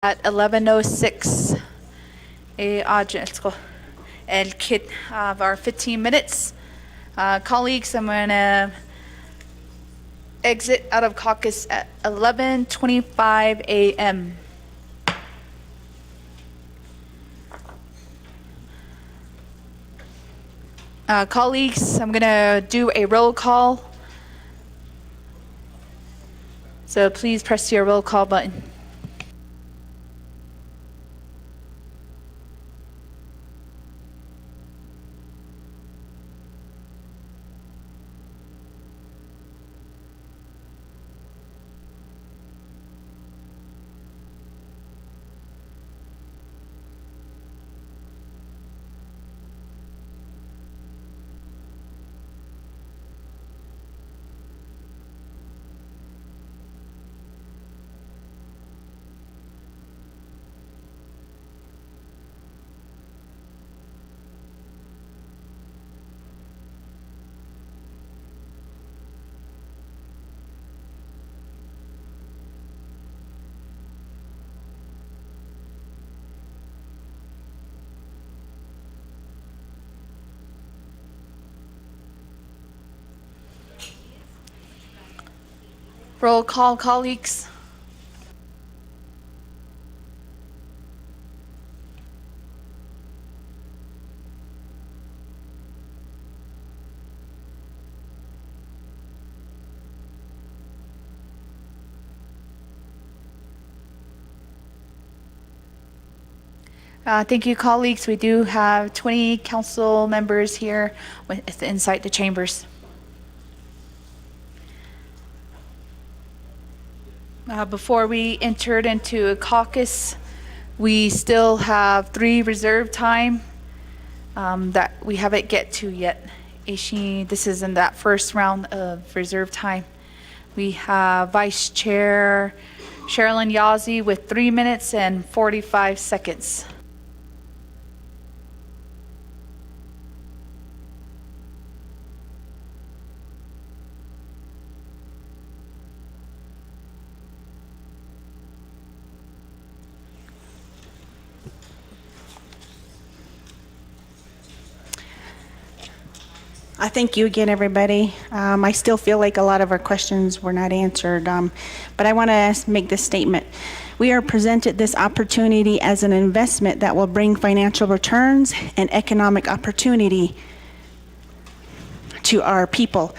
at 11:06 el kit of our 15 minutes. Colleagues, I'm going to exit out of caucus at 11:25 a.m. Colleagues, I'm going to do a roll call. So please press your roll call button. Roll call, colleagues. Thank you, colleagues. We do have 20 council members here inside the chambers. Before we entered into a caucus, we still have 3 reserve time that we haven't get to yet. This is in that first round of reserve time. We have Vice Chair Sherilyn Yazzie with 3 minutes and 45 seconds. Thank you again, everybody. I still feel like a lot of our questions were not answered, but I want to make this statement. We are presented this opportunity as an investment that will bring financial returns and economic opportunity to our people.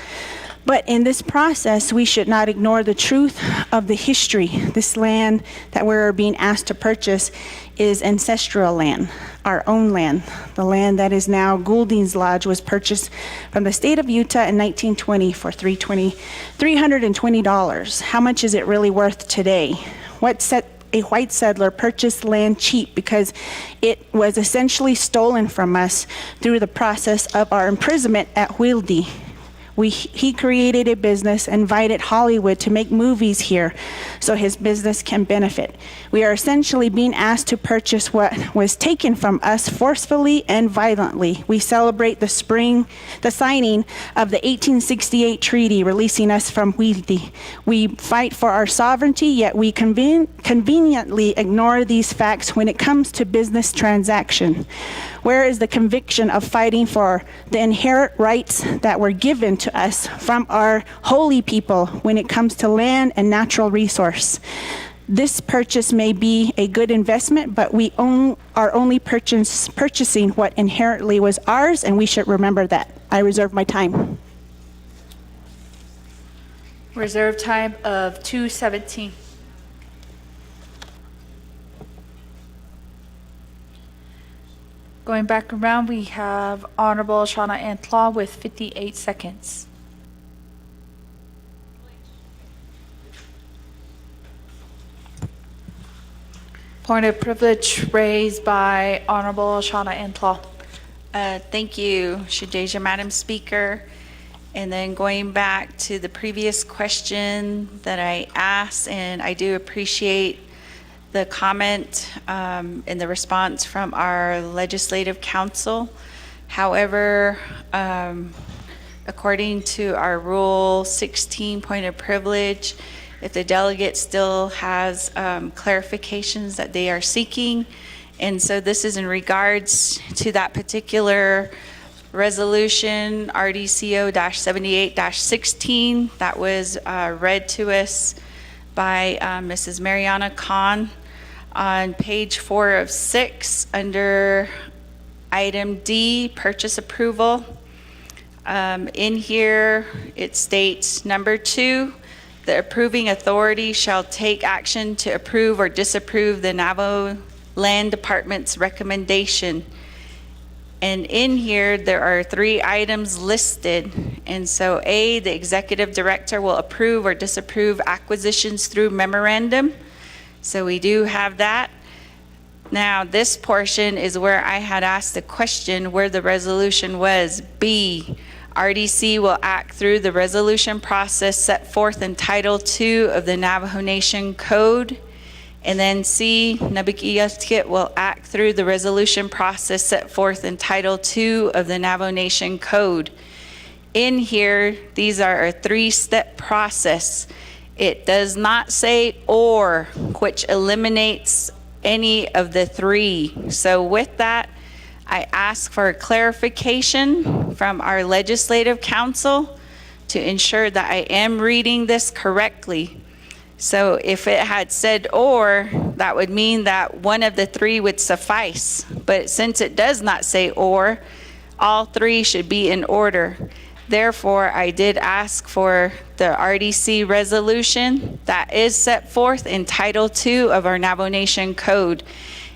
But in this process, we should not ignore the truth of the history. This land that we're being asked to purchase is ancestral land, our own land. The land that is now Goulding's Lodge was purchased from the state of Utah in 1920 for $320. How much is it really worth today? What set a white settler purchased land cheap because it was essentially stolen from us through the process of our imprisonment at Wildy. He created a business, invited Hollywood to make movies here so his business can benefit. We are essentially being asked to purchase what was taken from us forcefully and violently. We celebrate the signing of the 1868 treaty releasing us from Wildy. We fight for our sovereignty, yet we conveniently ignore these facts when it comes to business transaction. Where is the conviction of fighting for the inherent rights that were given to us from our holy people when it comes to land and natural resource? This purchase may be a good investment, but we are only purchasing what inherently was ours, and we should remember that. I reserve my time. Reserve time of 2:17. Going back around, we have Honorable Shauna Antlaw with 58 seconds. Point of privilege raised by Honorable Shauna Antlaw. Thank you, Shadeja, Madam Speaker. And then going back to the previous question that I asked, and I do appreciate the comment and the response from our legislative council. However, according to our Rule 16 point of privilege, if the delegate still has clarifications that they are seeking. And so this is in regards to that particular resolution, RDCO-78-16, that was read to us by Mrs. Mariana Khan on page 4 of 6 under item D, purchase approval. In here, it states, number 2, the approving authority shall take action to approve or disapprove the Navajo Land Department's recommendation. And in here, there are 3 items listed. And so A, the executive director will approve or disapprove acquisitions through memorandum. So we do have that. Now, this portion is where I had asked the question where the resolution was. B, RDC will act through the resolution process set forth in Title II of the Navajo Nation Code. And then C, Nabikiyatket will act through the resolution process set forth in Title II of the Navajo Nation Code. In here, these are a 3-step process. It does not say or, which eliminates any of the 3. So with that, I ask for a clarification from our legislative counsel to ensure that I am reading this correctly. So if it had said or, that would mean that one of the 3 would suffice. But since it does not say or, all 3 should be in order. Therefore, I did ask for the RDC resolution that is set forth in Title II of our Navajo Nation Code.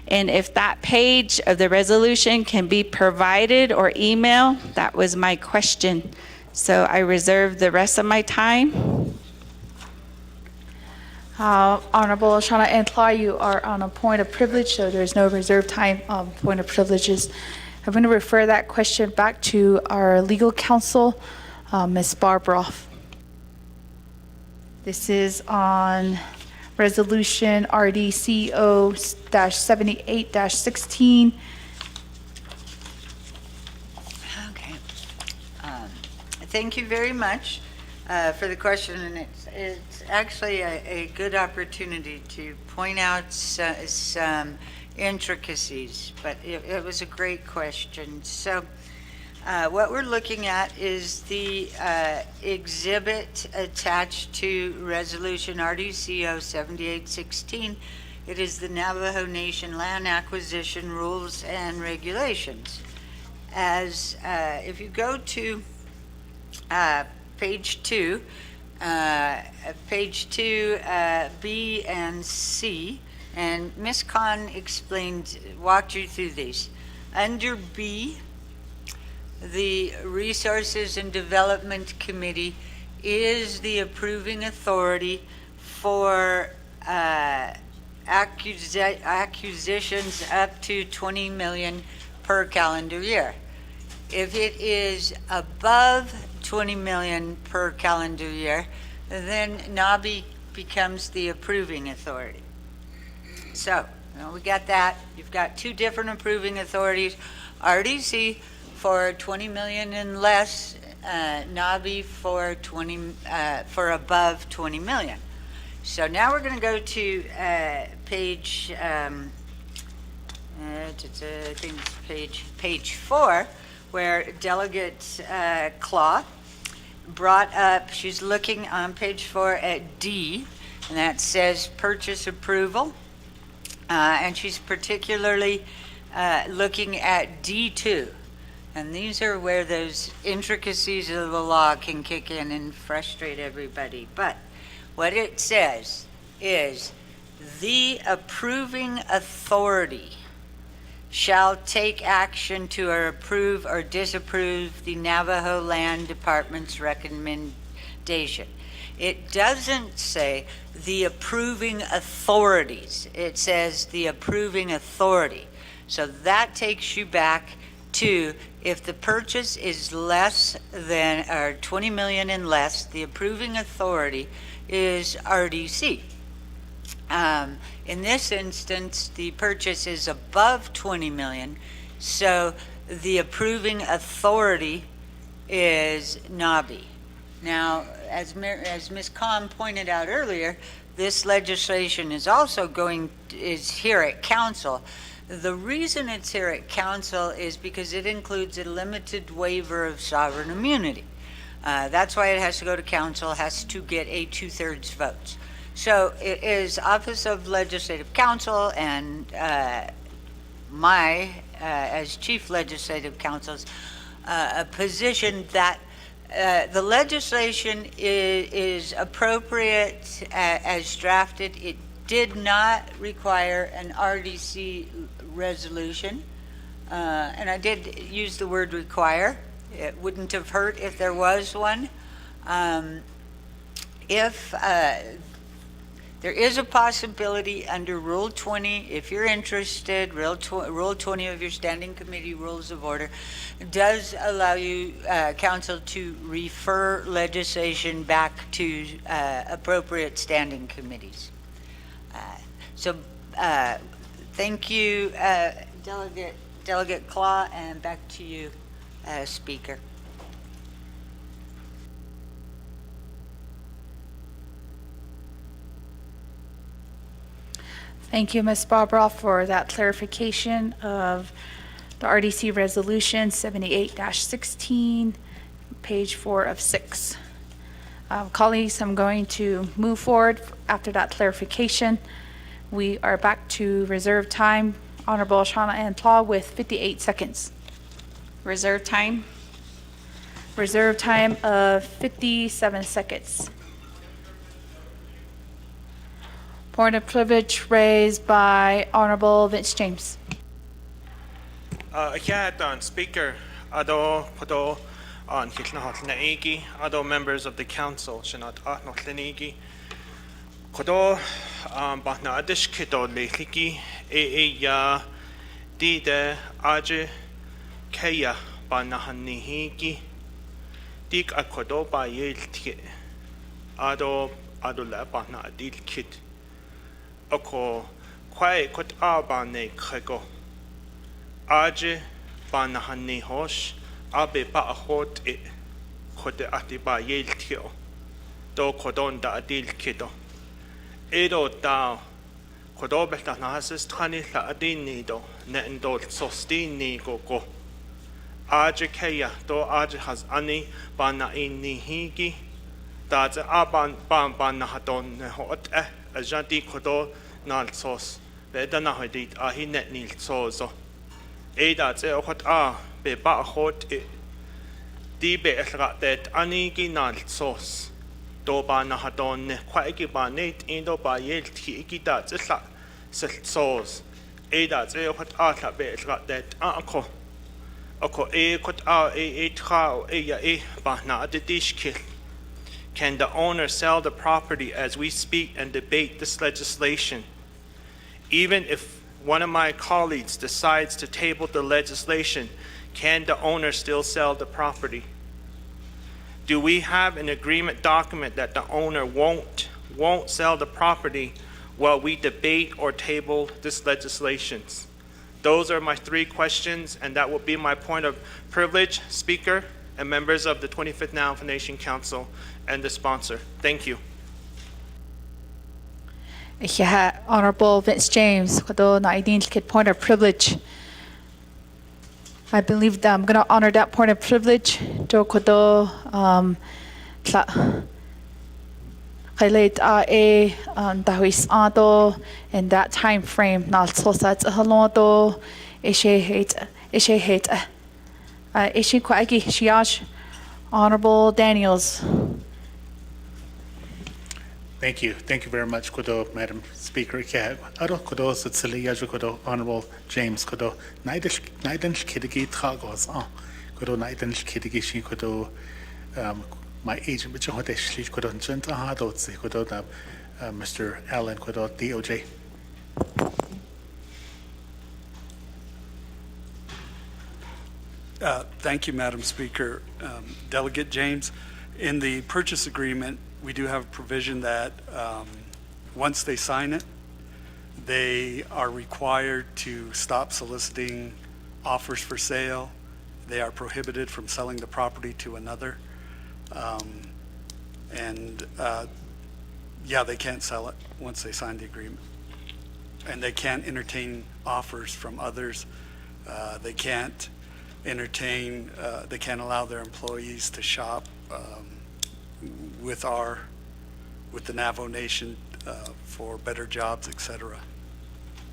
And if that page of the resolution can be provided or emailed, that was my question. So I reserve the rest of my time. Honorable Shana Antla, you are on a point of privilege, so there's no reserved time on point of privileges. I'm going to refer that question back to our legal counsel, Ms. Barbroff. This is on Resolution RDCO-78-16. Okay. Thank you very much for the question, and it's actually a good opportunity to point out some intricacies, but it was a great question. So what we're looking at is the exhibit attached to Resolution RDCO 7816. It is the Navajo Nation Land Acquisition Rules and Regulations. As if you go to page 2, B and C, and Ms. Khan walked you through these. Under B, the Resources and Development Committee is the approving authority for acquisitions up to 20 million per calendar year. If it is above 20 million per calendar year, then NABI becomes the approving authority. So, we got that. You've got 2 different approving authorities. RDC for 20 million and less, NABI for above 20 million. So now we're going to go to page, I think it's page 4, where Delegate Claw brought up, she's looking on page 4 at D, and that says purchase approval. And she's particularly looking at D2. And these are where those intricacies of the law can kick in and frustrate everybody. But what it says is the approving authority shall take action to approve or disapprove the Navajo Land Department's recommendation. It doesn't say the approving authorities. It says the approving authority. So that takes you back to if the purchase is less than, or 20 million and less, the approving authority is RDC. In this instance, the purchase is above 20 million, so the approving authority is NABI. Now, as Ms. Khan pointed out earlier, this legislation is also is here at council. The reason it's here at council is because it includes a limited waiver of sovereign immunity. That's why it has to go to council, has to get a 2/3 vote. So it is Office of Legislative Counsel and as Chief Legislative Counsel's a position that the legislation is appropriate as drafted. It did not require an RDC resolution, and I did use the word require. It wouldn't have hurt if there was one. There is a possibility under Rule 20, if you're interested, Rule 20 of your Standing Committee Rules of Order does allow you, Council, to refer legislation back to appropriate standing committees. Thank you, Delegate Claw, and back to you, Speaker. Thank you, Ms. Barbara, for that clarification of the RDC Resolution 78-16, page 4 of 6. Colleagues, I'm going to move forward after that clarification. We are back to reserve time. Honorable Shauna Ann Claw with 58 seconds. Reserve time. Reserve time of 57 seconds. Point of privilege raised by Honorable Vince James. Speaker, Ado on Kitnahatnaigi, Ado members of the council, Shanat Atnotlinigi, Kodo Bahna Adish Kito Leki, Ya Dide Aje Kaya Banahanihigi, Dik Akodo by Yelti, Ado Adola Bahna Adil Kit. Oko Quai Kot Abane Krego Aje Banahani Hosh Abe Baahot E Kote Atiba Yeltio Do Kodon da Adil Kido Edo Dao Kodobeta Nahasis Tani La Adinido Netendol Sostini Go Aje Kaya Do Aje has Ani Bana Ini Higi That's Aban Banahadon Hot Ajanti Kodo Nal Sos Bedana Hadit Ahinet Nil Sozo Edat Hot Be Ba Hot Di Be Elratet Anigi Nal Sos Doba Nahadon Quaki Banet Indo Ba Yelti Ikidat Sos Edat Hot Be Elratet Ako Kot Trao Eya Bahna Adishkil. Can the owner sell the property as we speak and debate this legislation? Even if one of my colleagues decides to table the legislation, can the owner still sell the property? Do we have an agreement document that the owner won't sell the property while we debate or table this legislation? Those are my 3 questions, and that will be my point of privilege, Speaker, and members of the 25th Navajo Nation Council and the sponsor. Thank you. Honorable Vince James, Kodo na identical point of privilege. I believe that I'm going to honor that point of privilege. Do Kodo Kailet Dahuis Ado in that time frame. Nal Sosat Halodo Ishe hate Ishe Kwagi Shiash. Honorable Daniels. Thank you very much, Kodo, Madam Speaker. Ado Kodo Sitsili Yaju Kodo, Honorable James Kodo, Naidish Kidigi Tragos, Kodo Naidish Kidigi Kodo, my agent, which Hodesh Kodo Jenta Hado, Kodo, Mr. Allen Kodo, DOJ. Thank you, Madam Speaker. Delegate James, in the purchase agreement, we do have a provision that once they sign it, they are required to stop soliciting offers for sale. They are prohibited from selling the property to another. And yeah, they can't sell it once they sign the agreement. And they can't entertain offers from others. They can't entertain, they can't allow their employees to shop with the Navajo Nation for better jobs, et cetera.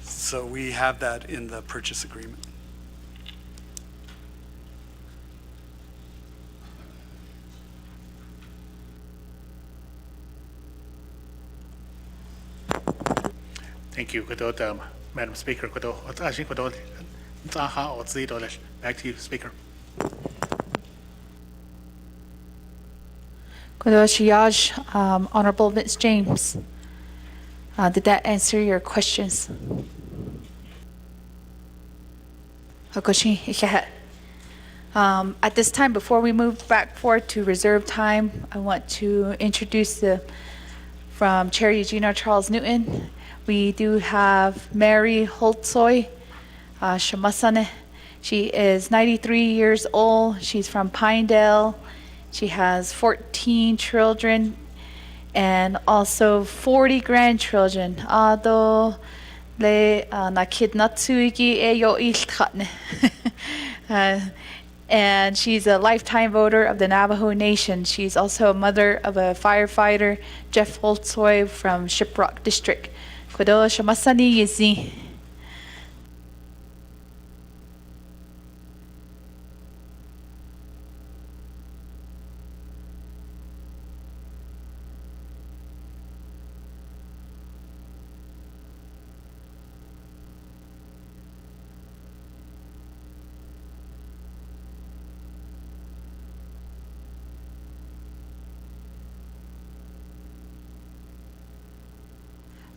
So we have that in the purchase agreement. Thank you, Madam Speaker. Back to you, Speaker. Honorable Ms. James, did that answer your questions? At this time, before we move back forward to reserve time, I want to introduce from Chair Eugenia Charles Newton. We do have Mary Holtsoy Shamasane. She is 93 years old. She's from Pinedale. She has 14 children and also 40 grandchildren. Ado le nakidnatsuigi e yo ilkhatne. And she's a lifetime voter of the Navajo Nation. She's also a mother of a firefighter, Jeff Holtsoy from Shiprock District. Kodo shamasani yizi.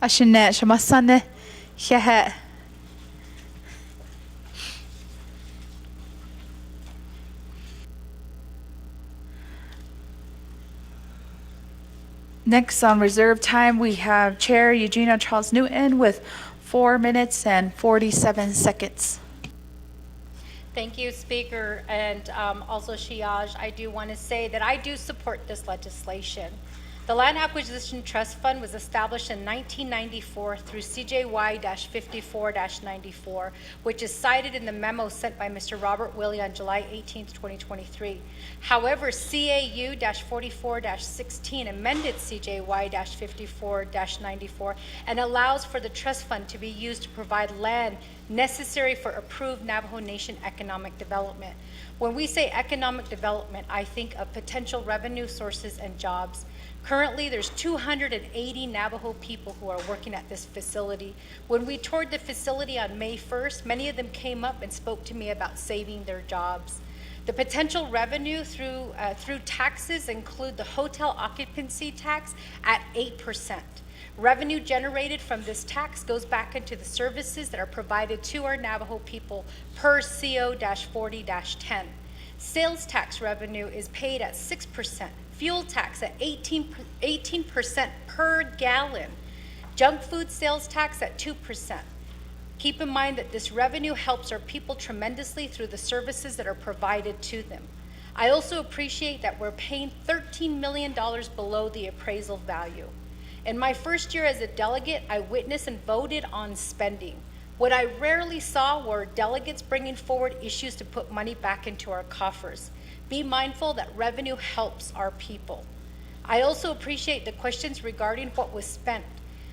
Ashine shamasane hehe. Next on reserve time, we have Chair Eugenia Charles Newton with 4 minutes and 47 seconds. Thank you, Speaker, and also Shiaj. I do want to say that I do support this legislation. The Land Acquisition Trust Fund was established in 1994 through CJY-54-94, which is cited in the memo sent by Mr. Robert Willey on July 18, 2023. However, CAU-44-16 amended CJY-54-94 and allows for the trust fund to be used to provide land necessary for approved Navajo Nation economic development. When we say economic development, I think of potential revenue sources and jobs. Currently, there's 280 Navajo people who are working at this facility. When we toured the facility on May 1st, many of them came up and spoke to me about saving their jobs. The potential revenue through taxes include the hotel occupancy tax at 8%. Revenue generated from this tax goes back into the services that are provided to our Navajo people per CO-40-10. Sales tax revenue is paid at 6%. Fuel tax at 18% per gallon. Junk food sales tax at 2%. Keep in mind that this revenue helps our people tremendously through the services that are provided to them. I also appreciate that we're paying $13 million below the appraisal value. In my first year as a delegate, I witnessed and voted on spending. What I rarely saw were delegates bringing forward issues to put money back into our coffers. Be mindful that revenue helps our people. I also appreciate the questions regarding what was spent.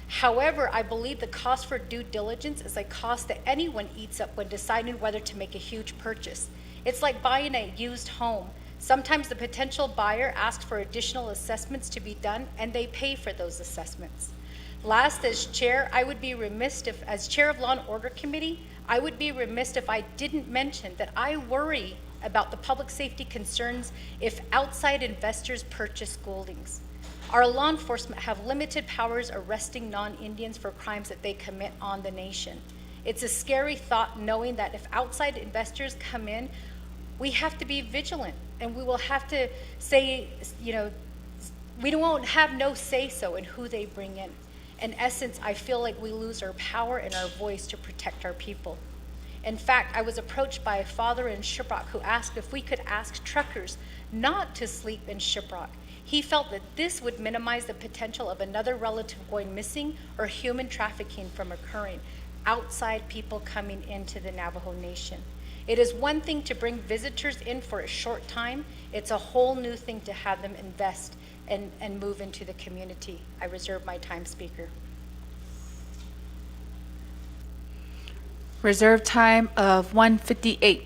However, I believe the cost for due diligence is a cost that anyone eats up when deciding whether to make a huge purchase. It's like buying a used home. Sometimes the potential buyer asks for additional assessments to be done, and they pay for those assessments. Last, as chair, I would be remiss if, as chair of Law and Order Committee, I would be remiss if I didn't mention that I worry about the public safety concerns if outside investors purchase Gouldings. Our law enforcement have limited powers arresting non-Indians for crimes that they commit on the nation. It's a scary thought knowing that if outside investors come in, we have to be vigilant and we will have to say, we won't have no say-so in who they bring in. In essence, I feel like we lose our power and our voice to protect our people. In fact, I was approached by a father in Shiprock who asked if we could ask truckers not to sleep in Shiprock. He felt that this would minimize the potential of another relative going missing or human trafficking from occurring outside people coming into the Navajo Nation. It is one thing to bring visitors in for a short time. It's a whole new thing to have them invest and move into the community. I reserve my time, Speaker. Reserve time of 1:58.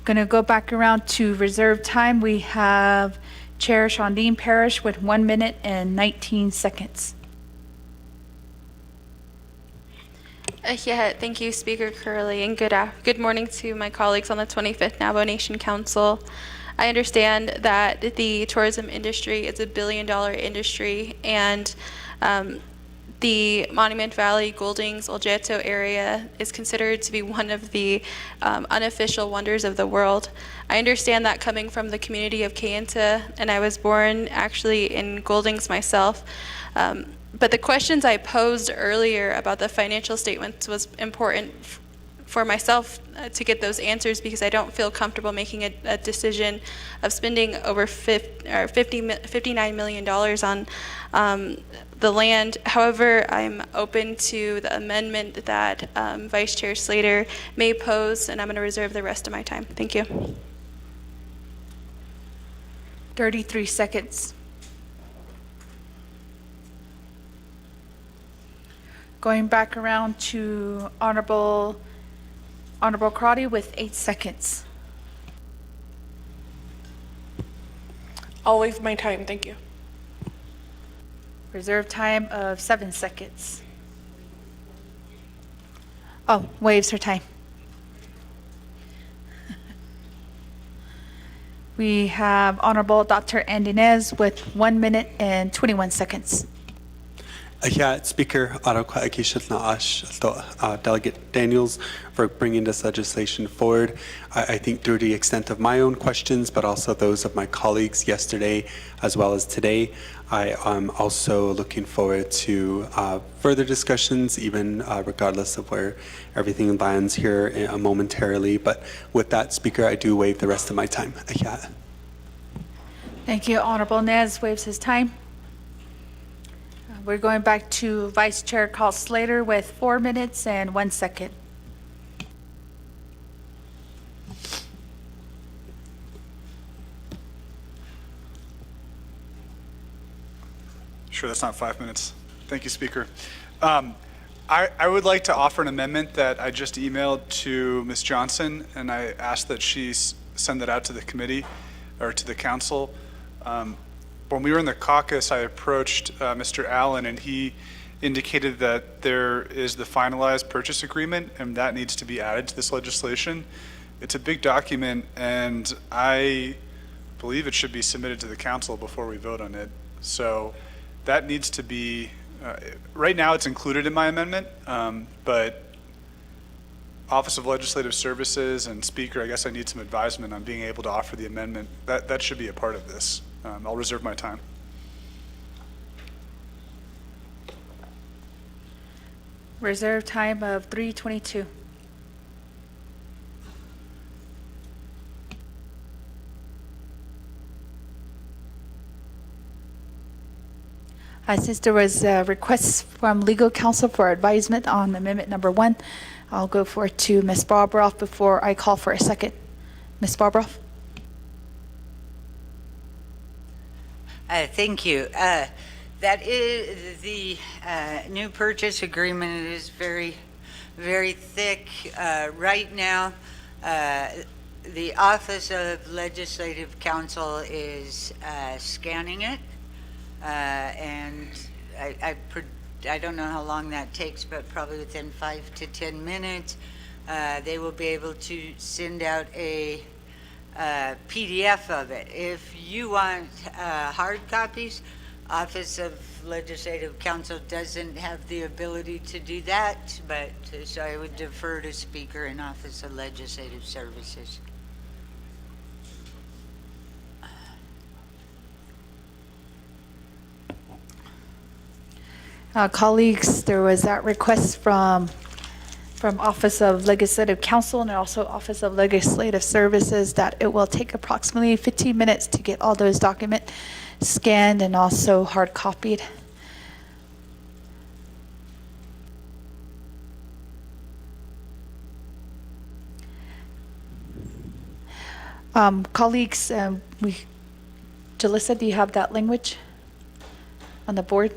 Going to go back around to reserve time. We have Chair Shondine Parrish with 1 minute and 19 seconds. Yeah, thank you, Speaker Curley, and good morning to my colleagues on the 25th Navajo Nation Council. I understand that the tourism industry is $1 billion industry, and the Monument Valley, Goldings, Oljeto area is considered to be one of the unofficial wonders of the world. I understand that coming from the community of Kayenta, and I was born actually in Goldings myself. But the questions I posed earlier about the financial statements was important for myself to get those answers, because I don't feel comfortable making a decision of spending over $59 million on the land. However, I'm open to the amendment that Vice Chair Slater may pose, and I'm going to reserve the rest of my time. Thank you. 33 seconds. Going back around to Honorable Crotty with 8 seconds. I'll waive my time, thank you. Reserve time of 7 seconds. Oh, waives her time. We have Honorable Dr. Andinez with 1 minute and 21 seconds. Yeah, Speaker, Delegate Daniels, for bringing this legislation forward. I think through the extent of my own questions, but also those of my colleagues yesterday as well as today, I am also looking forward to further discussions, even regardless of where everything lands here momentarily. But with that, Speaker, I do waive the rest of my time. Yeah. Thank you. Honorable Nez waives his time. We're going back to Vice Chair Carl Slater with 4 minutes and 1 second. Sure, that's not 5 minutes. Thank you, Speaker. I would like to offer an amendment that I just emailed to Ms. Johnson, and I asked that she send that out to the committee or to the council. When we were in the caucus, I approached Mr. Allen, and he indicated that there is the finalized purchase agreement, and that needs to be added to this legislation. It's a big document, and I believe it should be submitted to the council before we vote on it. So that needs to be, right now it's included in my amendment, but Office of Legislative Services and Speaker, I guess I need some advisement on being able to offer the amendment. That should be a part of this. I'll reserve my time. Reserve time of 3:22. Since there was a request from legal counsel for advisement on amendment number 1, I'll go for it to Ms. Barbroff before I call for a second. Ms. Barbroff? Thank you. That is the new purchase agreement. It is very, very thick. Right now, the Office of Legislative Counsel is scanning it, and I don't know how long that takes, but probably within 5 to 10 minutes, they will be able to send out a PDF of it. If you want hard copies, Office of Legislative Counsel doesn't have the ability to do that, but so I would defer to Speaker and Office of Legislative Services. Colleagues, there was that request from Office of Legislative Counsel and also Office of Legislative Services that it will take approximately 15 minutes to get all those documents scanned and also hard copied. Colleagues, Jalissa, do you have that language on the board?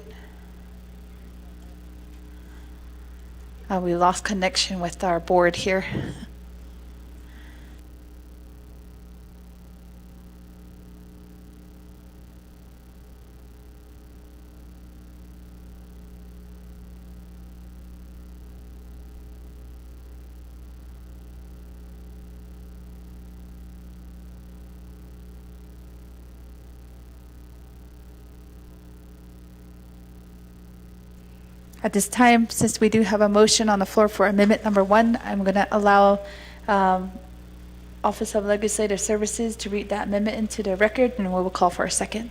We lost connection with our board here. At this time, since we do have a motion on the floor for amendment number 1, I'm going to allow Office of Legislative Services to read that amendment into the record, and we will call for a second.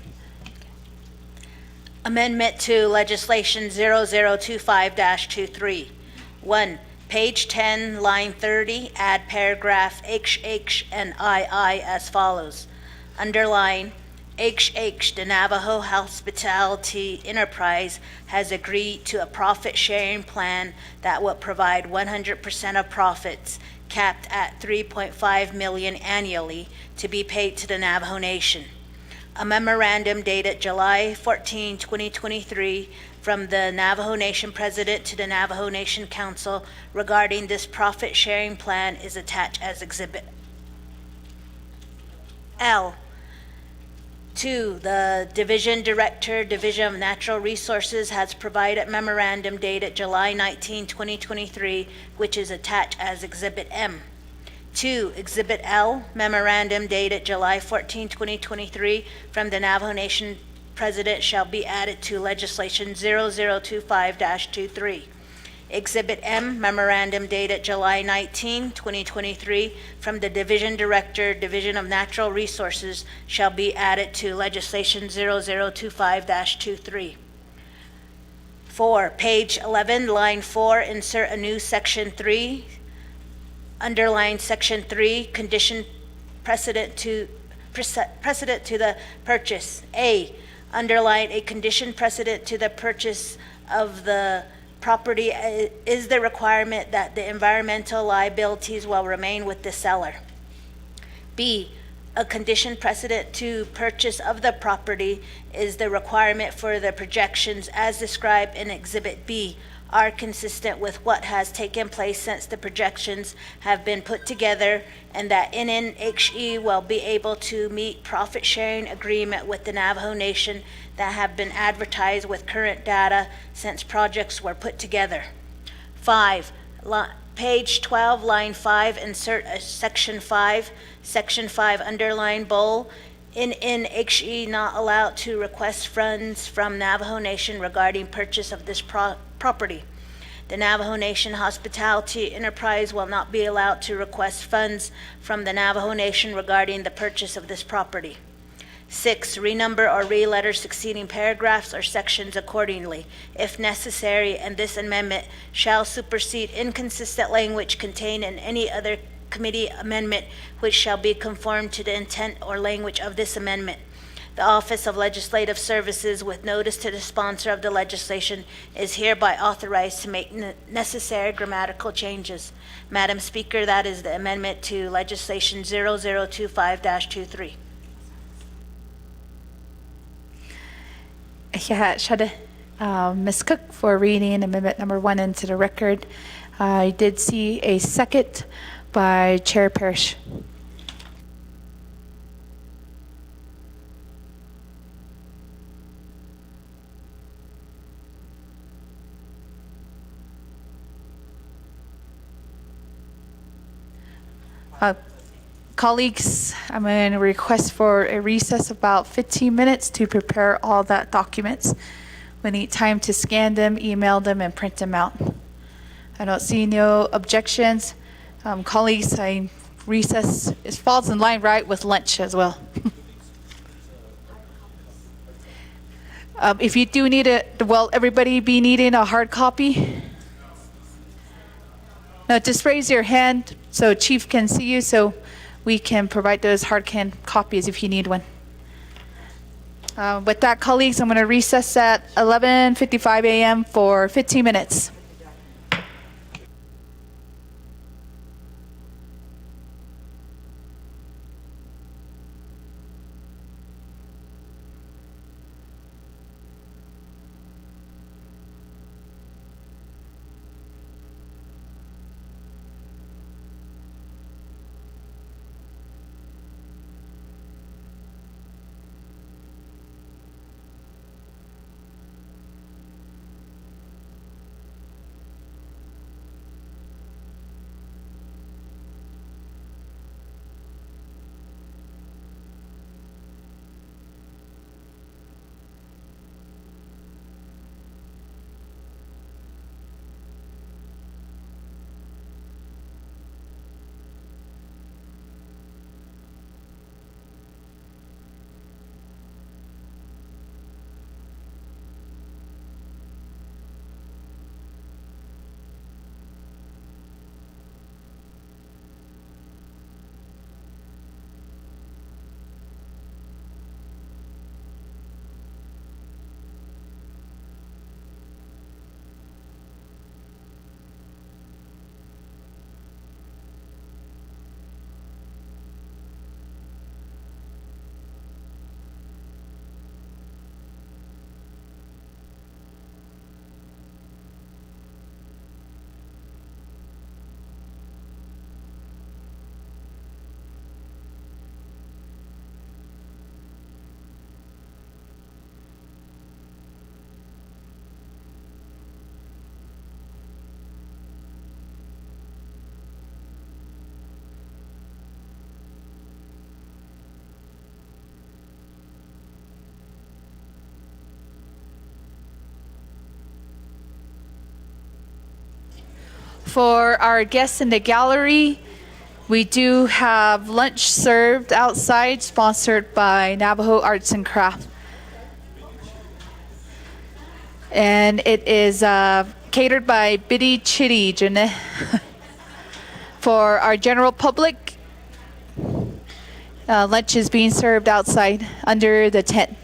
Amendment to Legislation 0025-23. 1. Page 10, line 30, add paragraph HH and II as follows. Underline, HH, the Navajo Hospitality Enterprise has agreed to a profit-sharing plan that will provide 100% of profits, capped at $3.5 million annually, to be paid to the Navajo Nation. A memorandum dated July 14, 2023, from the Navajo Nation President to the Navajo Nation Council regarding this profit-sharing plan is attached as Exhibit L. 2, the Division Director, Division of Natural Resources, has provided memorandum dated July 19, 2023, which is attached as Exhibit M. 2, Exhibit L, memorandum dated July 14, 2023, from the Navajo Nation President shall be added to Legislation 0025-23. Exhibit M, memorandum dated July 19, 2023, from the Division Director, Division of Natural Resources, shall be added to Legislation 0025-23. 4, page 11, line 4, insert a new Section 3. Underline Section 3, condition precedent to the purchase. A, underline a condition precedent to the purchase of the property is the requirement that the environmental liabilities will remain with the seller. B, a condition precedent to purchase of the property is the requirement for the projections as described in Exhibit B are consistent with what has taken place since the projections have been put together, and that NNHE will be able to meet profit-sharing agreement with the Navajo Nation that have been advertised with current data since projects were put together. 5, page 12, line 5, insert a Section 5, Section 5, underline bold. NNHE not allowed to request funds from Navajo Nation regarding purchase of this property. The Navajo Nation Hospitality Enterprise will not be allowed to request funds from the Navajo Nation regarding the purchase of this property. 6, renumber or re-letter succeeding paragraphs or sections accordingly, if necessary, and this amendment shall supersede inconsistent language contained in any other committee amendment which shall be conformed to the intent or language of this amendment. The Office of Legislative Services, with notice to the sponsor of the legislation, is hereby authorized to make necessary grammatical changes. Madam Speaker, that is the amendment to Legislation 0025-23. Ms. Cook for reading amendment number 1 into the record. I did see a second by Chair Parrish. Colleagues, I'm going to request for a recess about 15 minutes to prepare all that documents. We need time to scan them, email them, and print them out. I don't see no objections. Colleagues, recess falls in line right with lunch as well. If you do need it, will everybody be needing a hard copy? No, just raise your hand so Chief can see you, so we can provide those hard copies if you need one. With that, colleagues, I'm going to recess at 11:55 a.m. for 15 minutes. For our guests in the gallery, we do have lunch served outside, sponsored by Navajo Arts and Craft. And it is catered by Biddy Chitty, Jane. For our general public, lunch is being served outside under the tent.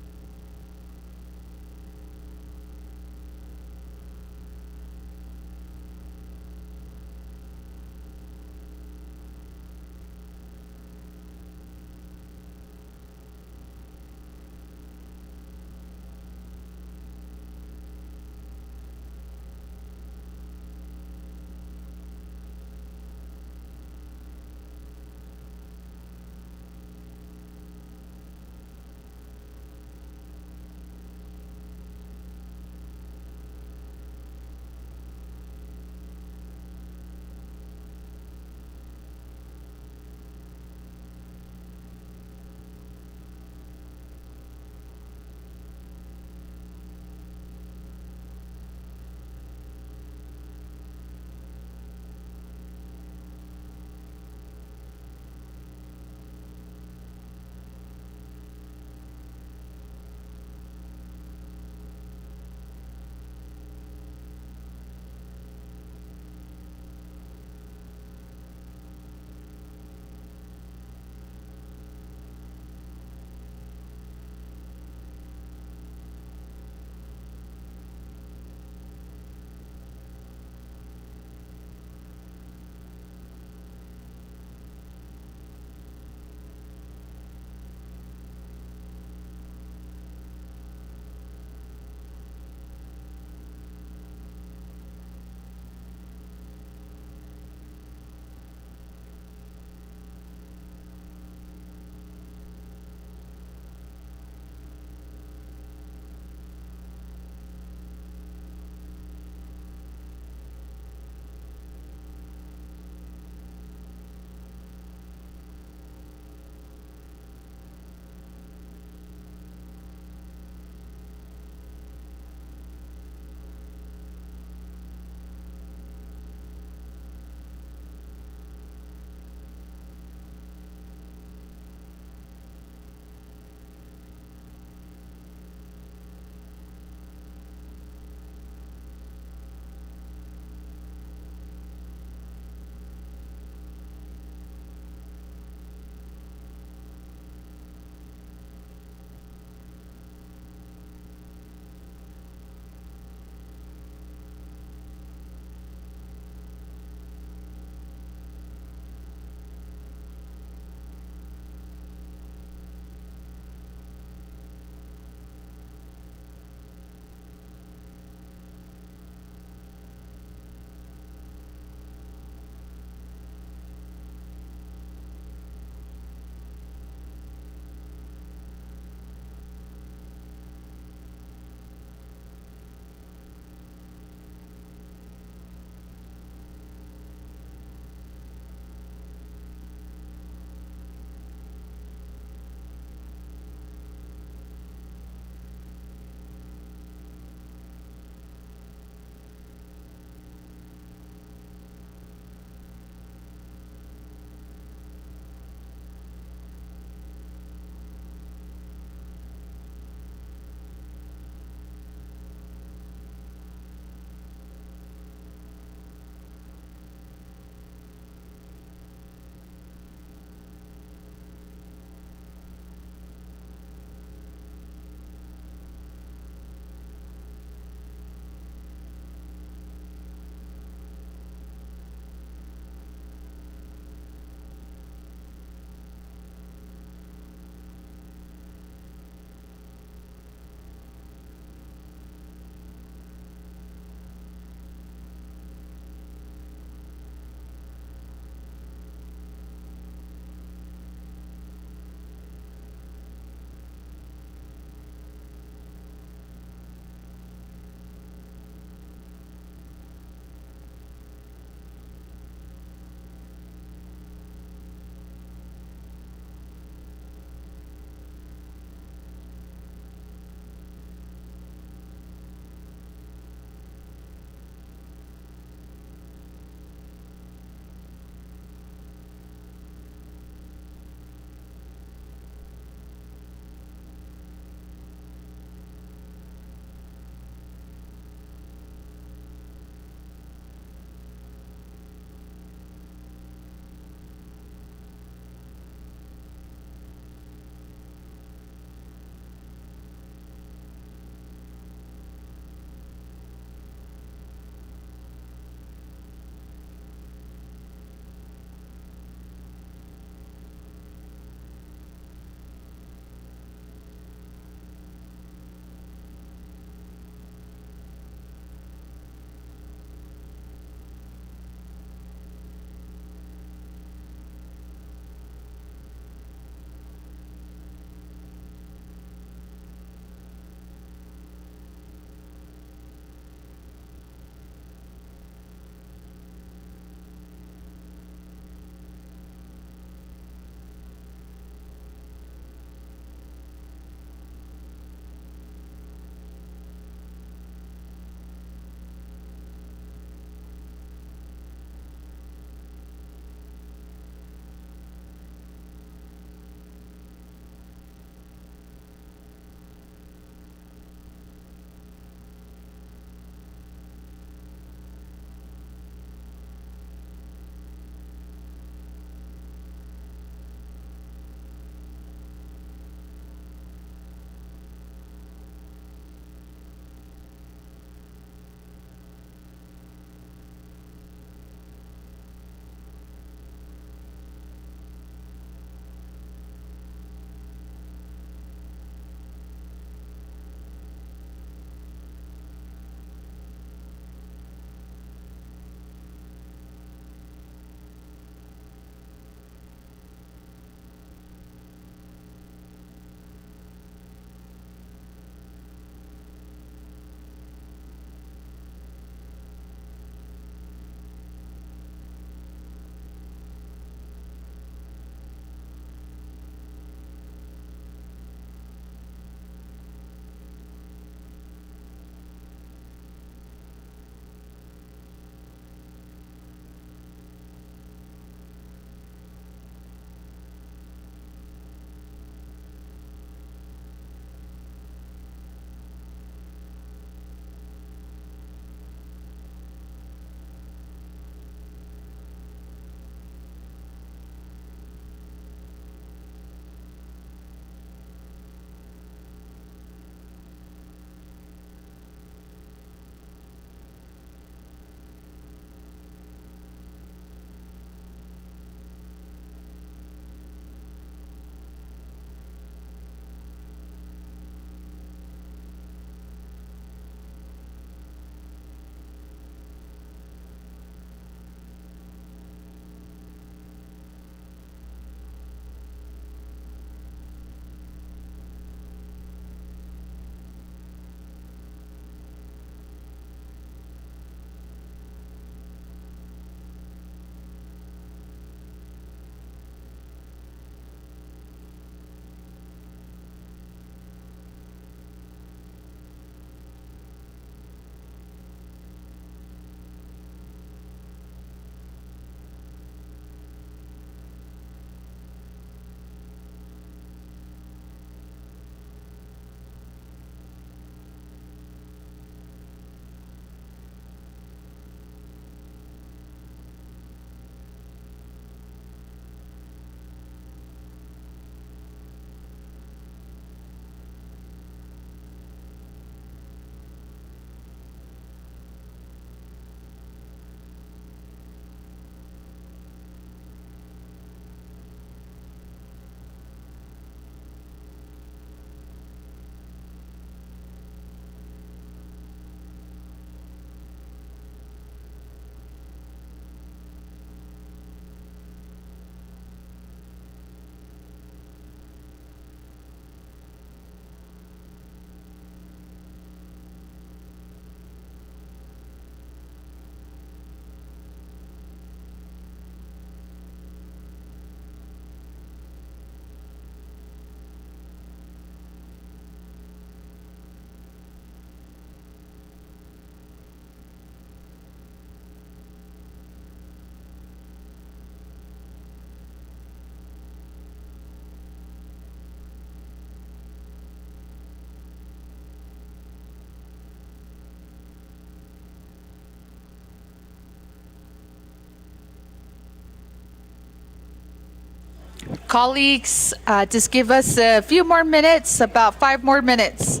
Colleagues, just give us a few more minutes, about 5 more minutes.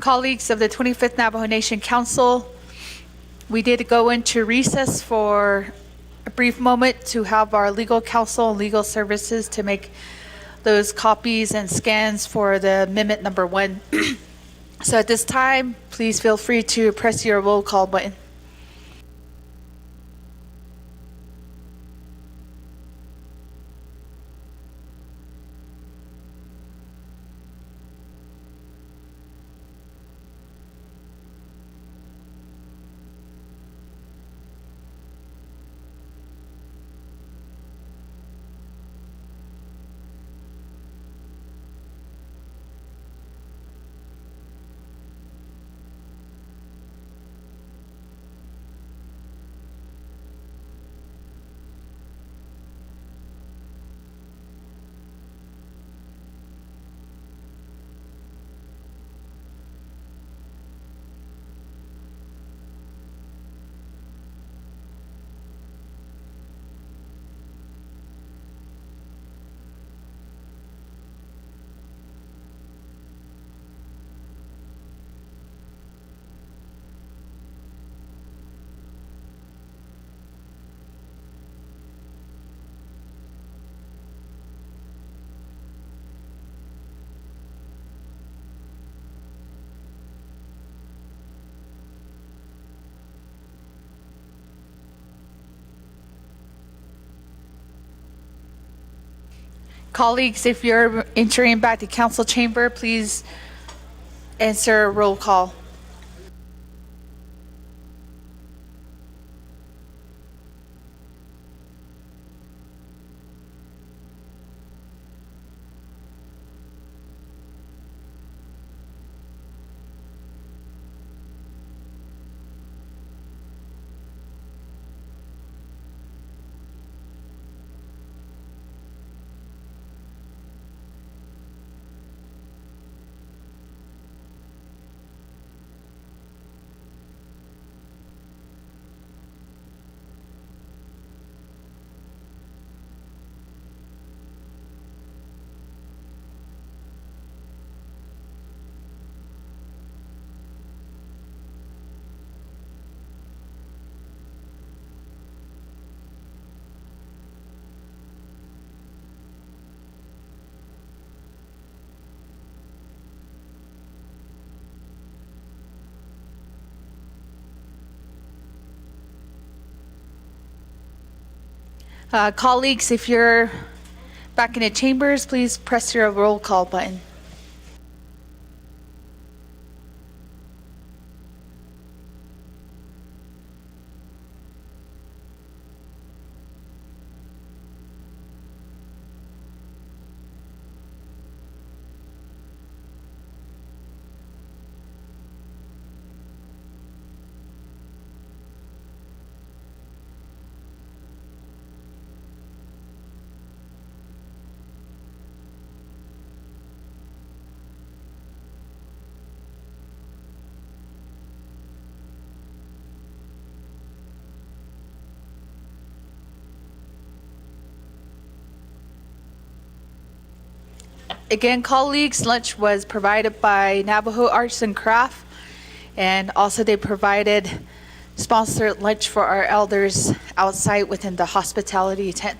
Colleagues of the 25th Navajo Nation Council, we did go into recess for a brief moment to have our legal counsel and legal services to make those copies and scans for the amendment number 1. So at this time, please feel free to press your roll call button. Colleagues, if you're entering back to council chamber, please answer roll call. Colleagues, if you're back in the chambers, please press your roll call button. Again, colleagues, lunch was provided by Navajo Arts and Craft, and also they provided sponsored lunch for our elders outside within the hospitality tent.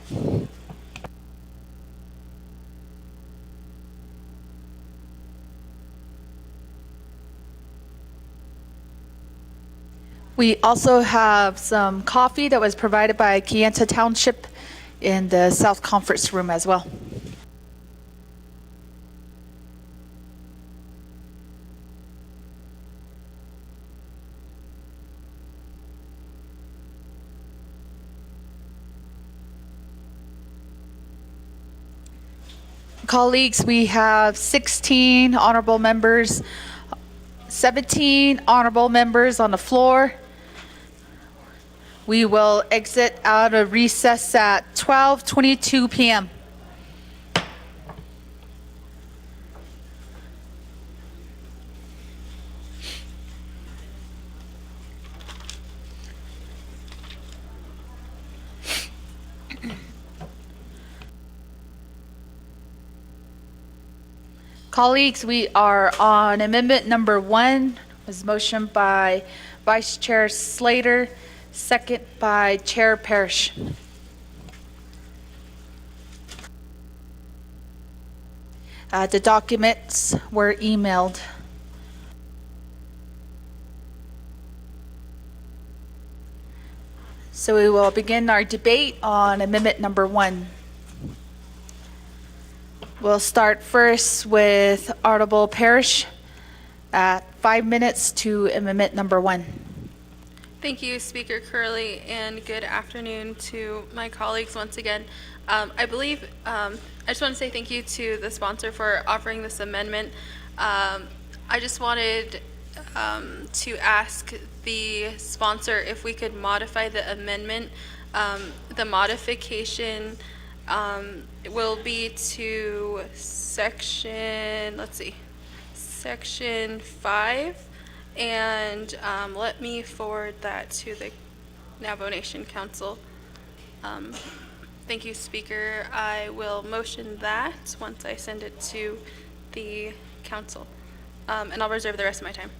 We also have some coffee that was provided by Kayenta Township in the South Conference Room as well. Colleagues, we have 16 honorable members, 17 honorable members on the floor. We will exit out of recess at 12:22 p.m. Colleagues, we are on amendment number 1. It was motioned by Vice Chair Slater, second by Chair Parrish. The documents were emailed. So we will begin our debate on amendment number 1. We'll start first with Honorable Parrish at 5 minutes to amendment number 1. Thank you, Speaker Curley, and good afternoon to my colleagues once again. I believe, I just want to say thank you to the sponsor for offering this amendment. I just wanted to ask the sponsor if we could modify the amendment. The modification will be to section, section 5, and let me forward that to the Navajo Nation Council. Thank you, Speaker. I will motion that once I send it to the council, and I'll reserve the rest of my time.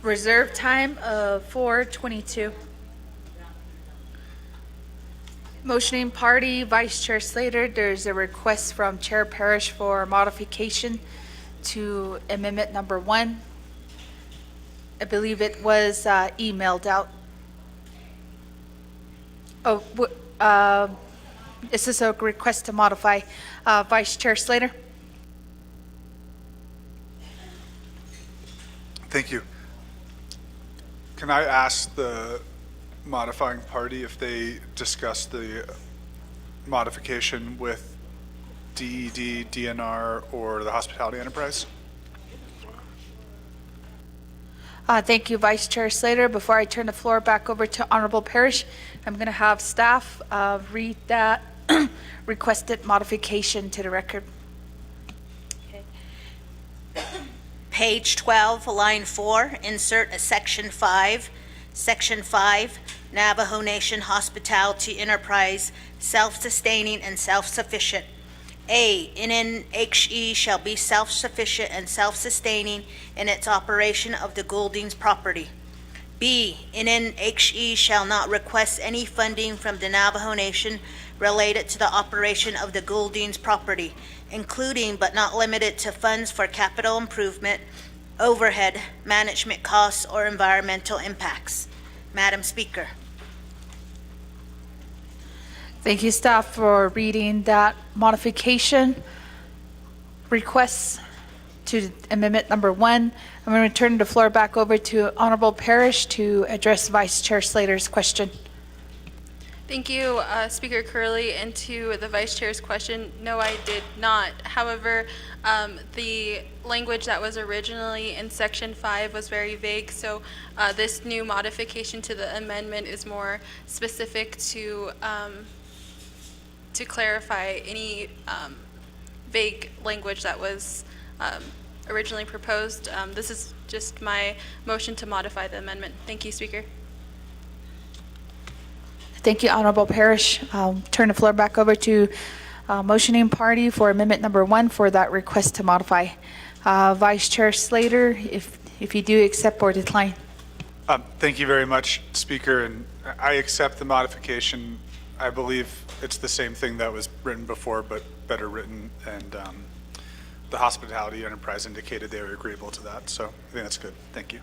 Reserve time of 4:22. Motioning party, Vice Chair Slater, there's a request from Chair Parrish for modification to amendment number 1. I believe it was emailed out. Is this a request to modify? Vice Chair Slater? Thank you. Can I ask the modifying party if they discuss the modification with DED, DNR, or the hospitality enterprise? Thank you, Vice Chair Slater. Before I turn the floor back over to Honorable Parrish, I'm going to have staff read that requested modification to the record. Page 12, line 4, insert a section 5. Section 5, Navajo Nation Hospitality Enterprise, self-sustaining and self-sufficient. A, NNHE shall be self-sufficient and self-sustaining in its operation of the Gouldings property. B, NNHE shall not request any funding from the Navajo Nation related to the operation of the Gouldings property, including but not limited to funds for capital improvement, overhead, management costs, or environmental impacts. Madam Speaker. Thank you, staff, for reading that modification request to amendment number 1. I'm going to turn the floor back over to Honorable Parrish to address Vice Chair Slater's question. Thank you, Speaker Curley. And to the Vice Chair's question, no, I did not. However, the language that was originally in Section 5 was very vague, so this new modification to the amendment is more specific to clarify any vague language that was originally proposed. This is just my motion to modify the amendment. Thank you, Speaker. Thank you, Honorable Parrish. I'll turn the floor back over to motioning party for amendment number 1 for that request to modify. Vice Chair Slater, if you do accept or decline. Thank you very much, Speaker, and I accept the modification. I believe it's the same thing that was written before, but better written, and the hospitality enterprise indicated they were agreeable to that, so I think that's good. Thank you.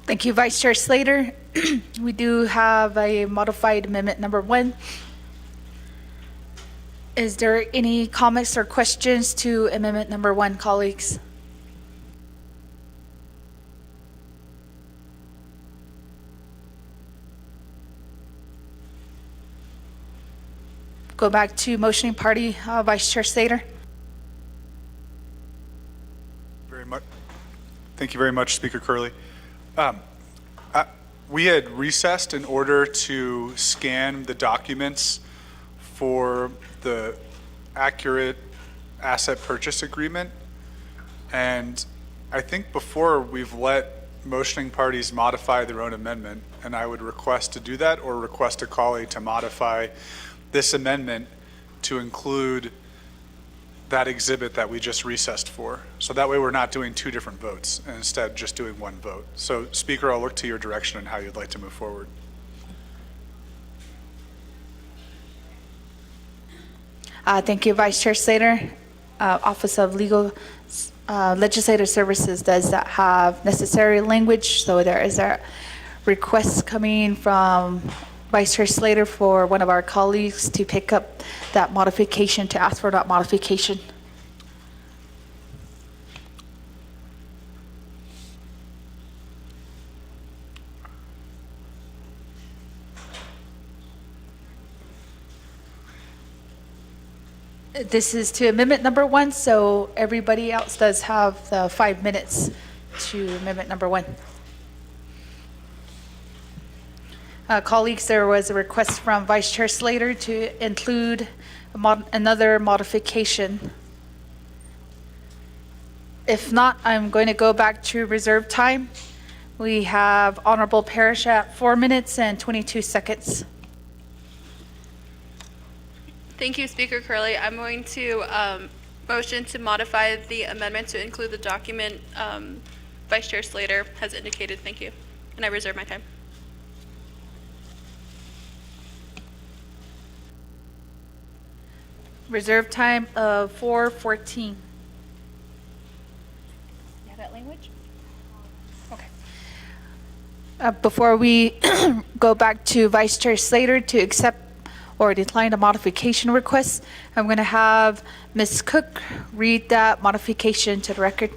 Thank you, Vice Chair Slater. We do have a modified amendment number 1. Is there any comments or questions to amendment number 1, colleagues? Go back to motioning party, Vice Chair Slater. Very much. Thank you very much, Speaker Curley. We had recessed in order to scan the documents for the accurate asset purchase agreement. And I think before we've let motioning parties modify their own amendment, and I would request to do that or request a colleague to modify this amendment to include that exhibit that we just recessed for. So that way we're not doing 2 different votes and instead just doing 1 vote. So Speaker, I'll look to your direction on how you'd like to move forward. Thank you, Vice Chair Slater. Office of Legal Legislative Services does that have necessary language, so there is a request coming from Vice Chair Slater for one of our colleagues to pick up that modification, to ask for that modification. This is to amendment number 1, so everybody else does have the 5 minutes to amendment number 1. Colleagues, there was a request from Vice Chair Slater to include another modification. If not, I'm going to go back to reserve time. We have Honorable Parrish at 4 minutes and 22 seconds. Thank you, Speaker Curley. I'm going to motion to modify the amendment to include the document Vice Chair Slater has indicated. Thank you. And I reserve my time. Reserve time of 4:14. You have that language? Okay. Before we go back to Vice Chair Slater to accept or decline the modification request, I'm going to have Ms. Cook read that modification to the record.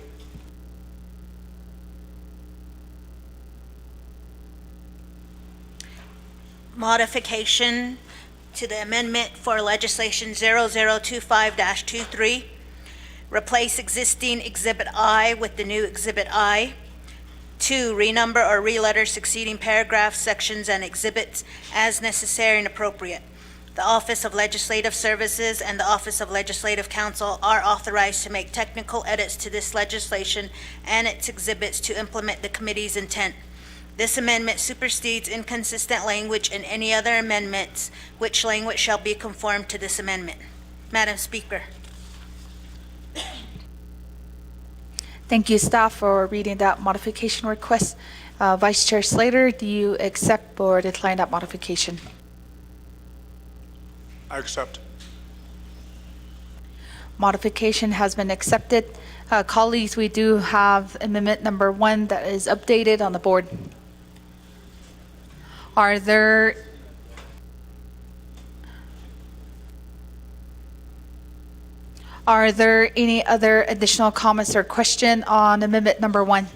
Modification to the amendment for legislation 0025-23. Replace existing Exhibit I with the new Exhibit I. 2, renumber or reletter succeeding paragraphs, sections, and exhibits as necessary and appropriate. The Office of Legislative Services and the Office of Legislative Counsel are authorized to make technical edits to this legislation and its exhibits to implement the committee's intent. This amendment supersedes inconsistent language in any other amendments, which language shall be conformed to this amendment. Madam Speaker. Thank you, staff, for reading that modification request. Vice Chair Slater, do you accept or decline that modification? I accept. Modification has been accepted. Colleagues, we do have amendment number 1 that is updated on the board. Are there Are there any other additional comments or question on amendment number 1?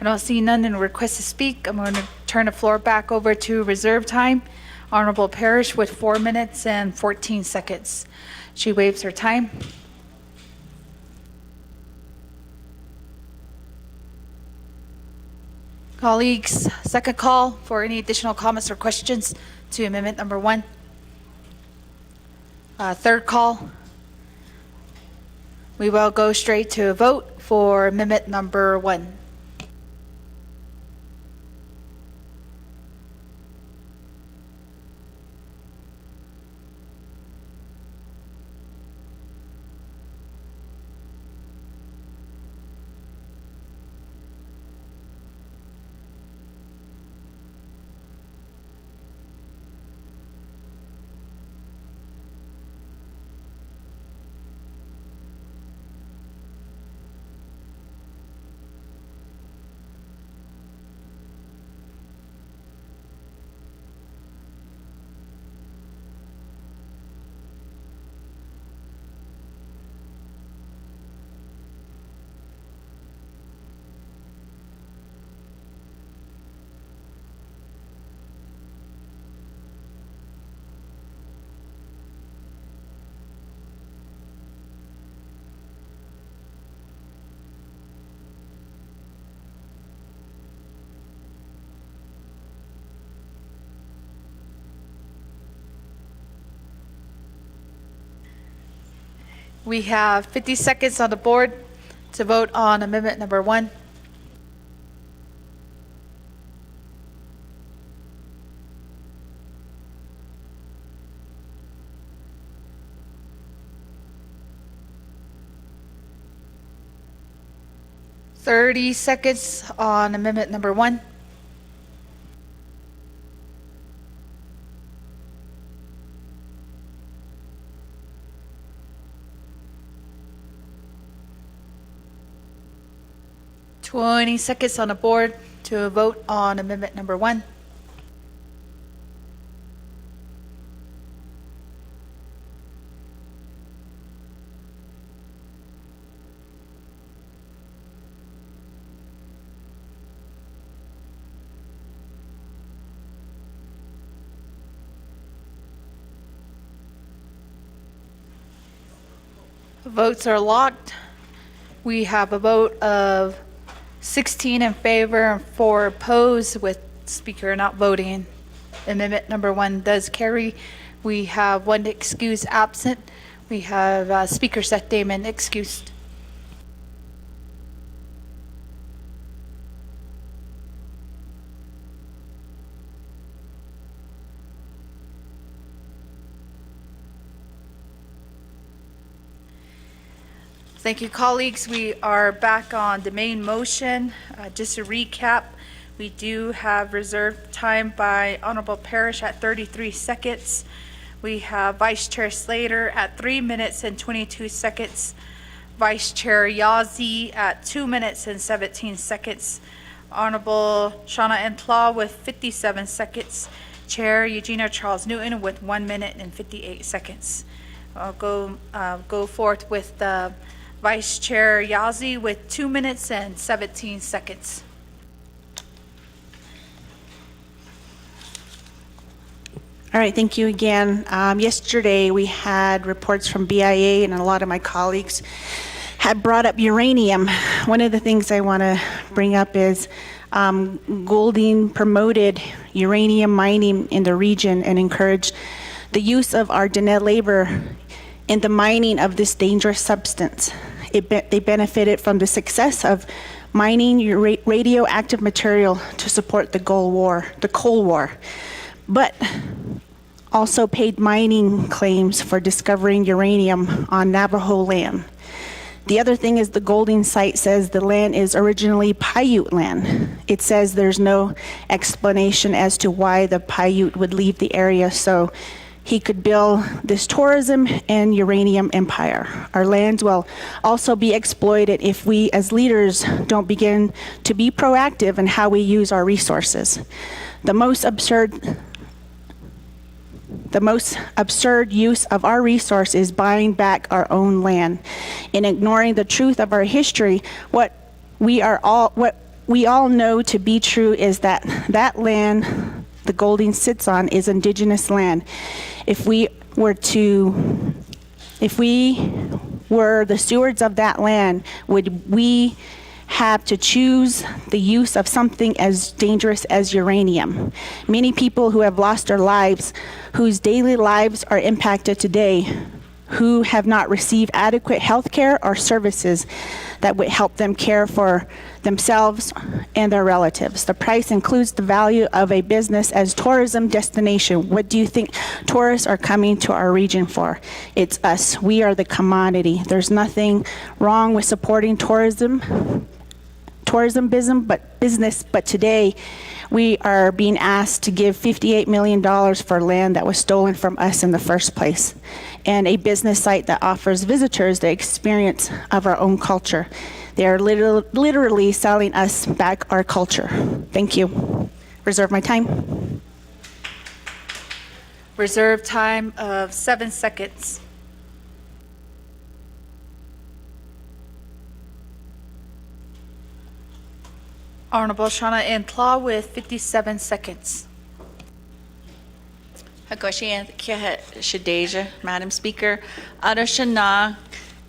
I don't see none in request to speak. I'm going to turn the floor back over to reserve time. Honorable Parrish with 4 minutes and 14 seconds. She waives her time. Colleagues, second call for any additional comments or questions to amendment number 1. Third call. We will go straight to a vote for amendment number 1. We have 50 seconds on the board to vote on amendment number 1. Thirty seconds on amendment number 1. Twenty seconds on the board to vote on amendment number 1. Votes are locked. We have a vote of 16 in favor and 4 opposed, with speaker not voting. Amendment number 1 does carry. We have 1 excused absent. We have Speaker Seth Damon excused. Thank you, colleagues. We are back on the main motion. Just to recap, we do have reserved time by Honorable Parrish at 33 seconds. We have Vice Chair Slater at 3 minutes and 22 seconds. Vice Chair Yazzie at 2 minutes and 17 seconds. Honorable Shauna Entlaw with 57 seconds. Chair Eugenia Charles Newton with 1 minute and 58 seconds. I'll go forth with the Vice Chair Yazzie with 2 minutes and 17 seconds. All right, thank you again. Yesterday, we had reports from BIA, and a lot of my colleagues had brought up uranium. One of the things I want to bring up is Golding promoted uranium mining in the region and encouraged the use of our Diné labor in the mining of this dangerous substance. They benefited from the success of mining radioactive material to support the Cold War, but also paid mining claims for discovering uranium on Navajo land. The other thing is the Golding site says the land is originally Paiute land. It says there's no explanation as to why the Paiute would leave the area, so he could build this tourism and uranium empire. Our lands will also be exploited if we as leaders don't begin to be proactive in how we use our resources. The most absurd The most absurd use of our resource is buying back our own land. In ignoring the truth of our history, what we all know to be true is that that land the Golding sits on is indigenous land. If we were the stewards of that land, would we have to choose the use of something as dangerous as uranium? Many people who have lost their lives, whose daily lives are impacted today, who have not received adequate health care or services that would help them care for themselves and their relatives. The price includes the value of a business as tourism destination. What do you think tourists are coming to our region for? It's us. We are the commodity. There's nothing wrong with supporting tourism business, but today we are being asked to give $58 million for land that was stolen from us in the first place, and a business site that offers visitors the experience of our own culture. They are literally selling us back our culture. Thank you. Reserve my time. Reserve time of 7 seconds. Honorable Shauna Intlaw with 57 seconds. Hagoshi Shadeja, Madam Speaker. Arashana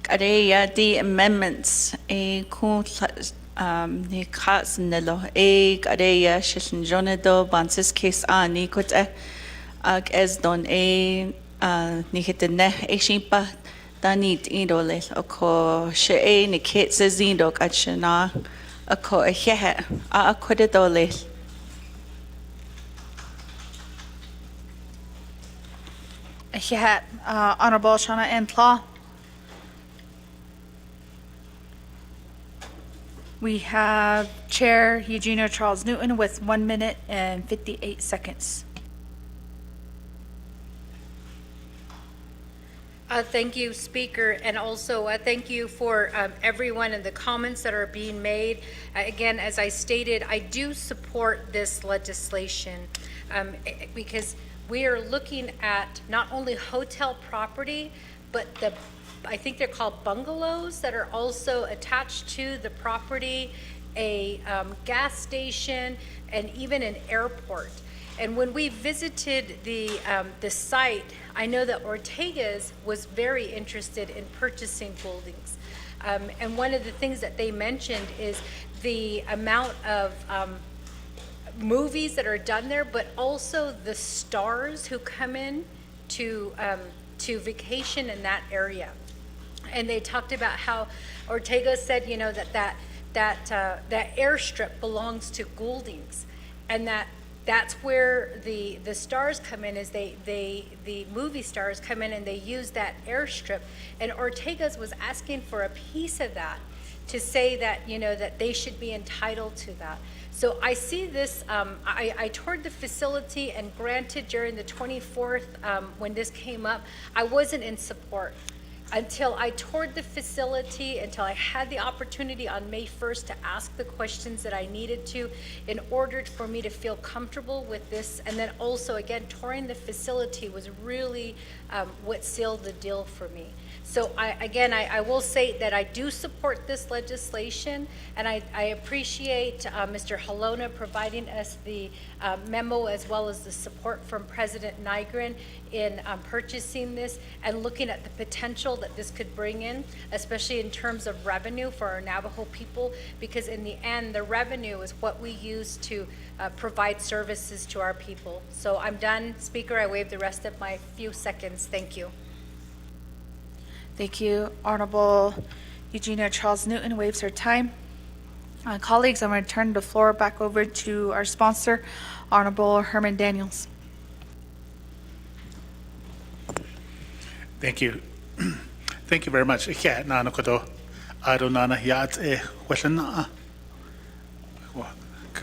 Kareya the amendments a ni khas nelo a Kareya Shishinjonedo Bansis case ni kote ag as don a ni hitene a shimpa danit indole oko she ni kits zindo kachana ako a hehe a kodedole. Honorable Shauna Intlaw. We have Chair Eugenio Charles Newton with 1 minute and 58 seconds. Thank you, Speaker, and also thank you for everyone and the comments that are being made. Again, as I stated, I do support this legislation because we are looking at not only hotel property, but I think they're called bungalows that are also attached to the property, a gas station, and even an airport. And when we visited the site, I know that Ortega's was very interested in purchasing Goldings. And one of the things that they mentioned is the amount of movies that are done there, but also the stars who come in to vacation in that area. And they talked about how Ortega said, you know, that airstrip belongs to Goldings, and that's where the stars come in, is the movie stars come in and they use that airstrip. And Ortega's was asking for a piece of that to say that, you know, that they should be entitled to that. So I see this, I toured the facility, and granted during the 24th, when this came up, I wasn't in support until I toured the facility, until I had the opportunity on May 1st to ask the questions that I needed to in order for me to feel comfortable with this. And then also, again, touring the facility was really what sealed the deal for me. So I will say that I do support this legislation, and I appreciate Mr. Halona providing us the memo as well as the support from President Nygren in purchasing this and looking at the potential that this could bring in, especially in terms of revenue for our Navajo people, because in the end, the revenue is what we use to provide services to our people. So I'm done, Speaker. I waive the rest of my few seconds. Thank you. Thank you. Honorable Eugenio Charles Newton waives her time. Colleagues, I'm going to turn the floor back over to our sponsor, Honorable Herman Daniels. Thank you. Thank you very much. Yeah, nana kodo. Ado nana yat washana.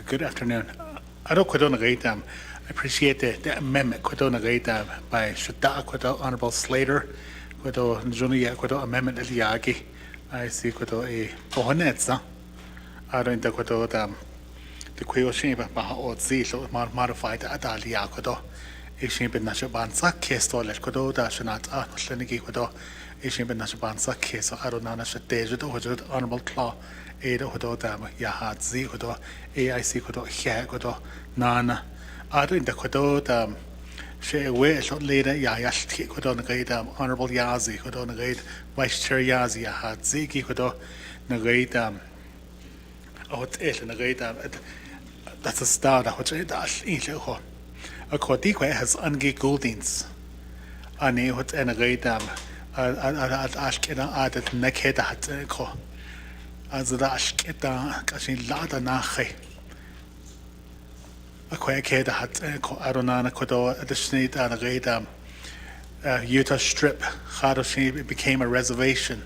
Good afternoon. Ado kodo nagaitam. I appreciate the amendment kodo nagaitam by Shada kodo Honorable Slater. Kodo Junia kodo amendment eliagi. I see kodo a bohonetza. Ado inta kodo the queo shame baha odzi so modified adalia kodo. Ishin bin Nashabansa case to let Kodo Dashanat Lenigi Kodo, Ishin bin Nashabansa case, Arunana Shadeja, Hojud, Honorable Claw, Ada Hodo Dam, Yahat Z Hodo, AIC Kodo, Hia Kodo, Nana, Adu in the Kodo Dam, She away short later, Yayash Kodo Nagade, Honorable Yazi, Kodo Nagade, Vice Chair Yazi, Yahat Ziki Kodo, Nagade, Out El Nagade, that's a start, which I dash in Leho. A Kodikwe has ungi Goldings. Ani what en a gaidam at Ashkena added Nekeda hat ko. As the Ashketa Kashin Lada Nache. A Quakeda hat Aronana Kodo at the Snake and a gaidam. Utah Strip, Hadoshi became a reservation.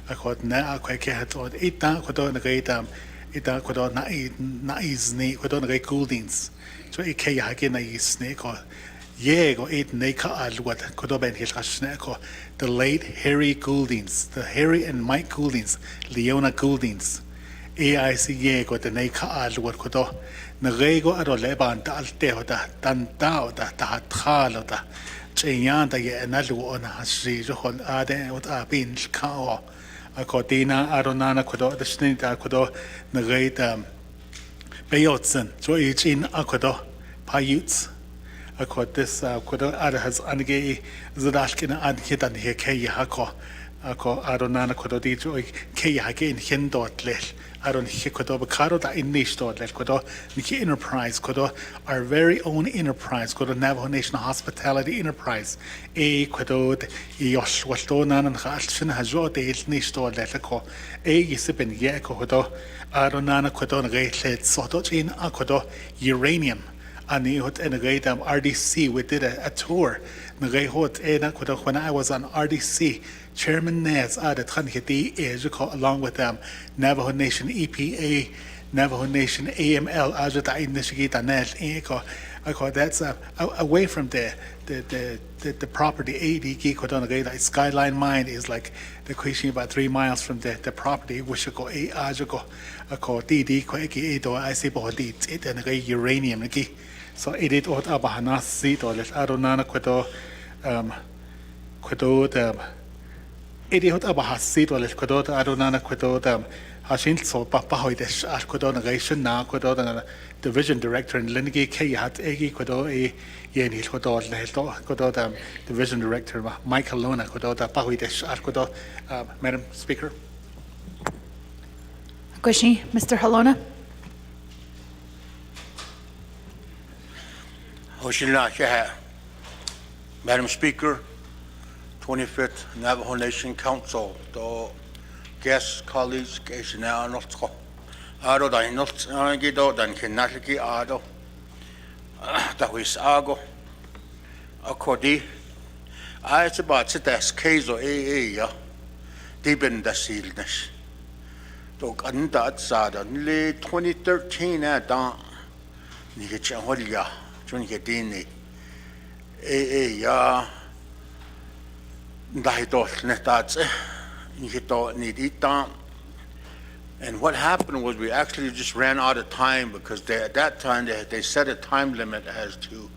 A Kod Na Quake had on 8 down Kodo and a gaidam. Ita Kodo Naiz Ni Kodo and a Goldings. So ike yagi na snake or yeg or eight naka alwat kodoben hilkashneko, the late Harry Gouldings, the Harry and Mike Gouldings, Leona Gouldings, AIC yeg or the naka alwat kodo, Narego aroleban da alteo da tantao da tahatalo da chayanda ye analu on hasri johol ade what abin kao a kodina aronana kodo the snita kodo nareta Bayotsen, so each in Akodo, Payuts. Akod this Kodo Ada has Ange Zadashkin Adhitan here Kay Hako, Ako Adonana Kodo Dijo, Kay Hake in Hindot Lesh, Adon Hikodo, Bacaro da in Nishdot Lesh Kodo, Niki Enterprise Kodo, our very own enterprise, Kodo Navajo Nation Hospitality Enterprise, A Kodo, Yosh, Washdonan and Hashin Hajo, the Nishdot Leshako, A Yisipin Yakodo. Aronana Kodon Raylet Sotot in Akodo uranium. Ani hot en RDC. We did a tour. Nagayhot ena Kodo when I was on RDC. Chairman Nez added Hanhiti Ejiko along with them Navajo Nation EPA, Navajo Nation AML Ajata Inishigita Nash Eko. I call that's away from the property. AD Kodonagay Skyline Mine is like the question about 3 miles from the property. We should go a ajago. I call DD Kweki Edo. I say Bohdit it and a uranium. So it did what Abahanas seat or let Adonana Quedo Quedo it did what Abahas seat or let Quedo Adonana Quedo Hashin so Papahoidesh Ashkodonagation now Quedo Division Director in Litigation Kayat Egi Kodo E Yenil Kodo Leto Kodo Division Director Michael Lona Kodo Pahuidesh Kodo. Madam Speaker. Question, Mr. Halona? Hoshina Shaha. Madam Speaker, 25th Navajo Nation Council, the guests, colleagues, Keshina Notko. Ado da not gido dan kinatiki ado da wis ago akodi it's about sitas kezo ya diben da silnes to anda atsada le 2013 da ni ke chaholia chun ke dini ya dai to netats ni ke to ni dita. And what happened was we actually just ran out of time because at that time they set a time limit as to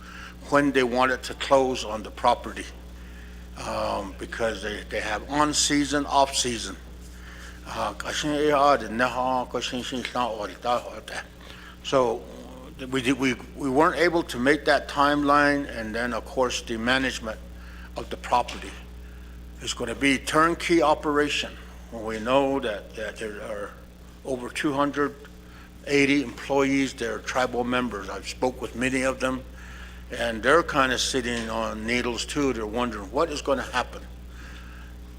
when they wanted to close on the property because they have on season, off season. So we weren't able to make that timeline, and then of course the management of the property is going to be turnkey operation when we know that there are over 280 employees. They're tribal members. I've spoke with many of them, and they're kind of sitting on needles too. They're wondering what is going to happen.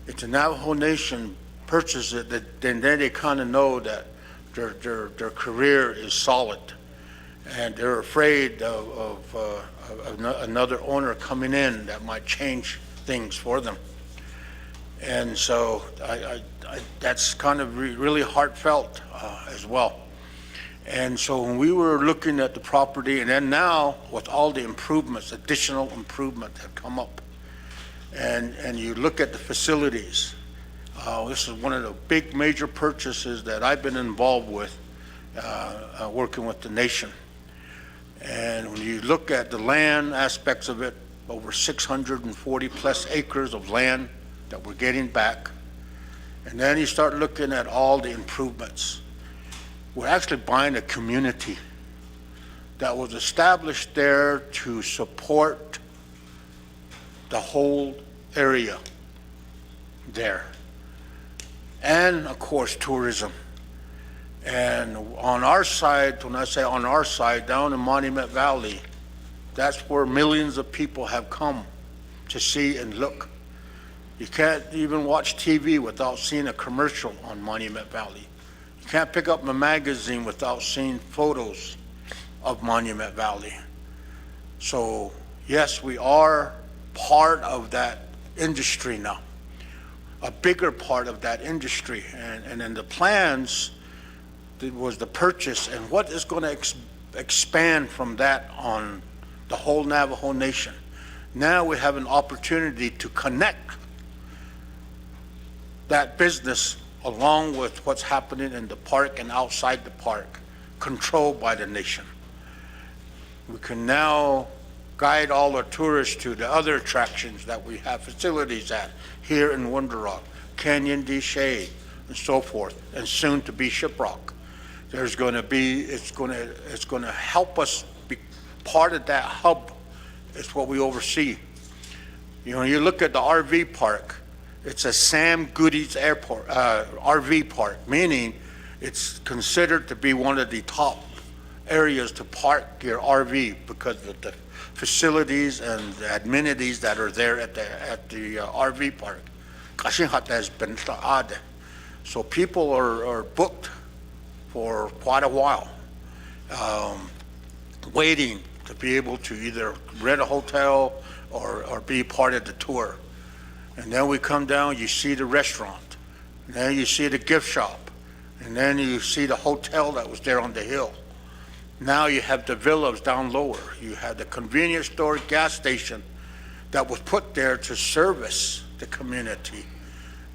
If the Navajo Nation purchases it, then they kind of know that their career is solid, and they're afraid of another owner coming in that might change things for them. And so that's kind of really heartfelt as well. And so when we were looking at the property, and then now with all the improvements, additional improvements that come up, and you look at the facilities, this is one of the big major purchases that I've been involved with, working with the nation. And when you look at the land aspects of it, over 640 plus acres of land that we're getting back. And then you start looking at all the improvements. We're actually buying a community that was established there to support the whole area there. And of course, tourism. And on our side, when I say on our side, down in Monument Valley, that's where millions of people have come to see and look. You can't even watch TV without seeing a commercial on Monument Valley. You can't pick up a magazine without seeing photos of Monument Valley. So yes, we are part of that industry now, a bigger part of that industry. And in the plans, it was the purchase and what is going to expand from that on the whole Navajo Nation. Now we have an opportunity to connect that business along with what's happening in the park and outside the park, controlled by the nation. We can now guide all our tourists to the other attractions that we have facilities at here in Window Rock, Canyon de Shade, and so forth, and soon to be Shiprock. There's going to be, it's going to help us be part of that hub. It's what we oversee. You know, you look at the RV park, it's a Sam Goody's airport, RV park, meaning it's considered to be one of the top areas to park your RV because of the facilities and the amenities that are there at the RV park. So people are booked for quite a while, waiting to be able to either rent a hotel or be part of the tour. And then we come down, you see the restaurant, and then you see the gift shop, and then you see the hotel that was there on the hill. Now you have the villas down lower. You have the convenience store, gas station that was put there to service the community.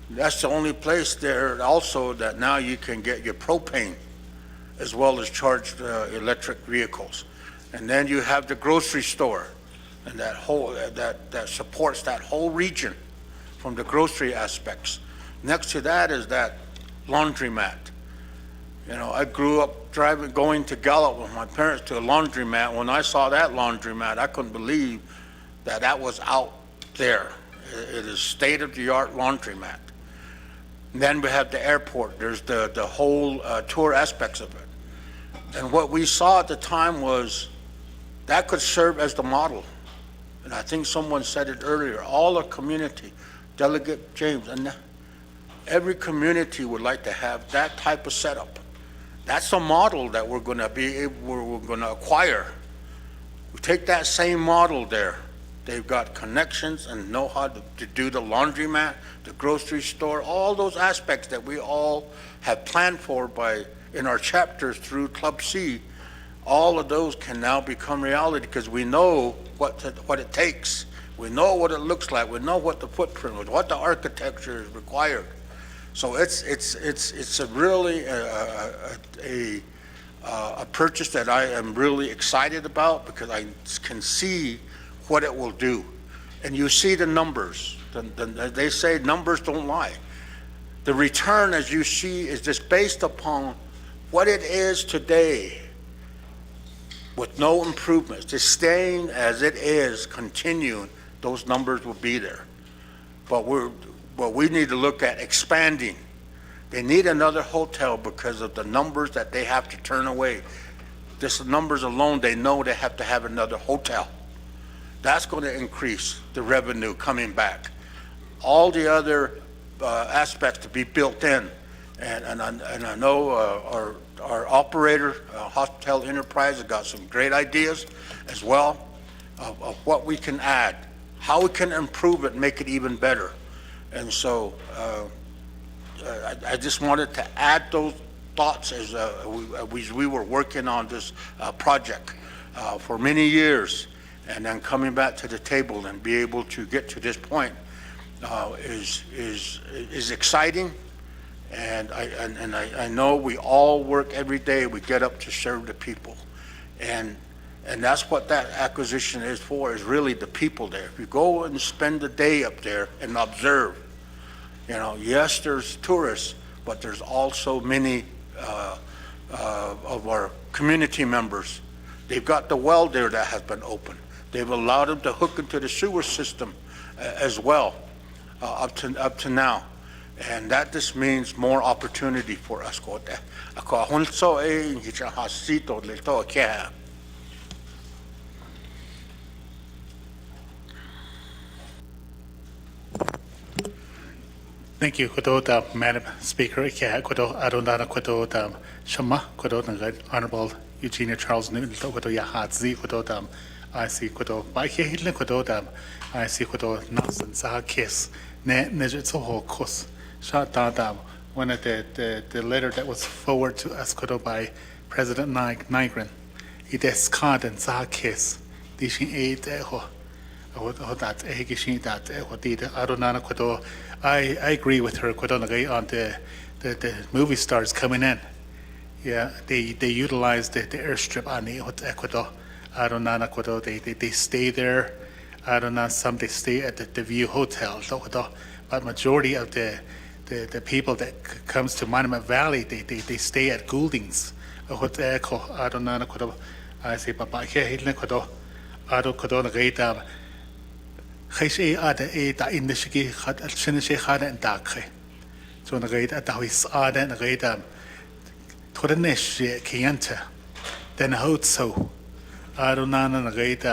That's the only place there also that now you can get your propane as well as charged electric vehicles. And then you have the grocery store and that whole, that supports that whole region from the grocery aspects. Next to that is that laundromat. You know, I grew up going to Gallup with my parents to a laundromat. When I saw that laundromat, I couldn't believe that that was out there. It is state-of-the-art laundromat. And then we have the airport. There's the whole tour aspects of it. And what we saw at the time was that could serve as the model. And I think someone said it earlier, all our community, Delegate James, and every community would like to have that type of setup. That's a model that we're going to we're going to acquire. We take that same model there. They've got connections and know how to do the laundromat, the grocery store, all those aspects that we all have planned for in our chapters through Club C. All of those can now become reality because we know what it takes. We know what it looks like. We know what the footprint is, what the architecture is required. So it's a really a purchase that I am really excited about because I can see what it will do. And you see the numbers. They say numbers don't lie. The return, as you see, is just based upon what it is today with no improvements. Just staying as it is, continuing, those numbers will be there. But we need to look at expanding. They need another hotel because of the numbers that they have to turn away. Just the numbers alone, they know they have to have another hotel. That's going to increase the revenue coming back. All the other aspects to be built in. And I know our operator, Hospital Enterprise, has got some great ideas as well of what we can add, how we can improve it and make it even better. And so I just wanted to add those thoughts as we were working on this project for many years, and then coming back to the table and be able to get to this point is exciting. And I know we all work every day. We get up to serve the people, and And that's what that acquisition is for, is really the people there. If you go and spend the day up there and observe, yes, there's tourists, but there's also many of our community members. They've got the well there that has been opened. They've allowed them to hook into the sewer system as well, up to now. And that just means more opportunity for us. Thank you, Madam Speaker. Shama, Honorable Eugenia Charles Newton, I see I see Nelson Sahasin, Nejitsoho Shot down one of the letter that was forwarded to us by President Nigrin. It is card and Sahasin, Dishin aid that I agree with her on the movie stars coming in. Yeah, they utilize the airstrip on the Ecuador. They stay there. Some they stay at the View Hotel. But majority of the people that comes to Monument Valley, they stay at Goulding's. I say, Papa, here, Khaysh ada da indishiki khat alshinshi khada and dakhe. So the gate at the house ada and the gate Toranish Kianta. Then a hoot so. Arunan and the gate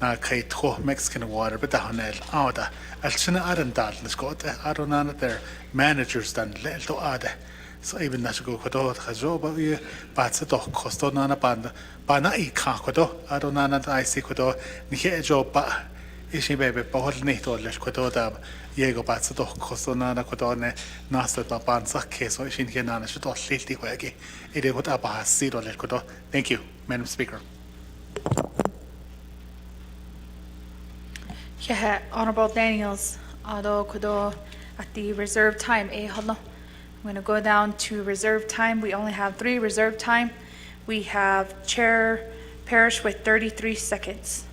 na kay to Mexican water, but the honel ada. Alshina Arendal, let's go to Arunan their managers done little ada. So even that go Kodo, Hajoba, Batsato, Costona Banda, Banai Kakodo, Arunan, I see Kodo, Nihe Joba. Ishi baby, Bahol Nito, Leshkoda, Yego Batsato, Costona, Codone, Nasta Bansa, Keso, Ishin Hiana, should all lily waggy. It would up a seat or Leshkodo. Thank you, Madam Speaker. Yeah, Honorable Daniels, although Kodo at the reserve time, I'm going to go down to reserve time. We only have 3 reserve time. We have Chair Parrish with 33 seconds.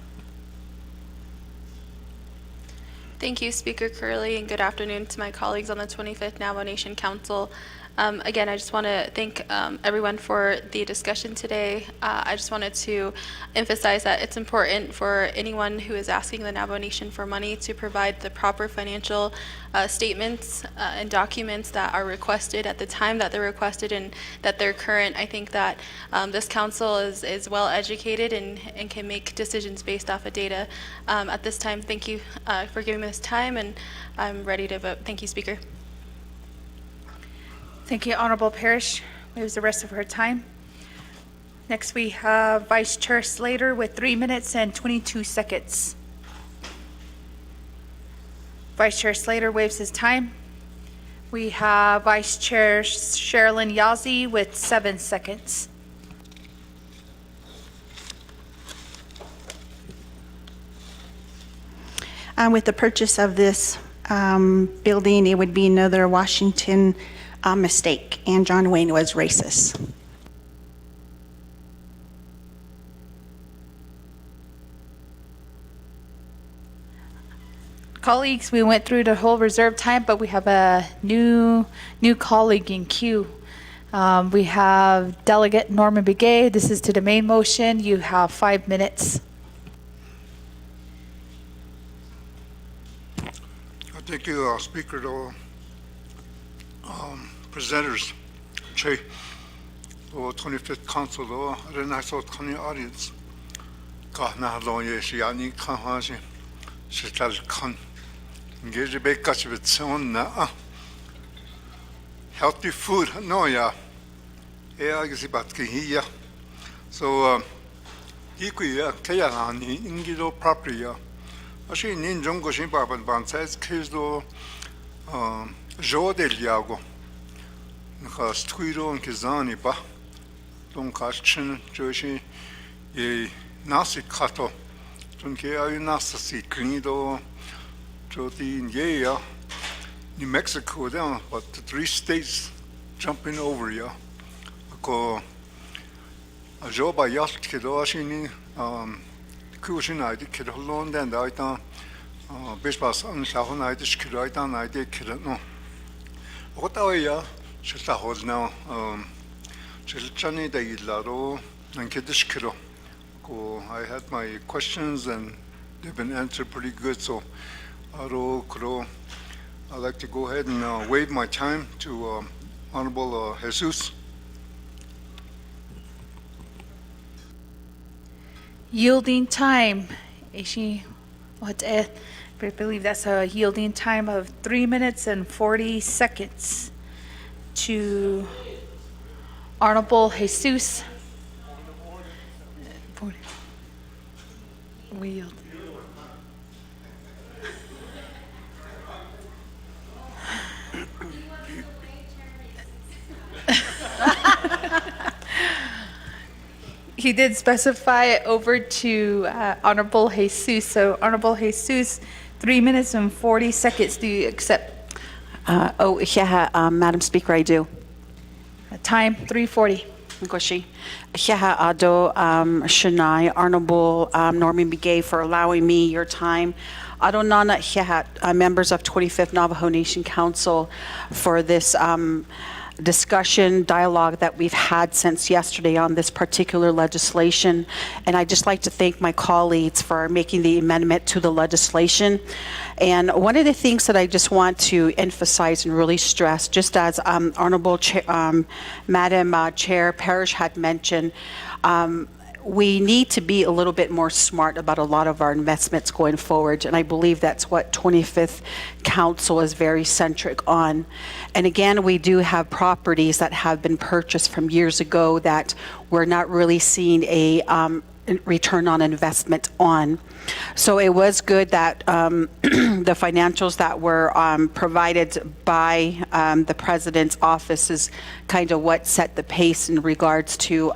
Thank you, Speaker Curley, and good afternoon to my colleagues on the 25th Navajo Nation Council. Again, I just want to thank everyone for the discussion today. I just wanted to emphasize that it's important for anyone who is asking the Navajo Nation for money to provide the proper financial statements and documents that are requested at the time that they're requested and that they're current. I think that this council is well educated and can make decisions based off of data. At this time, thank you for giving me this time, and I'm ready to vote. Thank you, Speaker. Thank you, Honorable Parrish. Moves the rest of her time. Next, we have Vice Chair Slater with 3 minutes and 22 seconds. Vice Chair Slater waives his time. We have Vice Chair Sherilyn Yazzie with 7 seconds. With the purchase of this building, it would be another Washington mistake, and John Wayne was racist. Colleagues, we went through the whole reserve time, but we have a new colleague in queue. We have Delegate Norman Begay. This is to the main motion. You have 5 minutes. Thank you, Speaker. Presenters, Che, 25th Council, and I saw Tony audience. Kahna Loye, Shiani Kahashi, Shital Khan, engage Bekash with Sona. Healthy food, no, yeah. Eagisibatki, so, Ikuya, Kayani, Ingido property. Actually, Ninjongo Shimba and Bansais, Kizo, Jo del Yago. Because Twido and Kizani ba don't question Joshi a Nasi Kato, Tunke Nasi Clinido, Joti in Yea, New Mexico down, but the 3 states jumping over ya. Go a job by Yacht Kidoshi, 그것이 나이디 키를 흘러온데 나이다 베스파스 안 샤호 나이디 시키로 아이다 나이디 키를 노 오타와야 실사 호즈나 실찬이 되일라로 난케드 시키로 I had my questions and they've been answered pretty good. So, I'd like to go ahead and waive my time to Honorable Jesus. Yielding time. I believe that's a yielding time of 3 minutes and 40 seconds to Honorable Jesus. We yield. He did specify it over to Honorable Jesus. So Honorable Jesus, 3 minutes and 40 seconds. Do you accept? Madam Speaker, I do. Time 3:40. Goshi. Ado Shanai, Honorable Norman Begay, for allowing me your time. Adonana members of 25th Navajo Nation Council for this discussion, dialogue that we've had since yesterday on this particular legislation. And I'd just like to thank my colleagues for making the amendment to the legislation. And one of the things that I just want to emphasize and really stress, just as Honorable Madam Chair Parrish had mentioned, we need to be a little bit more smart about a lot of our investments going forward. And I believe that's what 25th Council is very centric on. And again, we do have properties that have been purchased from years ago that we're not really seeing a return on investment on. So it was good that the financials that were provided by the President's office is kind of what set the pace in regards to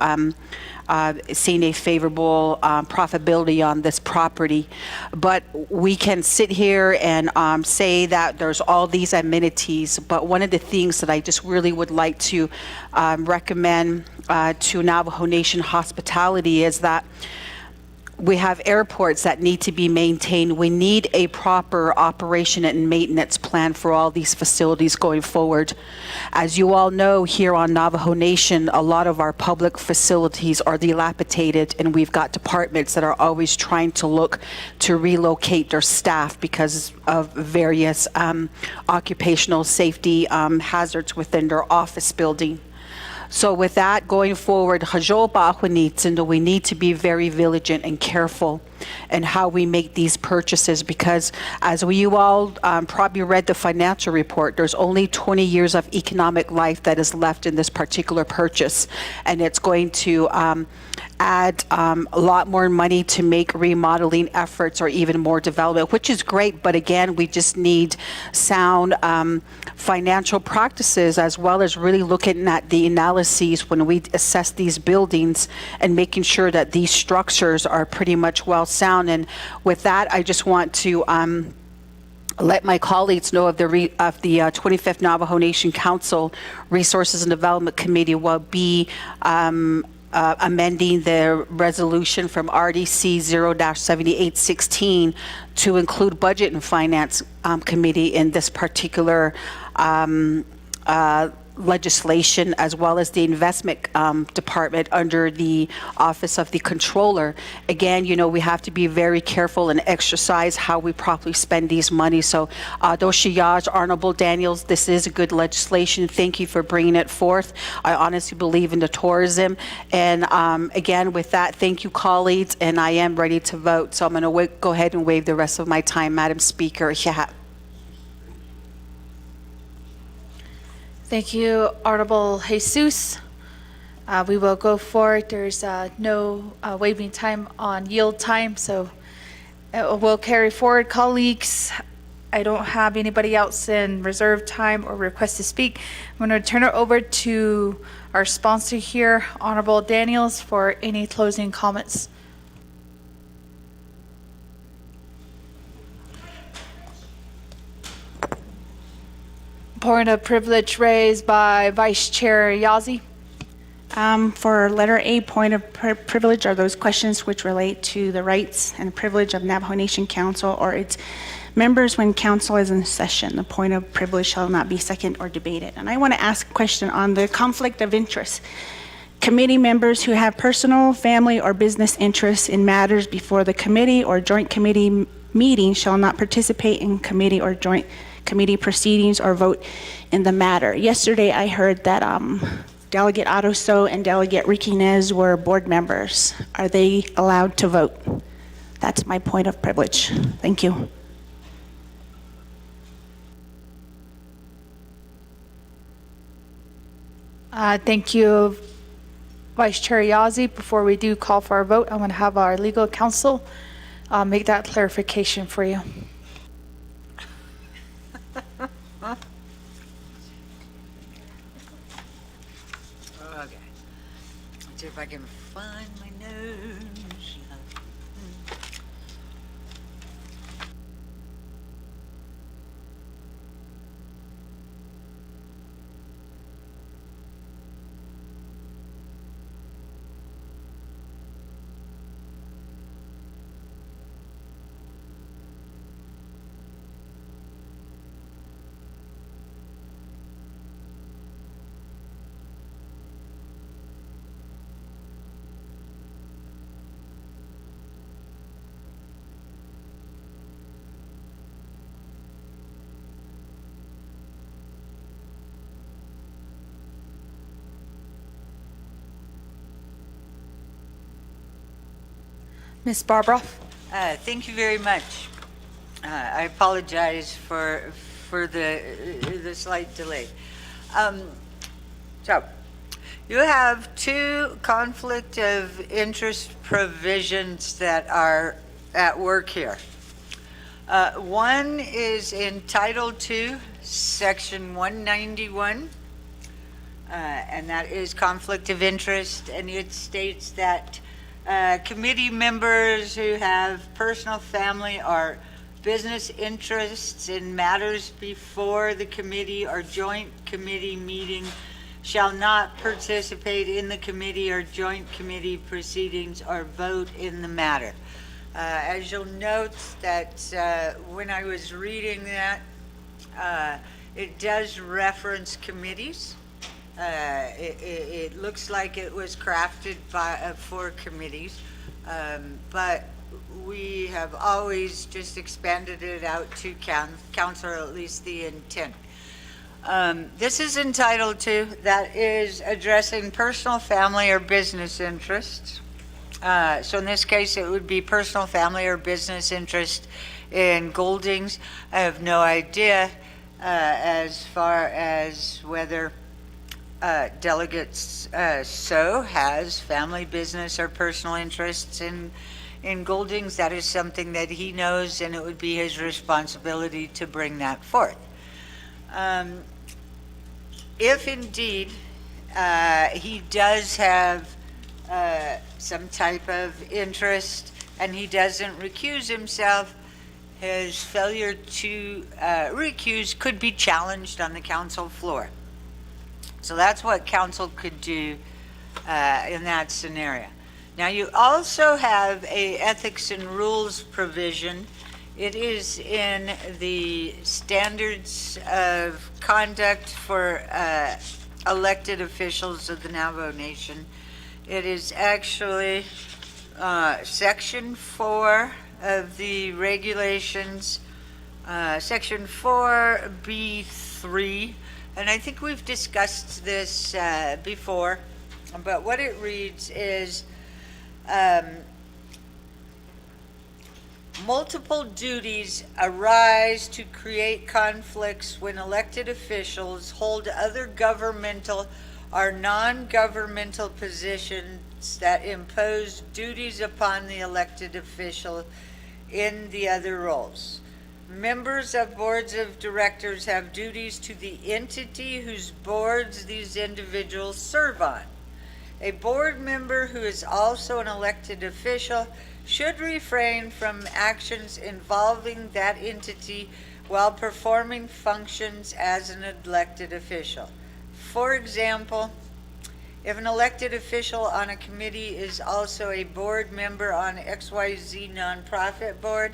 seeing a favorable profitability on this property. But we can sit here and say that there's all these amenities, but one of the things that I just really would like to recommend to Navajo Nation hospitality is that we have airports that need to be maintained. We need a proper operation and maintenance plan for all these facilities going forward. As you all know, here on Navajo Nation, a lot of our public facilities are dilapidated, and we've got departments that are always trying to look to relocate their staff because of various occupational safety hazards within their office building. So with that, going forward, we need to be very vigilant and careful in how we make these purchases, because as you all probably read the financial report, there's only 20 years of economic life that is left in this particular purchase, and it's going to add a lot more money to make remodeling efforts or even more development, which is great. But again, we just need sound financial practices, as well as really looking at the analyses when we assess these buildings and making sure that these structures are pretty much well sound. And with that, I just want to let my colleagues know of the 25th Navajo Nation Council Resources and Development Committee will be amending the resolution from RDC 0-7816 to include Budget and Finance Committee in this particular legislation, as well as the investment department under the Office of the Controller. Again, you know, we have to be very careful and exercise how we properly spend these money. So, Doshiyaj, Honorable Daniels, this is a good legislation. Thank you for bringing it forth. I honestly believe in the tourism. And again, with that, thank you, colleagues, and I am ready to vote. So I'm going to go ahead and waive the rest of my time, Madam Speaker. Thank you, Honorable Jesus. We will go forward. There's no waiving time on yield time, so we'll carry forward, colleagues. I don't have anybody else in reserve time or request to speak. I'm going to turn it over to our sponsor here, Honorable Daniels, for any closing comments. Point of privilege raised by Vice Chair Yazzie. For letter A, point of privilege, are those questions which relate to the rights and privilege of Navajo Nation Council or its members when council is in session. The point of privilege shall not be seconded or debated. And I want to ask a question on the conflict of interest. Committee members who have personal, family, or business interests in matters before the committee or joint committee meeting shall not participate in committee or joint committee proceedings or vote in the matter. Yesterday, I heard that Delegate Ottoso and Delegate Riquinez were board members. Are they allowed to vote? That's my point of privilege. Thank you. Thank you, Vice Chair Yazzie. Before we do call for our vote, I want to have our legal counsel make that clarification for you. Okay. Let's see if I can find my notes. Ms. Barbara? Thank you very much. I apologize for the slight delay. So, you have two conflict of interest provisions that are at work here. One is in Title II, Section 191, and that is conflict of interest, and it states that committee members who have personal, family, or business interests in matters before the committee or joint committee meeting shall not participate in the committee or joint committee proceedings or vote in the matter. As you'll note that when I was reading that, it does reference committees. It looks like it was crafted for committees, but we have always just expanded it out to council, or at least the intent. This is entitled to, that is addressing personal, family, or business interests. So in this case, it would be personal, family, or business interest in Goldings. I have no idea as far as whether Delegates so has family, business, or personal interests in Goldings. That is something that he knows, and it would be his responsibility to bring that forth. If indeed he does have some type of interest and he doesn't recuse himself, his failure to recuse could be challenged on the council floor. So that's what council could do in that scenario. Now, you also have a ethics and rules provision. It is in the standards of conduct for elected officials of the Navajo Nation. It is actually Section 4 of the regulations, Section 4B3. And I think we've discussed this before, but what it reads is multiple duties arise to create conflicts when elected officials hold other governmental or non-governmental positions that impose duties upon the elected official in the other roles. Members of boards of directors have duties to the entity whose boards these individuals serve on. A board member who is also an elected official should refrain from actions involving that entity while performing functions as an elected official. For example, If an elected official on a committee is also a board member on XYZ nonprofit board,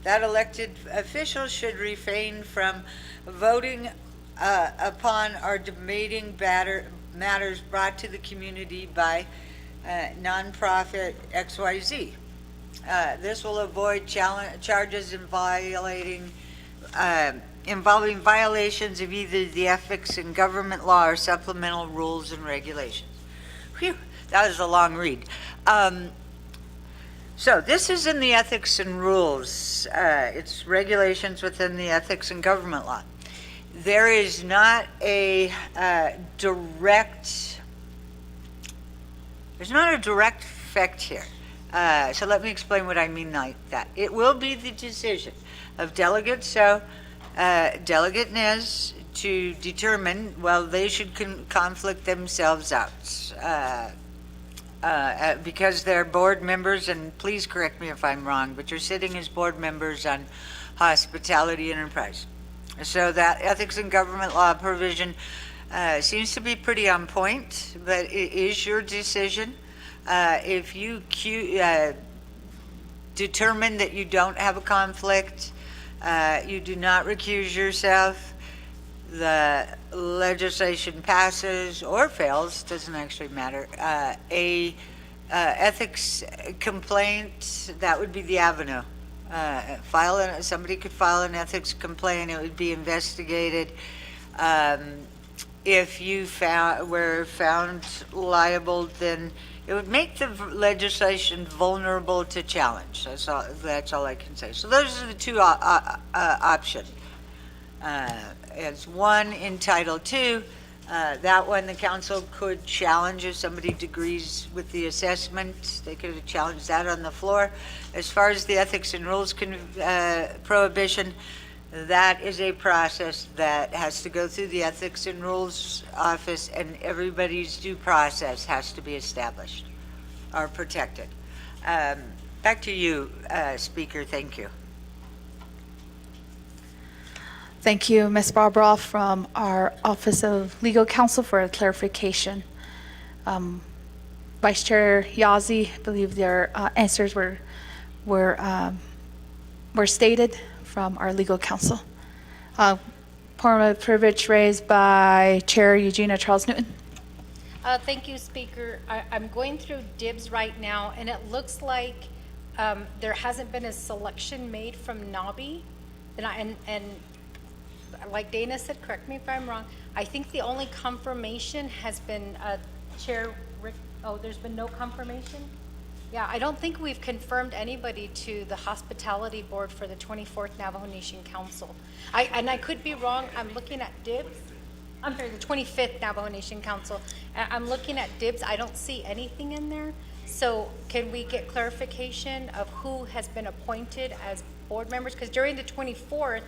that elected official should refrain from voting upon or debating matters brought to the community by nonprofit XYZ. This will avoid charges involving violations of either the ethics and government law or supplemental rules and regulations. Phew, that was a long read. So this is in the ethics and rules. It's regulations within the ethics and government law. There is not a direct effect here. So let me explain what I mean like that. It will be the decision of delegates, so Delegate Nez, to determine, well, they should conflict themselves out. Because they're board members, and please correct me if I'm wrong, but you're sitting as board members on Hospitality Enterprise. So that ethics and government law provision seems to be pretty on point, but it is your decision. If you determine that you don't have a conflict, you do not recuse yourself, the legislation passes or fails, doesn't actually matter. Ethics complaint, that would be the avenue. Somebody could file an ethics complaint, it would be investigated. If you were found liable, then it would make the legislation vulnerable to challenge. That's all I can say. So those are the two options. As one in Title II, that one the council could challenge if somebody disagrees with the assessment. They could challenge that on the floor. As far as the ethics and rules prohibition, that is a process that has to go through the Ethics and Rules Office, and everybody's due process has to be established or protected. Back to you, Speaker. Thank you. Thank you, Ms. Barbara, from our Office of Legal Counsel for a clarification. Vice Chair Yazzie, I believe their answers were stated from our legal counsel. Point of privilege raised by Chair Eugenia Charles Newton. Thank you, Speaker. I'm going through DIBS right now, and it looks like there hasn't been a selection made from NABI. And like Dana said, correct me if I'm wrong, I think the only confirmation has been Chair Rick. Oh, there's been no confirmation? Yeah, I don't think we've confirmed anybody to the Hospitality Board for the 24th Navajo Nation Council. And I could be wrong. I'm looking at DIBS. I'm sorry, the 25th Navajo Nation Council. I'm looking at DIBS. I don't see anything in there. So can we get clarification of who has been appointed as board members? Because during the 24th,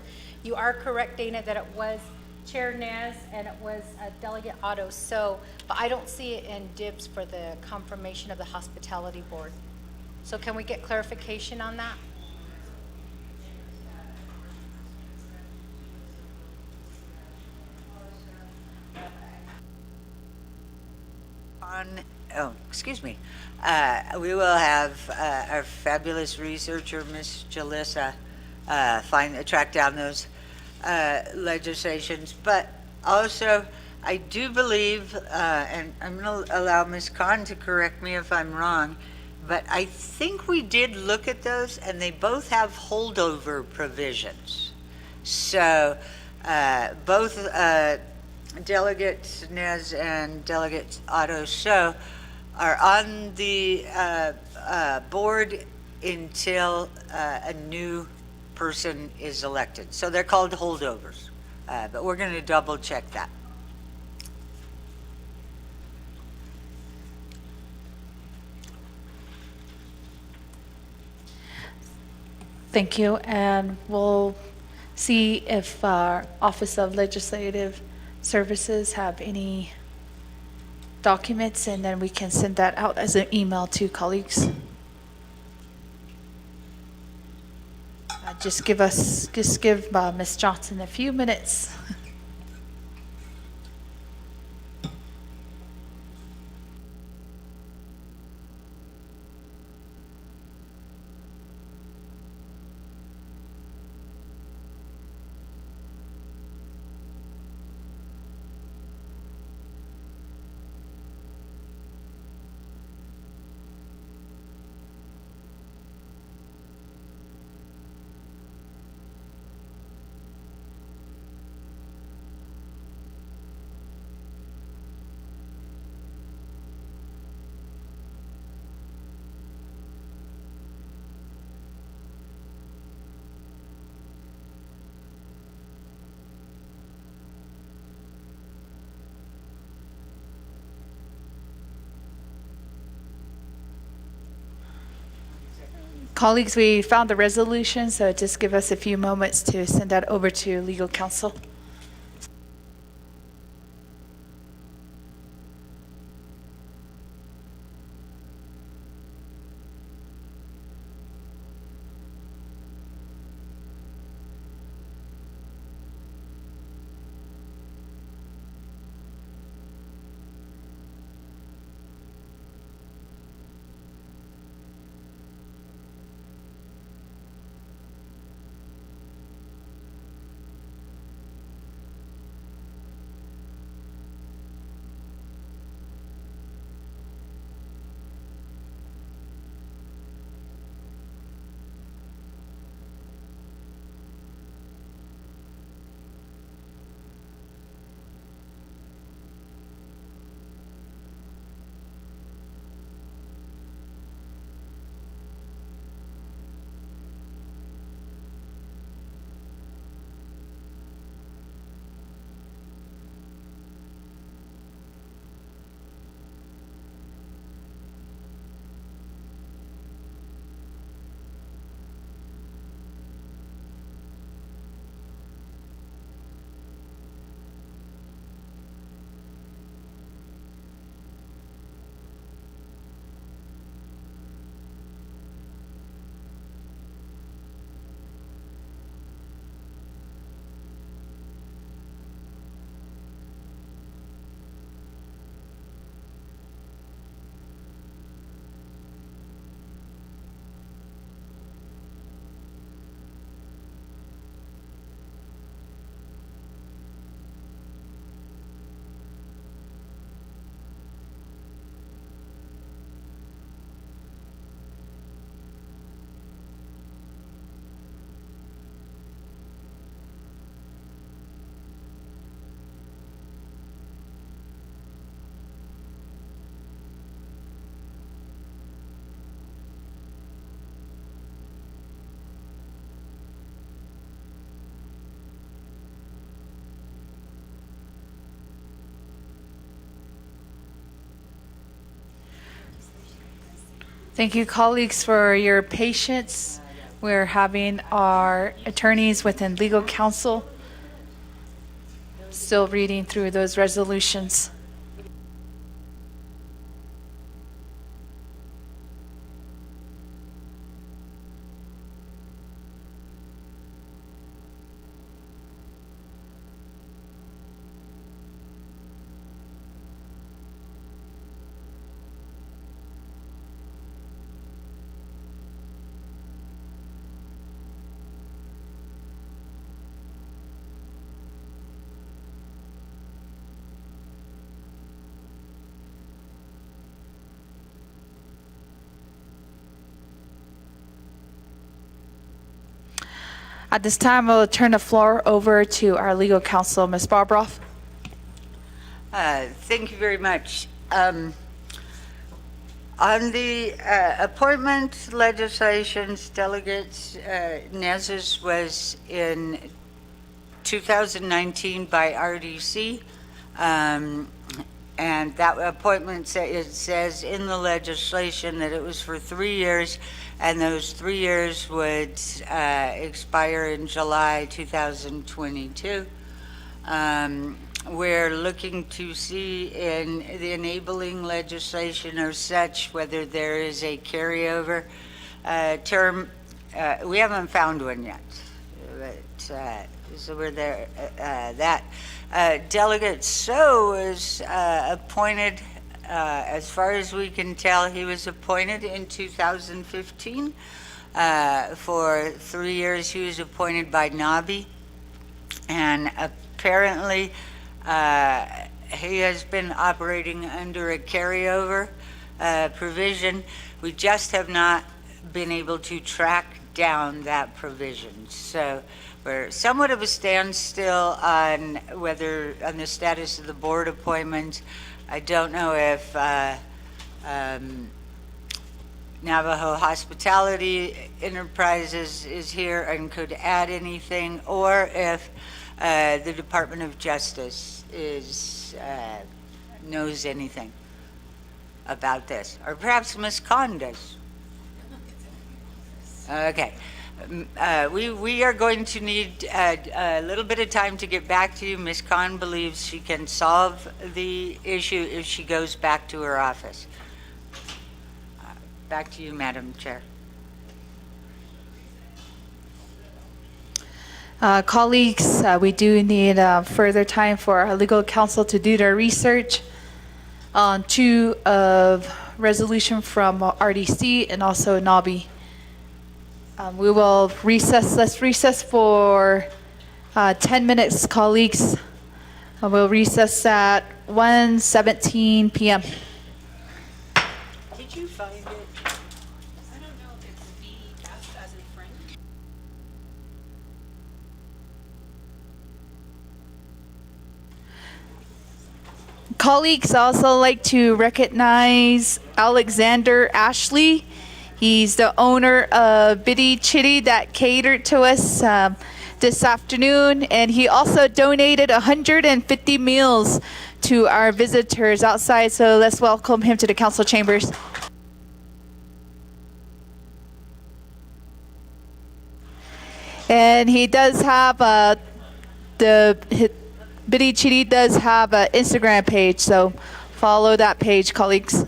you are correct, Dana, that it was Chair Nez and it was Delegate Otto. So, but I don't see it in DIBS for the confirmation of the Hospitality Board. So can we get clarification on that? Excuse me. We will have our fabulous researcher, Ms. Jalissa, track down those legislations. But also, I do believe, and I'm going to allow Ms. Khan to correct me if I'm wrong, but I think we did look at those, and they both have holdover provisions. So both Delegate Nez and Delegate Otto So are on the board until a new person is elected. So they're called holdovers, but we're going to double check that. Thank you, and we'll see if our Office of Legislative Services have any documents, and then we can send that out as an email to colleagues. Just give Ms. Johnson a few minutes. Colleagues, we found the resolution, so just give us a few moments to send that over to legal counsel. Thank you, colleagues, for your patience. We're having our attorneys within legal counsel still reading through those resolutions. At this time, I'll turn the floor over to our legal counsel, Ms. Barbroff. Thank you very much. On the appointment legislations, delegates, NESIS was in 2019 by RDC. And that appointment, it says in the legislation that it was for 3 years, and those 3 years would expire in July 2022. We're looking to see in the enabling legislation or such whether there is a carryover term. We haven't found one yet, but so we're there. Delegate So was appointed, as far as we can tell, he was appointed in 2015. For 3 years, he was appointed by NABI, and apparently he has been operating under a carryover provision. We just have not been able to track down that provision. So we're somewhat of a standstill on the status of the board appointments. I don't know if Navajo Hospitality Enterprises is here and could add anything, or if the Department of Justice knows anything about this, or perhaps Ms. Khan does. Okay. We are going to need a little bit of time to get back to you. Ms. Khan believes she can solve the issue if she goes back to her office. Back to you, Madam Chair. Colleagues, we do need further time for our legal counsel to do their research on two of resolution from RDC and also NABI. We will recess. Let's recess for 10 minutes, colleagues. We'll recess at 1:17 p.m. Did you find it? I don't know if it's VF as in Frank. Colleagues, I also like to recognize Alexander Ashley. He's the owner of Bitty Chitty that catered to us this afternoon, and he also donated 150 meals to our visitors outside, so let's welcome him to the council chambers. And he does have Bitty Chitty does have an Instagram page, so follow that page, colleagues.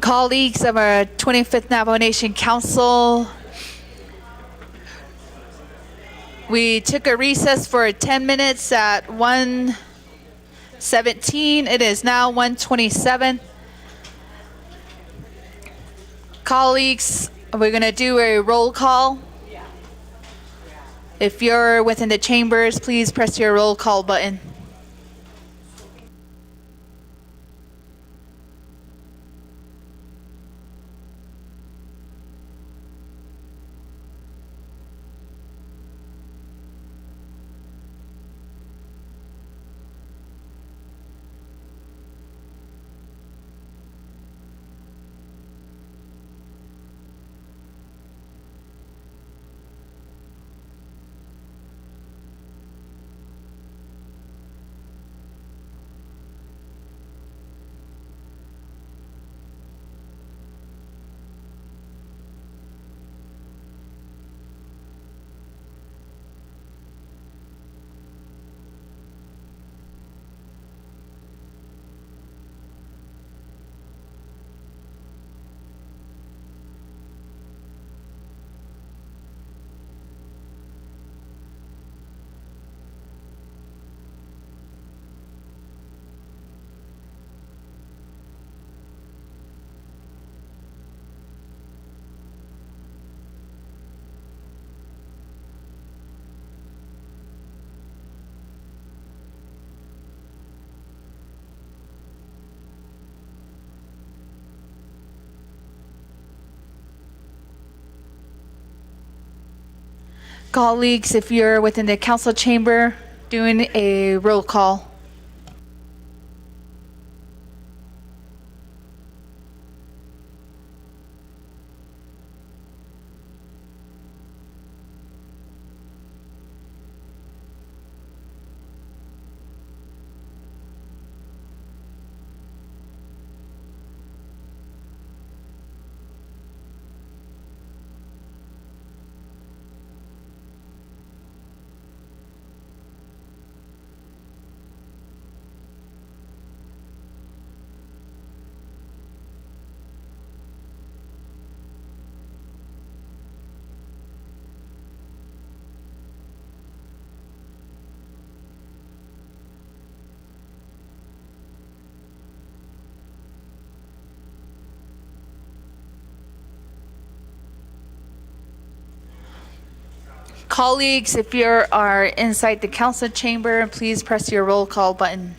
Colleagues of our 25th Navajo Nation Council, we took a recess for 10 minutes at 1:17. It is now 1:27. Colleagues, we're going to do a roll call. If you're within the chambers, please press your roll call button. Colleagues, if you're within the council chamber, doing a roll call. Colleagues, if you are inside the council chamber, please press your roll call button.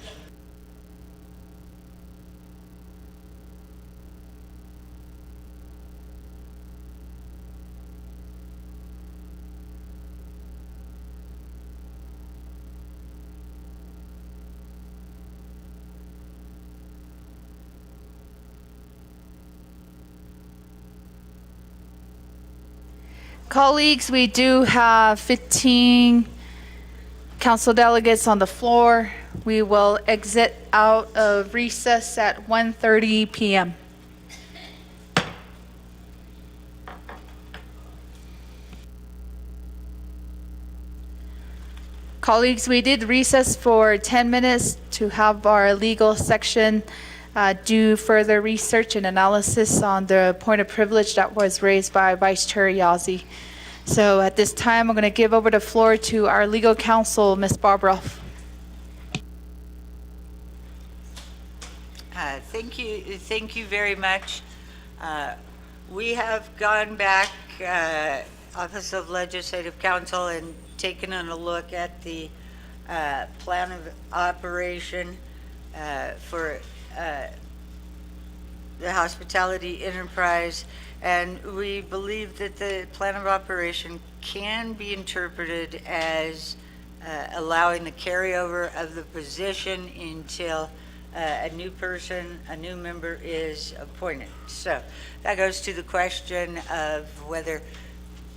Colleagues, we do have 15 council delegates on the floor. We will exit out of recess at 1:30 p.m. Colleagues, we did recess for 10 minutes to have our legal section do further research and analysis on the point of privilege that was raised by Vice Chair Yazzie. So at this time, I'm going to give over the floor to our legal counsel, Ms. Barbara. Thank you very much. We have gone back, Office of Legislative Counsel, and taken a look at the plan of operation for the hospitality enterprise, and we believe that the plan of operation can be interpreted as allowing the carryover of the position until a new person, a new member is appointed. So that goes to the question of whether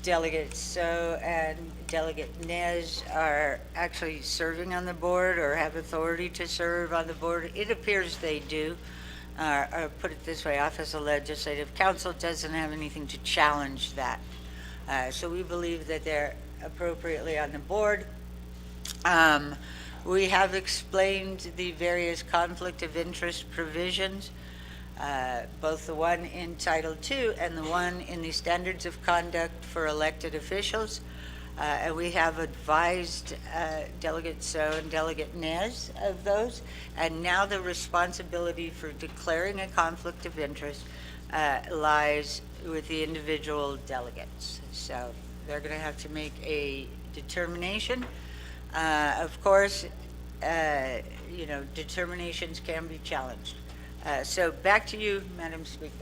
Delegate So and Delegate Nez are actually serving on the board or have authority to serve on the board. It appears they do. Or put it this way, Office of Legislative Counsel doesn't have anything to challenge that. So we believe that they're appropriately on the board. We have explained the various conflict of interest provisions. both the one in Title II and the one in the Standards of Conduct for Elected Officials. And we have advised Delegate So and Delegate Nez of those. And now the responsibility for declaring a conflict of interest lies with the individual delegates. So they're going to have to make a determination. Of course, determinations can be challenged. So back to you, Madam Speaker.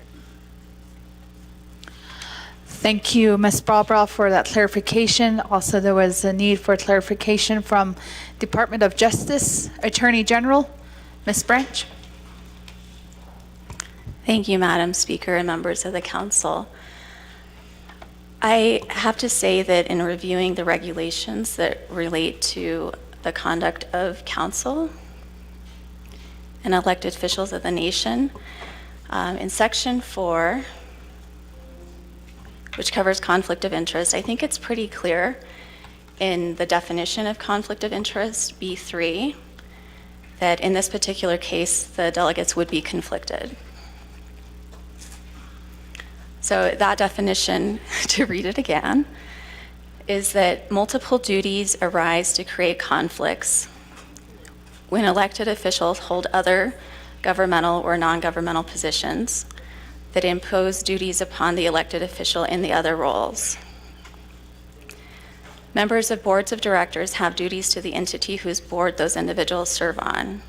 Thank you, Ms. Brabra, for that clarification. Also, there was a need for clarification from Department of Justice, Attorney General, Ms. Branch. Thank you, Madam Speaker and members of the Council. I have to say that in reviewing the regulations that relate to the conduct of Council and elected officials of the nation, in Section 4, which covers conflict of interest, I think it's pretty clear in the definition of conflict of interest, B3, that in this particular case, the delegates would be conflicted. So that definition, to read it again, is that multiple duties arise to create conflicts when elected officials hold other governmental or non-governmental positions that impose duties upon the elected official in the other roles. Members of boards of directors have duties to the entity whose board those individuals serve on.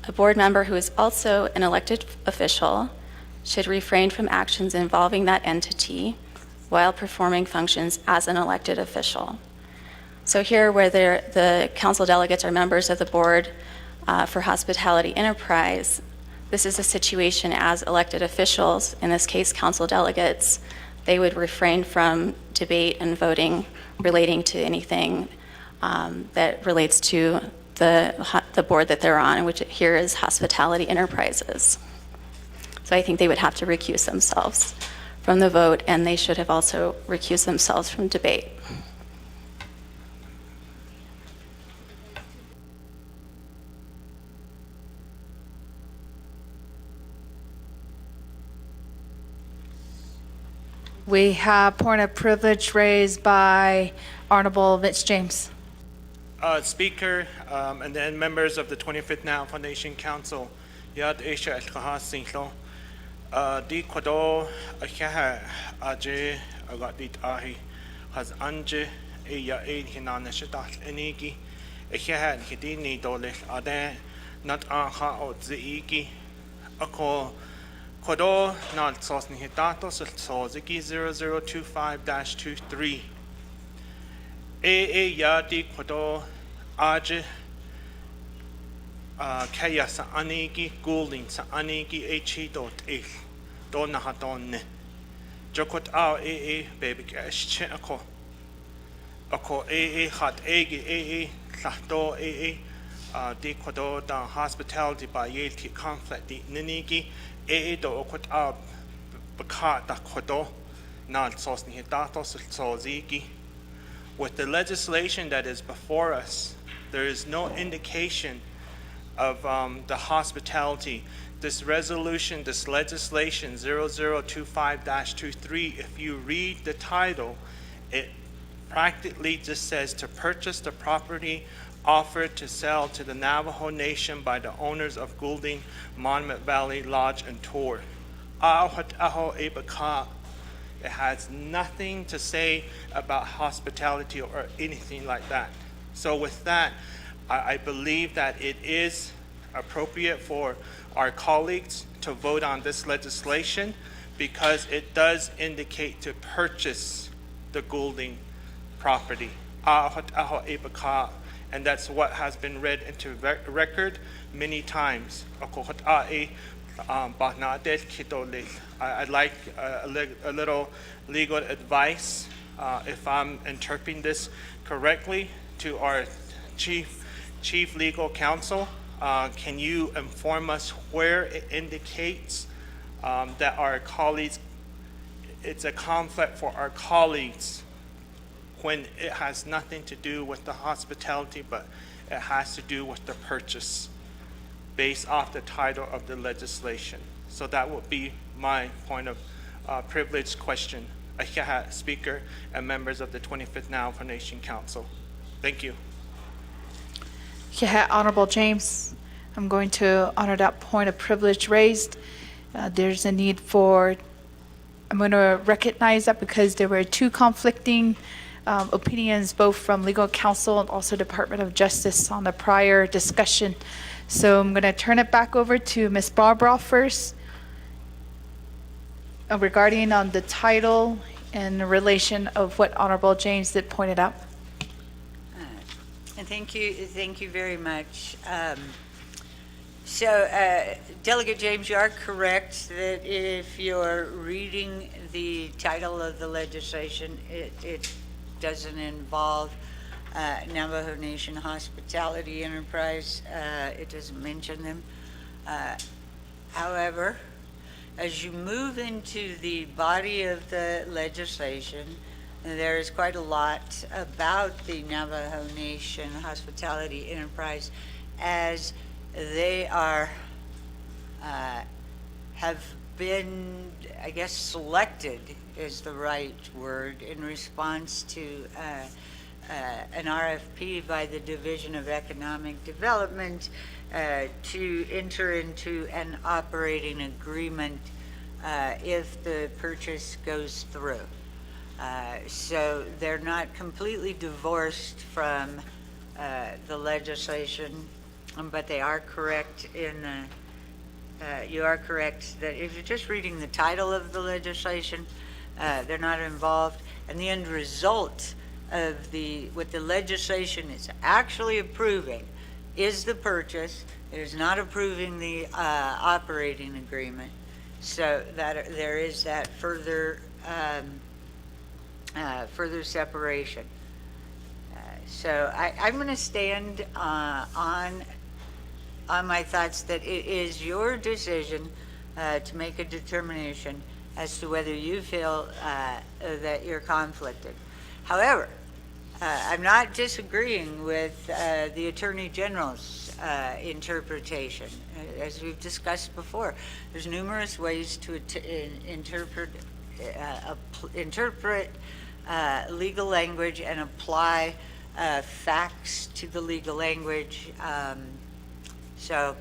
A board member who is also an elected official should refrain from actions involving that entity while performing functions as an elected official. So here, where the council delegates are members of the board for Hospitality Enterprise, this is a situation as elected officials, in this case council delegates, they would refrain from debate and voting relating to anything that relates to the board that they're on, which here is Hospitality Enterprises. So I think they would have to recuse themselves from the vote, and they should have also recused themselves from debate. We have point of privilege raised by Honorable Mitch James. Speaker, and then members of the 25th Navajo Nation Council, Yad Asia El Sahasin, Di Quado, Ahaha, Aje, Agatit Ahi, Has Anje, Eya Aid Hinanashatat Enigi, Ahaha, Hidini Dole, Ade, Not Aha or Zeigi, Ako. Quado not Sosni Hitatos Soziki 0025-23. Yadi Quado Aje Kaya sa Anigi Goulding sa Anigi Echi Dona Hadon Jokot Ao Baby Gash Ako Hat Egi Lahto Di Quado da Hospitality by Yelti Conflict Di Ninigi. Do okot ab bakat da kodo not sosni hidatos sozigi. With the legislation that is before us, there is no indication of the hospitality. This resolution, this legislation 0025-23, if you read the title, it practically just says to purchase the property offered to sell to the Navajo Nation by the owners of Goulding, Monument Valley Lodge and Tour. It has nothing to say about hospitality or anything like that. So with that, I believe that it is appropriate for our colleagues to vote on this legislation because it does indicate to purchase the Goulding property. And that's what has been read into record many times. I'd like a little legal advice, if I'm interpreting this correctly, to our chief legal counsel. Can you inform us where it indicates that our colleagues, it's a conflict for our colleagues when it has nothing to do with the hospitality, but it has to do with the purchase. based off the title of the legislation. So that would be my point of privilege question. Speaker and members of the 25th Navajo Nation Council. Thank you. Yeah, Honorable James, I'm going to honor that point of privilege raised. There's a need for, I'm going to recognize that because there were two conflicting opinions, both from legal counsel and also Department of Justice on the prior discussion. So I'm going to turn it back over to Ms. Barbara first regarding on the title and the relation of what Honorable James did pointed out. And thank you very much. Delegate James, you are correct that if you're reading the title of the legislation, it doesn't involve Navajo Nation Hospitality Enterprise. It doesn't mention them. However, as you move into the body of the legislation, there is quite a lot about the Navajo Nation Hospitality Enterprise as they are, have been, I guess, selected is the right word, in response to an RFP by the Division of Economic Development to enter into an operating agreement if the purchase goes through. So they're not completely divorced from the legislation, but they are correct in, you are correct that if you're just reading the title of the legislation, they're not involved. And the end result of what the legislation is actually approving is the purchase. It is not approving the operating agreement. So that there is that further further separation. So I'm going to stand on my thoughts that it is your decision to make a determination as to whether you feel that you're conflicted. However, I'm not disagreeing with the Attorney General's interpretation. As we've discussed before, there's numerous ways to interpret legal language and apply facts to the legal language. So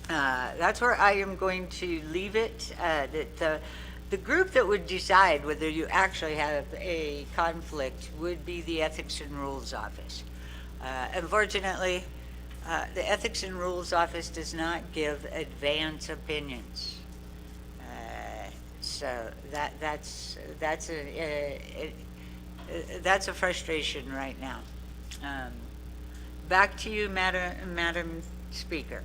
that's where I am going to leave it. That the group that would decide whether you actually have a conflict would be the Ethics and Rules Office. Unfortunately, the Ethics and Rules Office does not give advance opinions. So that's a frustration right now. Back to you, Madam Speaker.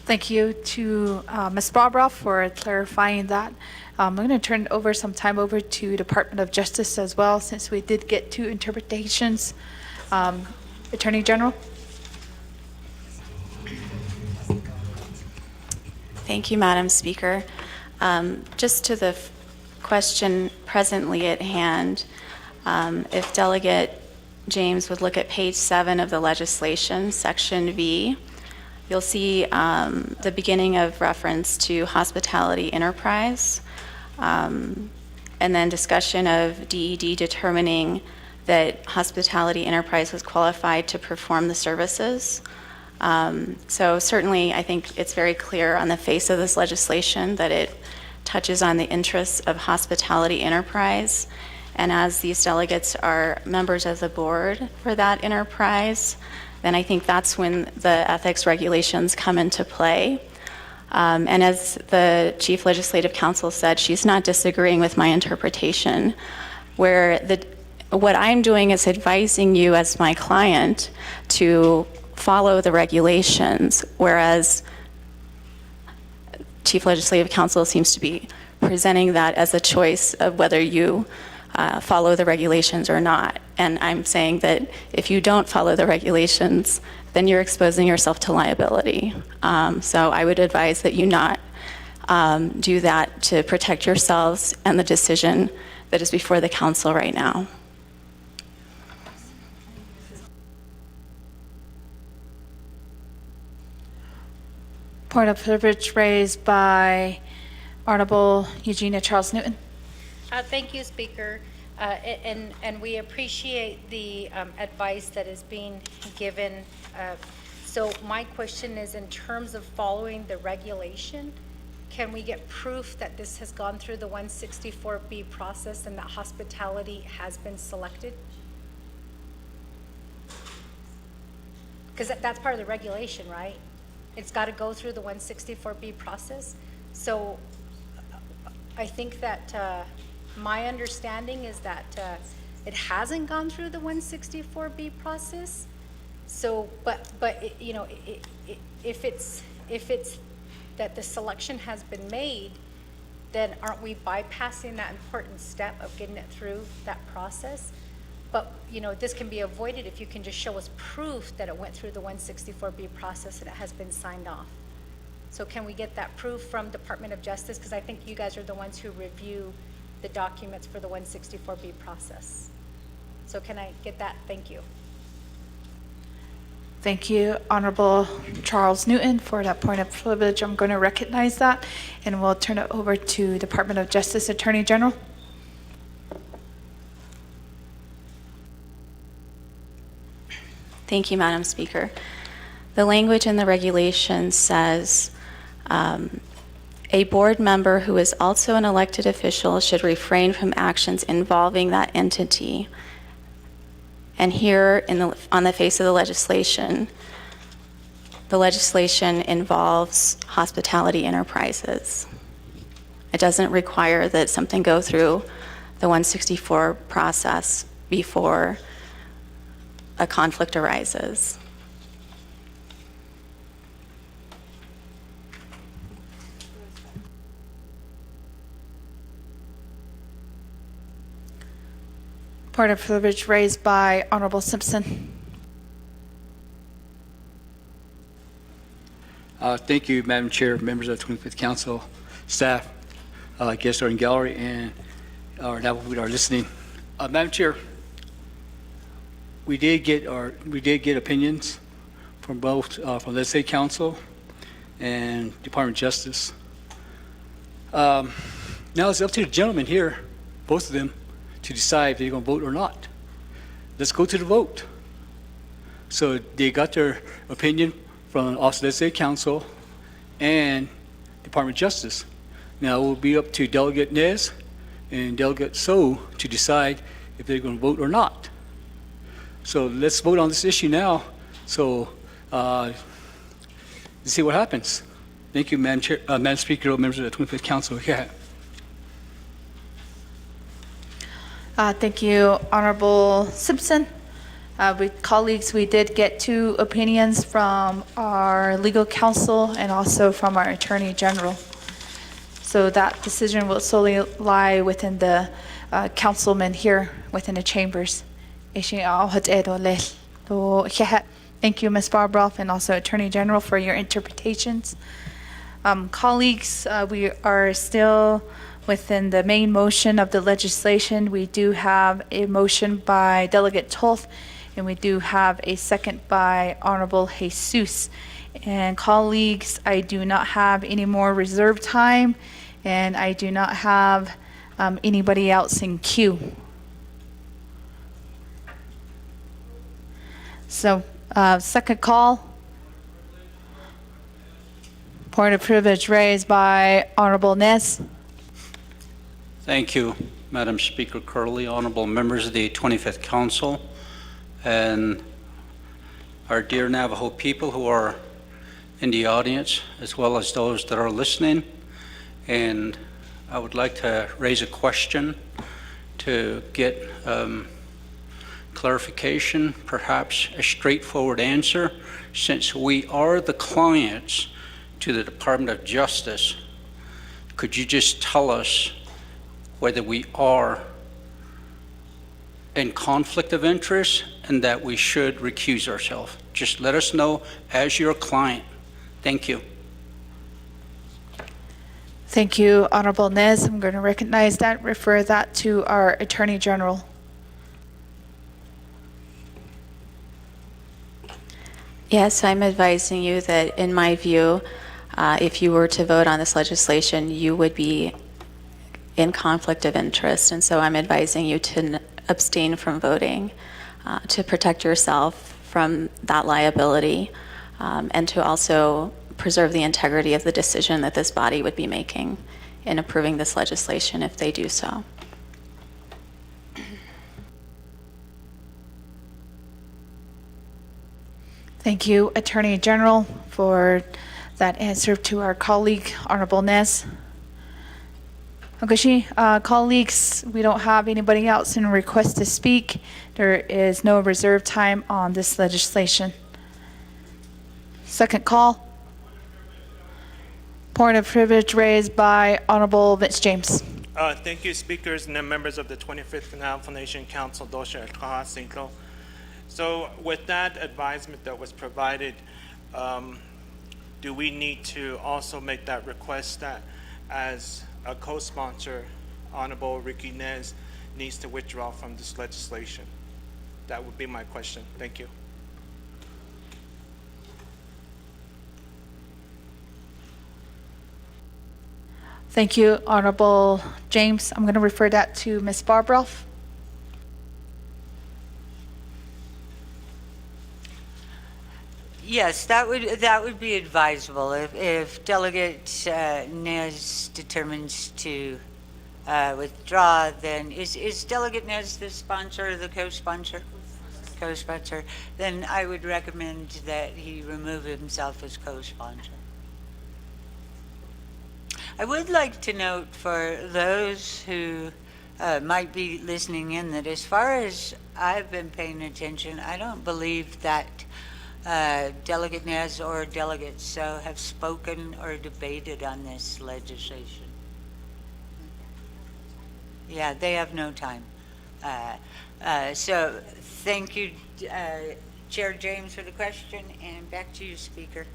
Thank you to Ms. Barbara for clarifying that. I'm going to turn some time over to Department of Justice as well, since we did get two interpretations. Attorney General. Thank you, Madam Speaker. Just to the question presently at hand, if Delegate James would look at page 7 of the legislation, section V, you'll see the beginning of reference to hospitality enterprise, and then discussion of DED determining that hospitality enterprise was qualified to perform the services. So certainly, I think it's very clear on the face of this legislation that it touches on the interests of hospitality enterprise. And as these delegates are members of the board for that enterprise, then I think that's when the ethics regulations come into play. And as the Chief Legislative Counsel said, she's not disagreeing with my interpretation, where what I'm doing is advising you as my client to follow the regulations, whereas Chief Legislative Counsel seems to be presenting that as a choice of whether you follow the regulations or not. And I'm saying that if you don't follow the regulations, then you're exposing yourself to liability. So I would advise that you not do that to protect yourselves and the decision that is before the council right now. Point of privilege raised by Honorable Eugenia Charles Newton. Thank you, Speaker. And we appreciate the advice that is being given. So my question is, in terms of following the regulation, can we get proof that this has gone through the 164B process and that hospitality has been selected? Because that's part of the regulation, right? It's got to go through the 164B process. So I think that my understanding is that it hasn't gone through the 164B process. So, but you know, if it's that the selection has been made, then aren't we bypassing that important step of getting it through that process? But, you know, this can be avoided if you can just show us proof that it went through the 164B process and it has been signed off. So can we get that proof from Department of Justice? Because I think you guys are the ones who review the documents for the 164B process. So can I get that? Thank you. Thank you, Honorable Charles Newton, for that point of privilege. I'm going to recognize that, and we'll turn it over to Department of Justice Attorney General. Thank you, Madam Speaker. The language in the regulation says a board member who is also an elected official should refrain from actions involving that entity. And here on the face of the legislation involves hospitality enterprises. It doesn't require that something go through the 164 process before a conflict arises. Point of privilege raised by Honorable Simpson. Thank you, Madam Chair, members of the 25th Council, staff, guests are in gallery, and our Navajo people are listening. Madam Chair, we did get opinions from both from Legislative Council and Department of Justice. Now it's up to the gentleman here, both of them, to decide if they're going to vote or not. Let's go to the vote. So they got their opinion from Office of Legislative Council and Department of Justice. Now it will be up to Delegate Nez and Delegate So to decide if they're going to vote or not. So let's vote on this issue now. So let's see what happens. Thank you, Madam Chair, Madam Speaker, members of the 25th Council. Yeah. Thank you, Honorable Simpson. Colleagues, we did get 2 opinions from our legal counsel and also from our Attorney General. So that decision will solely lie within the councilmen here within the chambers. Thank you, Ms. Barbroff, and also Attorney General, for your interpretations. Colleagues, we are still within the main motion of the legislation. We do have a motion by Delegate Toth, and we do have a second by Honorable Jesus. And colleagues, I do not have any more reserve time, and I do not have anybody else in queue. So, second call. Point of privilege raised by Honorable Nez. Thank you, Madam Speaker Curley, honorable members of the 25th Council, and our dear Navajo people who are in the audience, as well as those that are listening. And I would like to raise a question to get clarification, perhaps a straightforward answer. Since we are the clients to the Department of Justice, could you just tell us whether we are in conflict of interest and that we should recuse ourselves? Just let us know as your client. Thank you. Thank you, Honorable Nez. I'm going to recognize that, refer that to our Attorney General. Yes, I'm advising you that, in my view, if you were to vote on this legislation, you would be in conflict of interest. And so I'm advising you to abstain from voting to protect yourself from that liability and to also preserve the integrity of the decision that this body would be making in approving this legislation if they do so. Thank you, Attorney General, for that answer to our colleague, Honorable Nez. Okay, colleagues, we don't have anybody else in request to speak. There is no reserve time on this legislation. Second call. Point of privilege raised by Honorable Vince James. Thank you, speakers and the members of the 25th Navajo Nation Council, Dosha Sahasin. So with that advisement that was provided, do we need to also make that request that as a co-sponsor, Honorable Ricky Nez needs to withdraw from this legislation? That would be my question. Thank you. Thank you, Honorable James. I'm going to refer that to Ms. Barbroff. Yes, that would be advisable if Delegate Nez determines to withdraw. Then is Delegate Nez the sponsor or the co-sponsor? Co-sponsor. Then I would recommend that he remove himself as co-sponsor. I would like to note for those who might be listening in that as far as I've been paying attention, I don't believe that Delegate Nez or delegates have spoken or debated on this legislation. Yeah, they have no time. So thank you, Chair James, for the question, and back to you, Speaker.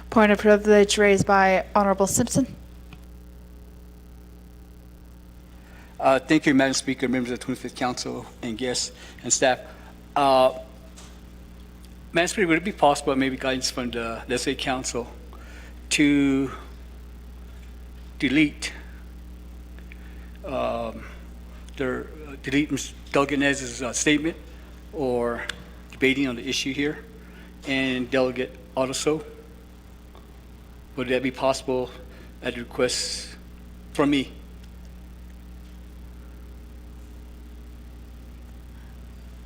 Point of privilege raised by Honorable Simpson. Thank you, Madam Speaker, members of the 25th Council, and guests and staff. Madam Speaker, would it be possible, maybe guidance from the Legislative Council, to delete Delegate Nez's statement or debating on the issue here, and Delegate also? Would that be possible at the request from me?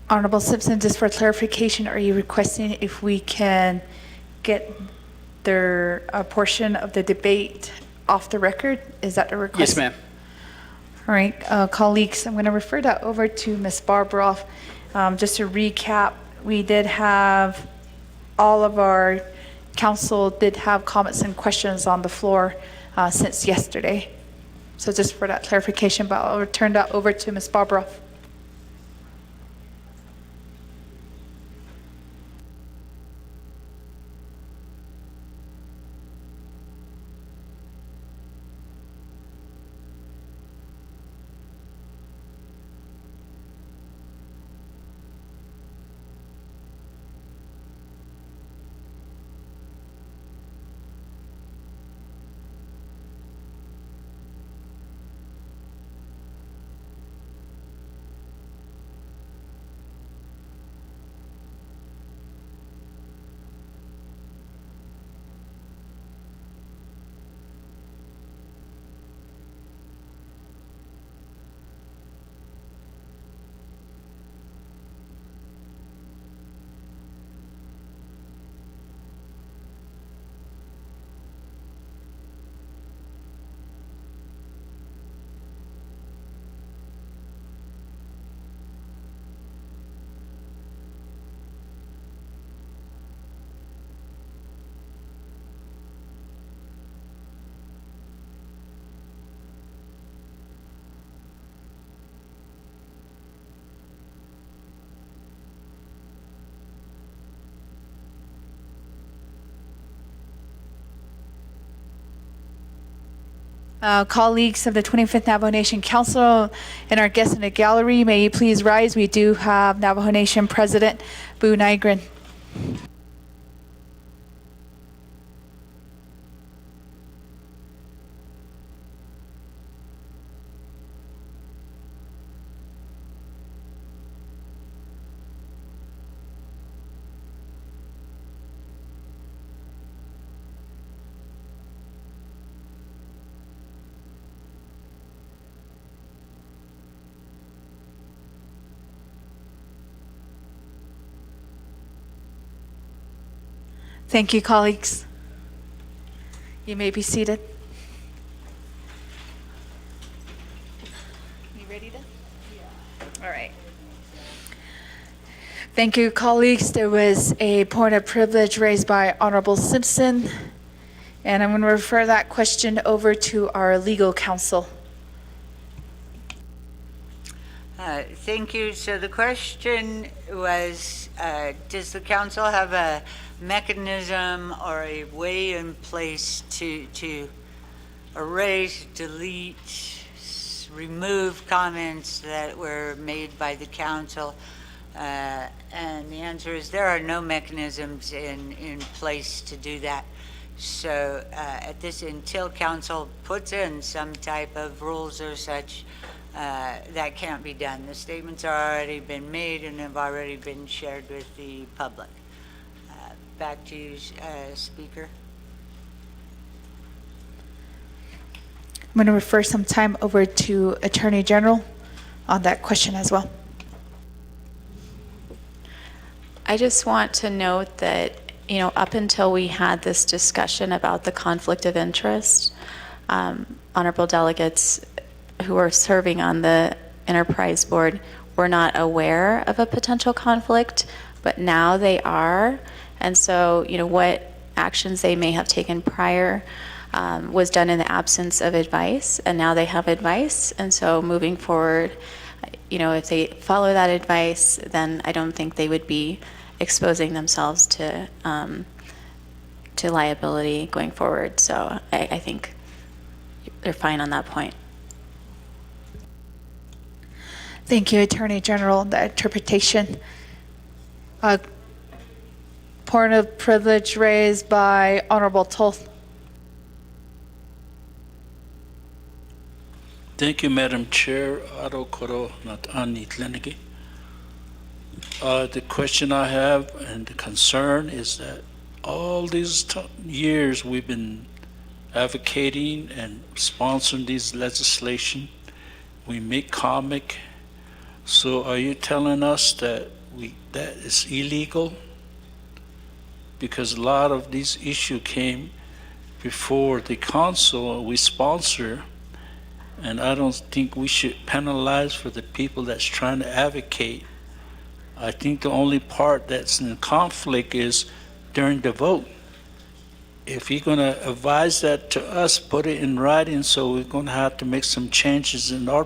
Honorable Simpson, just for clarification, are you requesting if we can get their portion of the debate off the record? Is that the request? Yes, ma'am. All right, colleagues, I'm going to refer that over to Ms. Barbroff. Just to recap, we did have all of our council did have comments and questions on the floor since yesterday. So just for that clarification, but I'll turn that over to Ms. Barbroff. Colleagues of the 25th Navajo Nation Council and our guests in the gallery, may you please rise. We do have Navajo Nation President Boo Nygren. Thank you, colleagues. You may be seated. You ready to? Yeah. All right. Thank you, colleagues. There was a point of privilege raised by Honorable Simpson, and I'm going to refer that question over to our legal counsel. Thank you. So the question was, does the council have a mechanism or a way in place to erase, delete, remove comments that were made by the council? And the answer is there are no mechanisms in place to do that. So until council puts in some type of rules or such, that can't be done. The statements are already been made and have already been shared with the public. Back to you, Speaker. I'm going to refer some time over to Attorney General on that question as well. I just want to note that, up until we had this discussion about the conflict of interest, honorable delegates who are serving on the enterprise board were not aware of a potential conflict, but now they are. And so, what actions they may have taken prior was done in the absence of advice, and now they have advice. And so moving forward, if they follow that advice, then I don't think they would be exposing themselves to liability going forward. So I think they're fine on that point. Thank you, Attorney General. The interpretation. Point of privilege raised by Honorable Toth. Thank you, Madam Chair. The question I have and the concern is that all these years we've been advocating and sponsoring these legislation. We make comic. So are you telling us that that is illegal? Because a lot of these issues came before the council we sponsor, and I don't think we should penalize for the people that's trying to advocate. I think the only part that's in conflict is during the vote. If you're going to advise that to us, put it in writing, so we're going to have to make some changes in our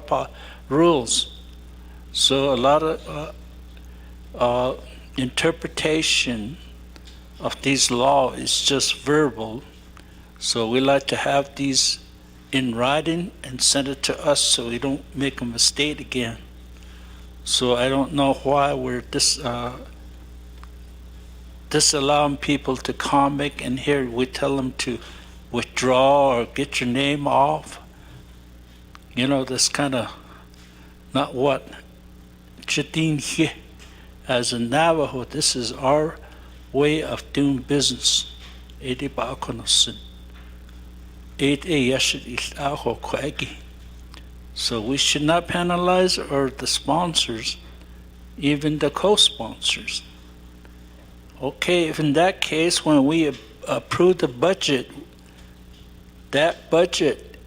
rules. So a lot of interpretation of these laws is just verbal. So we like to have these in writing and send it to us so we don't make a mistake again. So I don't know why we're disallowing people to comment, and here we tell them to withdraw or get your name off. That's kind of not what here. As a Navajo, this is our way of doing business. So we should not penalize the sponsors, even the co-sponsors. Okay, if in that case, when we approve the budget, that budget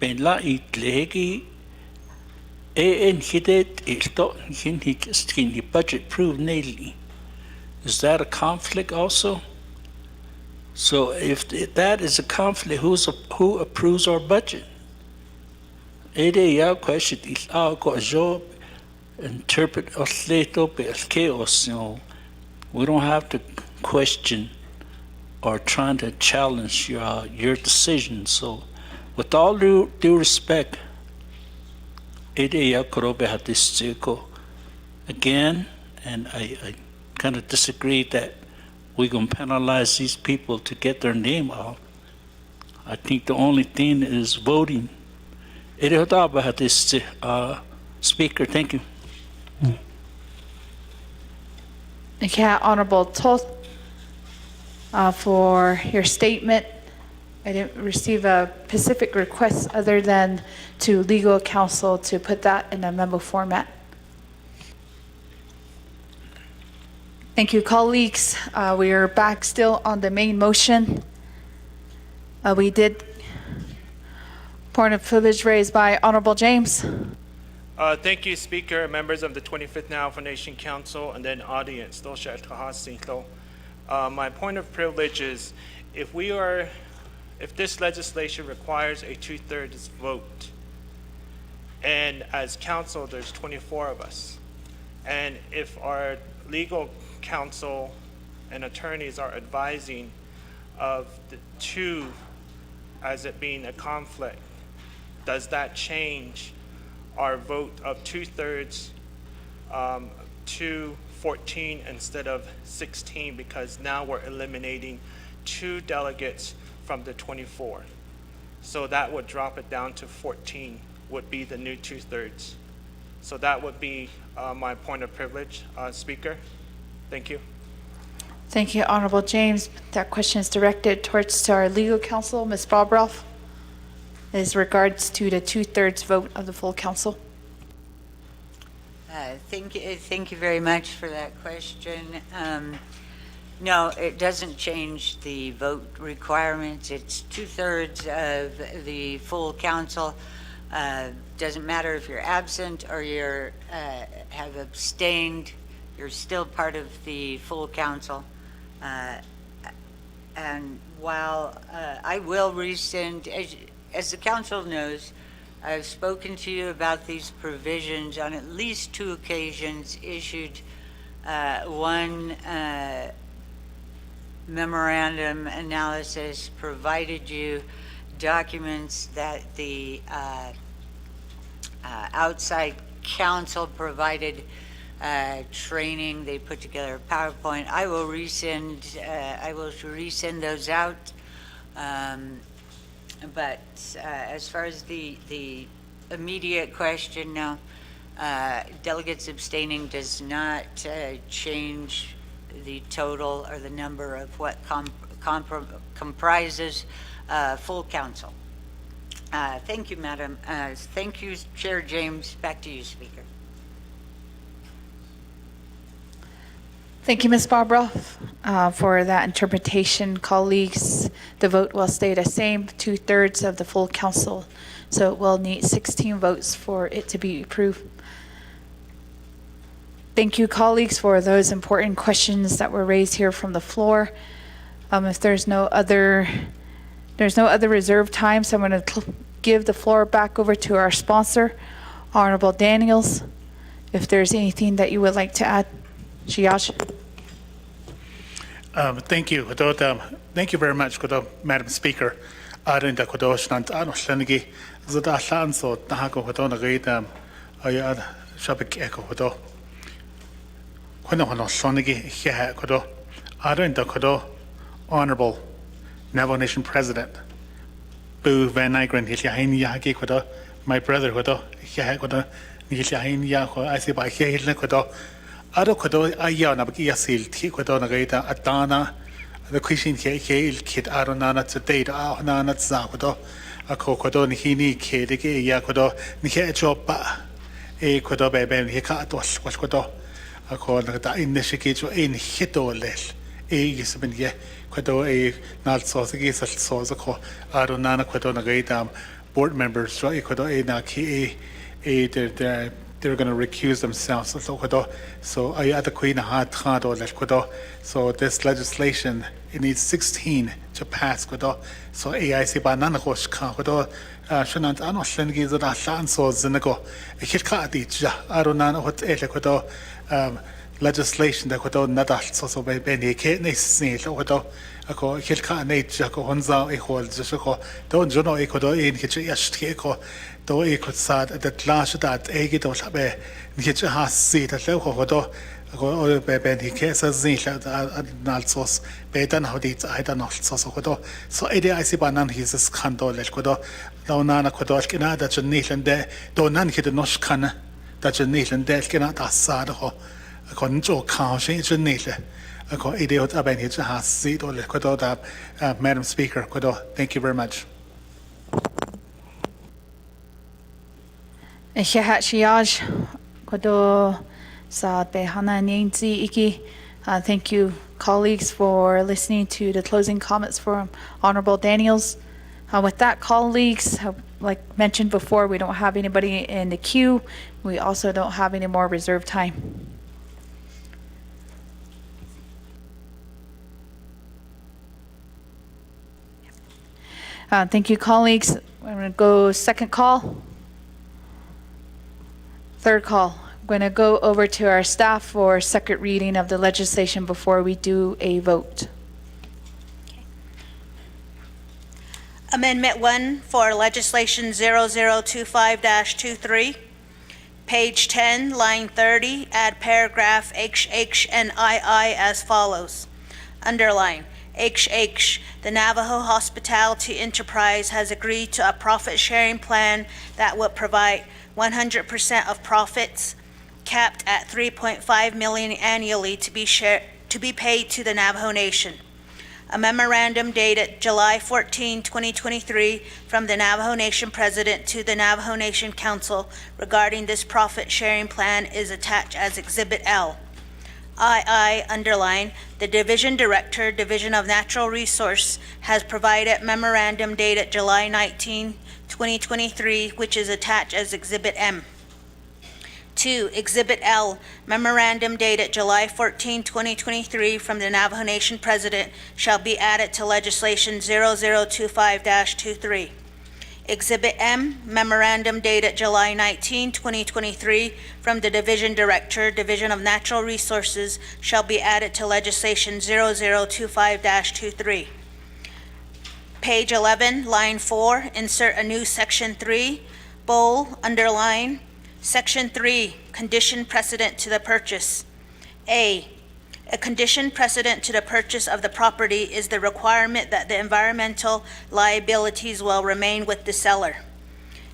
budget approved nearly. Is that a conflict also? So if that is a conflict, who approves our budget? Question is interpret chaos. We don't have to question or trying to challenge your decision. So with all due respect, again, and I kind of disagree that we're going to penalize these people to get their name out. I think the only thing is voting. Speaker, thank you. Okay, Honorable Toth, for your statement. I didn't receive a specific request other than to legal counsel to put that in a memo format. Thank you, colleagues. We are back still on the main motion. We did point of privilege raised by Honorable James. Thank you, Speaker, members of the 25th Navajo Nation Council, and then audience. My point of privilege is if this legislation requires a 2/3 vote, and as council there's 24 of us, and if our legal counsel and attorneys are advising of the two as it being a conflict, does that change our vote of 2/3 to 14 instead of 16, because now we're eliminating 2 delegates from the 24? So that would drop it down to 14 would be the new 2/3. So that would be my point of privilege, Speaker. Thank you. Thank you, Honorable James. That question is directed towards our legal counsel, Ms. Bobroff, as regards to the 2/3 vote of the full council. Thank you very much for that question. No, it doesn't change the vote requirements. It's 2/3 of the full council. Doesn't matter if you're absent or you're have abstained, you're still part of the full council. And while I will rescind, as the council knows, I've spoken to you about these provisions on at least 2 occasions, issued one memorandum analysis, provided you documents that the outside counsel provided, training. They put together a PowerPoint. I will resend those out. But as far as the immediate question, no. Delegates abstaining does not change the total or the number of what comprises full council. Thank you, Madam. Thank you, Chair James. Back to you, Speaker. Thank you, Ms. Bobroff, for that interpretation. Colleagues, the vote will stay the same, 2/3 of the full council. So it will need 16 votes for it to be approved. Thank you, colleagues, for those important questions that were raised here from the floor. If there's no other reserved time, so I'm going to give the floor back over to our sponsor, Honorable Daniels. If there's anything that you would like to add. Shiyash. Thank you. Thank you very much, Madam Speaker. Arinda Kodoshnant Anoshanigi, Zudashan, so Tahako Hodona Gatam, Ayad Shabik Echo Hodo. Hono Shonigi, Hia Kodo, Arinda Kodo, Honorable Navajo Nation President, Boo Van Nigren, Hilyahin Yaki Kodo, my brother Hodo, Hia Kodo, Hilyahin Yako, I see by Hilne Kodo. Ado kodo ayaw na bag-iasil ti kodo na gaita atana the question here kid aro na today da na za kodo ako kodo ni hini kid ke ya kodo ni ke job ba e kodo bebe ni ka atos was kodo ako na ta in the shiki jo in hito lel e gisben ye kodo e na so se gisal so ko aro na kodo na gaita board members so e kodo e na ki e they're going to recuse themselves. So so this legislation, it needs 16 to pass. So AIC banana hosh ka shanant anoshengi zada shan so zinago. Hit ka di ja arunana hot ele legislation that could not so by Benny Kate Snail or ako kilka nature ko honza e hol just ko don't you know e could in hitch yashti ko do e could sad that last that e get or be hitch has seat at level do ko Benny Kate says nalsos betan how it I don't know so idea I see banan his scandal let kodo launana kodo kina that you need and there don't none hit the nosh kana that you need and there cannot asad ho kon jo kao she you need Idiot about his has seat or Madam Speaker. Thank you very much. Thank you, colleagues, for listening to the closing comments from Honorable Daniels. With that, colleagues, like mentioned before, we don't have anybody in the queue. We also don't have any more reserved time. Thank you, colleagues. I'm going to go second call. Third call. I'm going to go over to our staff for second reading of the legislation before we do a vote. Amendment 1 for legislation 0025-23. Page 10, line 30, add paragraph HH and II as follows. Underline. HH, the Navajo Hospitality Enterprise has agreed to a profit-sharing plan that would provide 100% of profits, capped at $3.5 million annually to be paid to the Navajo Nation. A memorandum dated July 14, 2023, from the Navajo Nation President to the Navajo Nation Council regarding this profit-sharing plan is attached as Exhibit L. II, underline, the Division Director, Division of Natural Resource, has provided memorandum dated July 19, 2023, which is attached as Exhibit M. 2. Exhibit L, memorandum dated July 14, 2023, from the Navajo Nation President shall be added to legislation 0025-23. Exhibit M, memorandum dated July 19, 2023, from the Division Director, Division of Natural Resources, shall be added to legislation 0025-23. Page 11, line 4, insert a new section 3, bold, underline, section 3, condition precedent to the purchase. A condition precedent to the purchase of the property is the requirement that the environmental liabilities will remain with the seller.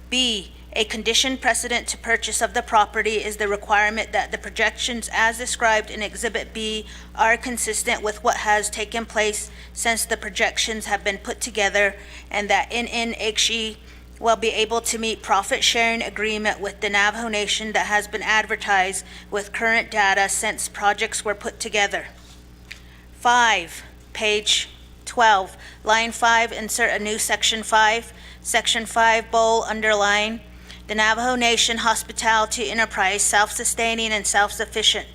B, a condition precedent to purchase of the property is the requirement that the projections as described in Exhibit B are consistent with what has taken place since the projections have been put together, and that NNHE will be able to meet profit-sharing agreement with the Navajo Nation that has been advertised with current data since projects were put together. 5, page 12, line 5, insert a new section 5. Section 5, bold, underline, the Navajo Nation Hospitality Enterprise self-sustaining and self-sufficient.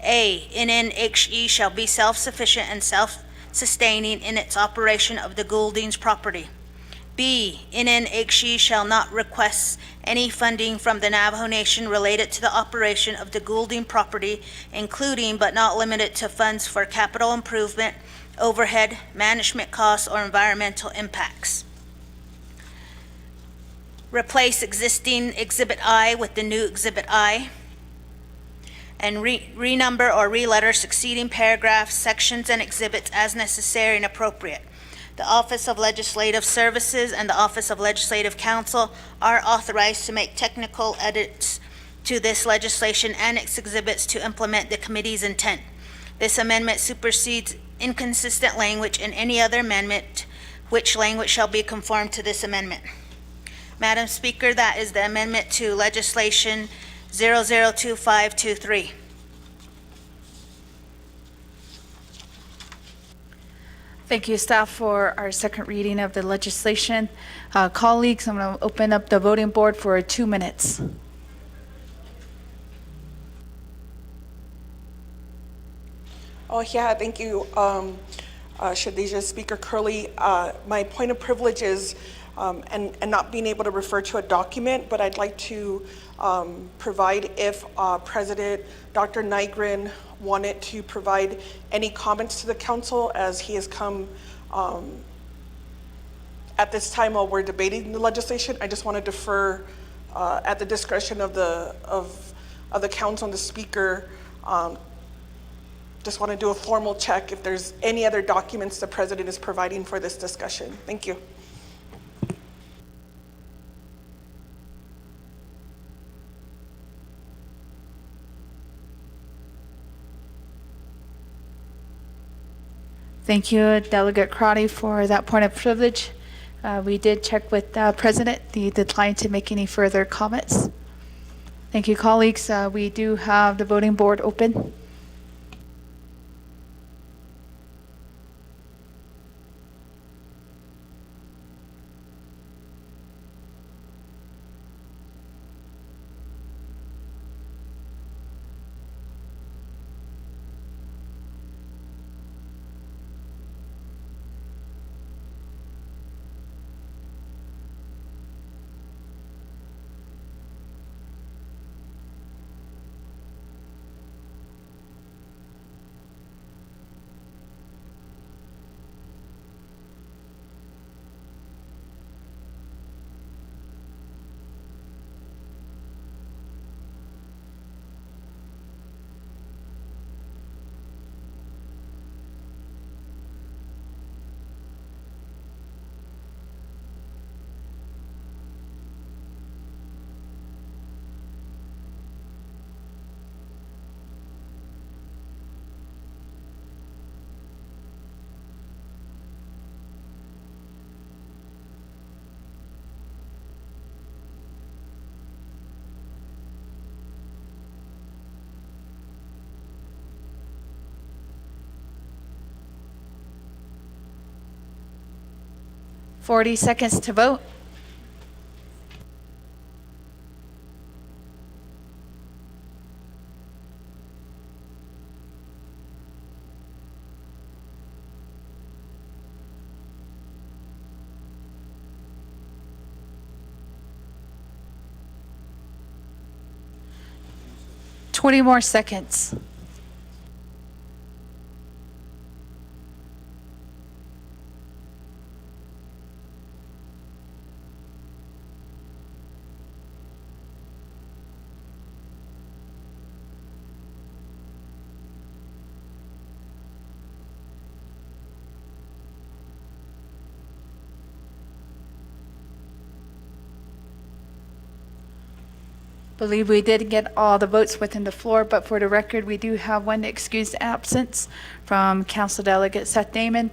A, NNHE shall be self-sufficient and self-sustaining in its operation of the Gouldings property. B, NNHE shall not request any funding from the Navajo Nation related to the operation of the Goulding property, including but not limited to funds for capital improvement, overhead, management costs, or environmental impacts. Replace existing Exhibit I with the new Exhibit I, and renumber or re-letter succeeding paragraphs, sections, and exhibits as necessary and appropriate. The Office of Legislative Services and the Office of Legislative Counsel are authorized to make technical edits to this legislation and its exhibits to implement the committee's intent. This amendment supersedes inconsistent language in any other amendment, which language shall be conformed to this amendment. Madam Speaker, that is the amendment to legislation 002523. Thank you, staff, for our second reading of the legislation. Colleagues, I'm going to open up the voting board for 2 minutes. Oh, yeah, thank you, Shadeja. Speaker Curley. My point of privilege is and not being able to refer to a document, but I'd like to provide if President Dr. Nygren wanted to provide any comments to the council, as he has come at this time while we're debating the legislation. I just want to defer at the discretion of the council and the speaker. Just want to do a formal check if there's any other documents the president is providing for this discussion. Thank you. Thank you, Delegate Crotty, for that point of privilege. We did check with the President. He declined to make any further comments. Thank you, colleagues. We do have the voting board open. Forty seconds to vote. Twenty more seconds. Believe we did get all the votes within the floor, but for the record, we do have one excused absence from Council Delegate Seth Damon.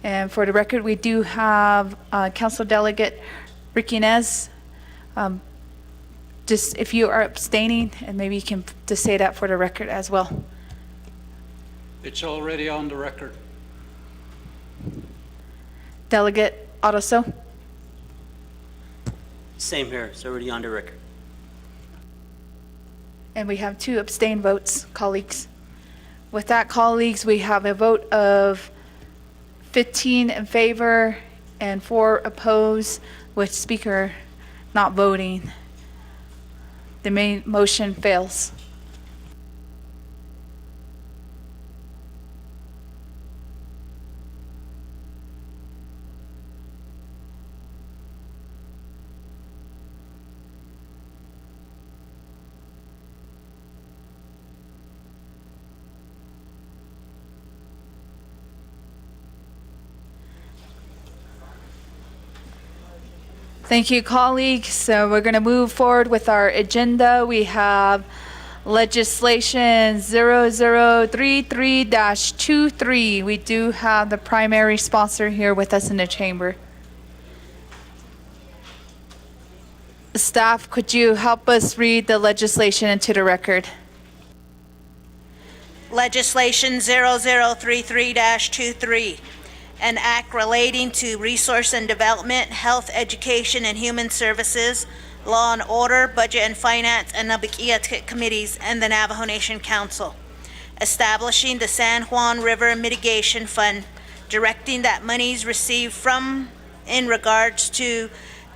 And for the record, we do have Council Delegate Ricky Nez. Just if you are abstaining, and maybe you can just say that for the record as well. It's already on the record. Delegate Ottoso. Same here, it's already on the record. And we have 2 abstain votes, colleagues. With that, colleagues, we have a vote of 15 in favor and 4 opposed, with Speaker not voting. The main motion fails. Thank you, colleagues. So we're going to move forward with our agenda. We have legislation 0033-23. We do have the primary sponsor here with us in the chamber. Staff, could you help us read the legislation into the record? Legislation 0033-23, an act relating to resource and development, health, education, and human services, law and order, budget and finance, and Navajo committees, and the Navajo Nation Council, establishing the San Juan River Mitigation Fund, directing that monies received from in regards to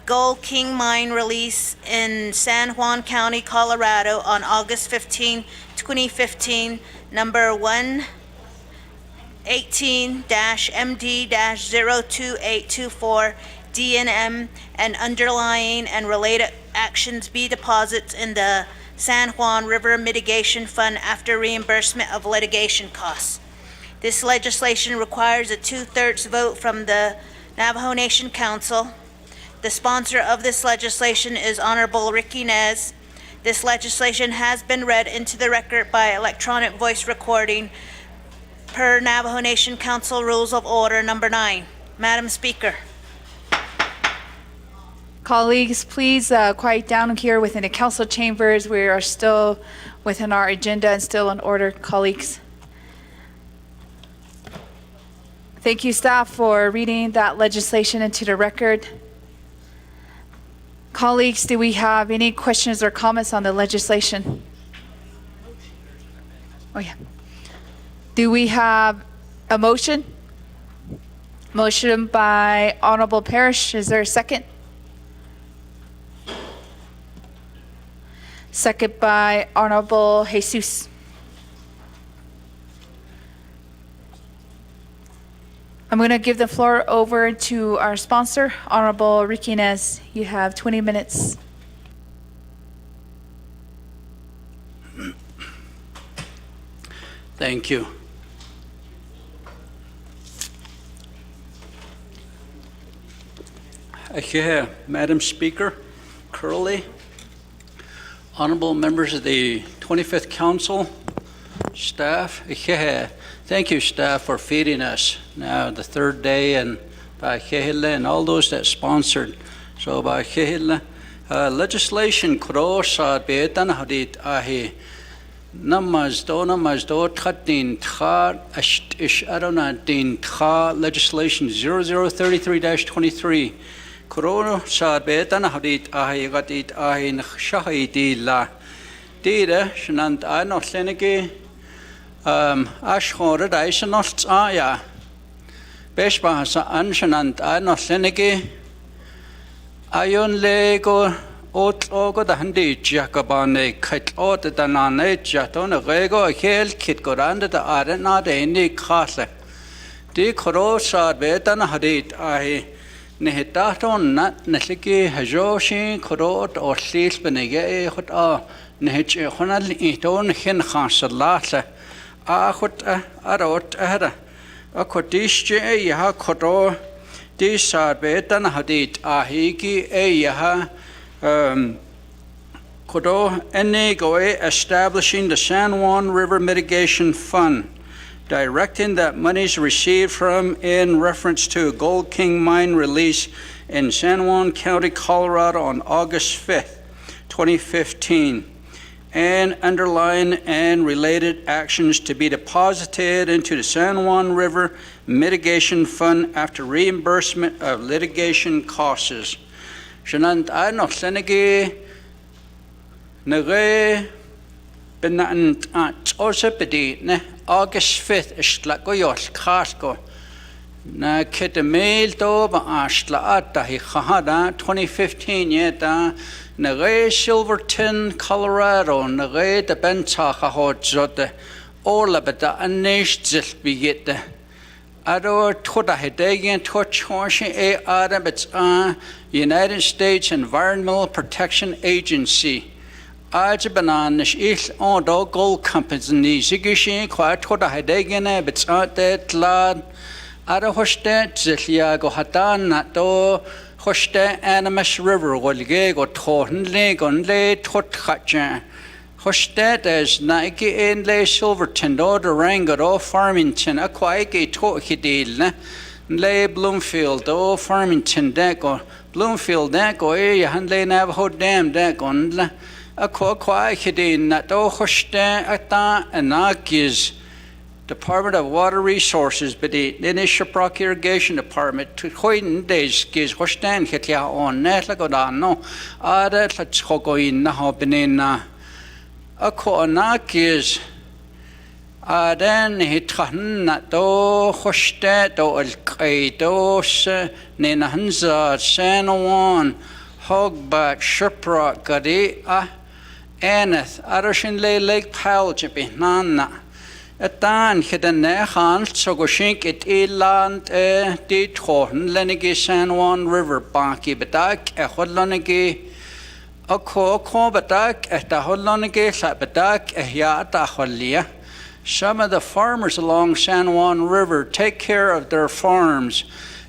Gold King mine release in San Juan County, Colorado on August 15, 2015, number 118-MD-02824, DNM, and underlying and related actions be deposits in the San Juan River Mitigation Fund after reimbursement of litigation costs. This legislation requires a 2/3 vote from the Navajo Nation Council. The sponsor of this legislation is Honorable Ricky Nez. This legislation has been read into the record by electronic voice recording per Navajo Nation Council Rules of Order Number 9. Madam Speaker. Colleagues, please quiet down here within the council chambers. We are still within our agenda and still in order, colleagues. Thank you, staff, for reading that legislation into the record. Colleagues, do we have any questions or comments on the legislation? Oh, yeah. Do we have a motion? Motion by Honorable Parrish. Is there a second? Second by Honorable Jesus. I'm going to give the floor over to our sponsor, Honorable Ricky Nez. You have 20 minutes. Thank you. Here, Madam Speaker, Curley, honorable members of the 25th Council, staff, thank you, staff, for feeding us now the third day, and and all those that sponsored. So legislation krosad betan hadit ahi namaz do tatin tha ish arona din tha legislation 0033-23 krosad betan hadit ahi gatit ahi shahidi la dida shnant ano senegi ashkhore daishnot aya beshba sa anshnant ano senegi ayon lego ogo da handi jakabane khat da nane jaton rego hel kit goranda da arena de ni khasle di khorosa betan hadit ahi nehtaton nat nesliki hajoshi khorot orlis benege khot a nehch khonal iton khin khasalala a khot arot ahra a khotish ya khoto Tisad betan hadit ahiki yaha kodo enegoe establishing the San Juan River Mitigation Fund, directing that monies received from in reference to Gold King mine release in San Juan County, Colorado on August 5th, 2015, and underlying and related actions to be deposited into the San Juan River Mitigation Fund after reimbursement of litigation costs. Shanant ano senegi nege benant osepedi ne August 5th istlako yos kasko na ketemel to ba ashla ata hi khahada 2015 yeta nege Silverton, Colorado nege de benta khahot zote ola beta anish zilbiyete Ado toda hedegen tochorshi e adabits United States Environmental Protection Agency. Ajabanish ich ondo gold company zigishi kwa toda hedegen e bits det lad Ado hoste zilia go hatan nato hoste animus river golge go tohnle gonle tot khatja Hostet as Nike in Le Silverton, do Durango, Farmington, a quaike to hidil, Le Bloomfield, do Farmington, deco, Bloomfield, deco, Hanley Navajo Dam, decon, a quaike that do Hostet ata anakis, Department of Water Resources, but the Nishaprock Irrigation Department, to Hoyden days, gives Hostan Hitia on Netlagodano, Ada Latskoin, Nahobenina. Ako anak is Then he tran do hoste do el kaidos nina hanza sanawan hogba shipra gadi eneth arashin lake pile nana. Atan hidden nechan so go shink it eland di torn lenigi San Juan River banki bedak hodlanigi a ko bedak a hodlanigi sa bedak ya ta holia. Some of the farmers along San Juan River take care of their farms,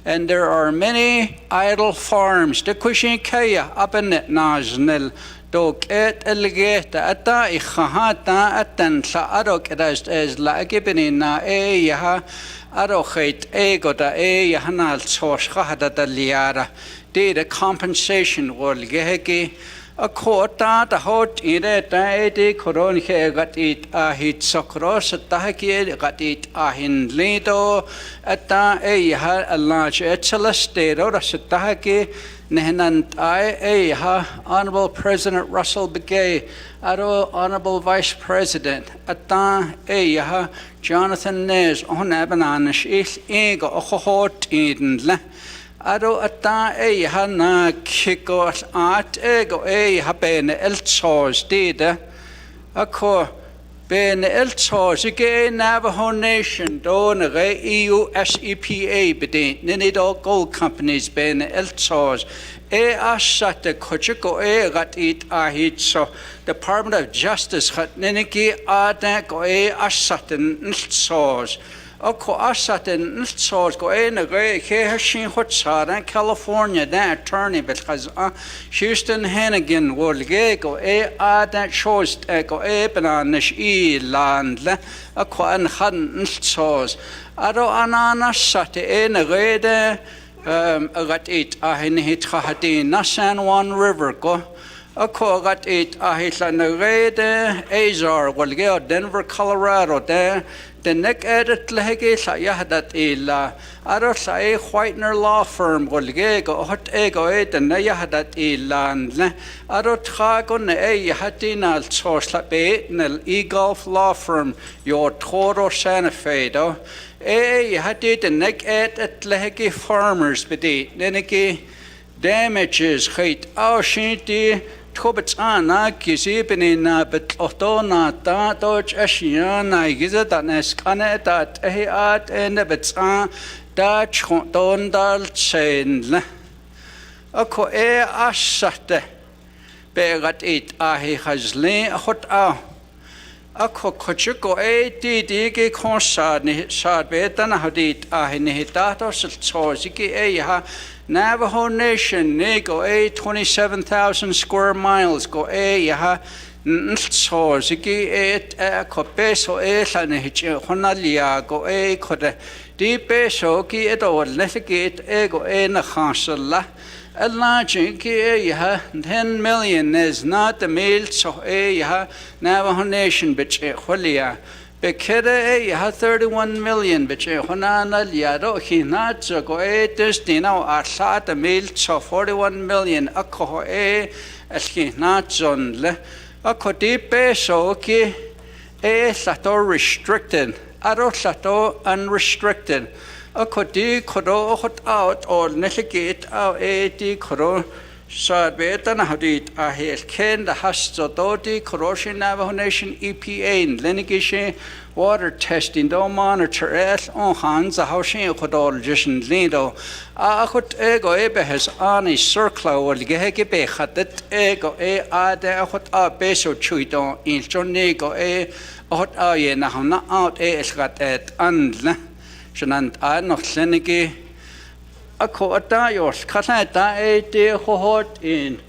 and there are many idle farms. De kushinkaya up in it naznil. Dog et elegate ata ikhahata atan sa adok as la gibini na yaha adokhet ego da yahanal sosh khahada da liara de compensation wol geheki a kota da hot ide da de koron he gatit ahit sokros tahki gatit ahin lido ata yaha allah etchelestero rasatahki Nehnant Honorable President Russell Begay, Aro Honorable Vice President, Ata Jonathan Nez, Onabanash, Ego, Ohot Edenle, Aro Ata na Kikos Art Ego, Habene Eltzos, Dida, Ako. Ben Eltzos, again Navajo Nation, Don EU SEPA, bedient, Ninido Gold Companies, Ben Eltzos, Asate Kochiko, Ratit Ahit, so Department of Justice, Niniki Adak, Asatin Eltzos. Oko Asatin Eltzos, go Heshin Hotsara, California, that attorney, because Houston Hannigan, Wolge, go that shows, go Bananish land, a quan hadn't Eltzos. Ado Anana Sate, Rede, Ratit Ahinit Hahati, Nasan Juan River, go. A got it Ahitla Rede, Azar, Wolge, Denver, Colorado, there. The neck edit lehege sa yahdat illa aro sa Whitener law firm golgego hot ego the yahdat illan aro tragon yahatina sosla be nel e-golf law firm your Toro Santa Fe do yahati the neck edit lehege farmers bedi neneki damages height shinti Tobits ana kisipini na betotona ta toch ashiana gizatanes kanetat ehiat enebetsa da chonton dal chen ako asate begat it ahi hazle hot ako kochiko digi konsad ni sad betana hadit ahi nihitato siltsosiki ha Navajo Nation, go 27,000 square miles, go yaha nso ziki kopeso lanehich honalia go kode di peso ki edo letigate go na khasala a large yaha 10 million is not the meal so yaha Navajo Nation bitch holia Bekede yaha 31 million bitch honana liado hinat go destino asat mil so 41 million ako eskinat zonle ako di peso ki sato restricted aro sato unrestricted ako di kodo hot out or neligate out di kodo Sad Betana Hadit Ahel Ken the Hastodoti, Corrosion Navajo Nation EPA and Litigation water testing do monitor es on hands a housing Hodologician Lido. Ahot ego ebe has on a circle will geheke behadet ego ade hot beso chuito in Jonego hot aye na out esgat et andle. Shanant noch Lenigi. Ako atayos kasata de hohot in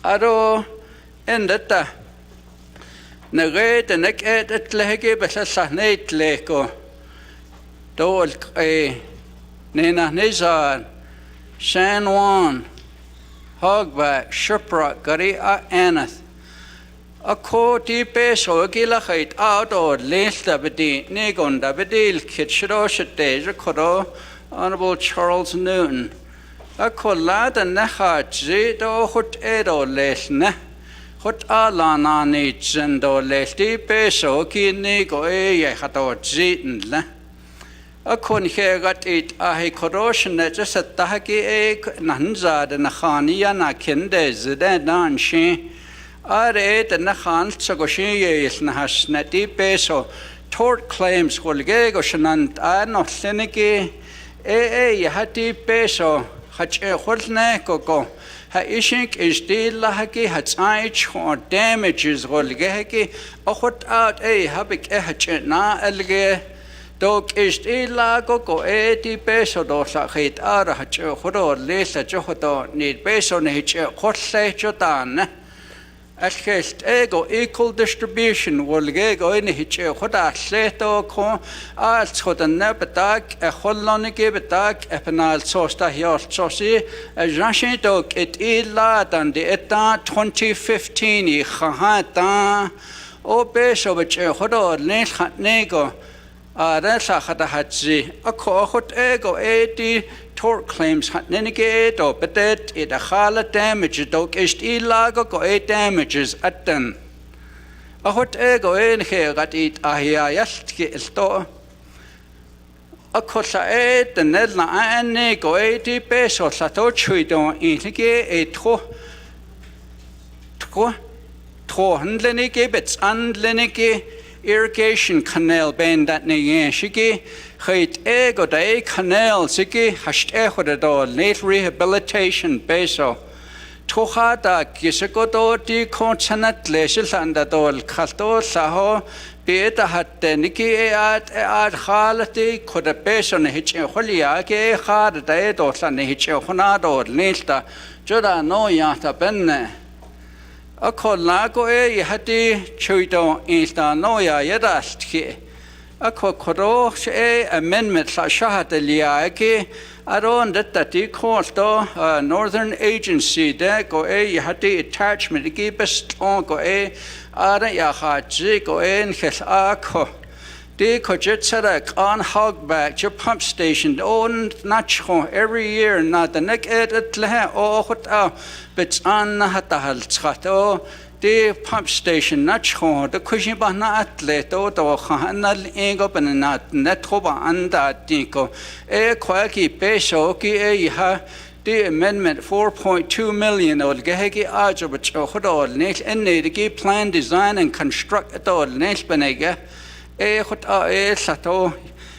aro endata nagate nek et lehege besasa net leko dol nena nizan San Juan Hogback Shipra Gari Anath Ako di peso gila khait out or lesta bedi negon da bedil kitchro shete koro Honorable Charles Newton. A collada neha jido hut edo lesne. hot alana ni zendo lefti peso kini go e hato zin la a kun hegat it a he corrosion that just at tahaki e nanza de na khania na kinde zede dan shi are de na khan sagoshi yes na hasnati peso tort claims golge go shanant a no seniki e hati peso hach e holne go ha ishink is deal lahaki hat aich or damages golgeheki ochot out habik ehach na elge dog is deal lago go ti peso do sakit ara hach horo lesa johoto need peso ne hich hotle jotan Alkest ego equal distribution golgego in hich hoda leto ko als hodan nebetak a hollonige betak a penal sosta hior sosi a jashin dog it illa dan de eta 2015 I khahata o peso bech hodo len nego a resa khata hatzi a ko hot ego 80 tort claims nenige do betet it a khala damage dog is ilago go damages atten a hot ego en hegat it a ya yastki sto a kosa the nedla ane go 80 peso sa to chuido inlige tro handlenige bets andlenige irrigation canal bend that ne shiki khait ego dai canal siki hasht echo do late rehabilitation beso toha da kisako do di conchanat leshil anda dol khalto saho beta hatte niki at khalati khoda beso ne hich kholia ke khad dai do san ne hich khona do lesta joda no ya ta benne a kollago hati chuito insta noya yadastki a kokoro amendment la shahata liaki aron that costo northern agency de go hati attachment ki best on go ara ya haji go en khas ako de kojetsara on hogback your pump station on nacho every year not the neck at le o hota but on hata hal chato de pump station nacho the cushion ba na atleto to hanal ego banana netoba anda tiko kwaki peso ki ha the amendment 4.2 million ol gehegi ajo but hodol next en plan design and construct dol next benega hot sato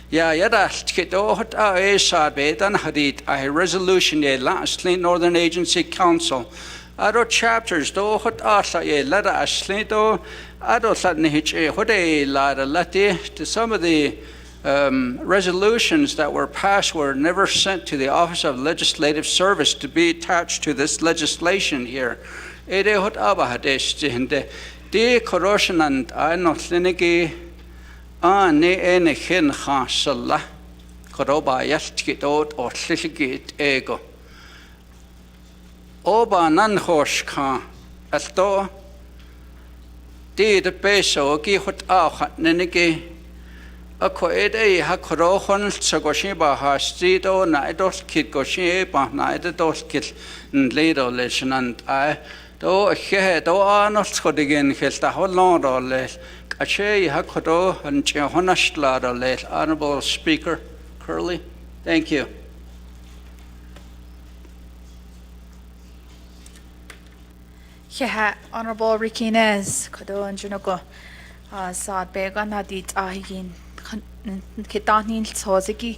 ya yadast kito hot sabetan hadit a resolution ye lastly Northern Agency Council aro chapters do hot asa ye lada aslito ado satne hich hode lada lati to some of the resolutions that were passed were never sent to the Office of Legislative Service to be attached to this legislation here ede hot abahadesh hinde de corrosion and anotlinigi ne ene khin khasalla koroba yastkit ot or sligit ego oba nan khosh kha asto de peso ki hot a khatneniki akho ede ha khorokhon sagoshi ba hastito na edos kit goshi ba na edos kit leader lesnant I do he do anos khodigen khelta holon roles Honorable Speaker Curley, thank you. Yeah, Honorable Riquinez, Kodo and Junoko, Sad Began Hadit Ahigin, Kitanin Soziki,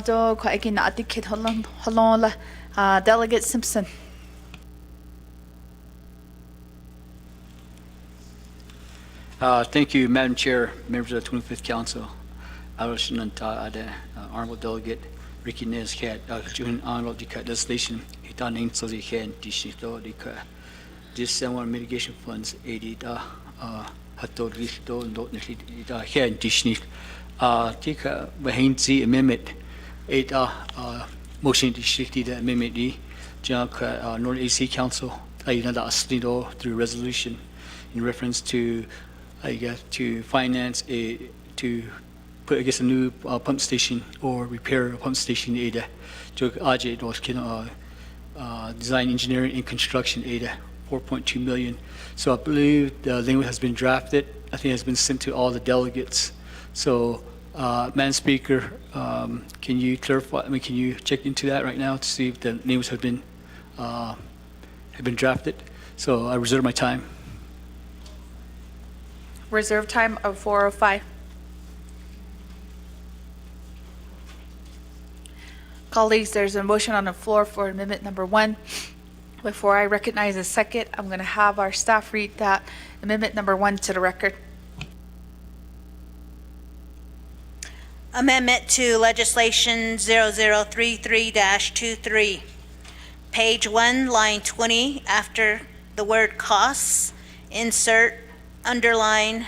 Do Quakin Atikit Holon, Delegate Simpson. Thank you, Madam Chair, members of the 25th Council. Honorable Delegate Ricky Nescat, June Honorable Legislation, Hitanin Sozi Hen, Dishito, December mitigation funds, 80, Hato Listo, Not Hen, Dishnit, Tika Bahinzi Amendment, 8, motion districted Amendment D, Junk, North AC Council, Ayana Aslido through resolution in reference to to finance to put a new pump station or repair a pump station to design engineering and construction 4.2 million. So I believe the language has been drafted. I think it has been sent to all the delegates. So, Madam Speaker, can you clarify, can you check into that right now to see if the names have been drafted? So I reserve my time. Reserve time of 4:05. Colleagues, there's a motion on the floor for amendment number 1. Before I recognize a second, I'm going to have our staff read that amendment number 1 to the record. Amendment to Legislation 0033-23. Page 1, line 20, after the word costs, insert, underline,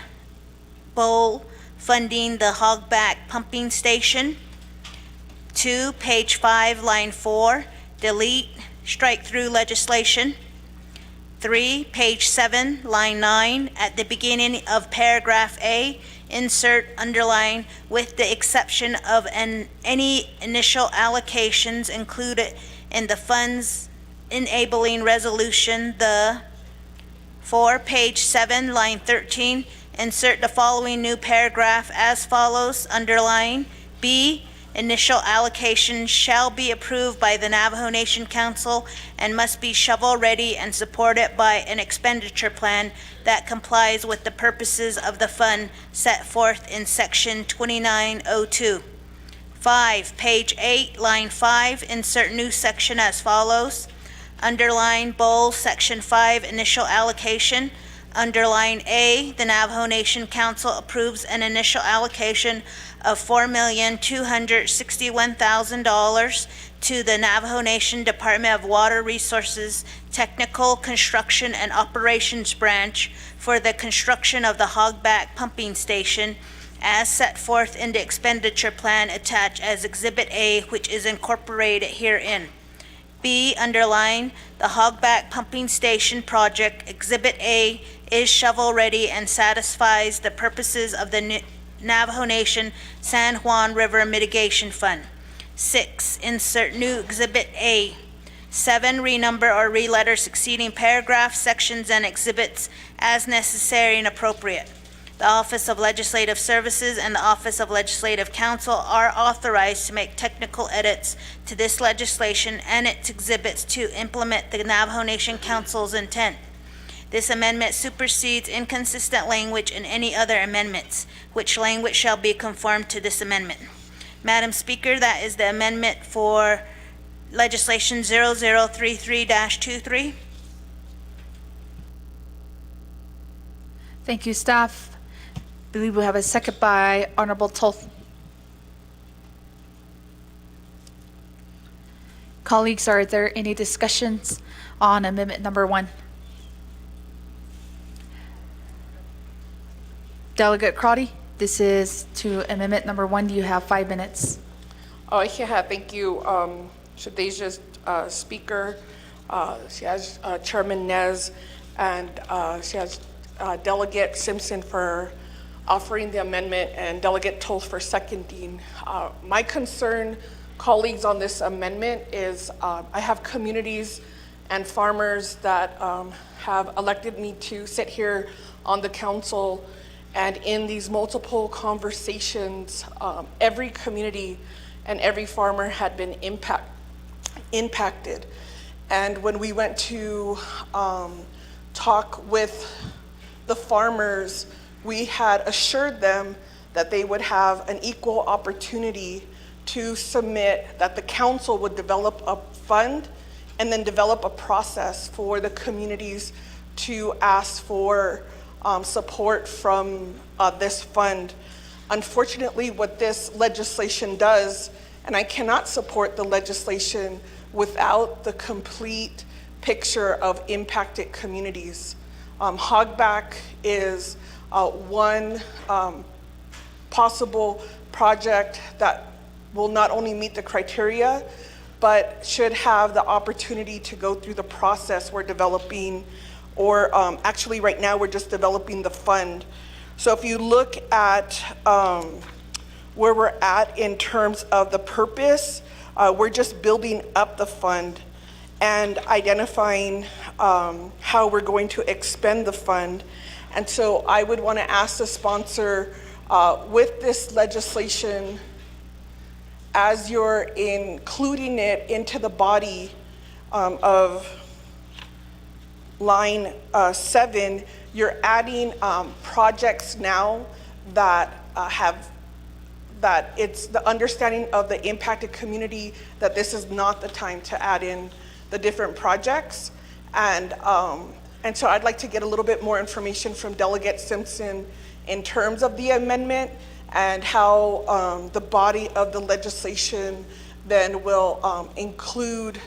bold, funding the hogback pumping station. 2, page 5, line 4, delete, strike through legislation. 3, page 7, line 9, at the beginning of paragraph A, insert, underline, with the exception of any initial allocations included in the funds enabling resolution. The 4, page 7, line 13, insert the following new paragraph as follows, underline, B, initial allocation shall be approved by the Navajo Nation Council and must be shovel-ready and supported by an expenditure plan that complies with the purposes of the fund set forth in Section 2902. 5, page 8, line 5, insert new section as follows. Underline, bold, Section 5, initial allocation. Underline A, the Navajo Nation Council approves an initial allocation of $4,261,000 to the Navajo Nation Department of Water Resources Technical Construction and Operations Branch for the construction of the hogback pumping station as set forth in the expenditure plan attached as Exhibit A, which is incorporated herein. B, underline, the hogback pumping station project, Exhibit A, is shovel-ready and satisfies the purposes of the Navajo Nation San Juan River Mitigation Fund. 6, insert new Exhibit A. 7, renumber or re-letter succeeding paragraphs, sections, and exhibits as necessary and appropriate. The Office of Legislative Services and the Office of Legislative Counsel are authorized to make technical edits to this legislation and its exhibits to implement the Navajo Nation Council's intent. This amendment supersedes inconsistent language in any other amendments, which language shall be conformed to this amendment. Madam Speaker, that is the amendment for Legislation 0033-23. Thank you, staff. I believe we have a second by Honorable Toth. Colleagues, are there any discussions on amendment number 1? Delegate Crotty, this is to amendment number 1. You have 5 minutes. Yeah, thank you, Shadeja's speaker. She has Chairman Nez, and she has Delegate Simpson for offering the amendment and Delegate Toth for seconding. My concern, colleagues, on this amendment is I have communities and farmers that have elected me to sit here on the council. And in these multiple conversations, every community and every farmer had been impacted. And when we went to talk with the farmers, we had assured them that they would have an equal opportunity to submit, that the council would develop a fund and then develop a process for the communities to ask for support from this fund. Unfortunately, what this legislation does, and I cannot support the legislation without the complete picture of impacted communities. Hogback is one possible project that will not only meet the criteria, but should have the opportunity to go through the process we're developing, or actually right now we're just developing the fund. So if you look at where we're at in terms of the purpose, we're just building up the fund. and identifying how we're going to expend the fund. And so I would want to ask the sponsor, with this legislation, as you're including it into the body of line 7, you're adding projects now that that it's the understanding of the impacted community that this is not the time to add in the different projects. And so I'd like to get a little bit more information from Delegate Simpson in terms of the amendment and how the body of the legislation then will include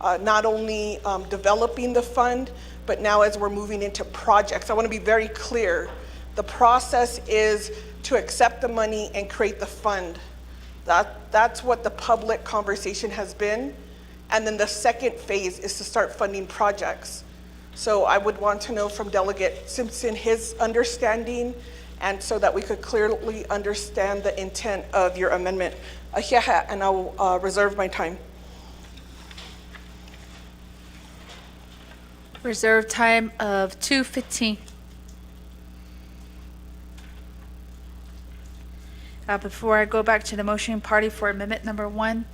not only developing the fund, but now as we're moving into projects. I want to be very clear. The process is to accept the money and create the fund. That's what the public conversation has been. And then the second phase is to start funding projects. So I would want to know from Delegate Simpson his understanding, and so that we could clearly understand the intent of your amendment. And I'll reserve my time. Reserve time of 2:15. Before I go back to the motion party for amendment number 1,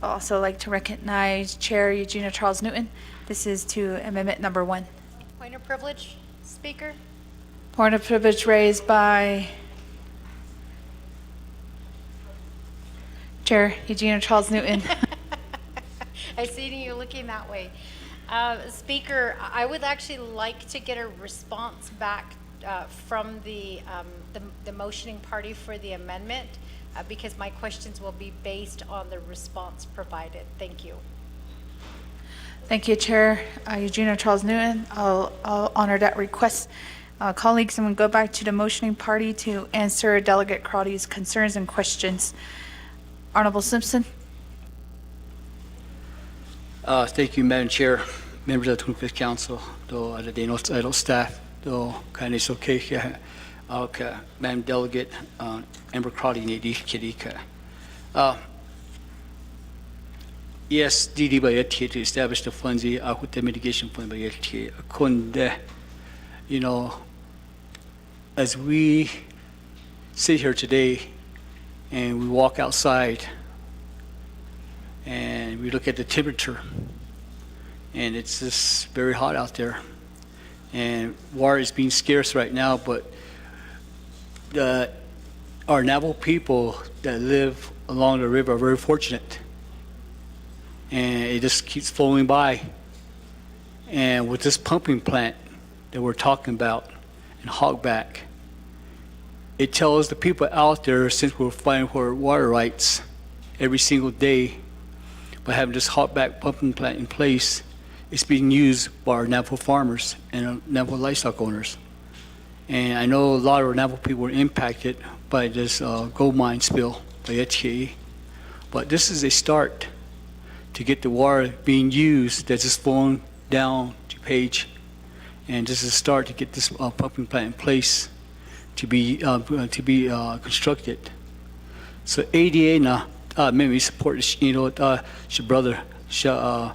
I'd also like to recognize Chair Eugenia Charles Newton. This is to amendment number 1. Point of privilege, Speaker. Point of privilege raised by Chair Eugenia Charles Newton. I see you looking that way. Speaker, I would actually like to get a response back from the motioning party for the amendment, because my questions will be based on the response provided. Thank you. Thank you, Chair Eugenia Charles Newton. I'll honor that request. Colleagues, I'm going to go back to the motioning party to answer Delegate Crotty's concerns and questions. Honorable Simpson. Thank you, Madam Chair, members of the 25th Council, the staff, Madam Delegate Amber Crotty, yes, DD by to establish the funds, the mitigation fund by you know, as we sit here today and we walk outside and we look at the temperature, and it's just very hot out there, and water is being scarce right now, but our Navajo people that live along the river are very fortunate, and it just keeps flowing by. And with this pumping plant that we're talking about in Hogback, it tells the people out there, since we're fighting for water rights every single day, by having this Hogback pumping plant in place, it's being used by our Navajo farmers and Navajo livestock owners. And I know a lot of our Navajo people were impacted by this gold mine spill by HKE. But this is a start to get the water being used that's just flowing down to Page. And this is a start to get this pumping plant in place to be constructed. So ADA na maybe support your brother so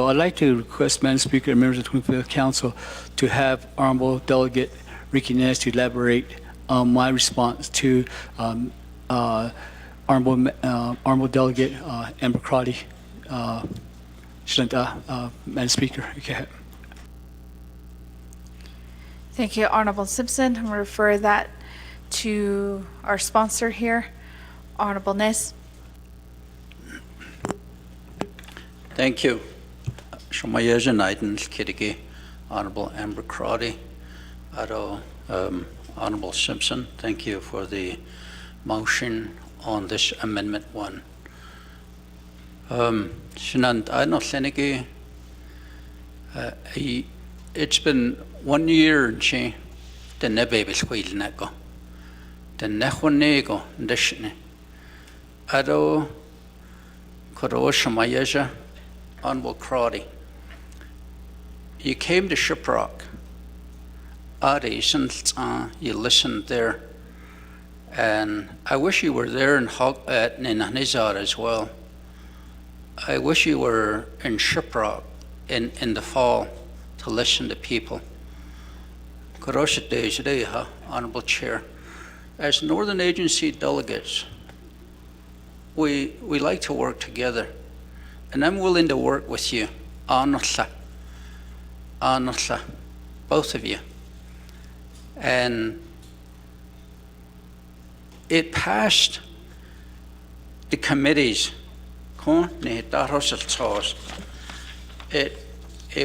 I'd like to request, Madam Speaker and members of the 25th Council, to have Honorable Delegate Ricky Nez to elaborate on my response to Honorable Delegate Amber Crotty. Madam Speaker. Okay. Thank you, Honorable Simpson. I'm going to refer that to our sponsor here, Honorable Nez. Thank you. Shumayeja Naidens Kittige, Honorable Amber Crotty, Honorable Simpson, thank you for the motion on this Amendment 1. Shinant, I know Senegi, it's been 1 year and she, the nebaby squeal neko, the nechonego, dishne. Ado, Koro Shumayeja, Honorable Crotty, you came to Shiprock. You listened there, and I wish you were there in Ninanizar as well. I wish you were in Shiprock in the fall to listen to people. Honorable Chair, as Northern Agency delegates, we like to work together, and I'm willing to work with you, honestly, both of you. And it passed the committees. It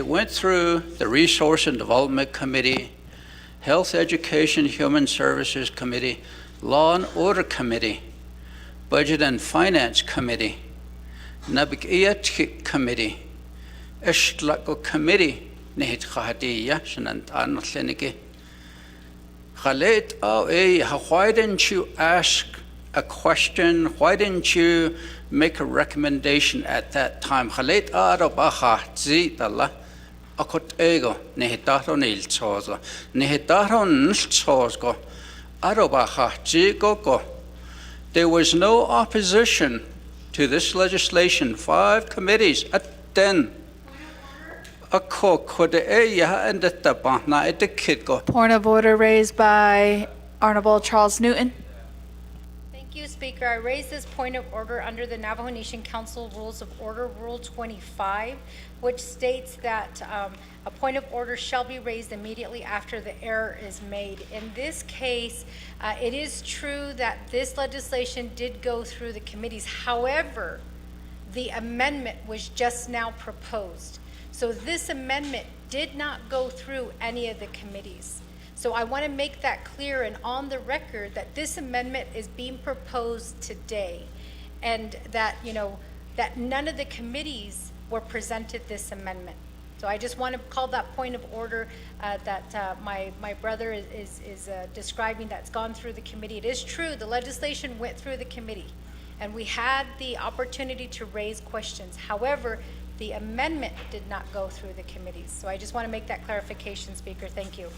went through the Resource and Development Committee, Health, Education, Human Services Committee, Law and Order Committee, Budget and Finance Committee, Nabik Committee, Ishlako Committee, Nihit Khadiya, Shanant Anotliniki. Why didn't you ask a question? Why didn't you make a recommendation at that time? Khalet Arabaha Zitala. Akot ego, nehitaron il chozo, nehitaron chozgo, arobaha jigogo. There was no opposition to this legislation. 5 committees at 10. Ako kode eya and the tabana at the kidgo. Point of order raised by Honorable Charles Newton. Thank you, Speaker. I raise this point of order under the Navajo Nation Council Rules of Order, Rule 25, which states that a point of order shall be raised immediately after the error is made. In this case, it is true that this legislation did go through the committees. However, the amendment was just now proposed. So this amendment did not go through any of the committees. So I want to make that clear and on the record that this amendment is being proposed today, and that, you know, that none of the committees were presented this amendment. So I just want to call that point of order that my brother is describing, that's gone through the committee. It is true, the legislation went through the committee, and we had the opportunity to raise questions. However, the amendment did not go through the committees. So I just want to make that clarification, Speaker. Thank you.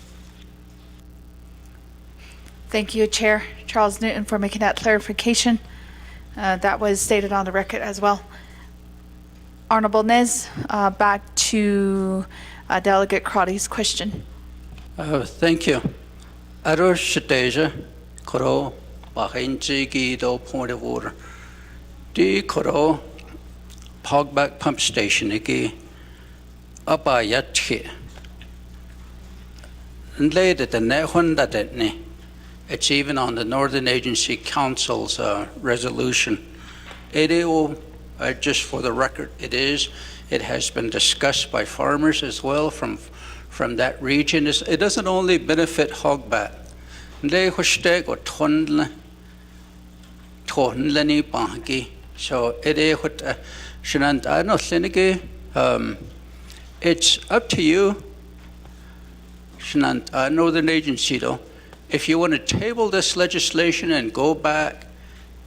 Thank you, Chair Charles Newton, for making that clarification. That was stated on the record as well. Honorable Nez, back to Delegate Crotty's question. Thank you. Arosh Deja, Koro, Bahinji do point of order. Di Koro, Pogback Pump Station, Iki, Abayatki. And later, the Nehun that it it's even on the Northern Agency Council's resolution. Just for the record, it is. It has been discussed by farmers as well from that region. It doesn't only benefit hogbat. So it's up to you, Northern Agency though. If you want to table this legislation and go back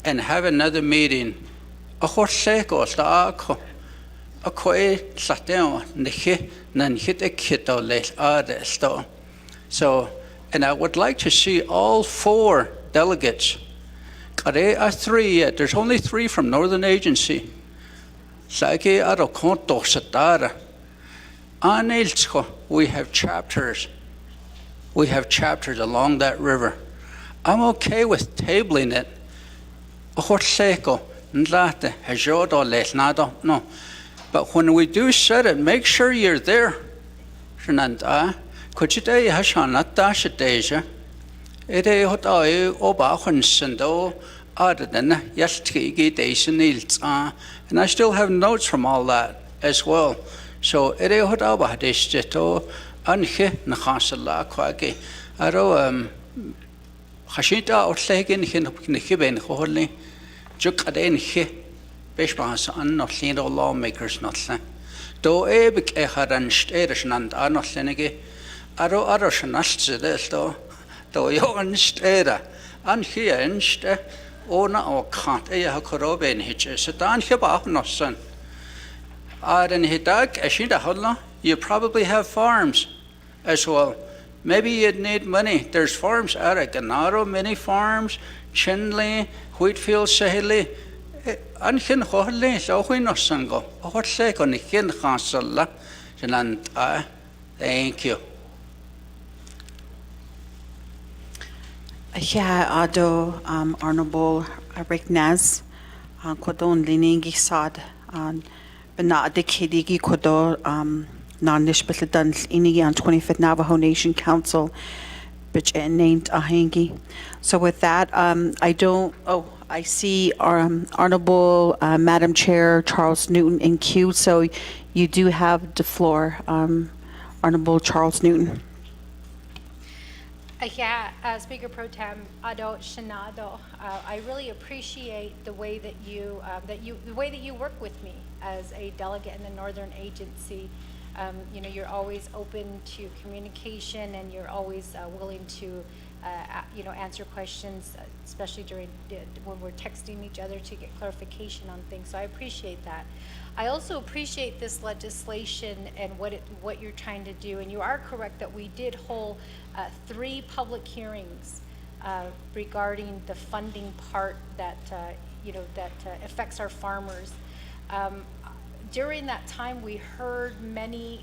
and have another meeting, so, and I would like to see all 4 delegates. There's only 3 from Northern Agency. We have chapters. We have chapters along that river. I'm okay with tabling it. No. But when we do set it, make sure you're there. Could you say Hashanat Deja? It is what I Obahunsindo other than Yastiki Daisy, and I still have notes from all that as well. So it is what Abahadishito. Anche Nakasala Quagi. Aro Hashita or Sagan Hiben Holy Jukaden He Bishpas and not Lindo lawmakers not say. Do Ebik Eharan Station and Arnold Lenege Aro Aroshanast this though you unstera and here inste ona or can't a Koroben hitches a dan Hibah no son. Aden Hidak Ashida Hodla. You probably have farms as well. Maybe you'd need money. There's farms out at Ganado, many farms, Chinley, Wheatfield, Sahili, an hin hohle so hui no sango. Hotle kon hin khasalla. Janant. Thank you. Yeah, Ado, Honorable Ricknaz, Kodon Liningi Sad, Bana de Kidigi Kodo, non-dish Bethledan Inigi on 25th Navajo Nation Council, which named Ahengi. So with that, I see our Honorable Madam Chair Charles Newton in queue, so you do have the floor, Honorable Charles Newton. Speaker Pro Tem Ado Shinado, I really appreciate the way that you work with me as a delegate in the Northern Agency. You're always open to communication, and you're always willing to answer questions, especially when we're texting each other to get clarification on things. So I appreciate that. I also appreciate this legislation and what you're trying to do. And you are correct that we did hold 3 public hearings regarding the funding part that affects our farmers. During that time, we heard many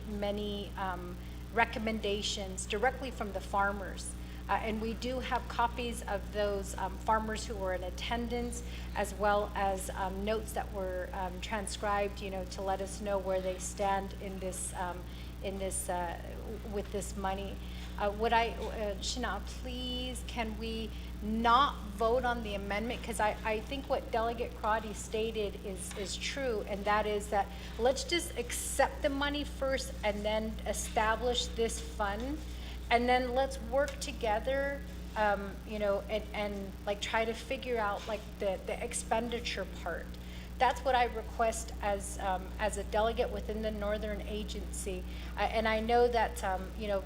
recommendations directly from the farmers. And we do have copies of those farmers who were in attendance, as well as notes that were transcribed, to let us know where they stand in this with this money. Shana, please, can we not vote on the amendment? Because I think what Delegate Crotty stated is true, and that is that let's just accept the money first and then establish this fund. And then let's work together, and like try to figure out like the expenditure part. That's what I request as a delegate within the Northern Agency. And I know that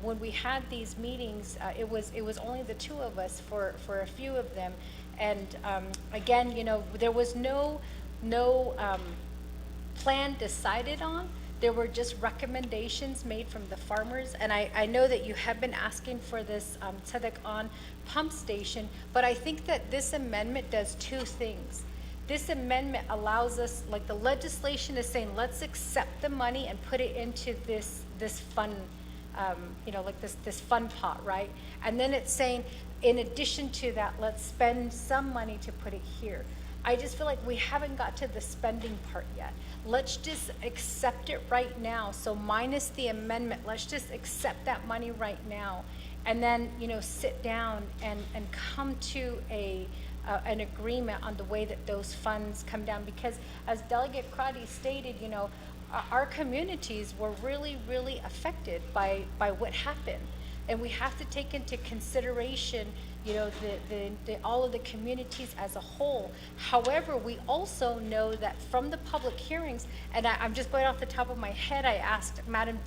when we had these meetings, it was only the 2 of us for a few of them. And again, there was no plan decided on. There were just recommendations made from the farmers, and I know that you have been asking for this tzedek on pump station, but I think that this amendment does 2 things. This amendment allows us, like the legislation is saying, let's accept the money and put it into this fund, like this fund pot, right? And then it's saying, in addition to that, let's spend some money to put it here. I just feel like we haven't got to the spending part yet. Let's just accept it right now. So minus the amendment, let's just accept that money right now. And then, sit down and come to an agreement on the way that those funds come down. Because as Delegate Crotty stated, our communities were really, really affected by what happened. And we have to take into consideration all of the communities as a whole. However, we also know that from the public hearings, and I'm just going off the top of my head, I asked Madam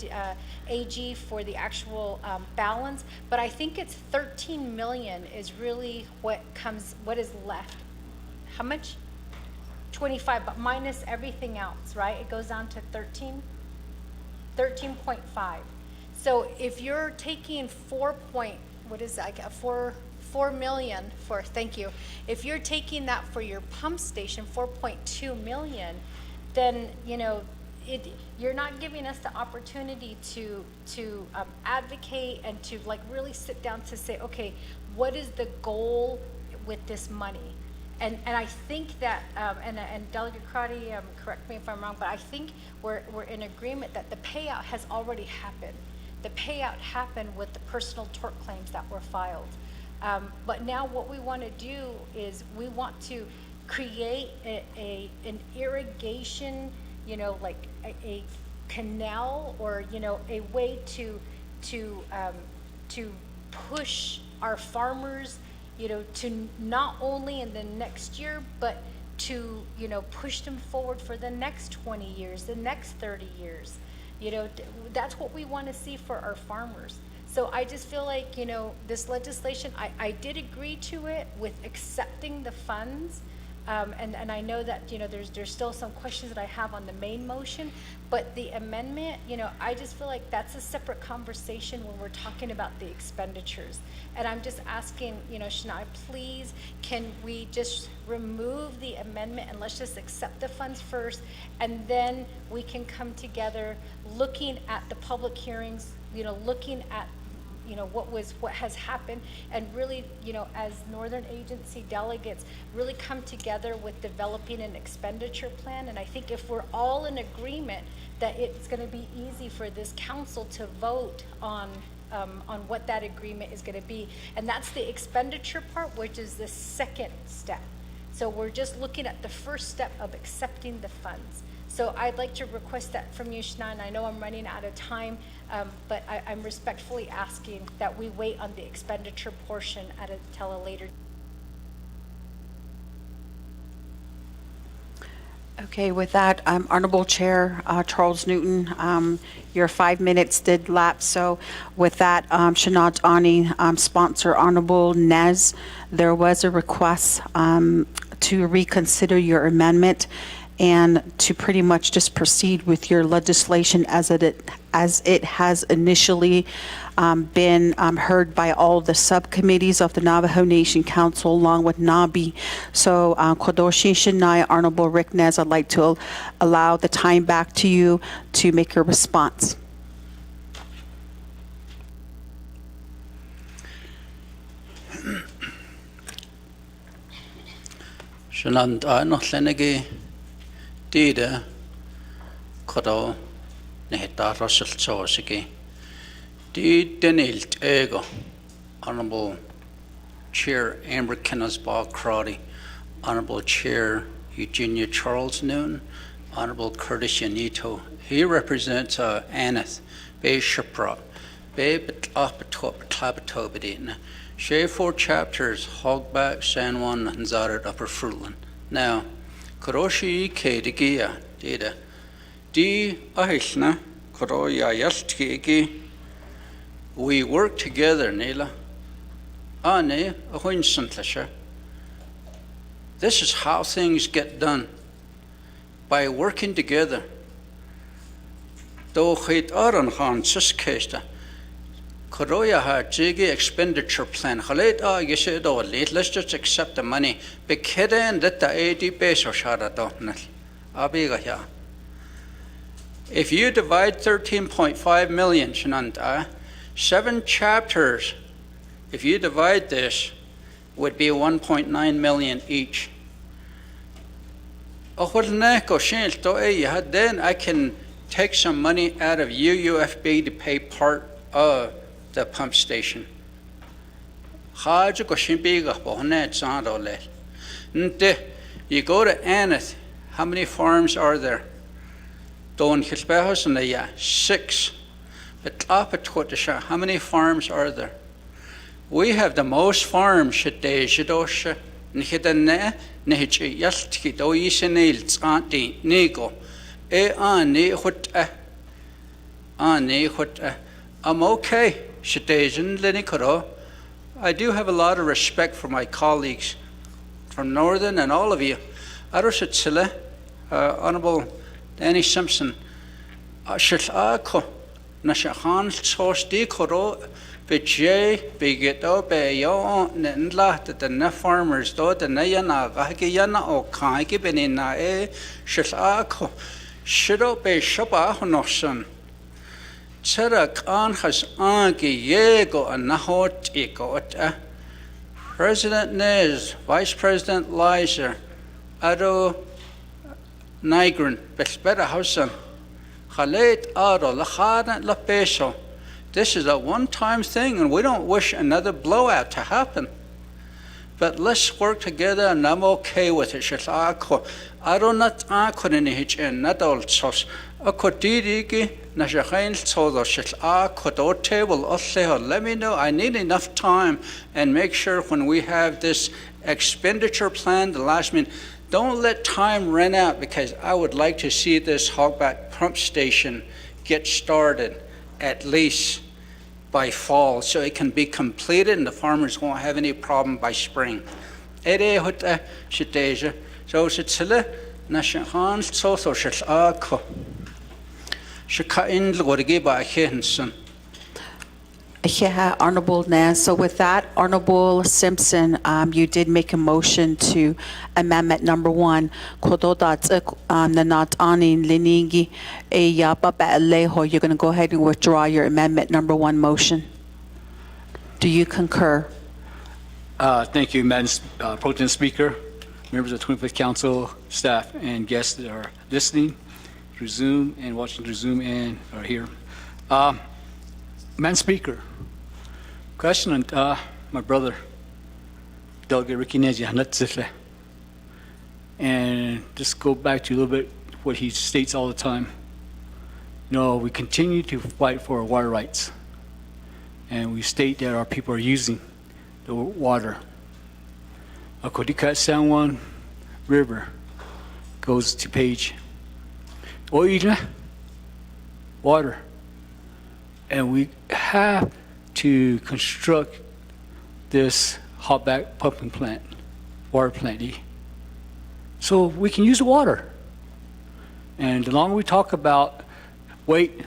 AG for the actual balance, but I think it's 13 million is really what is left. How much? 25, but minus everything else, right? It goes down to 13.5. So if you're taking 4 million for, thank you. If you're taking that for your pump station, 4.2 million, then, you're not giving us the opportunity to advocate and to like really sit down to say, okay, what is the goal with this money? And I think that, and Delegate Crotty, correct me if I'm wrong, but I think we're in agreement that the payout has already happened. The payout happened with the personal tort claims that were filed. But now what we want to do is we want to create an irrigation, like a canal, or a way to push our farmers, to not only in the next year, but to push them forward for the next 20 years, the next 30 years. That's what we want to see for our farmers. So I just feel like, this legislation, I did agree to it with accepting the funds, And I know that, there's still some questions that I have on the main motion, but the amendment, I just feel like that's a separate conversation when we're talking about the expenditures. And I'm just asking, Shania, please, can we just remove the amendment and let's just accept the funds first, and then we can come together looking at the public hearings, looking at what has happened, and really, as Northern Agency delegates, really come together with developing an expenditure plan. And I think if we're all in agreement that it's going to be easy for this council to vote on what that agreement is going to be. And that's the expenditure part, which is the second step. So we're just looking at the first step of accepting the funds. So I'd like to request that from you, Shana, and I know I'm running out of time, but I'm respectfully asking that we wait on the expenditure portion till a later. Okay, with that, Honorable Chair Charles Newton, your 5 minutes did lapse. So with that, Shanat Ani, sponsor Honorable Nez, there was a request to reconsider your amendment and to pretty much just proceed with your legislation as it has initially been heard by all the subcommittees of the Navajo Nation Council along with NABI. So Kodoshi Shanai, Honorable Rick Nez, I'd like to allow the time back to you to make your response. Shanand Anotlenegi Dida Kodo Nehta Russell Chosiki Did Denilt Ego Honorable Chair Amber Kennesbaugh Crowdy, Honorable Chair Eugenia Charles Noon, Honorable Curtis Yanito. He represents Aneth Bay Shipra Bay Clabatobadina. Share 4 chapters, Hogback, San Juan, and Zarat, Upper Fruitland. Now, Kuroshi Kedigia, Dida. Di Ahishna, Kuroya Yastiki. We work together, Nila. Ane, Ahoinsantlasha. This is how things get done. By working together. Do Hit Aran Han Siskesta. Koroya ha jiggy expenditure plan. Let's just accept the money. Bekeden that the 80 peso shara donal. Abiga ya. If you divide 13.5 million, Shananta, 7 chapters, if you divide this, would be 1.9 million each. Then I can take some money out of UUFB to pay part of the pump station. You go to Aneth, how many farms are there? 6. How many farms are there? We have the most farms. I'm okay. I do have a lot of respect for my colleagues from Northern and all of you. Honorable Danny Simpson, Nashahan Sosti Koro, Vijay, Bigeto, Bayo, Nla, the Ne farmers, do the Nayana, Gahayana, or Kanki Benina, Shilako, Shido Bay Shaba Honosan. Khan has Anki Yego and Nahot Ego. President Nez, Vice President Lizer, Ado Nigrin, Bespera Hausen, Khaled Ado, Lahana La Peso. This is a one-time thing, and we don't wish another blowout to happen. But let's work together, and I'm okay with it. I don't know not all sauce. Let me know. I need enough time and make sure when we have this expenditure plan, the last minute, don't let time run out, because I would like to see this hogback pump station get started at least by fall so it can be completed and the farmers won't have any problem by spring. ere hot shiteja so shitsele na shan so akho shika in lgorgi ba henson. Yeah, Honorable Naz. So with that, Honorable Simpson, you did make a motion to amendment number 1. You're going to go ahead and withdraw your amendment number 1 motion. Do you concur? Thank you, Madam Pro Tem Speaker, members of the 25th Council, staff, and guests that are listening through Zoom and watching through Zoom and are here. Madam Speaker, question on my brother, Delegate Ricky Neji, and just go back to a little bit what he states all the time. No, we continue to fight for our water rights, and we state that our people are using the water. A Kodikat San Juan River goes to page Oila, water, and we have to construct this hotback pumping plant, water plant, so we can use the water. And the longer we talk about wait,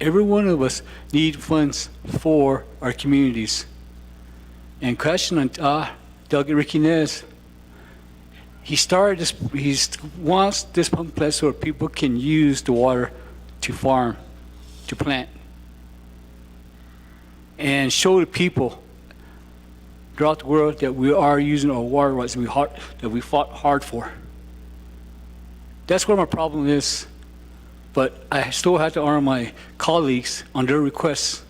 every one of us need funds for our communities. And question on Delegate Ricky Nez, he started this, he wants this pump plant so people can use the water to farm, to plant, and show the people throughout the world that we are using our water rights that we fought hard for. That's where my problem is, but I still have to honor my colleagues on their requests.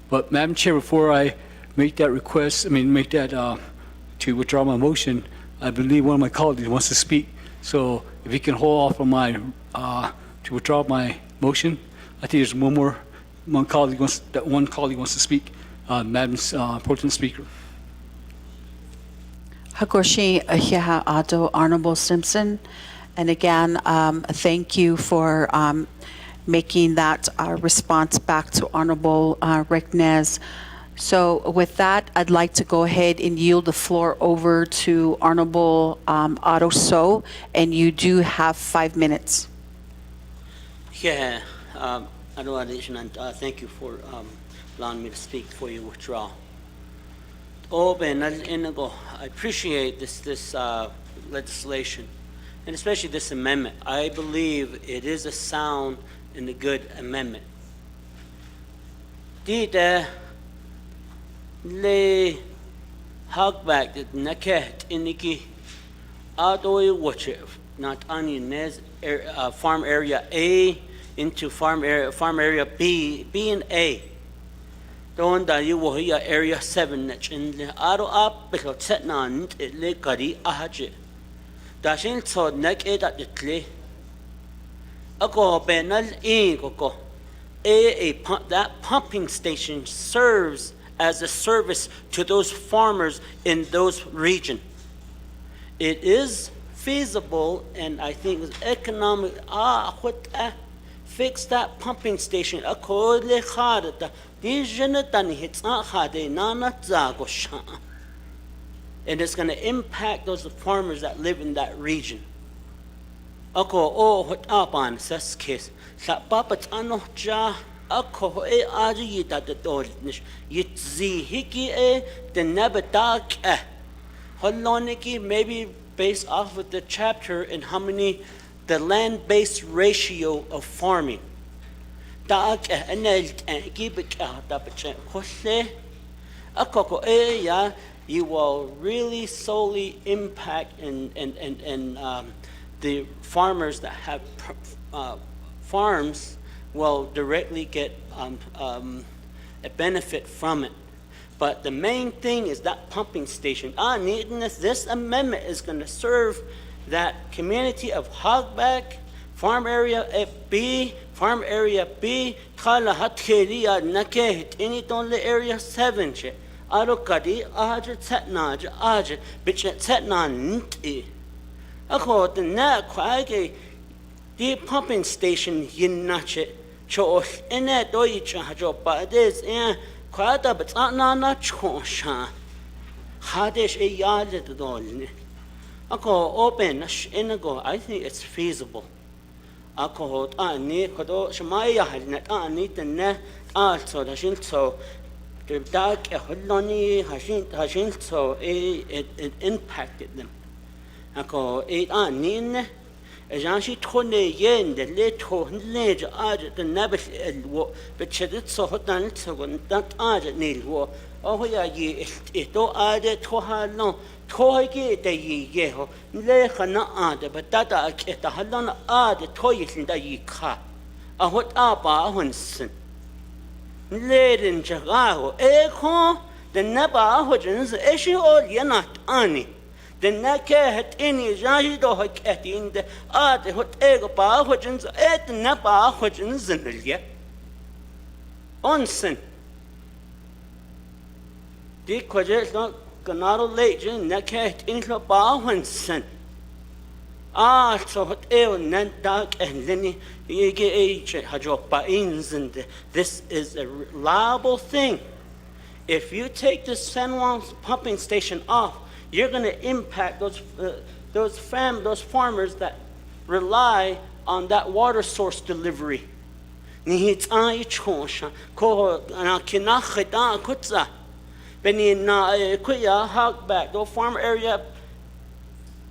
But Madam Chair, before I make that request, to withdraw my motion, I believe one of my colleagues wants to speak. So if he can hold off on my, to withdraw my motion, I think there's one colleague wants to speak. Madam Pro Tem Speaker. Hakoshi Ahiha Ado, Honorable Simpson. And again, thank you for making that response back to Honorable Rick Nez. So with that, I'd like to go ahead and yield the floor over to Honorable Otto So, and you do have 5 minutes. Yeah, Addition, and thank you for allowing me to speak for your withdrawal. I appreciate this legislation, and especially this amendment. I believe it is a sound and a good amendment. Dita le hogback that naket iniki adoy watch not onion farm area A into farm area B and A. Don't you will hear area 7 in the aro up because set none it le kari ahaje. Dashin so neck it at the clay. A go benal in go. That pumping station serves as a service to those farmers in those regions. It is feasible, and I think it's economic. Fix that pumping station. And it's going to impact those farmers that live in that region. What up on this case? Maybe based off of the chapter and how many the land-based ratio of farming. You will really solely impact and the farmers that have farms will directly get a benefit from it. But the main thing is that pumping station. This amendment is going to serve that community of Hogback, farm area B, Kala Hatkeria Nakeh, Initon area 7. Arokadi, Aja Tetnaj, Aja, Bichet Tetnan Nti. According to that, Quaggy, the pumping station, Yinache, Cho, Enet Deutsche, but this, Quada, but not Chosha. Hadish a yard at the door. Ako open, I think it's feasible. Ako ani kodo shamaya had net ani the ne also the shin so the dark a holoni hashin so it impacted them. Ako ani Janshi tone yen the little ledge added the nabish but chedit so hot and so that added neil war. Oh, yeah, it do added to her long. Toy the ye yeho, Lehana added, but that I get the halon added toys in the ye car. A what abba Hunson. Led in Jagaho, echo, the Naba Hodgens, issue all ye not Annie. The Naka had any Jahido cat in the added what ego bar Hodgens, at the Naba Hodgens in the ye. Onsen. The quadrants not. Ganado legend, Nakat in the Bawanson. So what ill, Nan dark and Lenny, ye get age, Hajopa ins, and this is a reliable thing. If you take the San Juan's pumping station off, you're going to impact those farmers that rely on that water source delivery. Nihits ay chosha, ko na kinachida kutza. Benin Kuya hog back, go farm area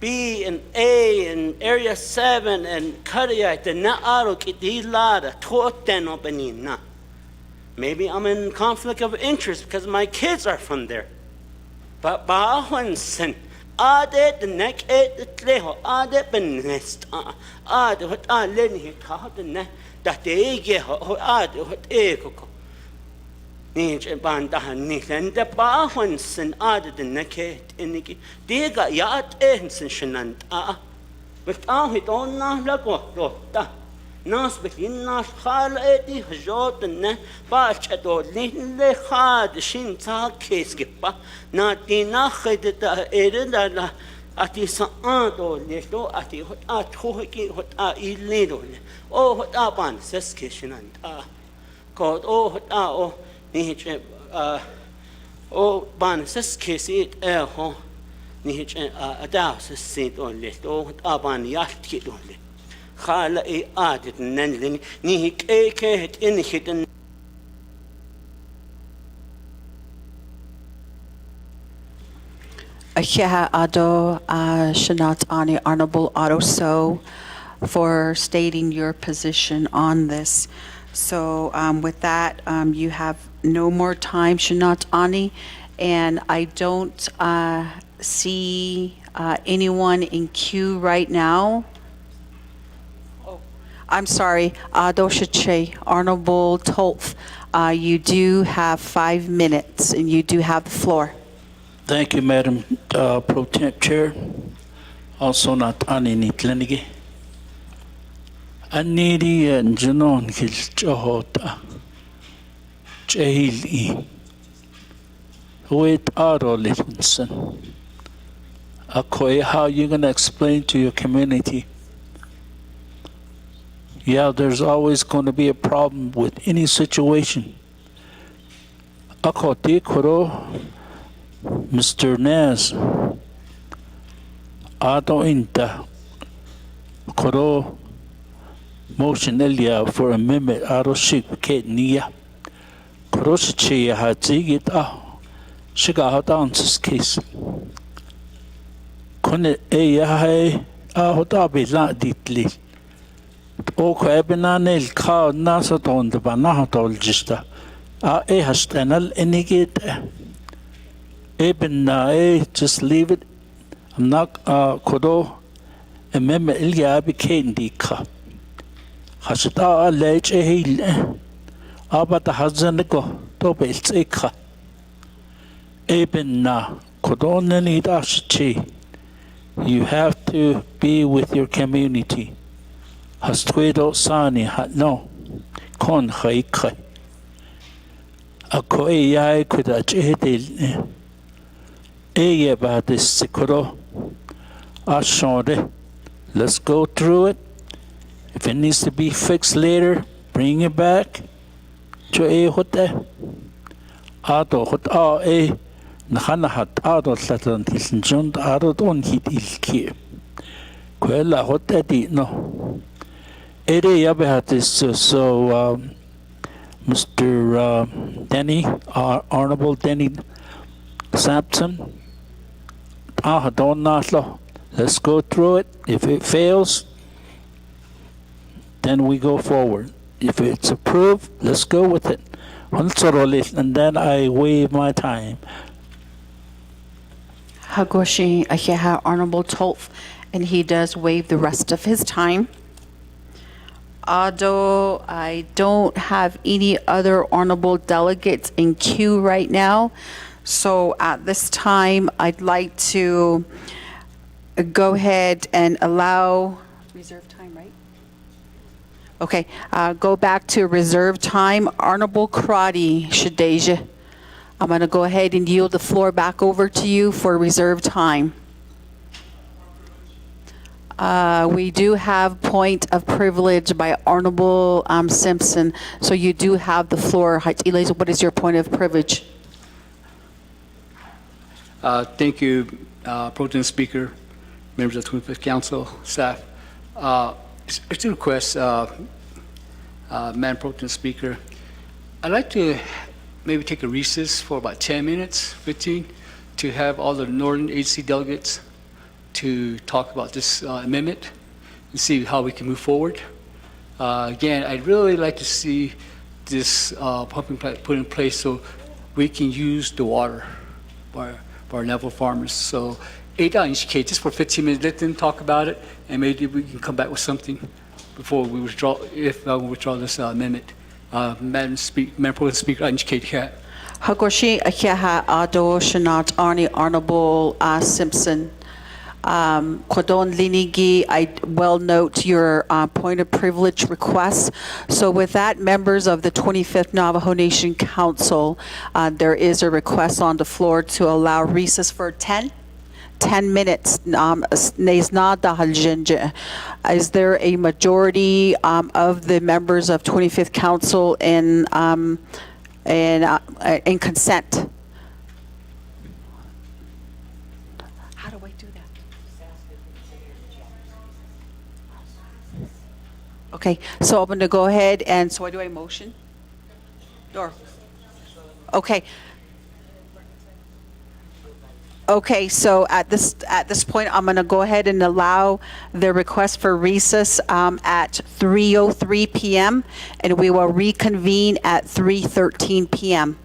B and A and area 7 and Kariak, the Naaro Kitilada, Toteno Benina. Maybe I'm in conflict of interest because my kids are from there. But Bahansen, Ade the neck ate the Tleho, Ade Benest, Ade what I let him caught the neck that they get Ade what Eko. Ninja Bandahan and the Bahans and added the naked in the Diga Yat Ends and Shanant. But I don't know Lago, Nas begin not Hal Eddie, Jot and Ne, Batch at all little hard Shinta case gippa, not the Nached Edda at his aunt or little at the what what illegal. Oh, what Aban says Kishin and called oh. Ban says kiss it ho nihich a douse saint on list aban yachtkit only. Khala e added nanlin nihik ake in hidden. Ahia Ado Shanat Ani Honorable Otto So for stating your position on this. So with that, you have no more time, Shanat Ani, and I don't see anyone in queue right now. Oh, I'm sorry, Doshache, Honorable Tolf, you do have 5 minutes, and you do have the floor. Thank you, Madam Pro Temp Chair. Also not Ani Nitlenige. Anidi and Janon Kilchahota Jahili Wait Aro Litvinson. Akoy, how you gonna explain to your community? Yeah, there's always gonna be a problem with any situation. Akoti Koro Mr. Naz Ado Inta Koro motion earlier for amendment aro shik ket niya kroschi ha zigit shiga ha dances case kone e ya hai hota bila ditli o ko benanel ka nasa ton de bana tol jista e hastanal enigit just leave it. I'm not kodo amendment earlier became dika Hashita ledge a hill. But the Hazaniko, Tobels Eka. Eben na, Kodonani Dashi. You have to be with your community. Hastuedo Sani had no. Con Haika. A koei could a jehil. Eye about this Sikoro. Ashore. Let's go through it. If it needs to be fixed later, bring it back to a hotel. Ato hot a Nahanahat Ado Satan Tilsjund Ado on hit ilki. Quella hot eddy no. Ere Yabehatis, so Mr. Denny, Honorable Denny Sampson. Don't naslo. Let's go through it. If it fails, then we go forward. If it's approved, let's go with it. And then I waive my time. Hagoshi Aheha Honorable Tolf, and he does waive the rest of his time. Although I don't have any other honorable delegates in queue right now, so at this time, I'd like to go ahead and allow reserve time, right? Okay, go back to reserve time. Honorable Karate Shadeja. I'm going to go ahead and yield the floor back over to you for reserve time. We do have point of privilege by Honorable Simpson, so you do have the floor. Eliza, what is your point of privilege? Thank you, Pro Tem Speaker, members of the 25th Council, staff. It's a request, Madam Pro Tem Speaker. I'd like to maybe take a recess for about 10 minutes, 15, to have all the Northern Agency delegates to talk about this amendment and see how we can move forward. Again, I'd really like to see this pumping plant put in place so we can use the water for our Navajo farmers. So 8 hours, just for 15 minutes, let them talk about it, and maybe we can come back with something before we withdraw, if we withdraw this amendment. Madam Pro Tem Speaker, Hagoshi Akeha Ado Shanat Arnie Honorable Simpson. Kodon Linigi, I well note your point of privilege request. So with that, members of the 25th Navajo Nation Council, there is a request on the floor to allow recess for 10 minutes. Is there a majority of the members of 25th Council in consent? How do I do that? Okay, so I'm going to go ahead and, so do I motion? Or, okay. Okay, so at this point, I'm going to go ahead and allow the request for recess at 3:03 p.m. and we will reconvene at 3:13 p.m.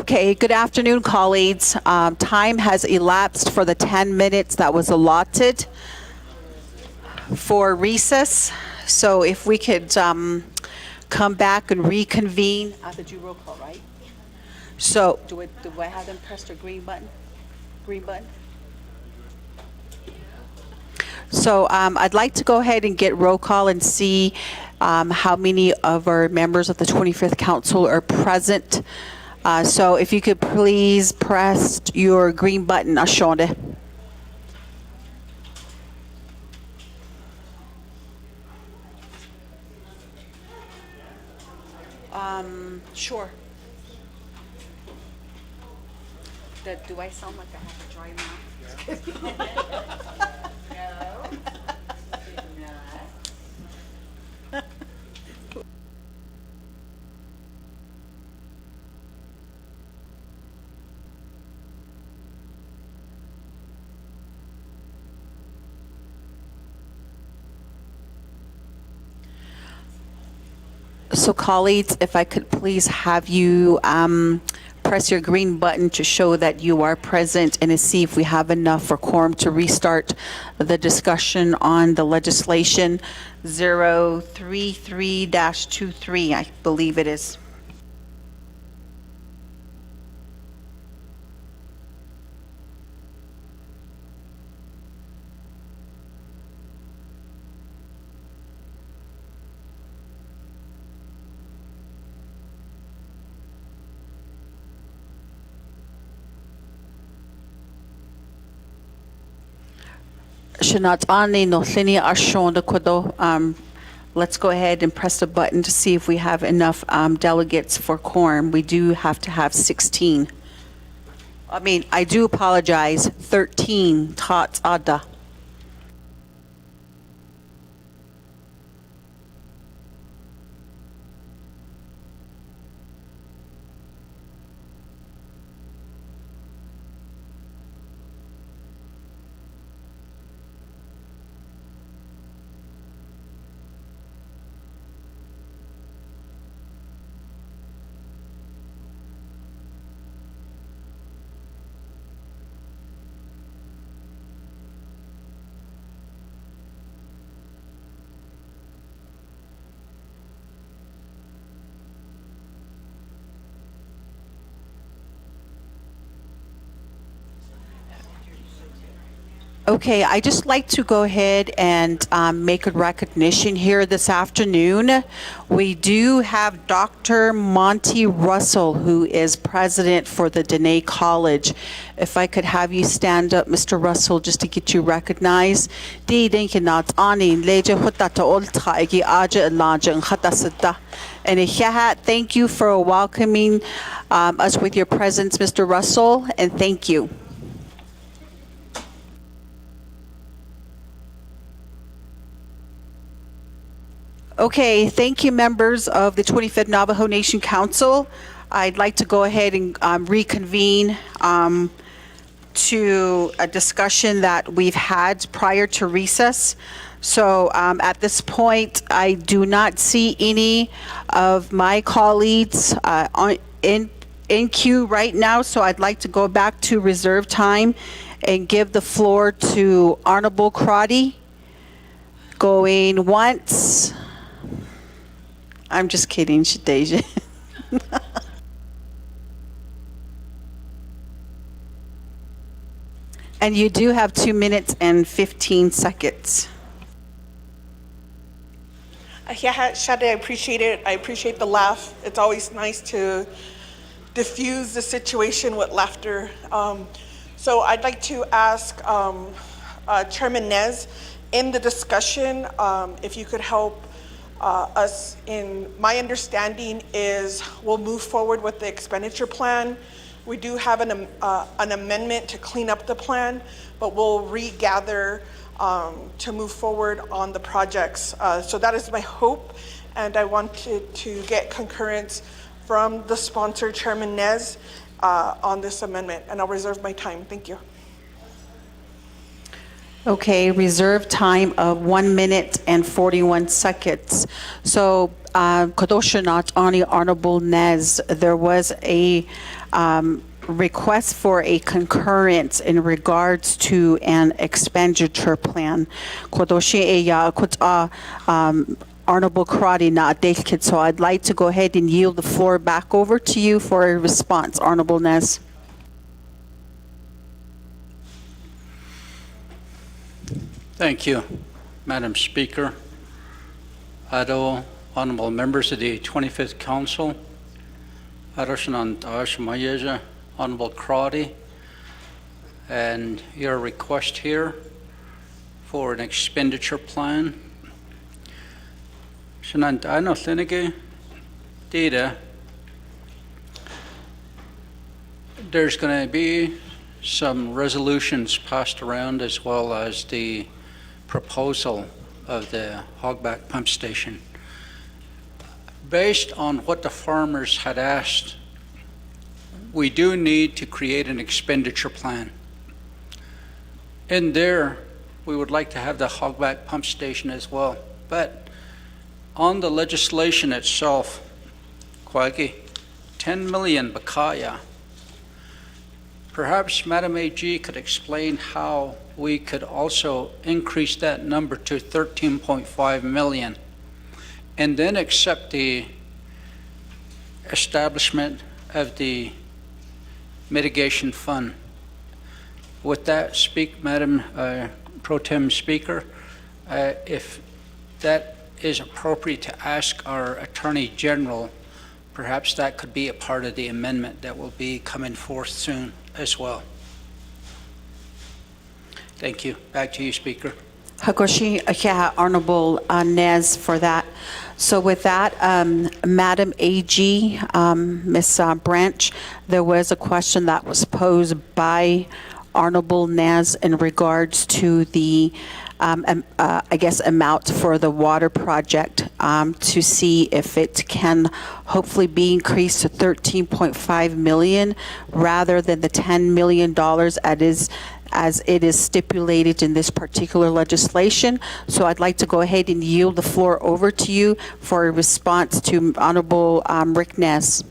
Okay, good afternoon, colleagues. Time has elapsed for the 10 minutes that was allotted for recess. So if we could come back and reconvene. Did you roll call, right? So do I have them press their green button? Green button? So I'd like to go ahead and get roll call and see how many of our members of the 25th Council are present. So if you could please press your green button, Ashonde. Sure. Do I sound like I have a dry mouth? So colleagues, if I could please have you press your green button to show that you are present and to see if we have enough for quorum to restart the discussion on the legislation 033-23, I believe it is. Let's go ahead and press the button to see if we have enough delegates for quorum. We do have to have 16. I do apologize, 13 tots ada. Okay, I just like to go ahead and make a recognition here this afternoon. We do have Dr. Monty Russell, who is president for the Dine College. If I could have you stand up, Mr. Russell, just to get you recognized. And thank you for welcoming us with your presence, Mr. Russell, and thank you. Okay, thank you, members of the 25th Navajo Nation Council. I'd like to go ahead and reconvene to a discussion that we've had prior to recess. So at this point, I do not see any of my colleagues in queue right now, so I'd like to go back to reserve time and give the floor to Honorable Crotty. Going once. I'm just kidding, Shadeja. And you do have 2 minutes and 15 seconds. Yeah, Shade, I appreciate it. I appreciate the laugh. It's always nice to diffuse the situation with laughter. So I'd like to ask Chairman Nez, in the discussion, if you could help us in, my understanding is we'll move forward with the expenditure plan. We do have an amendment to clean up the plan, but we'll regather to move forward on the projects. So that is my hope, and I wanted to get concurrence from the sponsor, Chairman Nez, on this amendment, and I'll reserve my time. Thank you. Okay, reserve time of 1 minute and 41 seconds. So, Kodoshanat Ani Honorable Nez, there was a request for a concurrence in regards to an expenditure plan. Honorable Karate na Delegates, so I'd like to go ahead and yield the floor back over to you for a response, Honorable Nez. Thank you, Madam Speaker. Honorable members of the 25th Council, Honorable Crotty, and your request here for an expenditure plan. There's going to be some resolutions passed around, as well as the proposal of the hogback pump station. Based on what the farmers had asked, we do need to create an expenditure plan. In there, we would like to have the hogback pump station as well. But on the legislation itself, 10 million bakaya. Perhaps Madam AG could explain how we could also increase that number to 13.5 million and then accept the establishment of the mitigation fund. With that, Madam Pro Tem Speaker, if that is appropriate to ask our Attorney General, perhaps that could be a part of the amendment that will be coming forth soon as well. Thank you. Back to you, Speaker. Hagoshi, Honorable Nez, for that. So with that, Madam AG, Ms. Branch, there was a question that was posed by Honorable Nez in regards to the I guess, amount for the water project to see if it can hopefully be increased to $13.5 million rather than the $10 million as it is stipulated in this particular legislation. So I'd like to go ahead and yield the floor over to you for a response to Honorable Rick Nez.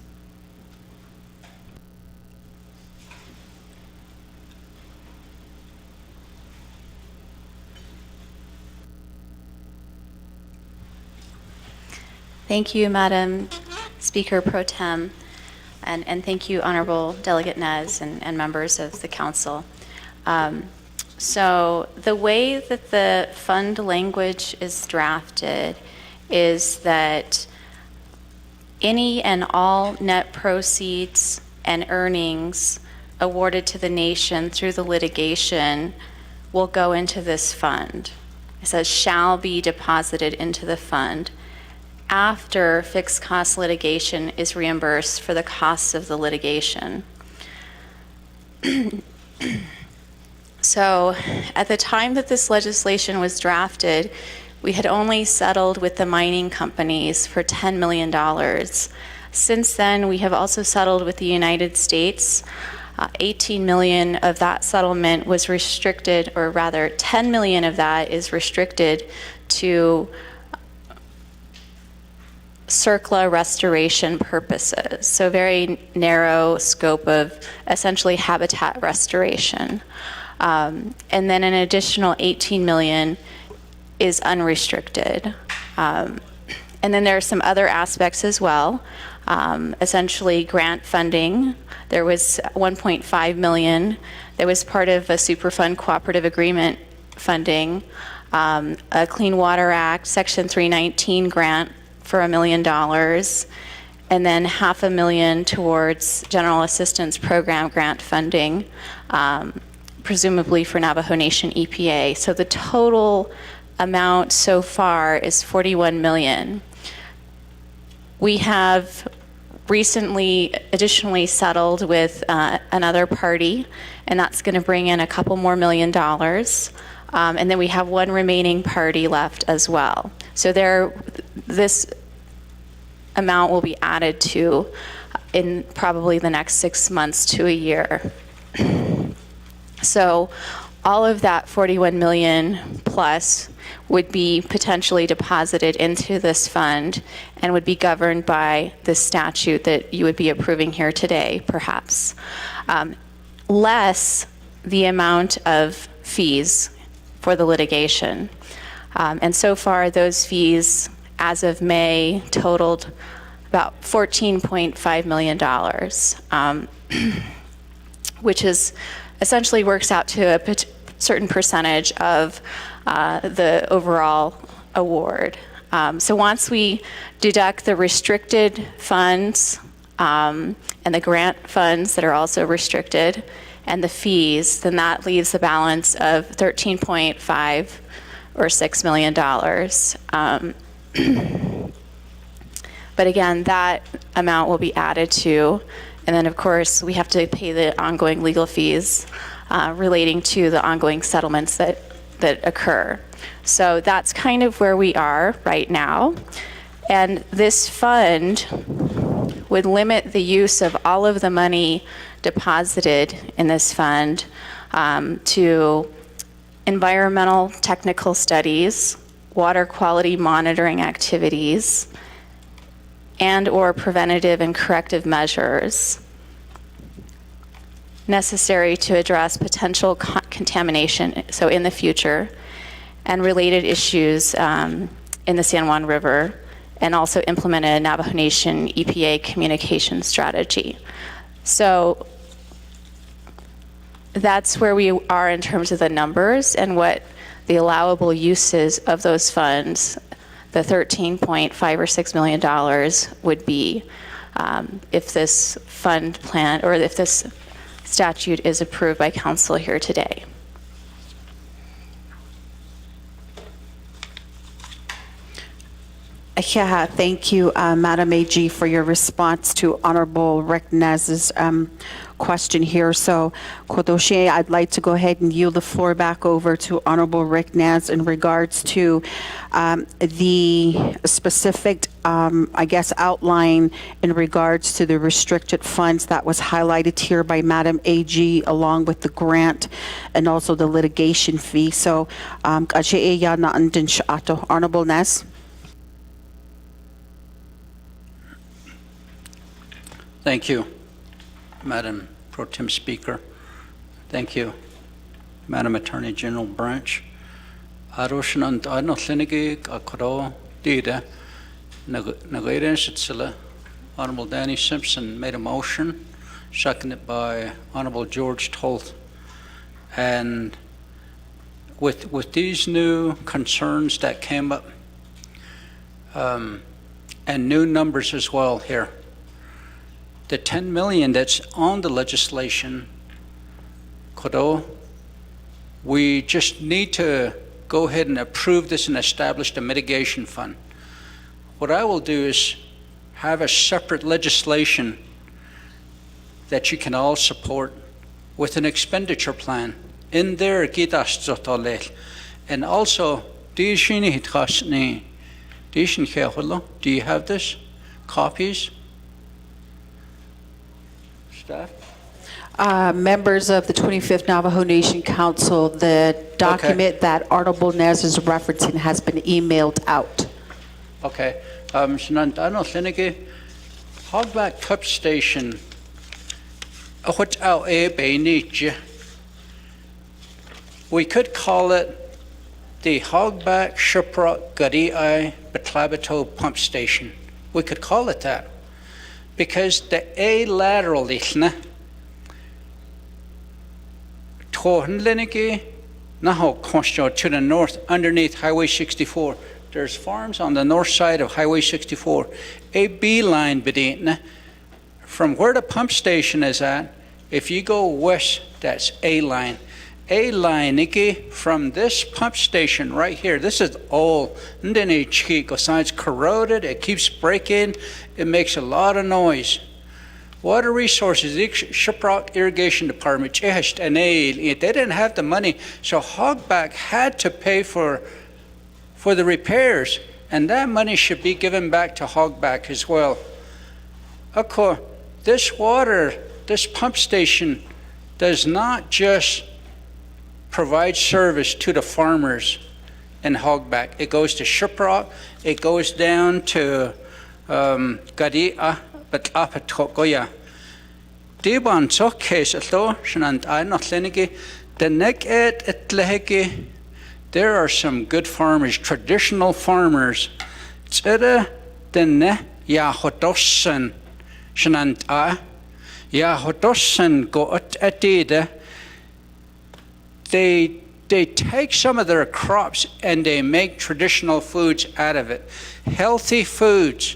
Thank you, Madam Speaker Pro Tem, and thank you, Honorable Delegate Nez and members of the Council. So the way that the fund language is drafted is that any and all net proceeds and earnings awarded to the nation through the litigation will go into this fund. It says shall be deposited into the fund after fixed cost litigation is reimbursed for the costs of the litigation. So at the time that this legislation was drafted, we had only settled with the mining companies for $10 million. Since then, we have also settled with the United States. 18 million of that settlement was restricted, or rather 10 million of that is restricted to CERCLA restoration purposes, so very narrow scope of essentially habitat restoration. And then an additional 18 million is unrestricted. And then there are some other aspects as well, essentially grant funding. There was 1.5 million that was part of a Superfund cooperative agreement funding, a Clean Water Act Section 319 grant for $1 million, and then $500,000 towards General Assistance Program grant funding, presumably for Navajo Nation EPA. So the total amount so far is $41 million. We have recently additionally settled with another party, and that's going to bring in a couple more $1 million. And then we have one remaining party left as well. So this amount will be added to in probably the next 6 months to a year. So all of that 41 million plus would be potentially deposited into this fund and would be governed by the statute that you would be approving here today, perhaps, less the amount of fees for the litigation. And so far, those fees, as of May, totaled about $14.5 million, which is essentially works out to a certain percentage of the overall award. So once we deduct the restricted funds and the grant funds that are also restricted and the fees, then that leaves a balance of 13.5 or $6 million. But again, that amount will be added to, and then of course we have to pay the ongoing legal fees relating to the ongoing settlements that occur. So that's kind of where we are right now. And this fund would limit the use of all of the money deposited in this fund to environmental technical studies, water quality monitoring activities, and/or preventative and corrective measures necessary to address potential contamination, so in the future, and related issues in the San Juan River, and also implement a Navajo Nation EPA communication strategy. So that's where we are in terms of the numbers and what the allowable uses of those funds, the $13.5 or $6 million would be if this fund plan, or if this statute is approved by Council here today. Yeah, thank you, Madam AG, for your response to Honorable Rick Naz's question here. So, Kodoshe, I'd like to go ahead and yield the floor back over to Honorable Rick Naz in regards to the specific, I guess, outline in regards to the restricted funds that was highlighted here by Madam AG, along with the grant and also the litigation fee. So, Honorable Naz. Thank you, Madam Pro Tem Speaker. Thank you, Madam Attorney General Branch. Aroshan ano linigi akoro dida nagairen shitsila. Honorable Danny Simpson made a motion, seconded by Honorable George Toth. And with these new concerns that came up, and new numbers as well here, the 10 million that's on the legislation, Kodo, we just need to go ahead and approve this and establish the mitigation fund. What I will do is have a separate legislation that you can all support with an expenditure plan in there. And also, do you have this? Copies? Staff? Members of the 25th Navajo Nation Council, the document that Honorable Nez is referencing has been emailed out. Okay. Hogback Pump Station. We could call it the Hogback Shiprock Gadiai Batlabato Pump Station. We could call it that. Because the A lateral lichna Tohenliniki Naho Constitution to the north underneath Highway 64. There's farms on the north side of Highway 64. A B line bedina from where the pump station is at, if you go west, that's A line. A line Niki from this pump station right here. This is old. And then it's corroded, it keeps breaking, it makes a lot of noise. Water Resources, Shiprock Irrigation Department, they didn't have the money, so Hogback had to pay for the repairs, and that money should be given back to Hogback as well. Of course, this water, this pump station does not just provide service to the farmers in Hogback. It goes to Shiprock, it goes down to Gadia, but up at Tokoya. Diban so case at law, Shanant I not Lenigi, the neck at Leheki. There are some good farmers, traditional farmers. Tsere denne Yahodosan Shanant I. Yahodosan go at Adida. They take some of their crops and they make traditional foods out of it. Healthy foods.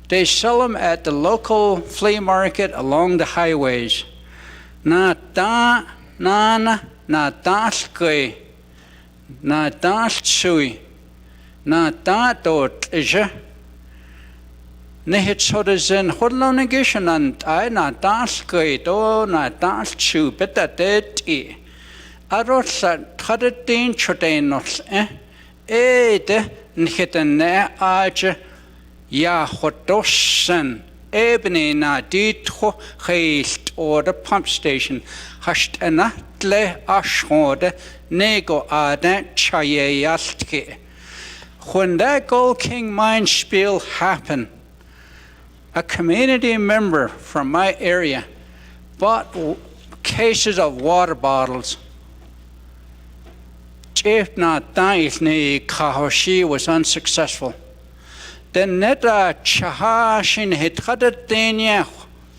They sell them at the local flea market along the highways. Na da nana na daskui na dasui na da dot isha. Nihit sodazen hodlonigishan and I na daskui do na daschu beta deti. Arotsa tadadin chodenos de nhitane aja. Ja, hodossen ebene na ditro heilt or the pump station hast a natle ashode nego ade chaye yastke. When that Gold King mine spiel happened, a community member from my area bought cases of water bottles. If not, Dine Kahoshi was unsuccessful. Den netta Sahasin hit Hadadenia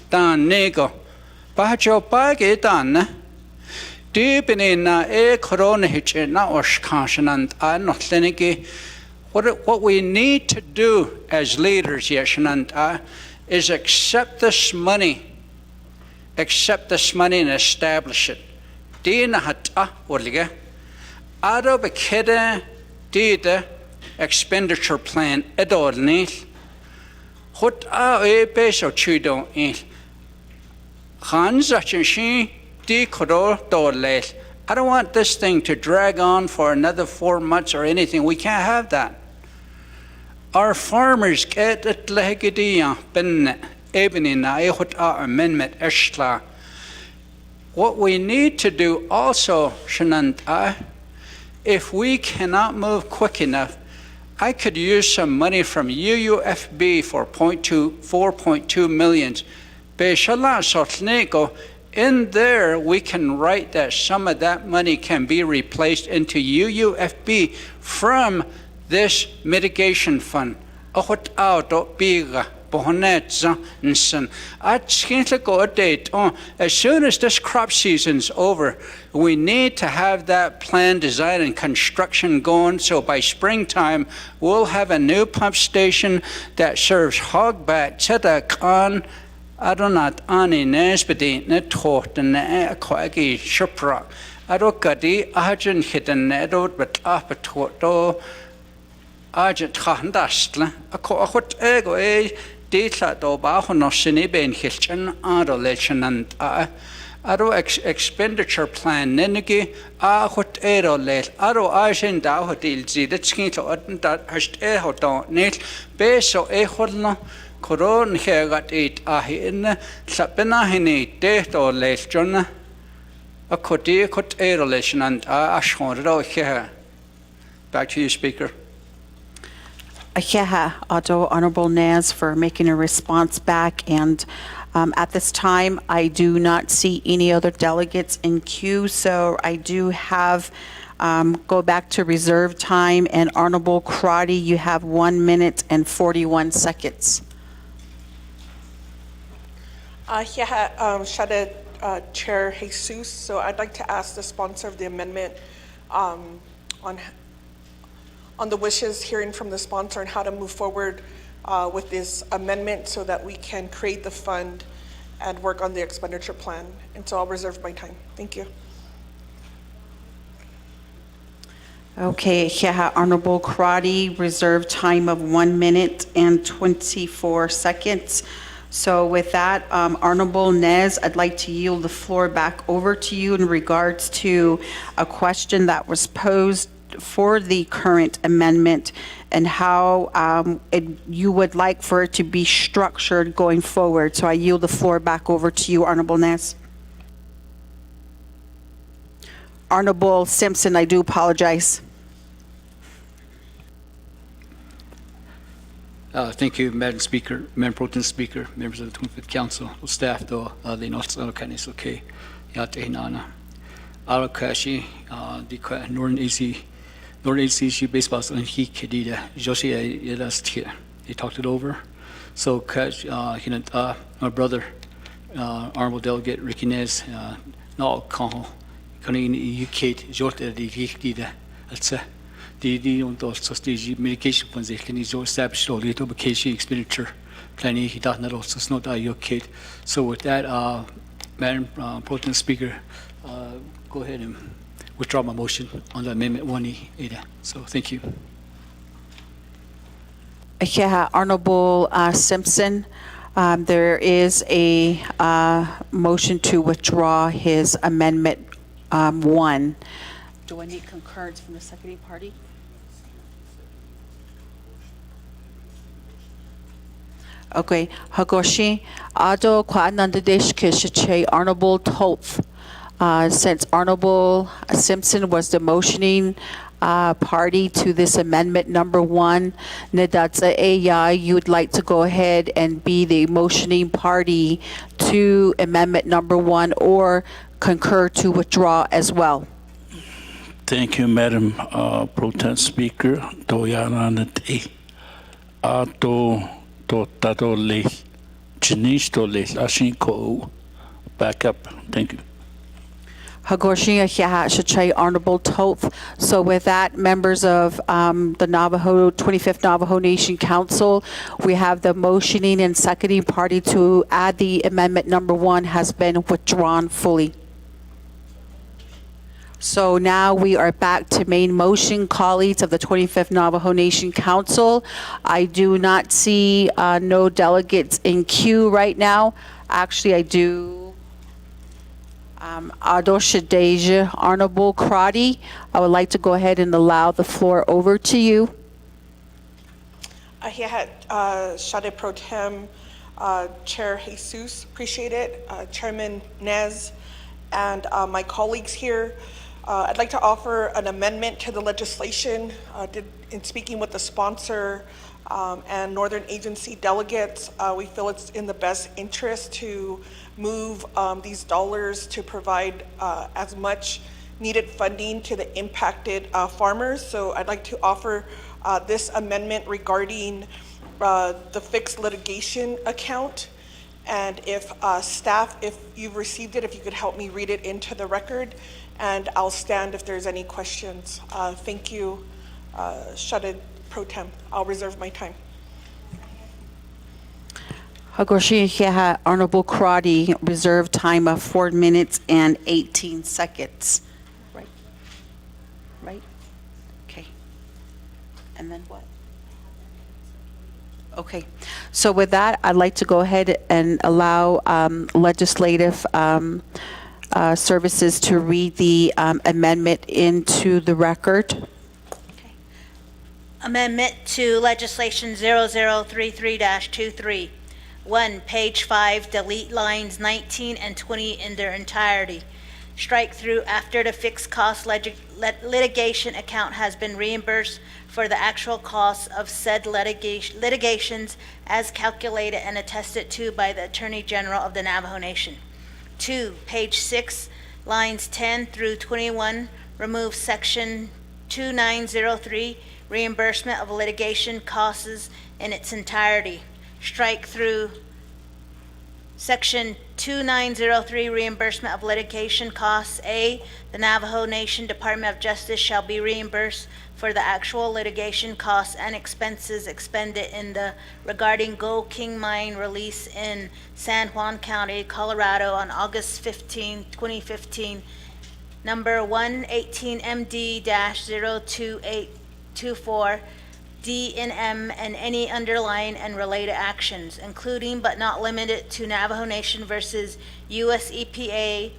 dan nego. Bajo bage dan. Deep in na corona hitch na oshkashan and I not lenigi. What we need to do as leaders, yes, and is accept this money and establish it. Dina hata orliga. Ado bekede dida. Expenditure plan edornil. Hot a peso chudo in. Hans she di kodor dorles. I don't want this thing to drag on for another 4 months or anything. We can't have that. Our farmers get it legidia ben ebenin hot amendment eshla. What we need to do also, Shanant, if we cannot move quick enough, I could use some money from UUFB for 4.2 million. In there, we can write that some of that money can be replaced into UUFB from this mitigation fund. As soon as this crop season's over, we need to have that plan design and construction going, so by springtime, we'll have a new pump station that serves Hogback, Chedakan, Adonat Ani Nesbedi, Netort, and Aquagi Shiprock. Adokadi, Argent Hidden Nedot, but Apatorto, Argent Handastla, a cohort ego, Data do bajo no siniben hilchen adolation and aro expenditure plan nenegi hot ero let aro ajen da hotel zi that skin to that hast hot nil beso holno koron hegat it in sapena hini to let jonna a koti hot ero relation and ashon here. Back to you, Speaker. Honorable Naz, for making a response back. And at this time, I do not see any other delegates in queue, so I do have go back to reserve time. And Honorable Crotty, you have 1 minute and 41 seconds. Chair Jesus. So I'd like to ask the sponsor of the amendment on the wishes, hearing from the sponsor and how to move forward with this amendment so that we can create the fund and work on the expenditure plan. And so I'll reserve my time. Thank you. Okay, Honorable Crotty, reserve time of 1 minute and 24 seconds. So with that, Honorable Nez, I'd like to yield the floor back over to you in regards to a question that was posed for the current amendment and how you would like for it to be structured going forward. So I yield the floor back over to you, Honorable Nez. Honorable Simpson, I do apologize. Thank you, Madam Speaker, Madam Pro Tem Speaker, members of the 25th Council, staff, though, they know it's okay, okay. Yatehinana. Allocation, the Northern AC, she baseball on he kedida, Joshi, they talked it over. So, my brother, Honorable Delegate Ricky Nez, no, Kani, Kate, Jota, the Gikida, that's the mitigation funds they can establish all the education expenditure planning. He does not also not allocate. So with that, Madam Pro Tem Speaker, go ahead and withdraw my motion on the Amendment 1E. So thank you. Yeah, Honorable Simpson, there is a motion to withdraw his Amendment 1. Do I need concurrence from the seconding party? Okay, Hagoshi, Ado Kwanandadesh Kishache, Honorable Tolf. Since Honorable Simpson was the motioning party to this amendment number 1, Nadatsa AI, you would like to go ahead and be the motioning party to amendment number 1 or concur to withdraw as well. Thank you, Madam Pro Tem Speaker. Toyananate. Ato Tato Le Janish to Le Lashinko. Back up. Thank you. Hagoshi Shache, Honorable Toph. So with that, members of the Navajo 25th Navajo Nation Council, we have the motioning and seconding party to add the amendment number 1 has been withdrawn fully. So now we are back to main motion, colleagues of the 25th Navajo Nation Council. I do not see no delegates in queue right now. Actually, I do. Ado Shadeja, Honorable Crotty, I would like to go ahead and allow the floor over to you. Shade Pro Tem, Chair Jesus, appreciate it, Chairman Nez, and my colleagues here. I'd like to offer an amendment to the legislation. In speaking with the sponsor and Northern Agency delegates, we feel it's in the best interest to move these dollars to provide as much needed funding to the impacted farmers. So I'd like to offer this amendment regarding the fixed litigation account. And if staff, if you've received it, if you could help me read it into the record, and I'll stand if there's any questions. Thank you, Shadid Pro Tem. I'll reserve my time. Hagoshi Honorable Crotty, reserved time of 4 minutes and 18 seconds. Right. Right? Okay. And then what? Okay. So with that, I'd like to go ahead and allow legislative services to read the amendment into the record. Amendment to Legislation 0033-23. 1, page 5, delete lines 19 and 20 in their entirety. Strike through after the fixed cost litigation account has been reimbursed for the actual costs of said litigations as calculated and attested to by the Attorney General of the Navajo Nation. 2, page 6, lines 10 through 21, remove section 2903, reimbursement of litigation costs in its entirety. Strike through section 2903, reimbursement of litigation costs. A, the Navajo Nation Department of Justice shall be reimbursed for the actual litigation costs and expenses expended in the regarding Gold King mine release in San Juan County, Colorado on August 15, 2015, number 118MD-02824, D&M, and any underlying and related actions, including but not limited to Navajo Nation versus U.S. EPA,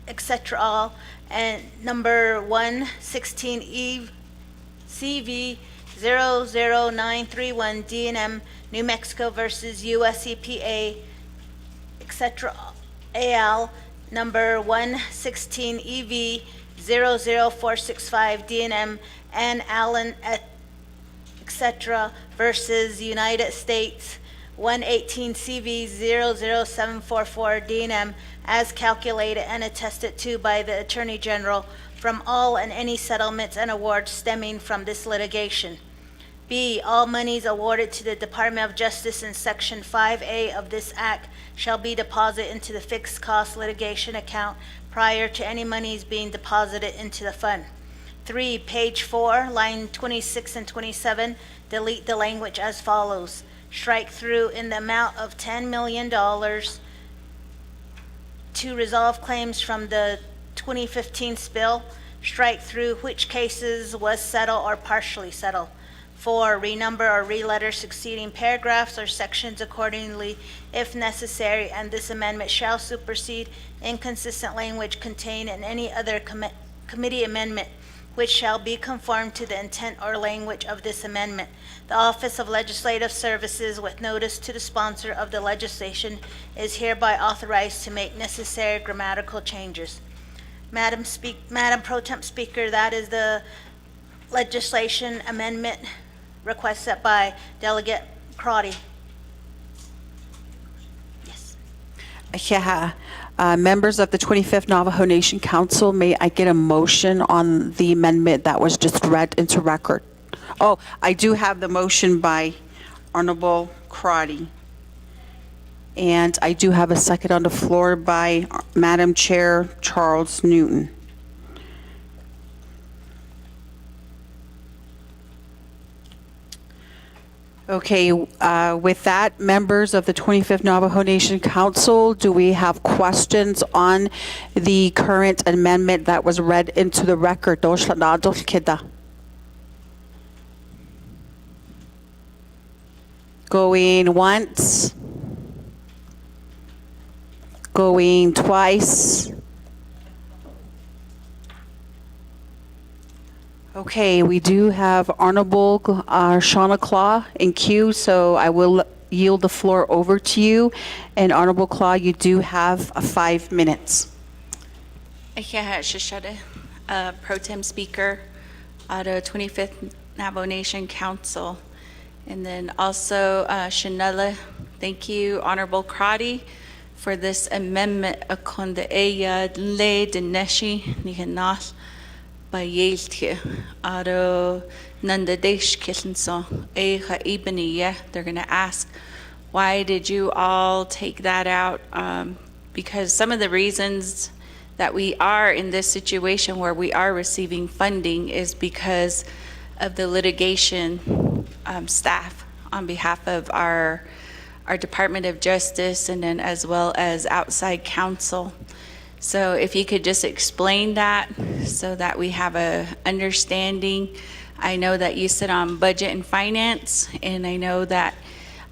etc., and number 116 CV 00931 D&M, New Mexico versus U.S. EPA, etc., AL number 116 EV 00465 DNM and Allen, etc. versus United States 118 CV 00744 DNM as calculated and attested to by the Attorney General from all and any settlements and awards stemming from this litigation. B, all monies awarded to the Department of Justice in Section 5A of this Act shall be deposited into the fixed cost litigation account prior to any monies being deposited into the fund. 3, page 4, line 26 and 27, delete the language as follows. Strike through in the amount of $10 million to resolve claims from the 2015 spill. Strike through which cases was settled or partially settled. 4, renumber or re-letter succeeding paragraphs or sections accordingly if necessary, and this amendment shall supersede inconsistent language contained in any other committee amendment which shall be conformed to the intent or language of this amendment. The Office of Legislative Services, with notice to the sponsor of the legislation, is hereby authorized to make necessary grammatical changes. Madam Pro Temp Speaker, that is the legislation amendment requested by Delegate Crotty. Yes. Yeah. Members of the 25th Navajo Nation Council, may I get a motion on the amendment that was just read into record? Oh, I do have the motion by Honorable Crotty. And I do have a second on the floor by Madam Chair Charles Newton. Okay, with that, members of the 25th Navajo Nation Council, do we have questions on the current amendment that was read into the record? Going once. Going twice. Okay, we do have Honorable Shauna Claw in queue, so I will yield the floor over to you. And Honorable Claw, you do have 5 minutes. Pro Tem Speaker, Auto 25th Navajo Nation Council. And then also Shanella, thank you, Honorable Crotty, for this amendment. Akonda Eya Le Dineshi Nihanal. They're going to ask, why did you all take that out? Because some of the reasons that we are in this situation where we are receiving funding is because of the litigation staff on behalf of our Department of Justice, and then as well as outside counsel. So if you could just explain that so that we have a understanding. I know that you sit on budget and finance, and I know that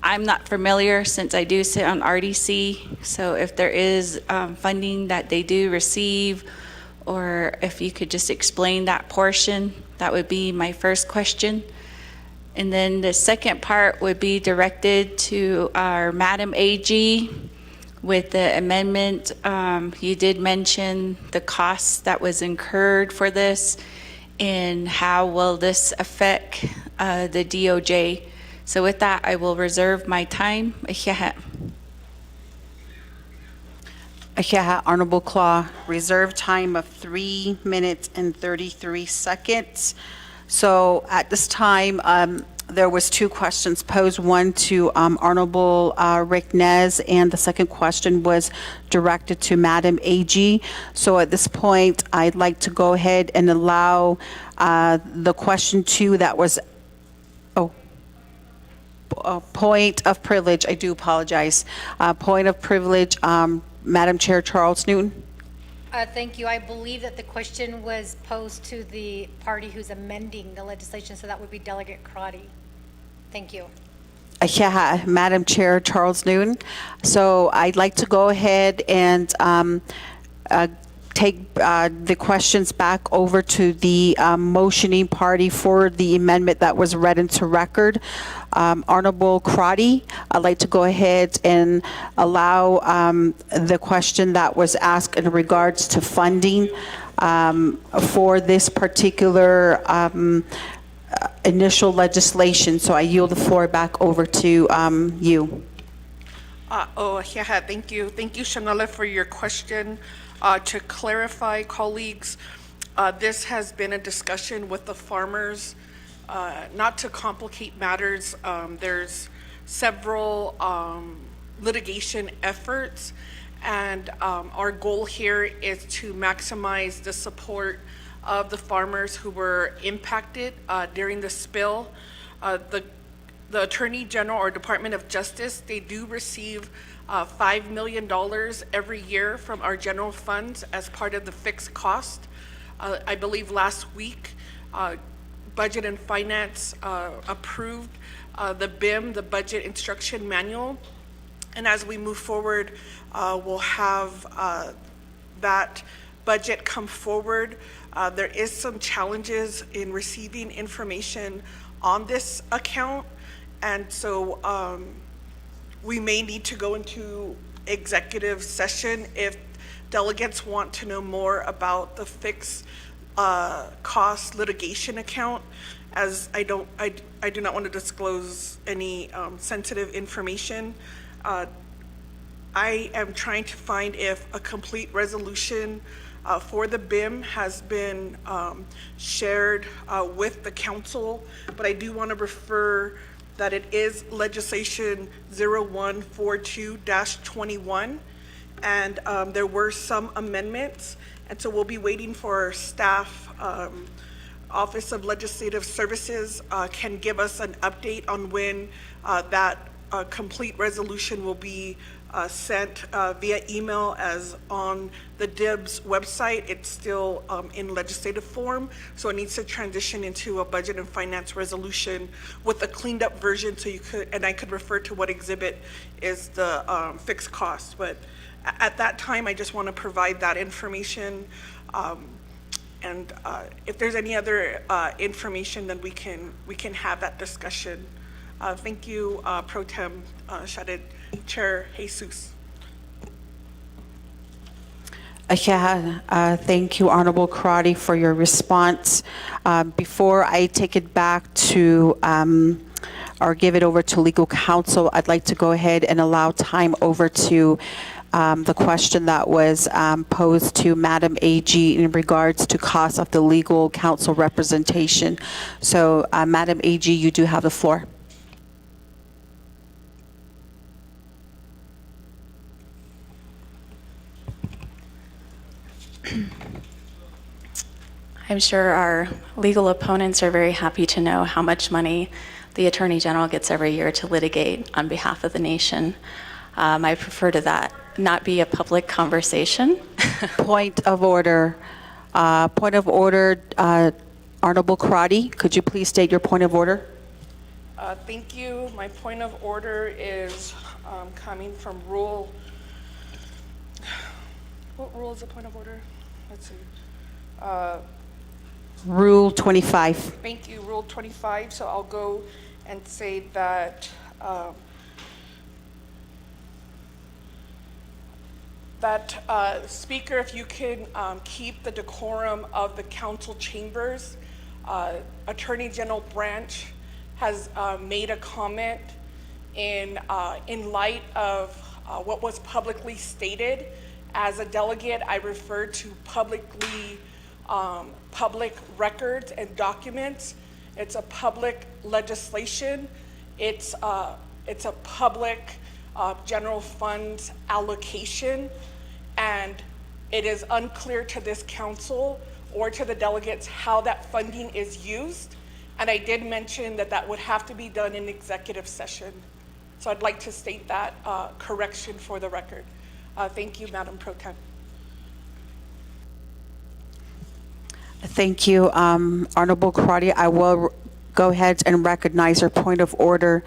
I'm not familiar since I do sit on RDC. So if there is funding that they do receive, or if you could just explain that portion, that would be my first question. And then the second part would be directed to our Madam AG. With the amendment, you did mention the costs that was incurred for this, and how will this affect the DOJ. So with that, I will reserve my time. Honorable Claw, reserve time of 3 minutes and 33 seconds. So at this time, there was 2 questions posed, one to Honorable Rick Nez, and the second question was directed to Madam AG. So at this point, I'd like to go ahead and allow the question 2 that was, point of privilege, I do apologize. Point of privilege, Madam Chair Charles Newton. Thank you. I believe that the question was posed to the party who's amending the legislation, so that would be Delegate Crotty. Thank you. Madam Chair Charles Newton. So I'd like to go ahead and take the questions back over to the motioning party for the amendment that was read into record. Honorable Crotty, I'd like to go ahead and allow the question that was asked in regards to funding for this particular initial legislation. So I yield the floor back over to you. Thank you. Thank you, Shanala, for your question. To clarify, colleagues, this has been a discussion with the farmers. Not to complicate matters, there's several litigation efforts, and our goal here is to maximize the support of the farmers who were impacted during the spill. The Attorney General or Department of Justice, they do receive $5 million every year from our general funds as part of the fixed cost. I believe last week, Budget and Finance approved the BIM, the Budget Instruction Manual. And as we move forward, we'll have that budget come forward. There is some challenges in receiving information on this account. And so we may need to go into executive session if delegates want to know more about the fixed cost litigation account, as I do not want to disclose any sensitive information. I am trying to find if a complete resolution for the BIM has been shared with the council, but I do want to refer that it is legislation 0142-21, and there were some amendments, and so we'll be waiting for our staff. Office of Legislative Services can give us an update on when that complete resolution will be sent via email, as on the DIBS website, it's still in legislative form, so it needs to transition into a Budget and Finance resolution with a cleaned up version, so you could, and I could refer to what exhibit is the fixed cost. But at that time, I just want to provide that information. And if there's any other information, then we can have that discussion. Thank you, Pro Tem Shadid, Chair Jesus. Thank you, Honorable Karate, for your response. Before I take it back to or give it over to legal counsel, I'd like to go ahead and allow time over to the question that was posed to Madam AG in regards to cost of the legal counsel representation. So, Madam AG, you do have the floor. I'm sure our legal opponents are very happy to know how much money the Attorney General gets every year to litigate on behalf of the nation. I prefer to that not be a public conversation. Point of order. Point of order, Honorable Karate, could you please state your point of order? Thank you. My point of order is coming from rule. What rule is the point of order? Let's see. Rule 25. Thank you, Rule 25. So I'll go and say that Speaker, if you can keep the decorum of the council chambers. Attorney General Branch has made a comment in light of what was publicly stated. As a delegate, I refer to public records and documents. It's a public legislation. It's a public general funds allocation, and it is unclear to this council or to the delegates how that funding is used. And I did mention that that would have to be done in executive session. So I'd like to state that correction for the record. Thank you, Madam Pro Tem. Thank you, Honorable Karate. I will go ahead and recognize your point of order.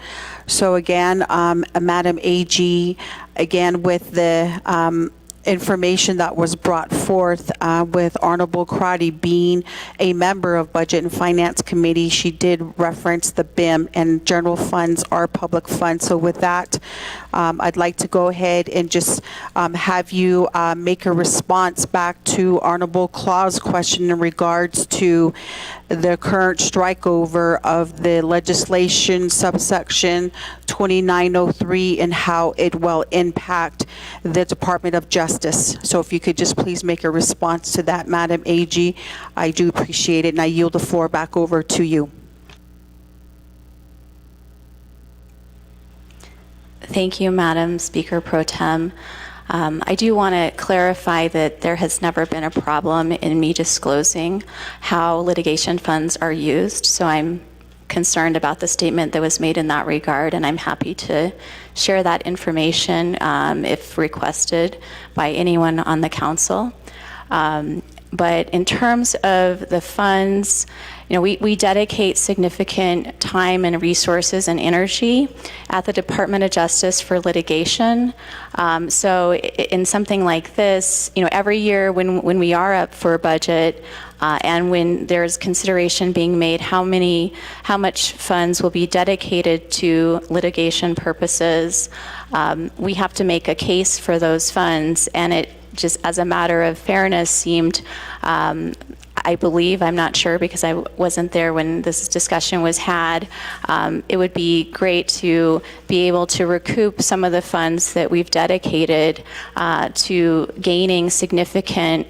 So again, Madam AG, again with the information that was brought forth with Honorable Crotty being a member of Budget and Finance Committee. She did reference the BIM, and general funds are public funds. So with that, I'd like to go ahead and just have you make a response back to Honorable Claw's question in regards to the current strikeover of the legislation subsection 2903 and how it will impact the Department of Justice. So if you could just please make a response to that, Madam AG, I do appreciate it, and I yield the floor back over to you. Thank you, Madam Speaker Pro Tem. I do want to clarify that there has never been a problem in me disclosing how litigation funds are used, so I'm concerned about the statement that was made in that regard, and I'm happy to share that information if requested by anyone on the council. But in terms of the funds, we dedicate significant time and resources and energy at the Department of Justice for litigation. So in something like this, every year when we are up for a budget and when there's consideration being made how much funds will be dedicated to litigation purposes, we have to make a case for those funds, and it just as a matter of fairness seemed, I believe, I'm not sure because I wasn't there when this discussion was had, it would be great to be able to recoup some of the funds that we've dedicated to gaining significant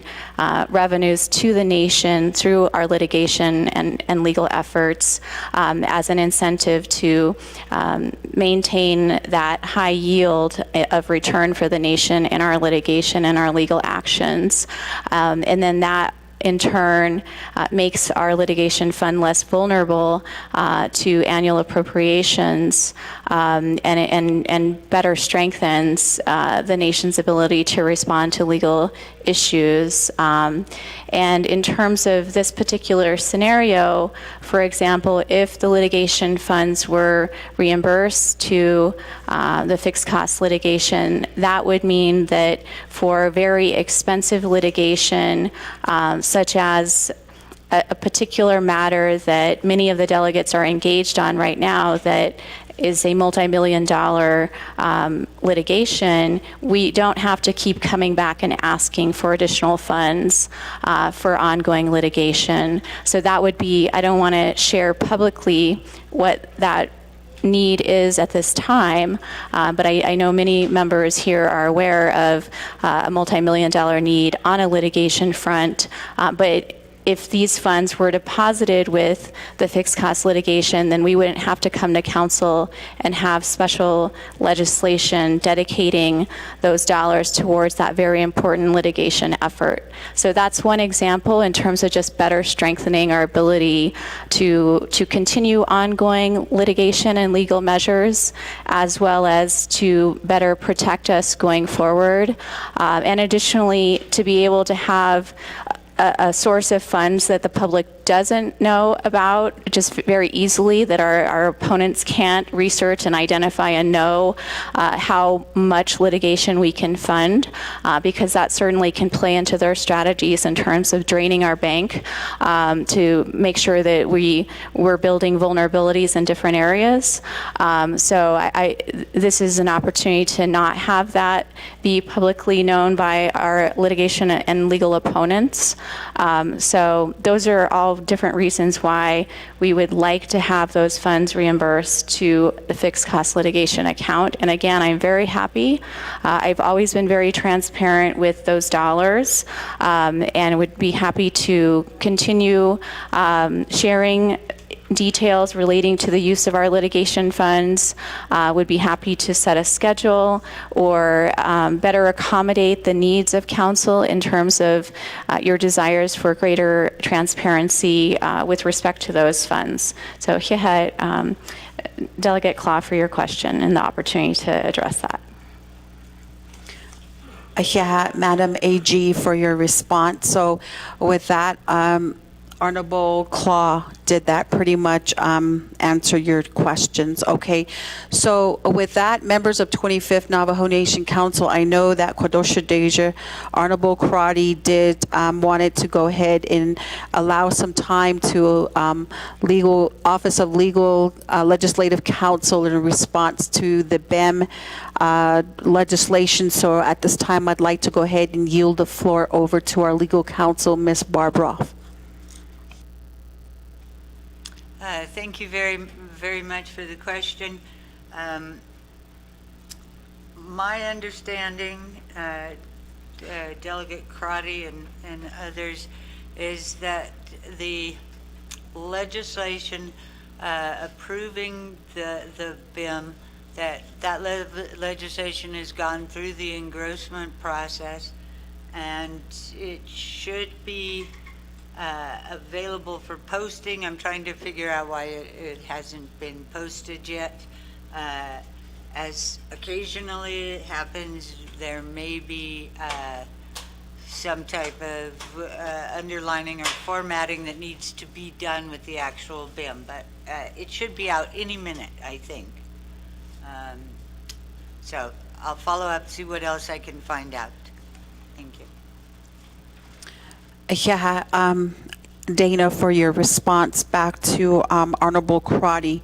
revenues to the nation through our litigation and legal efforts as an incentive to maintain that high yield of return for the nation in our litigation and our legal actions. And then that in turn makes our litigation fund less vulnerable to annual appropriations and better strengthens the nation's ability to respond to legal issues. And in terms of this particular scenario, for example, if the litigation funds were reimbursed to the fixed cost litigation, that would mean that for very expensive litigation, such as a particular matter that many of the delegates are engaged on right now that is a multi-million-dollar litigation, we don't have to keep coming back and asking for additional funds for ongoing litigation. So that would be, I don't want to share publicly what that need is at this time, but I know many members here are aware of a multi-million-dollar need on a litigation front, but if these funds were deposited with the fixed cost litigation, then we wouldn't have to come to council and have special legislation dedicating those dollars towards that very important litigation effort. So that's one example in terms of just better strengthening our ability to continue ongoing litigation and legal measures, as well as to better protect us going forward. And additionally, to be able to have a source of funds that the public doesn't know about just very easily, that our opponents can't research and identify and know how much litigation we can fund, because that certainly can play into their strategies in terms of draining our bank to make sure that we're building vulnerabilities in different areas. So this is an opportunity to not have that be publicly known by our litigation and legal opponents. So those are all different reasons why we would like to have those funds reimbursed to the fixed cost litigation account. And again, I'm very happy. I've always been very transparent with those dollars, and would be happy to continue sharing details relating to the use of our litigation funds. Would be happy to set a schedule or better accommodate the needs of council in terms of your desires for greater transparency with respect to those funds. So Delegate Claw, for your question and the opportunity to address that. Madam AG, for your response. So with that, Honorable Claw did that pretty much answer your questions. Okay, so with that, members of 25th Navajo Nation Council, I know that Kwadosha Deja, Honorable Karate did wanted to go ahead and allow some time to legal Office of Legal Legislative Counsel in response to the BEM legislation. So at this time, I'd like to go ahead and yield the floor over to our legal counsel, Ms. Barbroff. Thank you very much for the question. My understanding, Delegate Crotty and others, is that the legislation approving the BIM, that legislation has gone through the engrossment process, and it should be available for posting. I'm trying to figure out why it hasn't been posted yet. As occasionally it happens, there may be some type of underlining or formatting that needs to be done with the actual BIM, but it should be out any minute, I think. So I'll follow up, see what else I can find out. Thank you. Yeah, Dana, for your response back to Honorable Karate.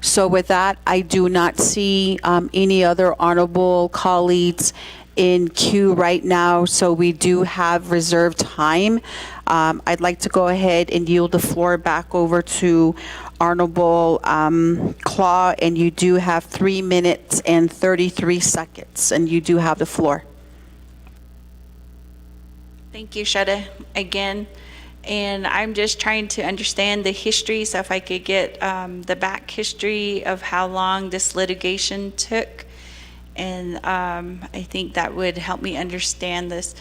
So with that, I do not see any other honorable colleagues in queue right now, so we do have reserved time. I'd like to go ahead and yield the floor back over to Honorable Claw, and you do have 3 minutes and 33 seconds, and you do have the floor. Thank you, Shada, again. And I'm just trying to understand the history, so if I could get the back history of how long this litigation took, and I think that would help me understand this.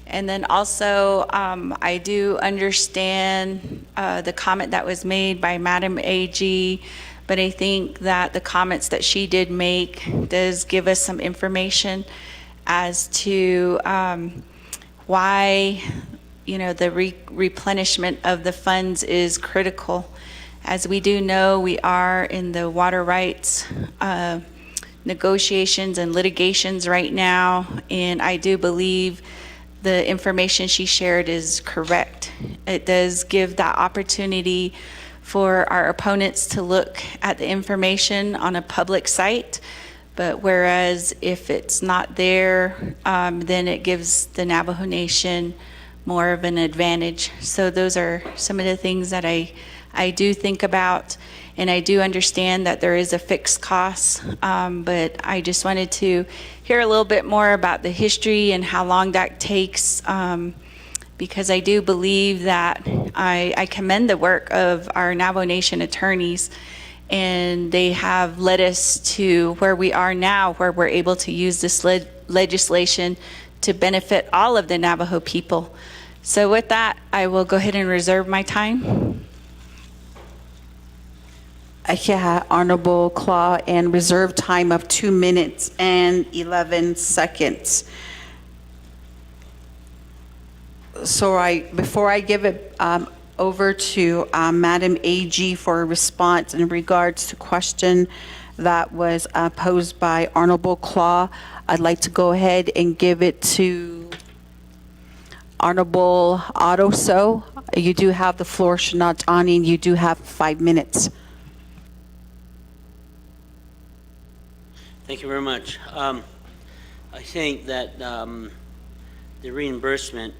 And then also, I do understand the comment that was made by Madam AG, but I think that the comments that she did make does give us some information as to why, you know, the replenishment of the funds is critical. As we do know, we are in the water rights negotiations and litigations right now, and I do believe the information she shared is correct. It does give that opportunity for our opponents to look at the information on a public site, but whereas if it's not there, then it gives the Navajo Nation more of an advantage. So those are some of the things that I do think about, and I do understand that there is a fixed cost, but I just wanted to hear a little bit more about the history and how long that takes, because I do believe that I commend the work of our Navajo Nation attorneys, and they have led us to where we are now, where we're able to use this legislation to benefit all of the Navajo people. So with that, I will go ahead and reserve my time. Yeah, Honorable Claw, and reserve time of 2 minutes and 11 seconds. So before I give it over to Madam AG for a response in regards to question that was posed by Honorable Claw, I'd like to go ahead and give it to Honorable Otto. You do have the floor, Shanat Ani, and you do have 5 minutes. Thank you very much. I think that the reimbursement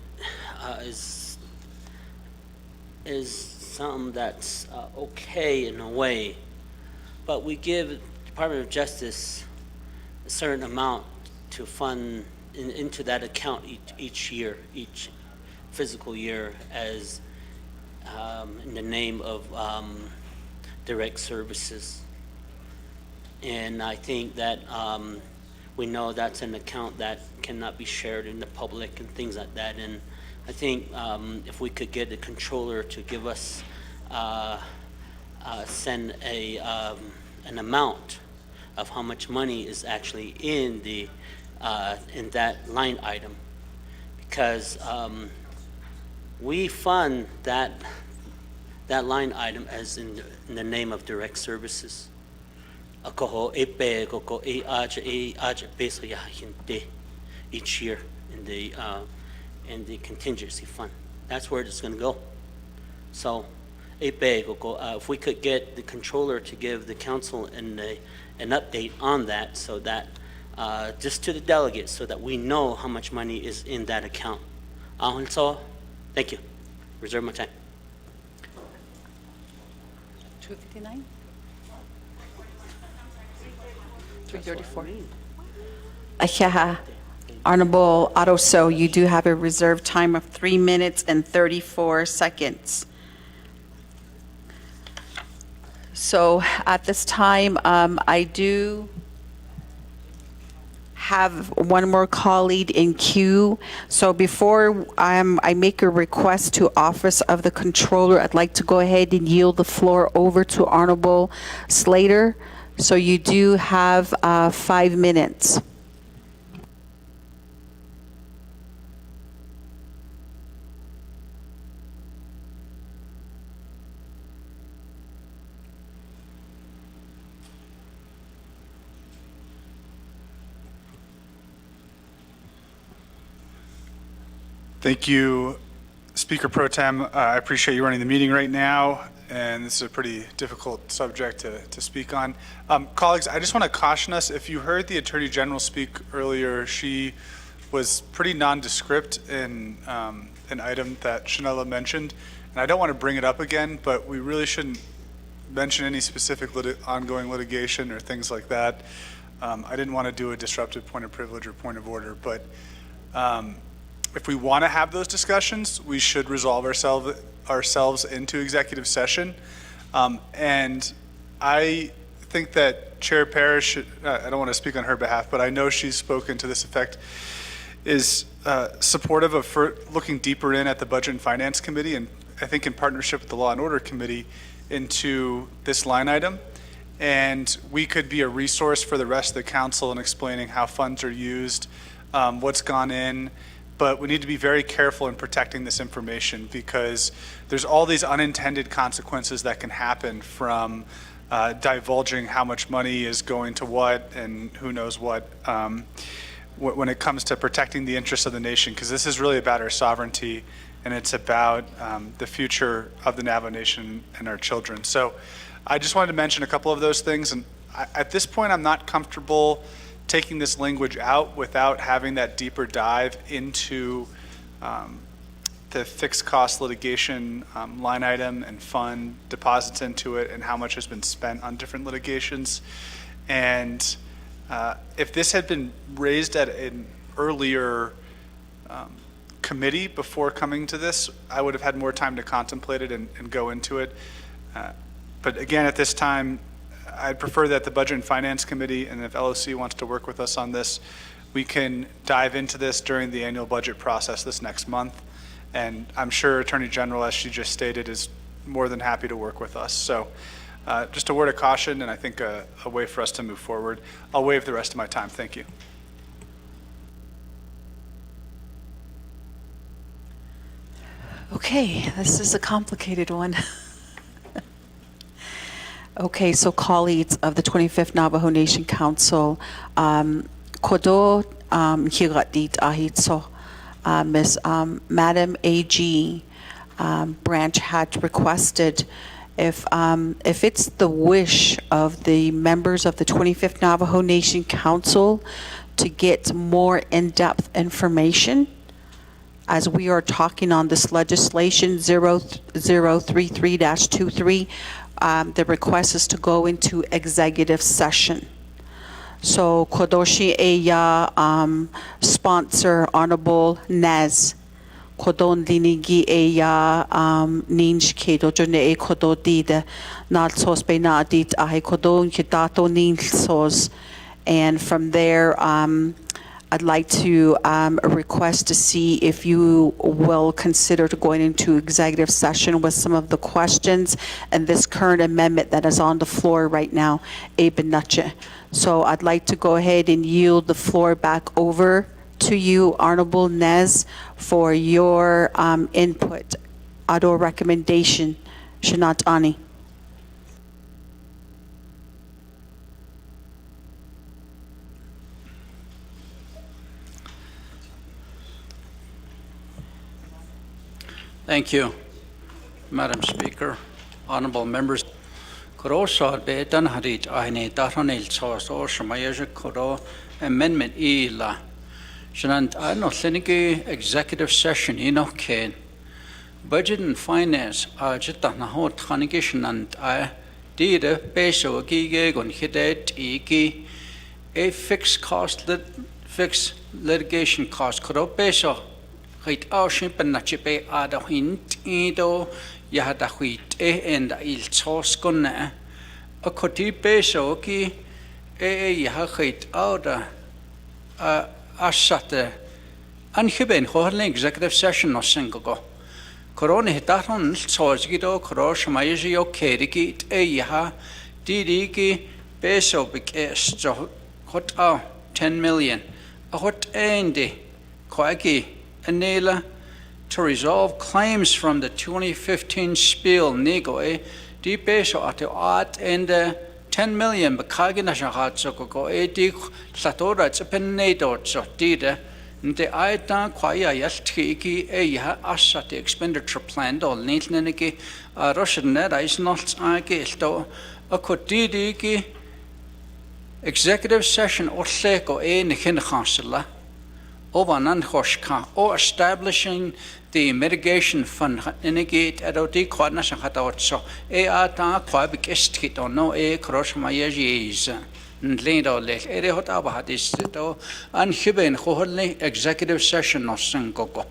is something that's okay in a way, but we give the Department of Justice a certain amount to fund into that account each year, each fiscal year, as in the name of direct services. And I think that we know that's an account that cannot be shared in the public and things like that. And I think if we could get the controller to give us, send an amount of how much money is actually in that line item, because we fund that that line item as in the name of direct services. Ako e pe ko e aja basically hindi each year in the contingency fund. That's where it's going to go. So if we could get the controller to give the council an update on that, so that just to the delegates, so that we know how much money is in that account. So, thank you. Reserve my time. 259? 334. Yeah. Honorable Aroso, you do have a reserved time of 3 minutes and 34 seconds. So at this time, I do have one more colleague in queue. So before I make a request to Office of the Controller, I'd like to go ahead and yield the floor over to Honorable Slater. So you do have 5 minutes. Thank you, Speaker Pro Tem. I appreciate you running the meeting right now, and this is a pretty difficult subject to speak on. Colleagues, I just want to caution us, if you heard the Attorney General speak earlier, she was pretty nondescript in an item that Shanella mentioned, and I don't want to bring it up again, but we really shouldn't mention any specific ongoing litigation or things like that. I didn't want to do a disruptive point of privilege or point of order, but if we want to have those discussions, we should resolve ourselves into executive session. And I think that Chair Parrish, I don't want to speak on her behalf, but I know she's spoken to this effect, is supportive of looking deeper in at the Budget and Finance Committee, and I think in partnership with the Law and Order Committee, into this line item. And we could be a resource for the rest of the council in explaining how funds are used, what's gone in. But we need to be very careful in protecting this information, because there's all these unintended consequences that can happen from divulging how much money is going to what and who knows what when it comes to protecting the interests of the nation, because this is really about our sovereignty, and it's about the future of the Navajo Nation and our children. So I just wanted to mention a couple of those things, and at this point I'm not comfortable taking this language out without having that deeper dive into the fixed cost litigation line item and fund deposits into it and how much has been spent on different litigations. And if this had been raised at an earlier committee before coming to this, I would have had more time to contemplate it and go into it. But again, at this time, I'd prefer that the Budget and Finance Committee, and if LOC wants to work with us on this, we can dive into this during the annual budget process this next month. And I'm sure Attorney General, as she just stated, is more than happy to work with us. So just a word of caution, and I think a way for us to move forward. I'll waive the rest of my time. Thank you. Okay, this is a complicated one. Okay, so colleagues of the 25th Navajo Nation Council, kodo hiradit ahitso, Ms. Madam AG Branch had requested if it's the wish of the members of the 25th Navajo Nation Council to get more in-depth information as we are talking on this legislation 0033-23, the request is to go into executive session. So Kodoshi Eya sponsor Honorable Nez Kodon Dinigi Eya Ninj Kedo Jone E Kododide Not Sos Be Nadit Ahe Kodon Kidato Ninsos. And from there, I'd like to request to see if you will consider to going into executive session with some of the questions and this current amendment that is on the floor right now, Abenache. So I'd like to go ahead and yield the floor back over to you, Honorable Nez, for your input, auto recommendation Shanat Ani. Thank you, Madam Speaker, honorable members. Koro be dan harit aine daronil sos or shamayaja koro amendment ila. Shanant ano linigi executive session ken. Budget and finance jita na ho thanigi shanant dida peso gige gon hidet iki a fixed litigation cost koro peso. Hait aushin pen na chipe ada hint ido yahada huit enda il sos konna a koti peso ki yahait auda asate anhiben hohlen executive session no singo corona hitaron sos gido koro shmayiji o keriki yaha didiki peso bikes jo hot 10 million a hot endi kwaki Anela to resolve claims from the 2015 spill Nigoe di peso at and 10 million bakagina shahatsoko edi satora tsepenedo dida nte aita kwaya yastiki ya asate expenditure plan do nitneniki Russian net is not age a kotidiki executive session or seko nikin chancellor or establishing the mitigation fund inigate at odi kwana shahatawatso ata kwabik estkit on no cross mayes nlindo le hot abahadis to anhiben hohole executive session no sinkoko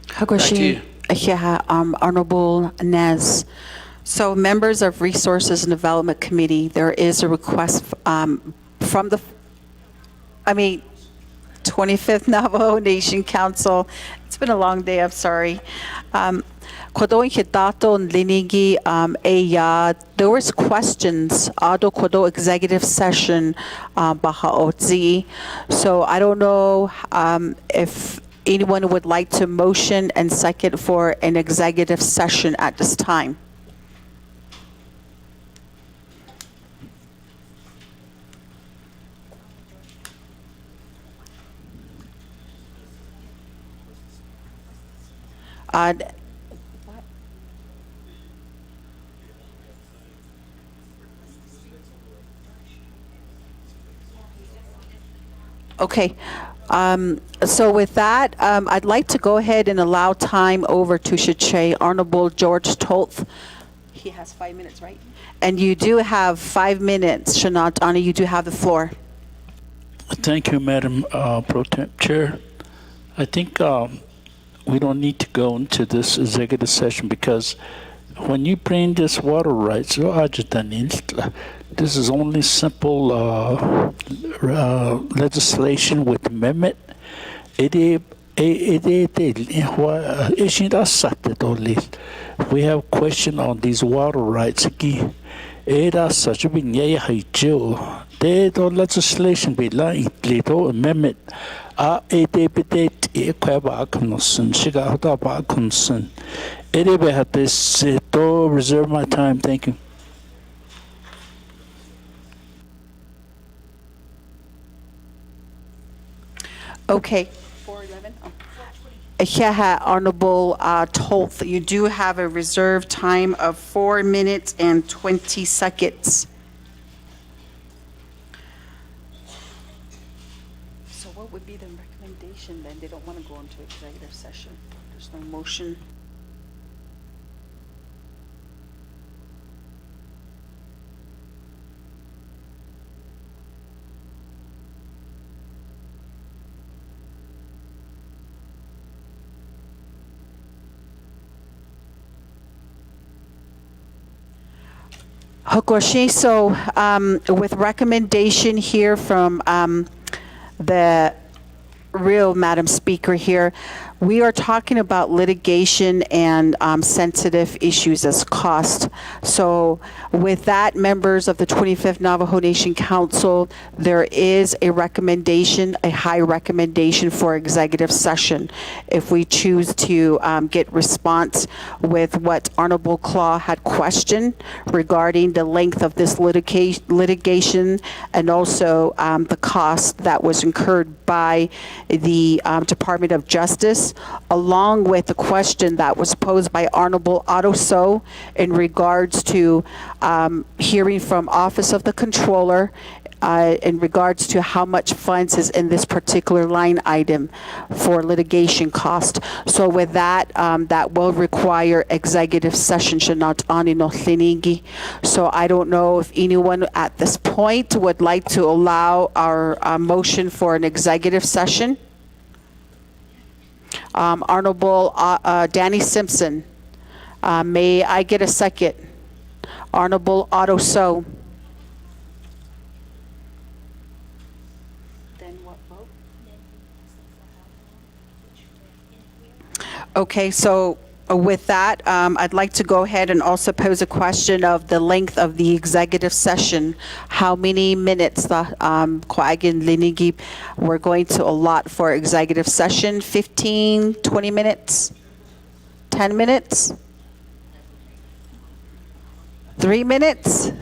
Hagoshi Honorable Nez. So members of Resources and Development Committee, there is a request from the 25th Navajo Nation Council. It's been a long day, I'm sorry. Kodo Hidato Linigi there was questions Ado Kodo executive session Bahaotzi. So I don't know if anyone would like to motion and second for an executive session at this time. Okay. So with that, I'd like to go ahead and allow time over to Shiche Honorable George Tolth. He has 5 minutes, right? And you do have 5 minutes, Shanat Ani. You do have the floor. Thank you, Madam Pro Temp Chair. I think we don't need to go into this executive session because when you bring this water rights, this is only simple legislation with amendment. We have question on these water rights. The legislation be like little amendment. Reserve my time. Thank you. Okay. 411. Yeah, Honorable Tolth, you do have a reserved time of 4 minutes and 20 seconds. So what would be the recommendation then? They don't want to go into executive session. There's no motion. Hokoshi, so with recommendation here from the real Madam Speaker here, We are talking about litigation and sensitive issues as cost. So with that, members of the 25th Navajo Nation Council, there is a recommendation, a high recommendation for executive session. If we choose to get response with what Honorable Claw had questioned regarding the length of this litigation and also the cost that was incurred by the Department of Justice, along with the question that was posed by Honorable Otto So in regards to hearing from Office of the Controller in regards to how much funds is in this particular line item for litigation cost. So with that, that will require executive session. So I don't know if anyone at this point would like to allow our motion for an executive session. Honorable Danny Simpson, may I get a second? Honorable Otto So. Then what vote? Okay, so with that, I'd like to go ahead and also pose a question of the length of the executive session. How many minutes we're going to allot for executive session? 15, 20 minutes? 10 minutes? 3 minutes?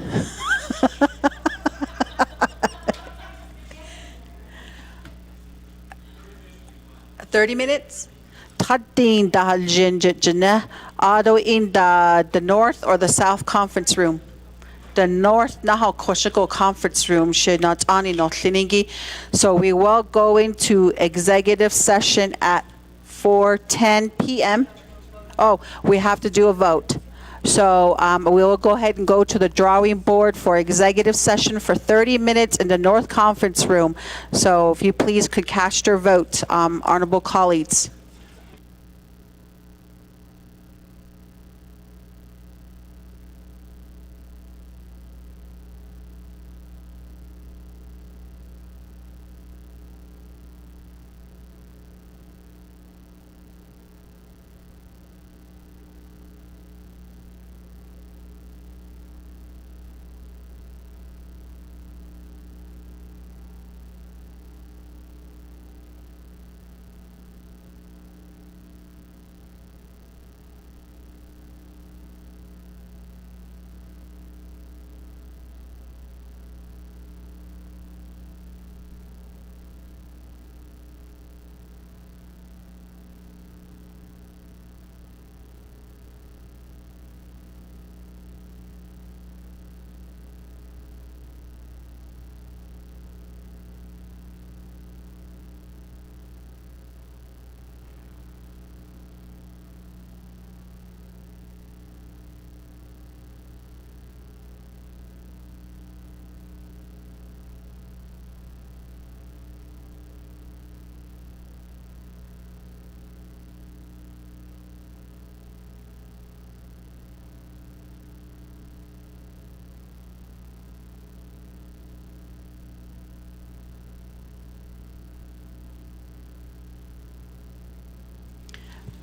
$30? Tatin dahil dyan in the north or the south conference room. The north Nahal Koshiko conference room should not ani no tlinigi. So we will go into executive session at 4:10 p.m. Oh, we have to do a vote. So we will go ahead and go to the drawing board for executive session for 30 minutes in the North Conference Room. So if you please could cast your vote, honorable colleagues.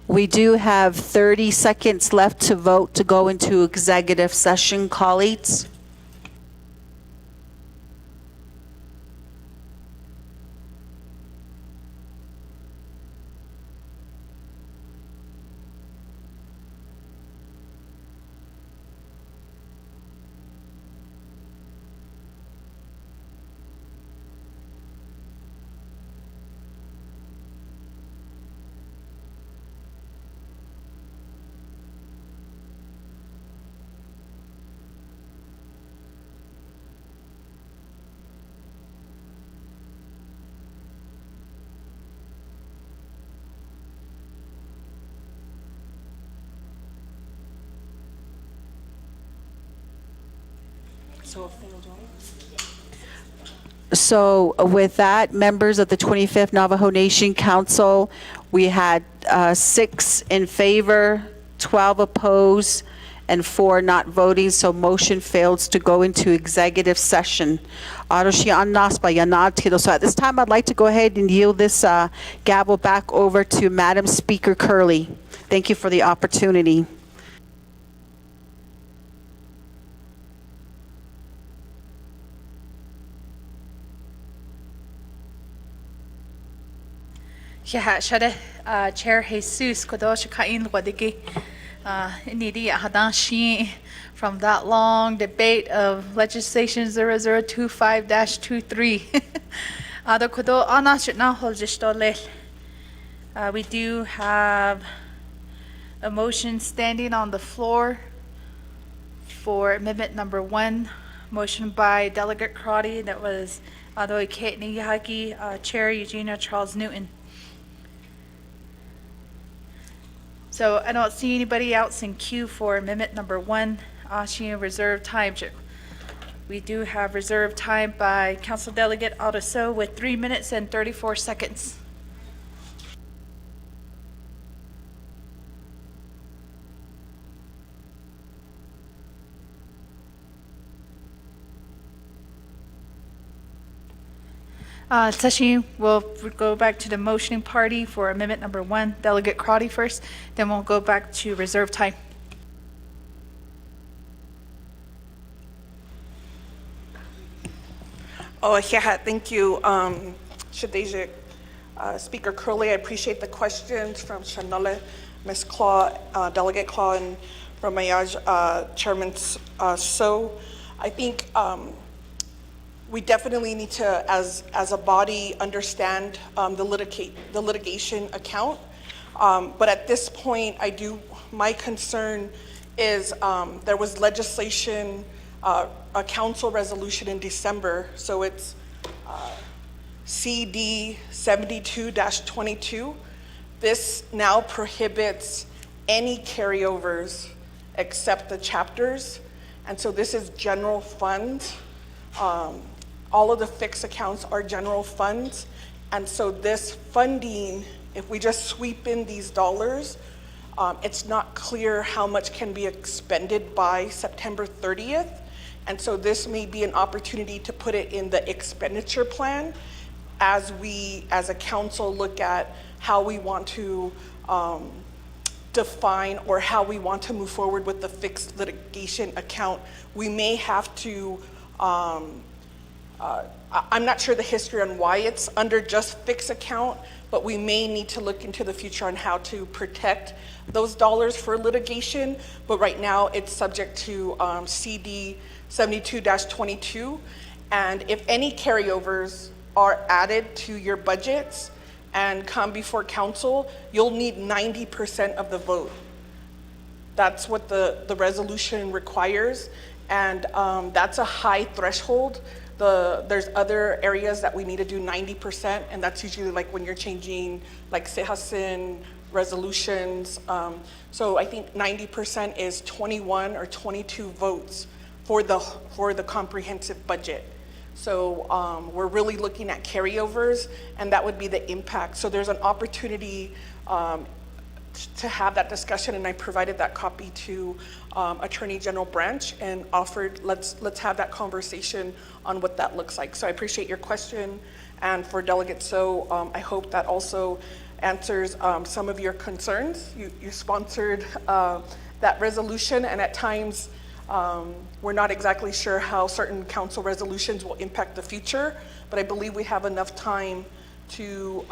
We do have 30 seconds left to vote to go into executive session, colleagues. So with that, members of the 25th Navajo Nation Council, we had 6 in favor, 12 opposed, and 4 not voting, so motion fails to go into executive session. So at this time, I'd like to go ahead and yield this gavel back over to Madam Speaker Curley. Thank you for the opportunity. Yeah, shada Chair Jesus Kodosh Kain Wadigi Nidi Hadashi from that long debate of legislation 0025-23. Ado Kodo Anashit Nahol Jistole. We do have a motion standing on the floor for amendment number 1, motion by Delegate Crotty, that was Ado Kate Niyaki, Chair Eugenia Charles Newton. So I don't see anybody else in queue for amendment number 1, Ashi reserve time. We do have reserve time by Council Delegate Aldoso with 3 minutes and 34 seconds. Tashi, we'll go back to the motioning party for amendment number 1, Delegate Crotty first, then we'll go back to reserve time. Oh, yeah, thank you, Shadeja. Speaker Curley, I appreciate the questions from Shanole, Ms. Claw, Delegate Claw, and from Mayaj, Chairman So. I think we definitely need to, as a body, understand the litigation account. But at this point, my concern is there was legislation, a council resolution in December, so it's CD 72-22. This now prohibits any carryovers except the chapters, and so this is general funds. All of the fixed accounts are general funds, and so this funding, if we just sweep in these dollars, it's not clear how much can be expended by September 30th, and so this may be an opportunity to put it in the expenditure plan as we, as a council, look at how we want to define or how we want to move forward with the fixed litigation account. We may have to I'm not sure the history on why it's under just fixed account, but we may need to look into the future on how to protect those dollars for litigation. But right now it's subject to CD 72-22. And if any carryovers are added to your budgets and come before council, you'll need 90% of the vote. That's what the resolution requires. And that's a high threshold. There's other areas that we need to do 90%, and that's usually like when you're changing like Sahasin resolutions. So I think 90% is 21 or 22 votes for the comprehensive budget. So we're really looking at carryovers, and that would be the impact. So there's an opportunity to have that discussion, and I provided that copy to Attorney General Branch and offered, let's have that conversation on what that looks like. So I appreciate your question, and for Delegate So, I hope that also answers some of your concerns. You sponsored that resolution, and at times we're not exactly sure how certain council resolutions will impact the future, but I believe we have enough time to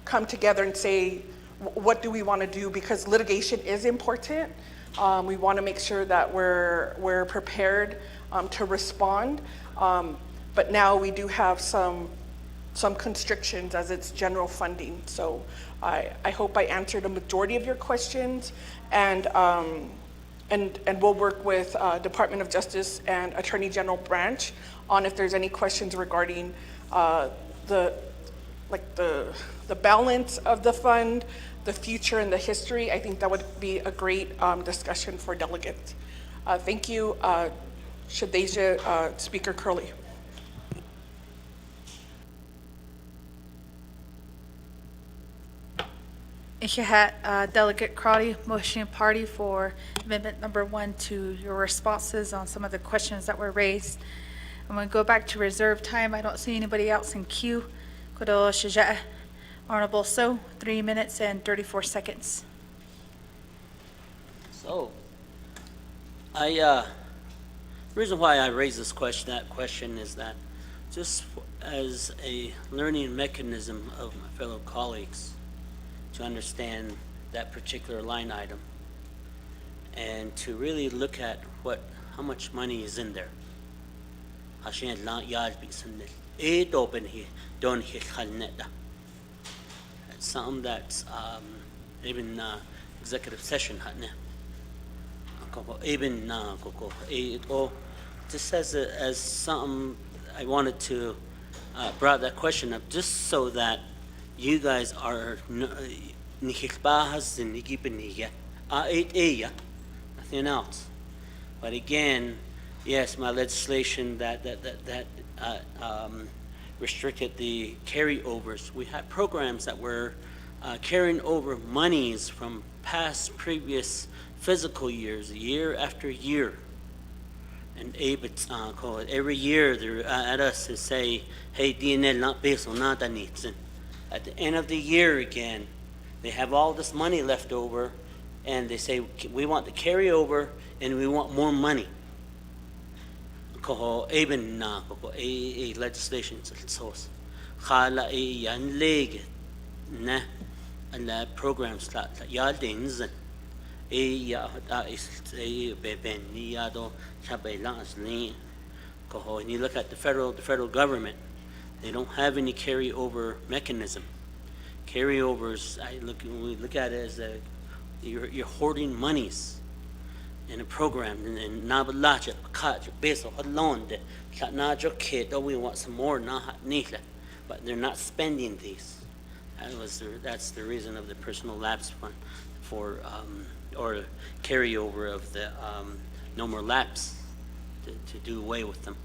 come together and say, what do we want to do? Because litigation is important. We want to make sure that we're prepared to respond. But now we do have some constrictions as it's general funding. So I hope I answered a majority of your questions, and we'll work with Department of Justice and Attorney General Branch on if there's any questions regarding the balance of the fund, the future, and the history. I think that would be a great discussion for delegates. Thank you, Shadeja, Speaker Curley. Delegate Crotty, motion party for amendment number 1 to your responses on some of the questions that were raised. I'm going to go back to reserve time. I don't see anybody else in queue. Kodo Shaja, Honorable So, 3 minutes and 34 seconds. So, reason why I raise this question, that question is that just as a learning mechanism of my fellow colleagues to understand that particular line item and to really look at how much money is in there. It's something that's even executive session even just as something I wanted to brought that question up just so that you guys are nothing else. But again, yes, my legislation that restricted the carryovers. We had programs that were carrying over monies from previous fiscal years, year after year. And every year they're at us to say, hey, DNL not based on nada needs. At the end of the year again, they have all this money left over and they say, we want the carryover and we want more money. Even legislation source. Khala yan leg na and the programs that ya dings and ya is ben ya do chabelas ni. When you look at the federal government, they don't have any carryover mechanism. Carryovers, we look at it as you're hoarding monies in a program, and nabalacha, kaja, beso, alone, we want some more, but they're not spending these. That's the reason of the personal lapse fund for or carryover of the no more lapse to do away with them.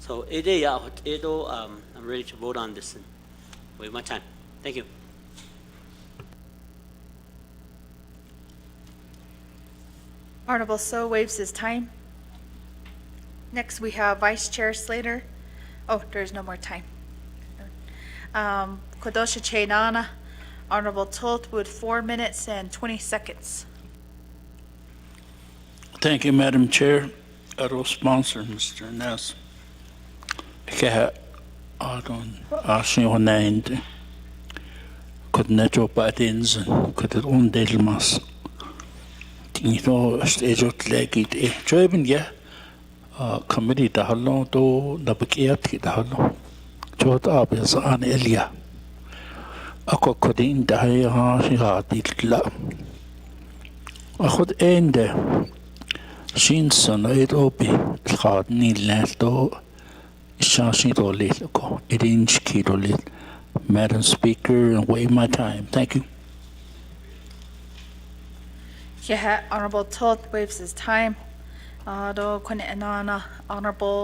So I'm ready to vote on this and waive my time. Thank you. Honorable So waives his time. Next, we have Vice Chair Slater. Oh, there's no more time. Kodosha Chainana, Honorable Toth with 4 minutes and 20 seconds. Thank you, Madam Chair. Our sponsor, Mr. Ness. Kaya adon asyo nainde. Kod neto patins kod undelmas. Tinito stejot legit e joben ya committee dahalo to nabakiat dahalo. Jot abes an elia. Ako kodin dahaya ha sihatitla. Akod ende Shinson it obi khad ni lato shashi dolit ko idinch kidolit. Madam Speaker, and waive my time. Thank you. Honorable Toth waives his time. Honorable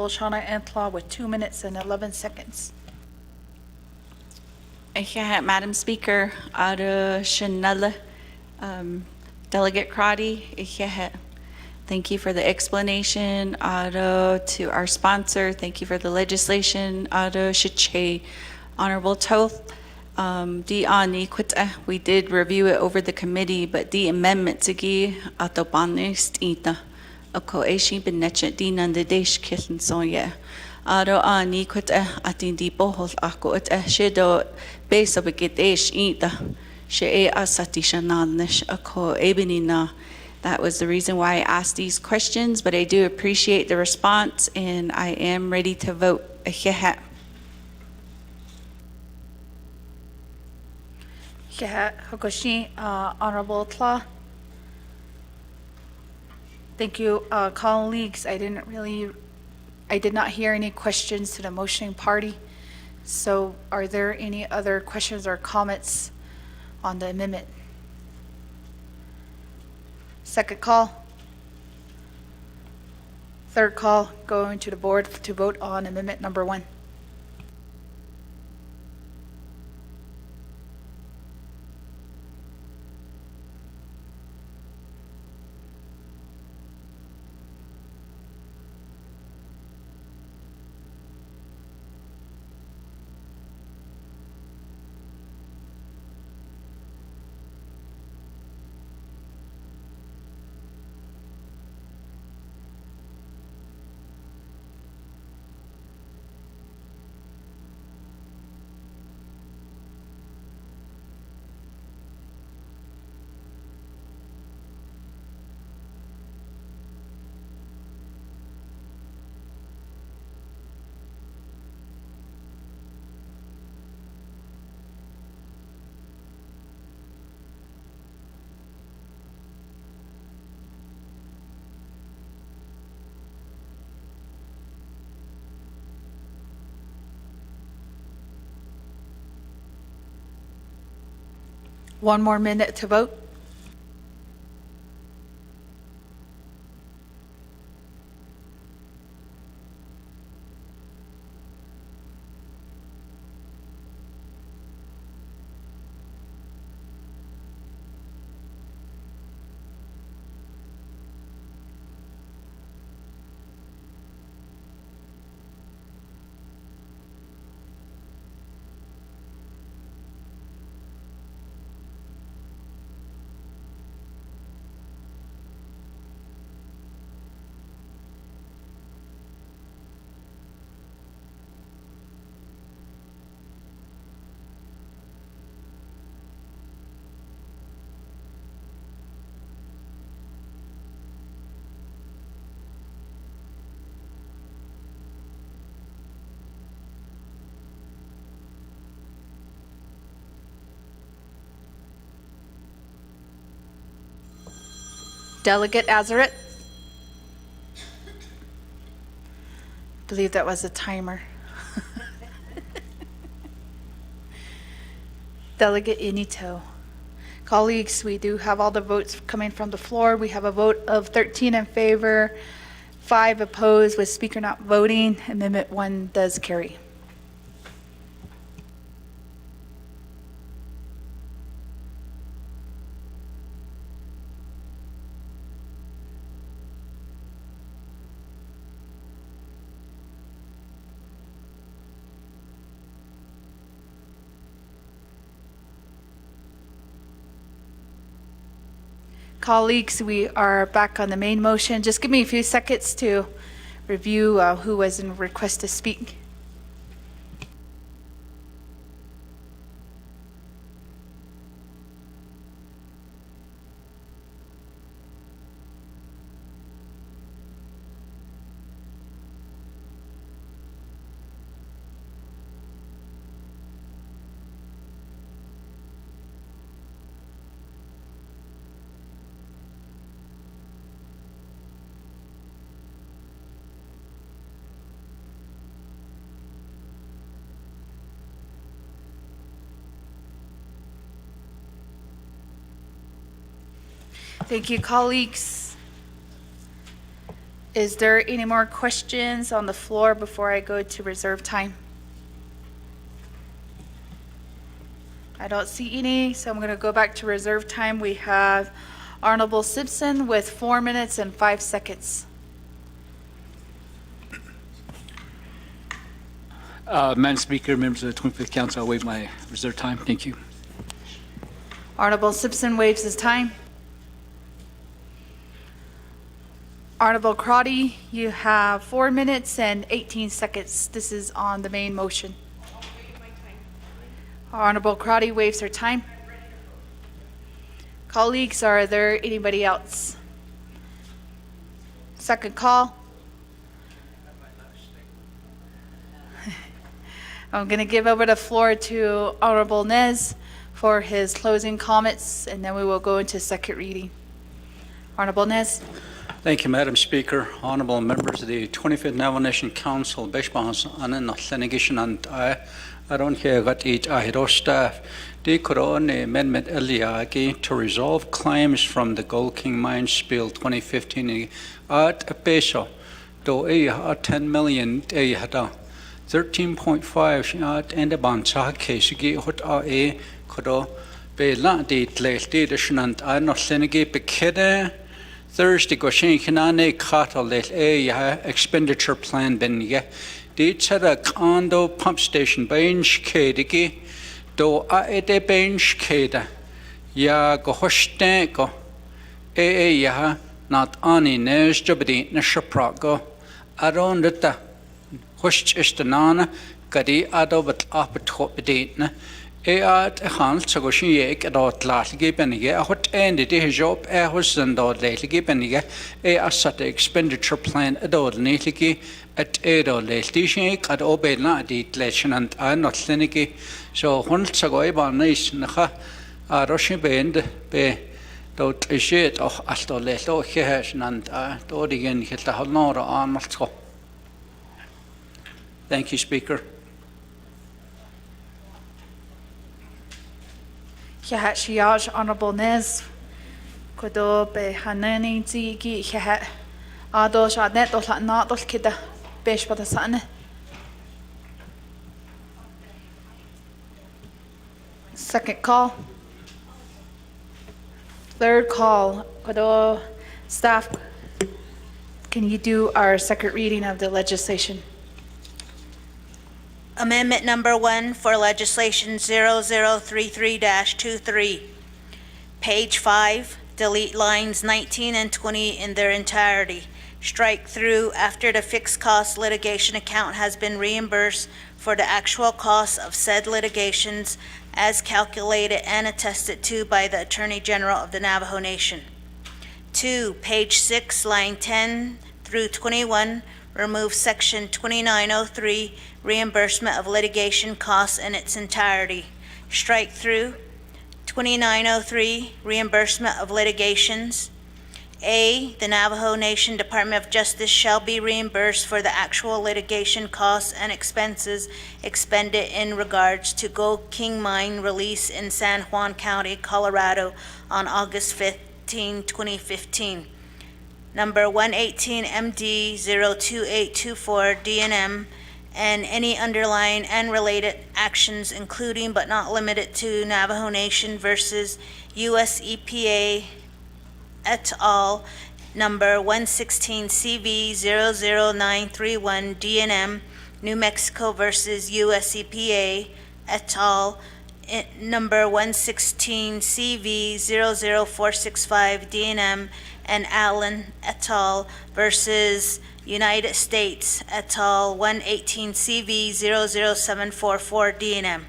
Shauna Antlaw with 2 minutes and 11 seconds. Madam Speaker, Delegate Crotty, thank you for the explanation. To our sponsor, thank you for the legislation. Honorable Toth, we did review it over the committee, but the amendment to gi atopanist ita ako eshi benechet dinan de desh kitten soye. Aro ani kwita atin di bohol ako at shedo base of a gitesh ita she asati shananish ako ebenina. That was the reason why I asked these questions, but I do appreciate the response and I am ready to vote. Hokoshi, Honorable Tla. Thank you, colleagues. I did not hear any questions to the motioning party. So are there any other questions or comments on the amendment? Second call. Third call, going to the board to vote on amendment number 1. one more minute to vote. Delegate Azeret. Believe that was a timer. Delegate Inito. Colleagues, we do have all the votes coming from the floor. We have a vote of 13 in favor, 5 opposed, with Speaker not voting. Amendment 1 does carry. Colleagues, we are back on the main motion. Just give me a few seconds to review who was in request to speak. Thank you, colleagues. Is there any more questions on the floor before I go to reserve time? I don't see any, so I'm going to go back to reserve time. We have Honorable Simpson with 4 minutes and 5 seconds. Madam Speaker, members of the 25th Council, I'll waive my reserved time. Thank you. Honorable Simpson waives his time. Honorable Crotty, you have 4 minutes and 18 seconds. This is on the main motion. Honorable Crotty waives her time. Colleagues, are there anybody else? Second call. I'm going to give over the floor to Honorable Nez for his closing comments, and then we will go into second reading. Honorable Nez. Thank you, Madam Speaker. Honorable members of the 25th Navajo Nation Council, Bishbahas, and Litigation, and I don't hear got each Ahiro staff. The Corona Amendment Eliagi to resolve claims from the Gold King Mine Spill 2015 at a peso, do a 10 million a hada 13.5 at and a bansa case hot a codo be la de tlesti and I not senegi bekede. Thursday go shin hinane cattle expenditure plan ben ye. Did set a condo pump station bench kediki do a de bench keda. Ya go hoshte go ya not ani nes jobdi na shaprago. Aron data hosh istanana gadi adobet apatop beditna. At a hand, so she yek at all lately benige, what ended his job, was and all lately benige, a sat expenditure plan at all neatly at Edo lately shake at obey not the election and I not clinicky. So once ago, about nice naha, a rushing bend, be dot a shit of Astor Leto, Hesh and I, Dodigan hit the Honora on go. Thank you, Speaker. Yahat Shiaj Honorable Nez Kodo be Hanani Zigi Yahat Ado Shadnet Dola Nadol Kida Besh Badasane. Second call. Third call. Kodo staff, can you do our second reading of the legislation? Amendment number 1 for legislation 0033-23. Page 5, delete lines 19 and 20 in their entirety. Strike through after the fixed cost litigation account has been reimbursed for the actual costs of said litigations as calculated and attested to by the Attorney General of the Navajo Nation. 2, page 6, line 10 through 21, remove section 2903, reimbursement of litigation costs in its entirety. Strike through 2903, reimbursement of litigations. A, the Navajo Nation Department of Justice shall be reimbursed for the actual litigation costs and expenses expended in regards to Gold King Mine release in San Juan County, Colorado on August 15, 2015. Number 118 MD 02824 DNM, and any underlying and related actions, including but not limited to Navajo Nation versus U.S. EPA et al., number 116 CV 00931 DNM, New Mexico versus U.S. EPA et al., number 116 CV 00465 DNM, and Allen et al. Versus United States et al. 118 CV 00744 DNM,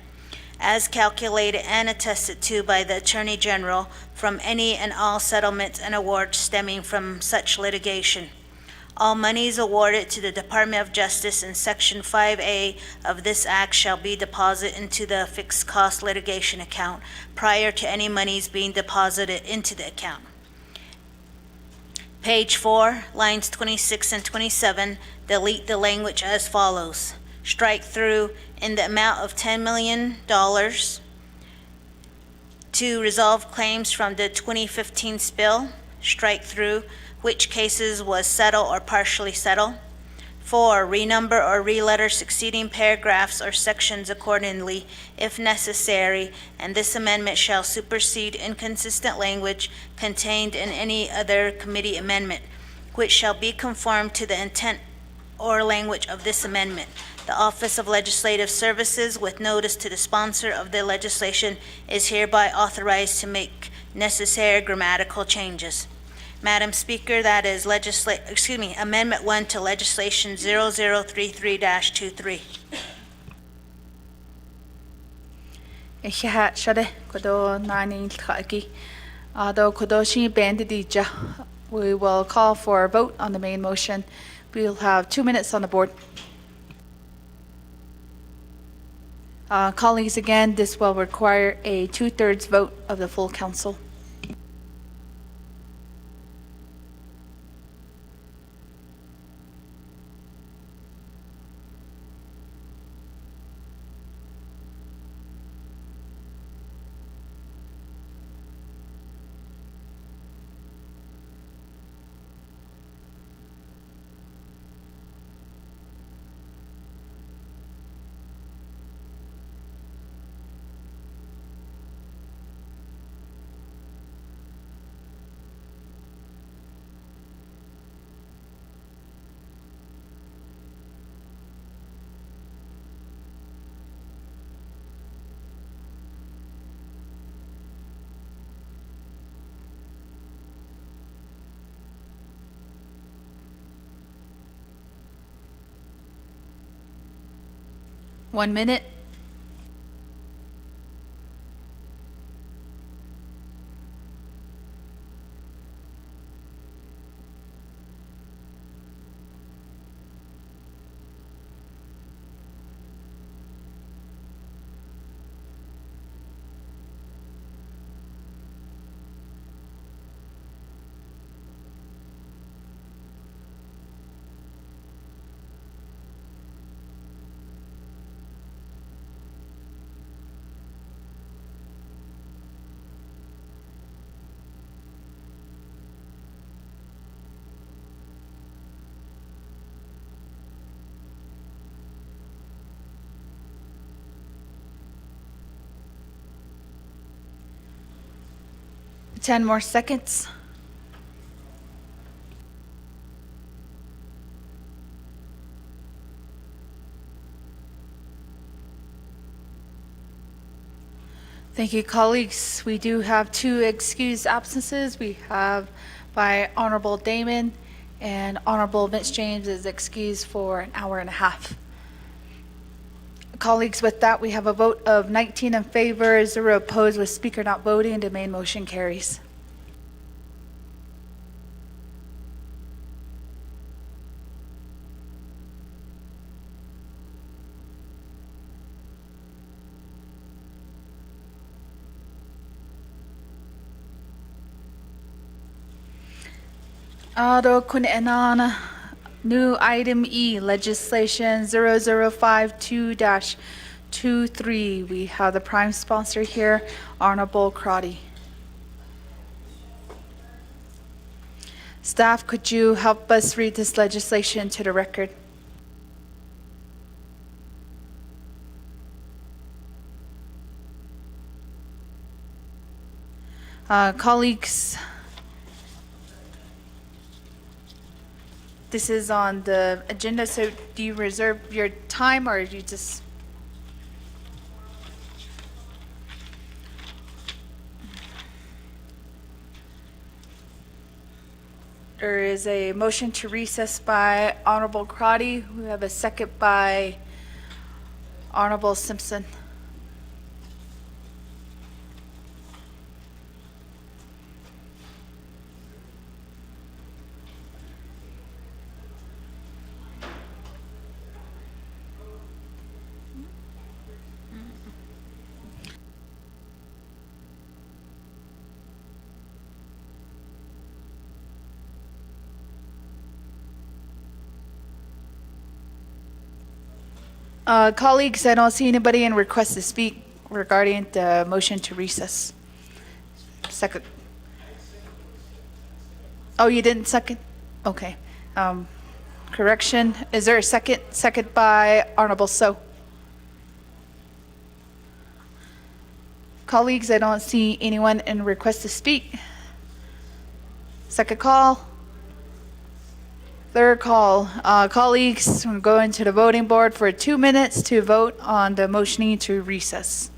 as calculated and attested to by the Attorney General from any and all settlements and awards stemming from such litigation. All monies awarded to the Department of Justice in Section 5A of this Act shall be deposited into the fixed cost litigation account prior to any monies being deposited into the account. Page 4, lines 26 and 27, delete the language as follows. Strike through in the amount of $10 million to resolve claims from the 2015 spill. Strike through which cases was settled or partially settled. 4, renumber or re-letter succeeding paragraphs or sections accordingly if necessary, and this amendment shall supersede inconsistent language contained in any other committee amendment, which shall be conformed to the intent or language of this amendment. The Office of Legislative Services, with notice to the sponsor of the legislation, is hereby authorized to make necessary grammatical changes. Madam Speaker, that is Amendment 1 to Legislation 0033-23. Yahat Shade Kodo Nani Kaki Ado Kodoshi Bandidija. We will call for a vote on the main motion. We'll have 2 minutes on the board. Colleagues, again, this will require a 2/3 vote of the full council. One minute. 10 more seconds. Thank you, colleagues. We do have 2 excused absences. We have by Honorable Damon, and Honorable Vince James is excused for an hour and a half. Colleagues, with that, we have a vote of 19 in favor, 0 opposed, with Speaker not voting. The main motion carries. Ado Kune'anana. New item E, legislation 0052-23. We have the prime sponsor here, Honorable Crotty. Staff, could you help us read this legislation to the record? Colleagues, this is on the agenda, so do you reserve your time or you just? There is a motion to recess by Honorable Crotty. We have a second by Honorable Simpson. Colleagues, I don't see anybody in request to speak regarding the motion to recess. Second. Oh, you didn't second? Okay. Correction. Is there a second? Second by Honorable So. Colleagues, I don't see anyone in request to speak. Second call. Third call. Colleagues, we're going to the voting board for 2 minutes to vote on the motioning to recess.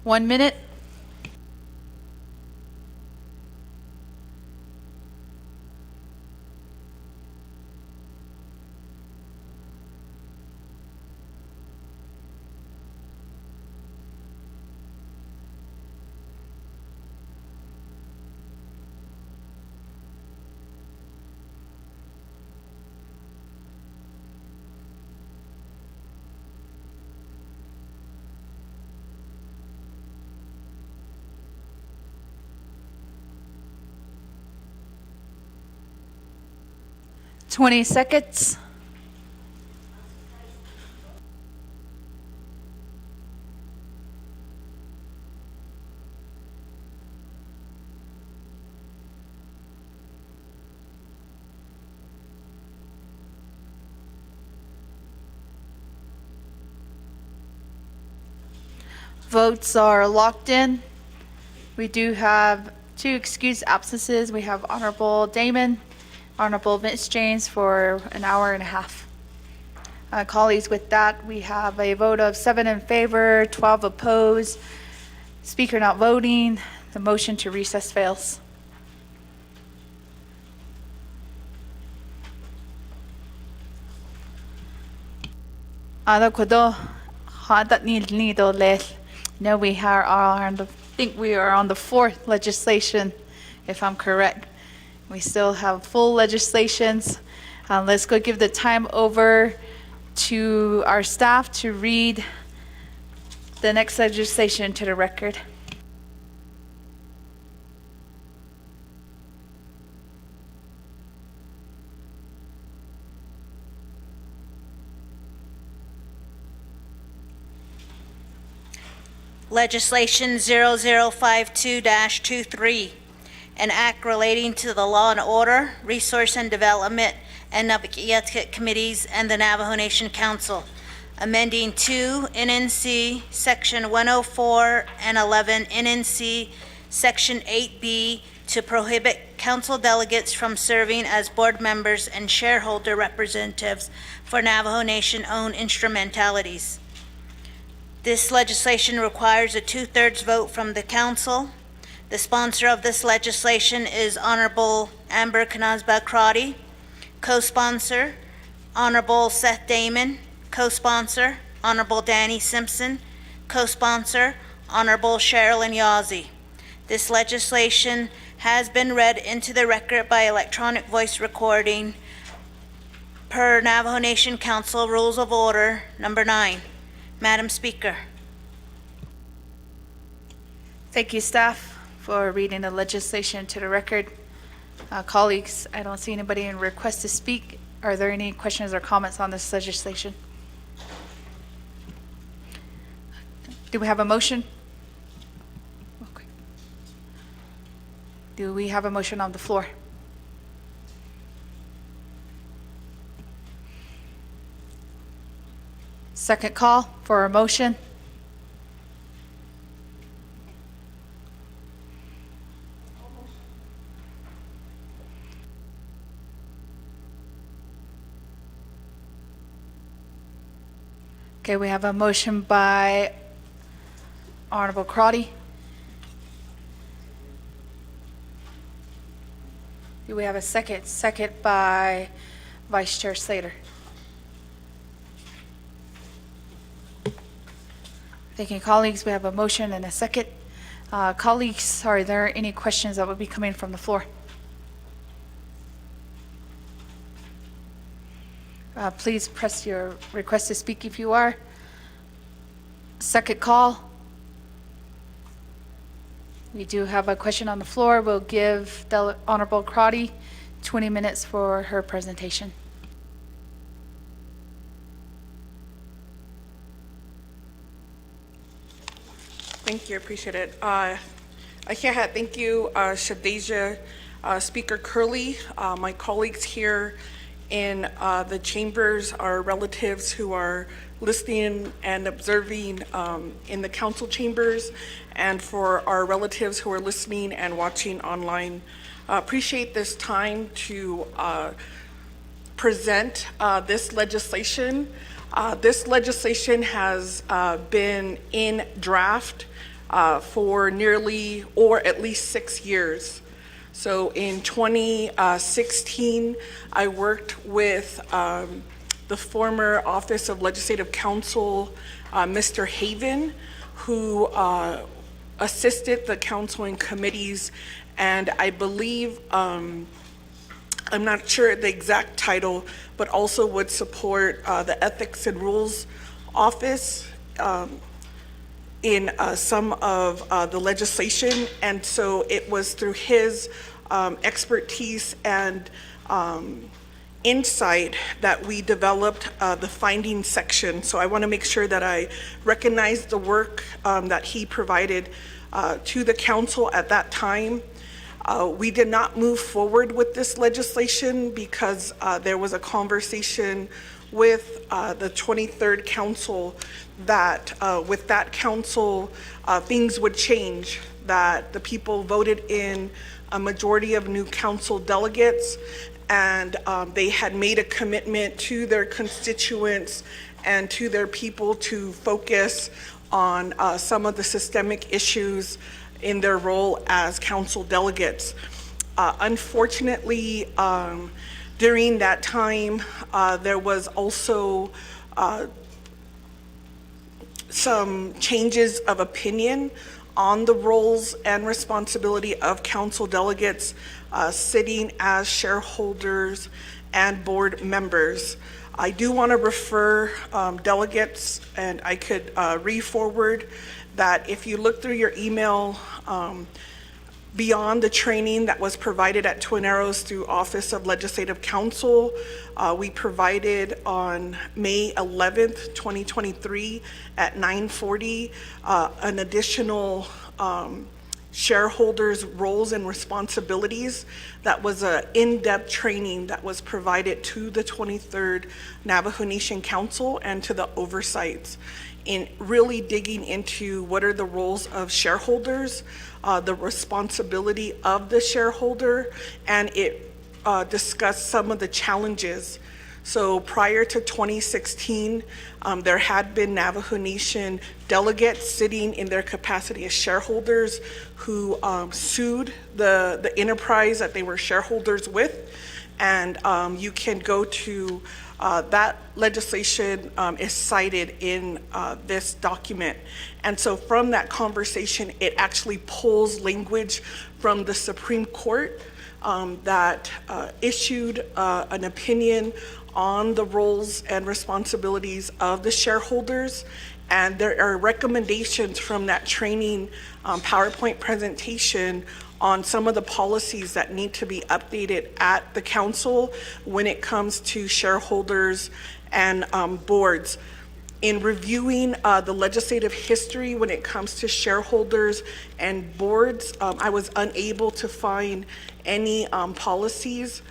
One minute. Twenty seconds. Votes are locked in. We do have 2 excused absences. We have Honorable Damon, Honorable Vince James for an hour and a half. Colleagues, with that, we have a vote of 7 in favor, 12 opposed, Speaker not voting. The motion to recess fails. Ada kudo hadat nido lel. No, we are on the. I think we are on the fourth legislation, if I'm correct. We still have full legislations. Let's go give the time over to our staff to read the next legislation to the record. Legislation 0052-23, an act relating to the Law and Order, Resource and Development, and Navajo Committees and the Navajo Nation Council, amending 2 NNC Section 104 and 11 NNC Section 8B to prohibit council delegates from serving as board members and shareholder representatives for Navajo Nation-owned instrumentalities. This legislation requires a 2/3 vote from the council. The sponsor of this legislation is Honorable Amber Knazba-Crotty. Co-sponsor, Honorable Seth Damon. Co-sponsor, Honorable Danny Simpson. Co-sponsor, Honorable Sherilyn Yazzie. This legislation has been read into the record by electronic voice recording per Navajo Nation Council Rules of Order Number 9. Madam Speaker. Thank you, staff, for reading the legislation to the record. Colleagues, I don't see anybody in request to speak. Are there any questions or comments on this legislation? Do we have a motion? Okay. Do we have a motion on the floor? Second call for a motion. Okay, we have a motion by Honorable Crotty. Do we have a second? Second by Vice Chair Slater. Thank you, colleagues. We have a motion and a second. Colleagues, are there any questions that would be coming from the floor? Please press your request to speak if you are. Second call. We do have a question on the floor. We'll give Honorable Crotty 20 minutes for her presentation. Thank you, appreciate it. Thank you, Shadeja, Speaker Curley, my colleagues here in the chambers, our relatives who are listening and observing in the council chambers, and for our relatives who are listening and watching online. Appreciate this time to present this legislation. This legislation has been in draft for nearly, or at least 6 years. So in 2016, I worked with the former Office of Legislative Counsel, Mr. Haven, who assisted the council in committees, and I believe, I'm not sure the exact title, but also would support the Ethics and Rules Office in some of the legislation. And so it was through his expertise and insight that we developed the findings section. So I want to make sure that I recognize the work that he provided to the council at that time. We did not move forward with this legislation because there was a conversation with the 23rd Council that with that council things would change, that the people voted in a majority of new council delegates, and they had made a commitment to their constituents and to their people to focus on some of the systemic issues in their role as council delegates. Unfortunately, during that time, there was also some changes of opinion on the roles and responsibility of council delegates sitting as shareholders and board members. I do want to refer delegates, and I could re-forward that if you look through your email, beyond the training that was provided at Twin Arrows through Office of Legislative Counsel, we provided on May 11th, 2023 at 9:40 an additional shareholders' roles and responsibilities. That was an in-depth training that was provided to the 23rd Navajo Nation Council and to the oversights in really digging into what are the roles of shareholders, the responsibility of the shareholder, and it discussed some of the challenges. So prior to 2016, there had been Navajo Nation delegates sitting in their capacity as shareholders who sued the enterprise that they were shareholders with. And you can go to that legislation is cited in this document. And so from that conversation, it actually pulls language from the Supreme Court that issued an opinion on the roles and responsibilities of the shareholders. And there are recommendations from that training PowerPoint presentation on some of the policies that need to be updated at the council when it comes to shareholders and boards. In reviewing the legislative history when it comes to shareholders and boards, I was unable to find any policies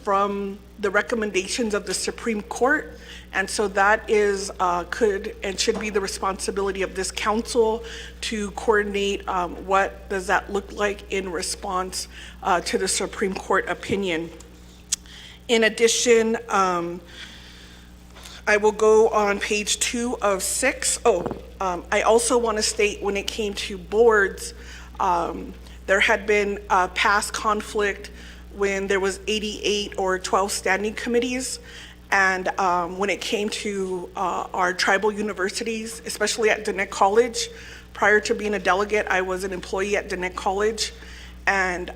from the recommendations of the Supreme Court. And so that is, could and should be the responsibility of this council to coordinate what does that look like in response to the Supreme Court opinion. In addition, I will go on page 2 of 6. I also want to state when it came to boards, there had been past conflict when there was 88 or 12 standing committees. And when it came to our tribal universities, especially at Dine College, prior to being a delegate, I was an employee at Dine College. And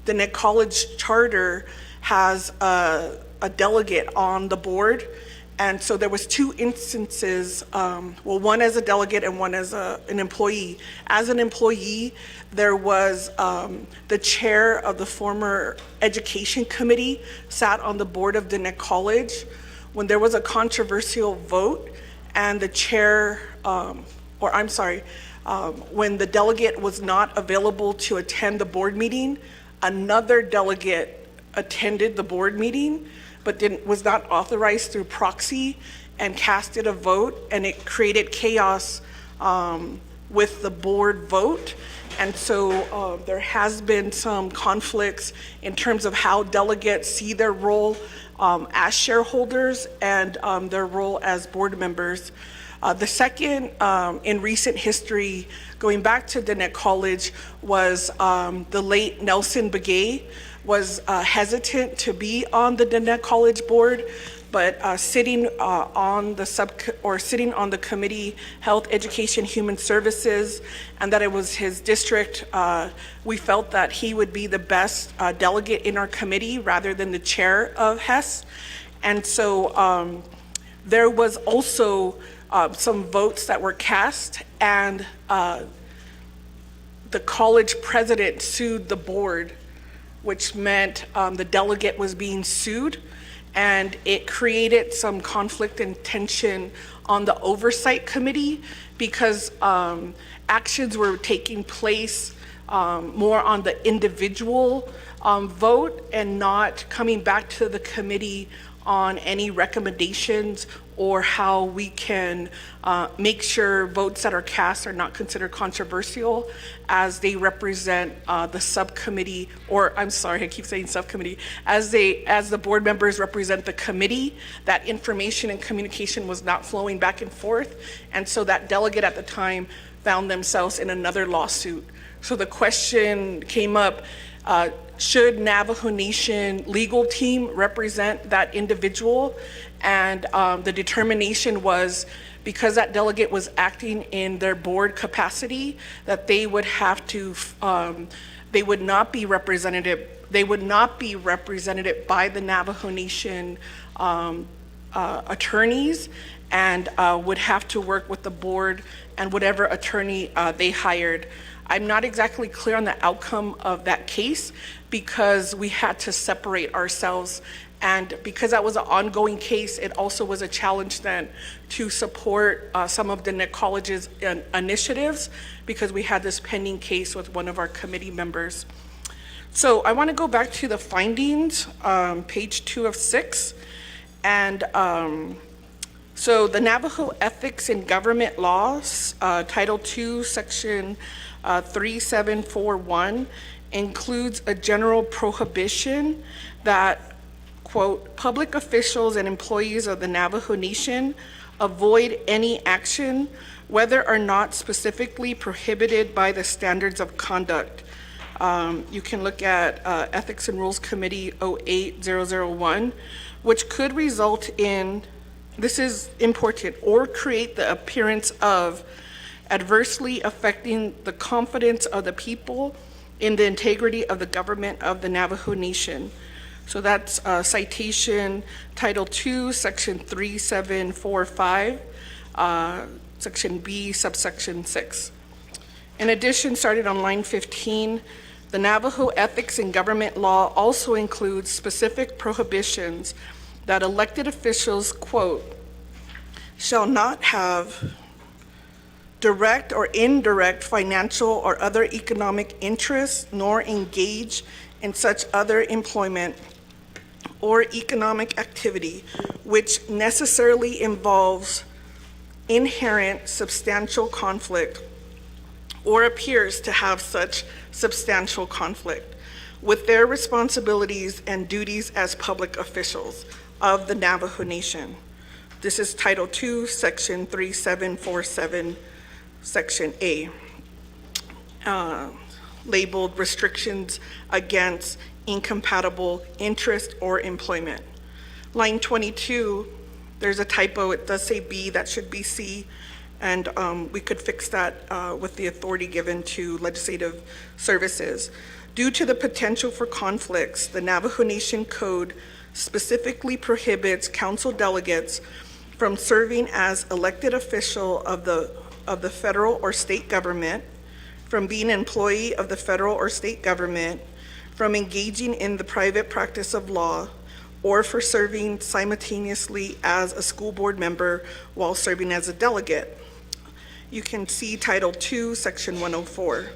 Dine College charter has a delegate on the board. And so there was 2 instances, well, one as a delegate and one as an employee. As an employee, there was the chair of the former education committee sat on the board of Dine College. When there was a controversial vote and the chair, when the delegate was not available to attend the board meeting, another delegate attended the board meeting, but was not authorized through proxy and casted a vote, and it created chaos with the board vote. And so there has been some conflicts in terms of how delegates see their role as shareholders and their role as board members. The second in recent history, going back to Dine College, was the late Nelson Begay was hesitant to be on the Dine College board, but sitting on the committee, Health, Education, Human Services, and that it was his district, we felt that he would be the best delegate in our committee rather than the chair of HES. And so there was also some votes that were cast, and the college president sued the board, which meant the delegate was being sued, and it created some conflict and tension on the oversight committee because actions were taking place more on the individual vote and not coming back to the committee on any recommendations or how we can make sure votes that are cast are not considered controversial as they represent the subcommittee, or I'm sorry, I keep saying subcommittee, as the board members represent the committee. That information and communication was not flowing back and forth, and so that delegate at the time found themselves in another lawsuit. So the question came up, should Navajo Nation legal team represent that individual? And the determination was, because that delegate was acting in their board capacity, that they would have to, they would not be represented by the Navajo Nation attorneys, and would have to work with the board and whatever attorney they hired. I'm not exactly clear on the outcome of that case because we had to separate ourselves, and because that was an ongoing case, it also was a challenge then to support some of the Net College's initiatives because we had this pending case with one of our committee members. So I want to go back to the findings, page 2 of 6, and so the Navajo Ethics in Government Laws, Title 2, Section 3741 includes a general prohibition that, quote, public officials and employees of the Navajo Nation avoid any action, whether or not specifically prohibited by the standards of conduct. You can look at Ethics and Rules Committee 08001, which could result in, this is important, or create the appearance of adversely affecting the confidence of the people in the integrity of the government of the Navajo Nation. So that's citation Title 2, Section 3745, Section B, subsection 6. In addition, starting on line 15, the Navajo Ethics in Government Law also includes specific prohibitions that elected officials, quote, shall not have direct or indirect financial or other economic interests, nor engage in such other employment or economic activity which necessarily involves inherent substantial conflict or appears to have such substantial conflict with their responsibilities and duties as public officials of the Navajo Nation. This is Title 2, Section 3747, Section A, labeled restrictions against incompatible interest or employment. Line 22, there's a typo, it does say B, that should be C, and we could fix that with the authority given to legislative services. Due to the potential for conflicts, the Navajo Nation Code specifically prohibits council delegates from serving as elected official of the federal or state government, from being an employee of the federal or state government, from engaging in the private practice of law, or for serving simultaneously as a school board member while serving as a delegate. You can see Title 2, Section 104.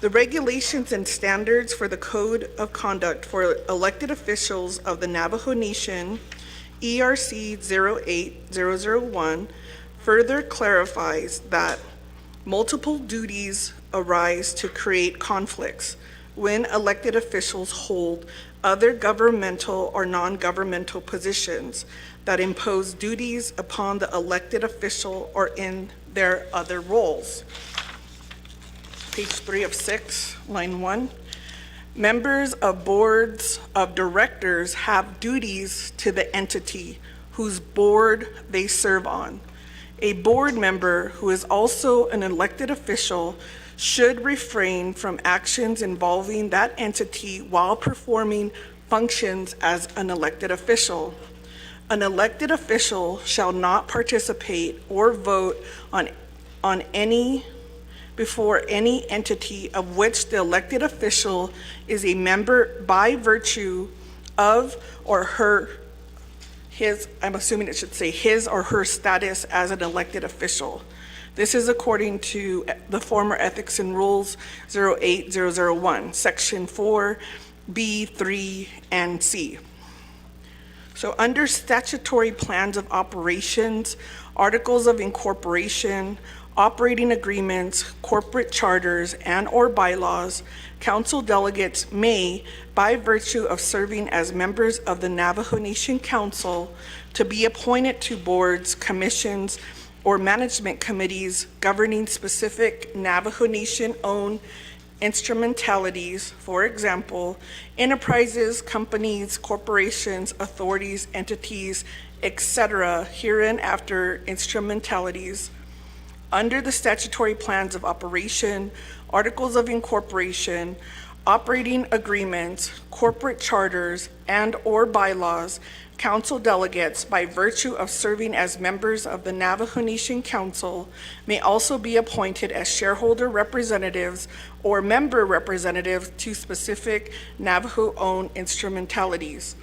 The regulations and standards for the Code of Conduct for elected officials of the Navajo Nation, ERC 08001, further clarifies that multiple duties arise to create conflicts when elected officials hold other governmental or non-governmental positions that impose duties upon the elected official or in their other roles. Page 3 of 6, line 1. Members of boards of directors have duties to the entity whose board they serve on. A board member who is also an elected official should refrain from actions involving that entity while performing functions as an elected official. An elected official shall not participate or vote on any before any entity of which the elected official is a member by virtue of or his, I'm assuming it should say his or her status as an elected official. This is according to the former Ethics and Rules 08001, Section 4, B, 3, and C. So under statutory plans of operations, articles of incorporation, operating agreements, corporate charters, and/or bylaws, council delegates may, by virtue of serving as members of the Navajo Nation Council, to be appointed to boards, commissions, or management committees governing specific Navajo Nation-owned instrumentalities, for example, enterprises, companies, corporations, authorities, entities, etc., hereinafter instrumentalities, under the statutory plans of operation, articles of incorporation, operating agreements, corporate charters, and/or bylaws, council delegates, by virtue of serving as members of the Navajo Nation Council, may also be appointed as shareholder representatives or member representatives to specific Navajo-owned instrumentalities.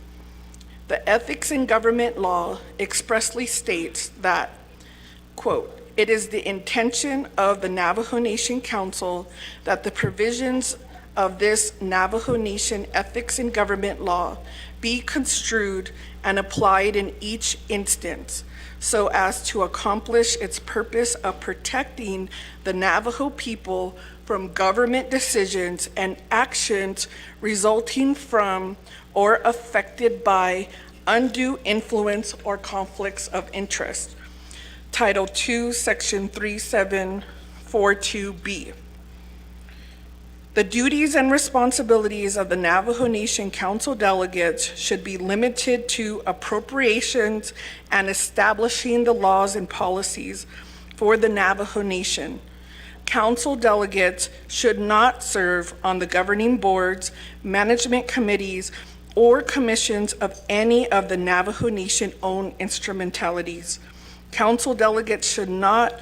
The Ethics in Government Law expressly states that, quote, "It is the intention of the Navajo Nation Council that the provisions of this Navajo Nation Ethics in Government Law be construed and applied in each instance so as to accomplish its purpose of protecting the Navajo people from government decisions and actions resulting from or affected by undue influence or conflicts of interest." Title II, Section 3742B. The duties and responsibilities of the Navajo Nation Council delegates should be limited to appropriations and establishing the laws and policies for the Navajo Nation. Council delegates should not serve on the governing boards, management committees, or commissions of any of the Navajo Nation-owned instrumentalities. Council delegates should not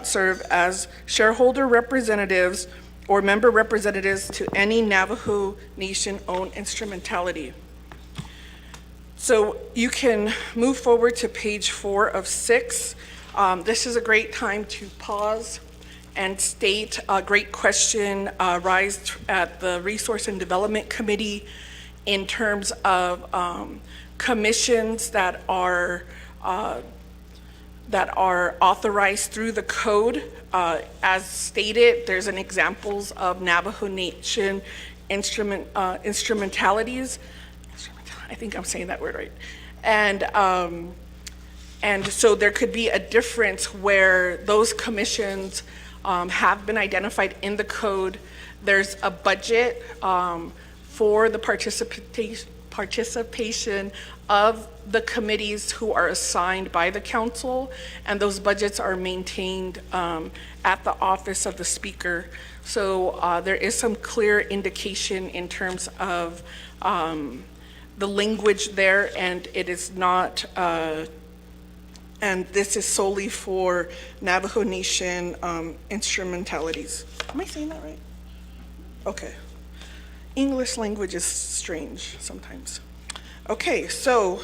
serve as shareholder representatives or member representatives to any Navajo Nation-owned instrumentality. So you can move forward to page 4 of 6. This is a great time to pause and state a great question raised at the Resource and Development Committee in terms of commissions that are authorized through the code. As stated, there's an examples of Navajo Nation instrumentalities. I think I'm saying that word right. And so there could be a difference where those commissions have been identified in the code. There's a budget for the participation of the committees who are assigned by the council, and those budgets are maintained at the office of the speaker. So there is some clear indication in terms of the language there, and it is not, and this is solely for Navajo Nation instrumentalities. Am I saying that right? Okay. English language is strange sometimes. Okay, so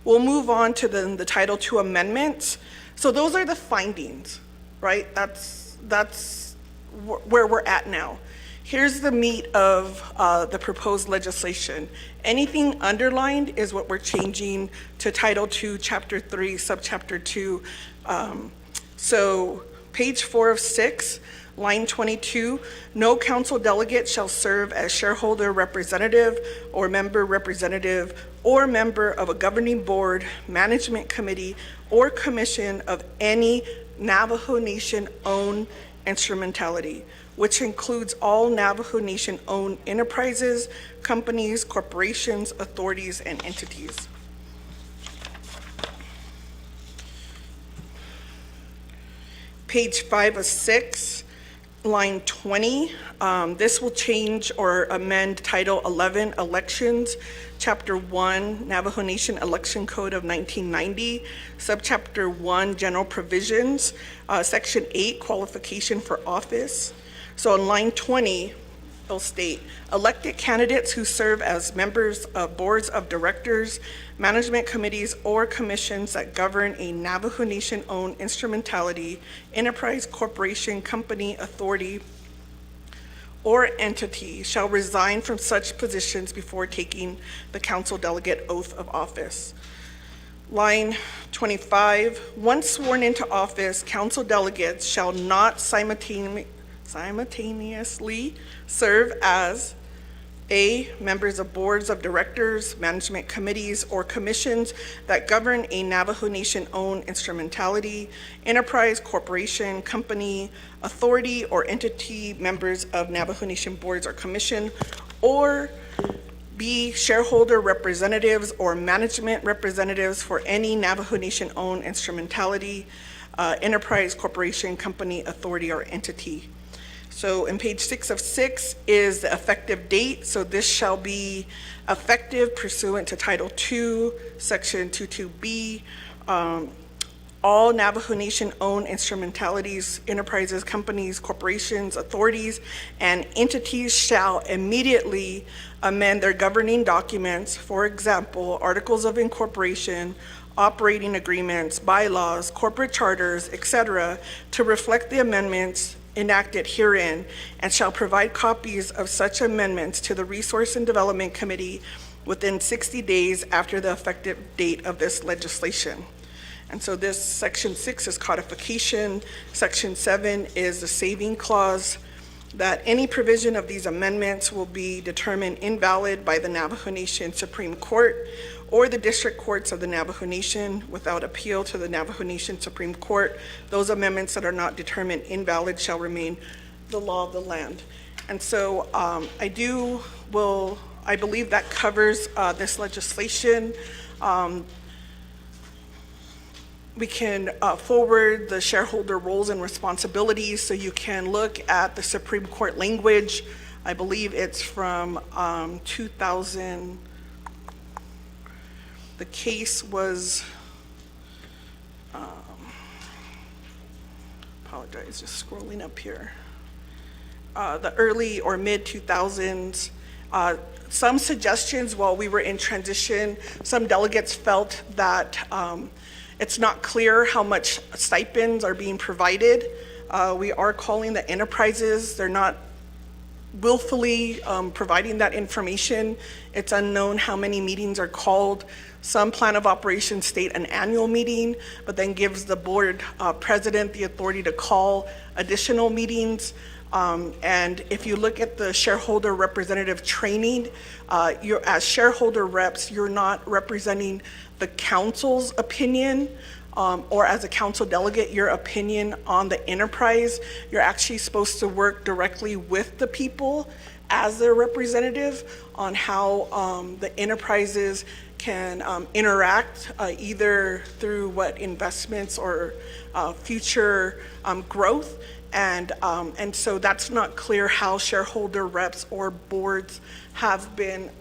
we'll move on to the Title II amendments. So those are the findings, right? That's where we're at now. Here's the meat of the proposed legislation. Anything underlined is what we're changing to Title II, Chapter 3, Subchapter 2. So page 4 of 6, line 22, no council delegate shall serve as shareholder representative or member of a governing board, management committee, or commission of any Navajo Nation-owned instrumentality, which includes all Navajo Nation-owned enterprises, companies, corporations, authorities, and entities. Page 5 of 6, line 20, this will change or amend Title 11, Elections, Chapter 1, Navajo Nation Election Code of 1990, Subchapter 1, General Provisions, Section 8, Qualification for Office. So on line 20, will state, elected candidates who serve as members of boards of directors, management committees, or commissions that govern a Navajo Nation-owned instrumentality, enterprise, corporation, company, authority, or entity shall resign from such positions before taking the council delegate oath of office. Line 25, once sworn into office, council delegates shall not simultaneously serve as A, members of boards of directors, management committees, or commissions that govern a Navajo Nation-owned instrumentality, enterprise, corporation, company, authority, or entity, members of Navajo Nation boards or commission, or B, shareholder representatives or management representatives for any Navajo Nation-owned instrumentality, enterprise, corporation, company, authority, or entity. So in page 6 of 6 is the effective date. So this shall be effective pursuant to Title II, Section 22B. All Navajo Nation-owned instrumentalities, enterprises, companies, corporations, authorities, and entities shall immediately amend their governing documents, for example, articles of incorporation, operating agreements, bylaws, corporate charters, etc., to reflect the amendments enacted herein, and shall provide copies of such amendments to the Resource and Development Committee within 60 days after the effective date of this legislation. And so this Section 6 is codification. Section 7 is the saving clause, that any provision of these amendments will be determined invalid by the Navajo Nation Supreme Court or the district courts of the Navajo Nation without appeal to the Navajo Nation Supreme Court. Those amendments that are not determined invalid shall remain the law of the land. And so I believe that covers this legislation. We can forward the shareholder roles and responsibilities so you can look at the Supreme Court language. I believe it's from 2000. The case was, apologize, just scrolling up here. The early or mid 2000s. Some suggestions while we were in transition, some delegates felt that it's not clear how much stipends are being provided. We are calling the enterprises. They're not willfully providing that information. It's unknown how many meetings are called. Some plan of operations state an annual meeting, but then gives the board president the authority to call additional meetings. And if you look at the shareholder representative training, you're, as shareholder reps, you're not representing the council's opinion, or as a council delegate, your opinion on the enterprise. You're actually supposed to work directly with the people as their representative on how the enterprises can interact either through what investments or future growth. And so that's not clear how shareholder reps or boards have been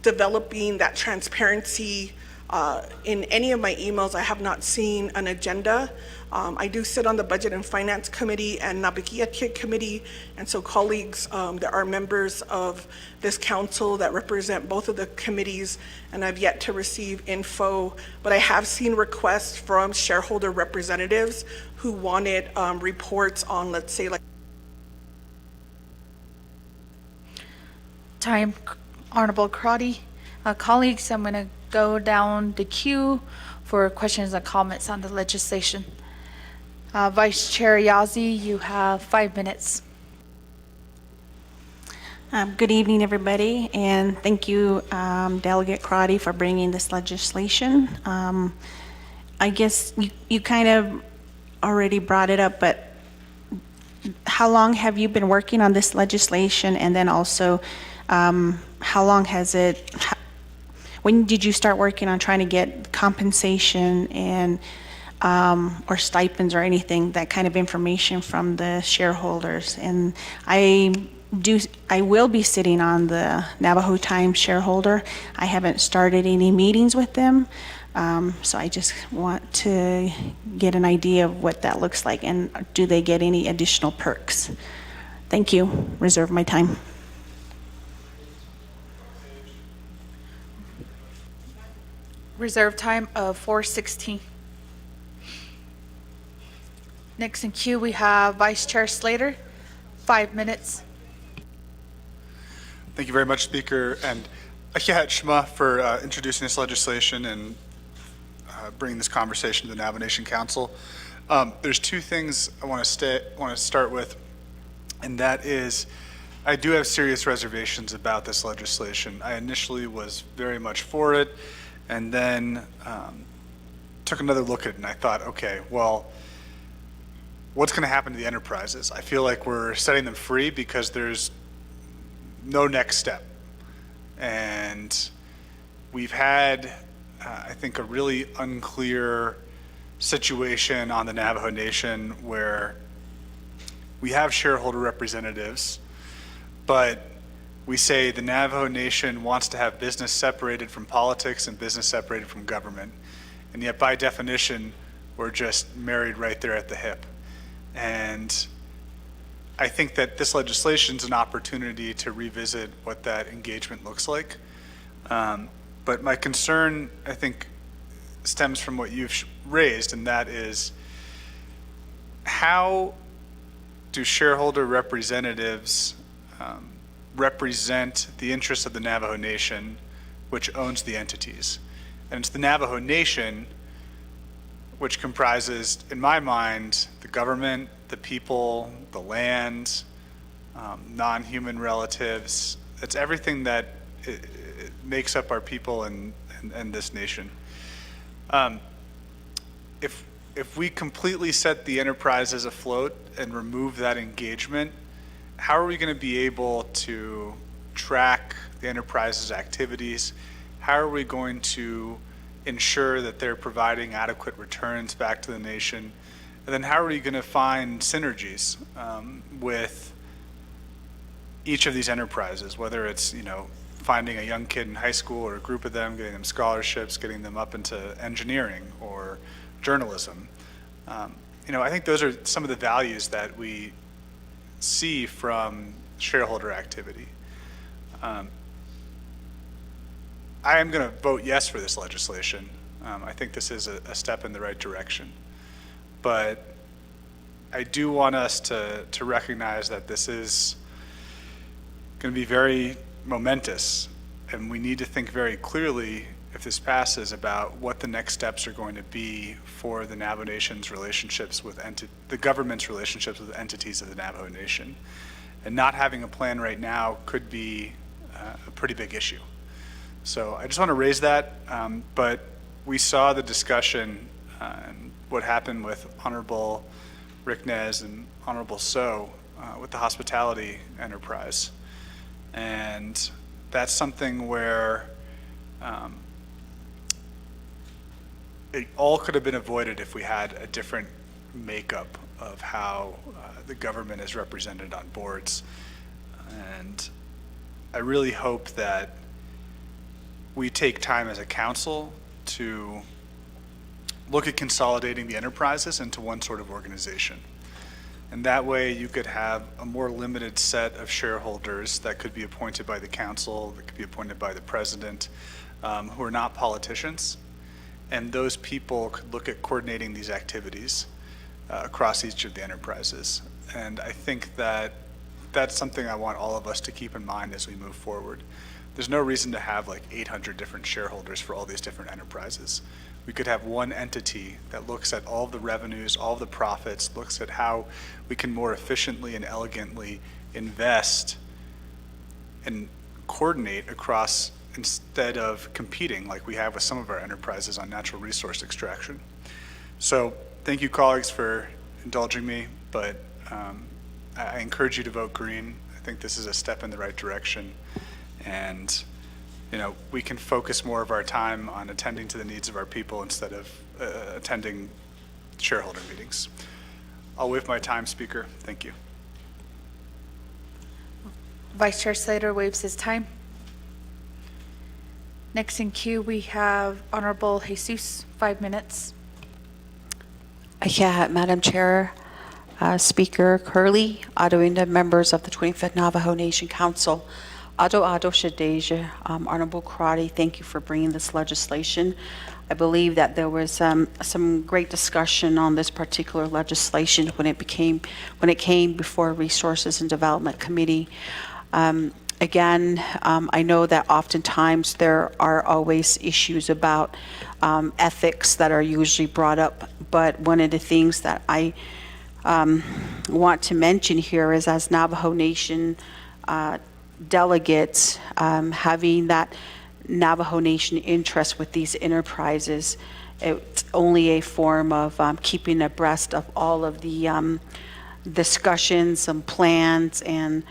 developing that transparency. In any of my emails, I have not seen an agenda. I do sit on the Budget and Finance Committee and Nabikiatik Committee, and so colleagues, there are members of this council that represent both of the committees, and I've yet to receive info, but I have seen requests from shareholder representatives who wanted reports on, let's say, like Time, Honorable Crotty. Colleagues, I'm going to go down the queue for questions and comments on the legislation. Vice Chair Yazzie, you have 5 minutes. Good evening, everybody, and thank you, Delegate Crotty, for bringing this legislation. I guess you kind of already brought it up, but how long have you been working on this legislation? And then also, how long has it, when did you start working on trying to get compensation and or stipends or anything, that kind of information from the shareholders? And I will be sitting on the Navajo Times shareholder. I haven't started any meetings with them, so I just want to get an idea of what that looks like, and do they get any additional perks Thank you. Reserve my time. Reserve time of 4:16. Next in queue, we have Vice Chair Slater, 5 minutes. Thank you very much, Speaker, and Akihat Shema for introducing this legislation and bringing this conversation to the Navajo Nation Council. There's two things I want to start with, and that is I do have serious reservations about this legislation. I initially was very much for it, and then took another look at it, and I thought, okay, well, what's going to happen to the enterprises? I feel like we're setting them free because there's no next step. And we've had, I think, a really unclear situation on the Navajo Nation where we have shareholder representatives, but we say the Navajo Nation wants to have business separated from politics and business separated from government. And yet, by definition, we're just married right there at the hip. And I think that this legislation is an opportunity to revisit what that engagement looks like. But my concern, I think, stems from what you've raised, and that is how do shareholder representatives represent the interests of the Navajo Nation, which owns the entities? And it's the Navajo Nation which comprises, in my mind, the government, the people, the land, non-human relatives. It's everything that it makes up our people and this nation. If we completely set the enterprises afloat and remove that engagement, how are we going to be able to track the enterprise's activities? How are we going to ensure that they're providing adequate returns back to the nation? And then how are we going to find synergies with each of these enterprises, whether it's, finding a young kid in high school or a group of them, getting them scholarships, getting them up into engineering or journalism. I think those are some of the values that we see from shareholder activity. I am going to vote yes for this legislation. I think this is a step in the right direction. But I do want us to recognize that this is going to be very momentous, and we need to think very clearly, if this passes, about what the next steps are going to be for the Navajo Nation's relationships with the government's relationships with entities of the Navajo Nation. And not having a plan right now could be a pretty big issue. So I just want to raise that, but we saw the discussion and what happened with Honorable Rick Nez and Honorable So with the hospitality enterprise. And that's something where it all could have been avoided if we had a different makeup of how the government is represented on boards. And I really hope that we take time as a council to look at consolidating the enterprises into one sort of organization. And that way you could have a more limited set of shareholders that could be appointed by the council, that could be appointed by the president, who are not politicians. And those people could look at coordinating these activities across each of the enterprises. And I think that that's something I want all of us to keep in mind as we move forward. There's no reason to have like 800 different shareholders for all these different enterprises. We could have one entity that looks at all of the revenues, all of the profits, looks at how we can more efficiently and elegantly invest and coordinate across, instead of competing like we have with some of our enterprises on natural resource extraction. So thank you, colleagues, for indulging me, but I encourage you to vote green. I think this is a step in the right direction. And we can focus more of our time on attending to the needs of our people instead of attending shareholder meetings. I'll waive my time, Speaker. Thank you. Vice Chair Slater waives his time. Next in queue, we have Honorable Jesus, 5 minutes. Yeah, Madam Chair, Speaker Curley, Adoinda, members of the 25th Navajo Nation Council. Ado Shadeja, Honorable Karate, thank you for bringing this legislation. I believe that there was some great discussion on this particular legislation when it came before Resources and Development Committee. Again, I know that oftentimes there are always issues about ethics that are usually brought up, but one of the things that I want to mention here is, as Navajo Nation delegates, having that Navajo Nation interest with these enterprises, it's only a form of keeping abreast of all of the discussions and plans and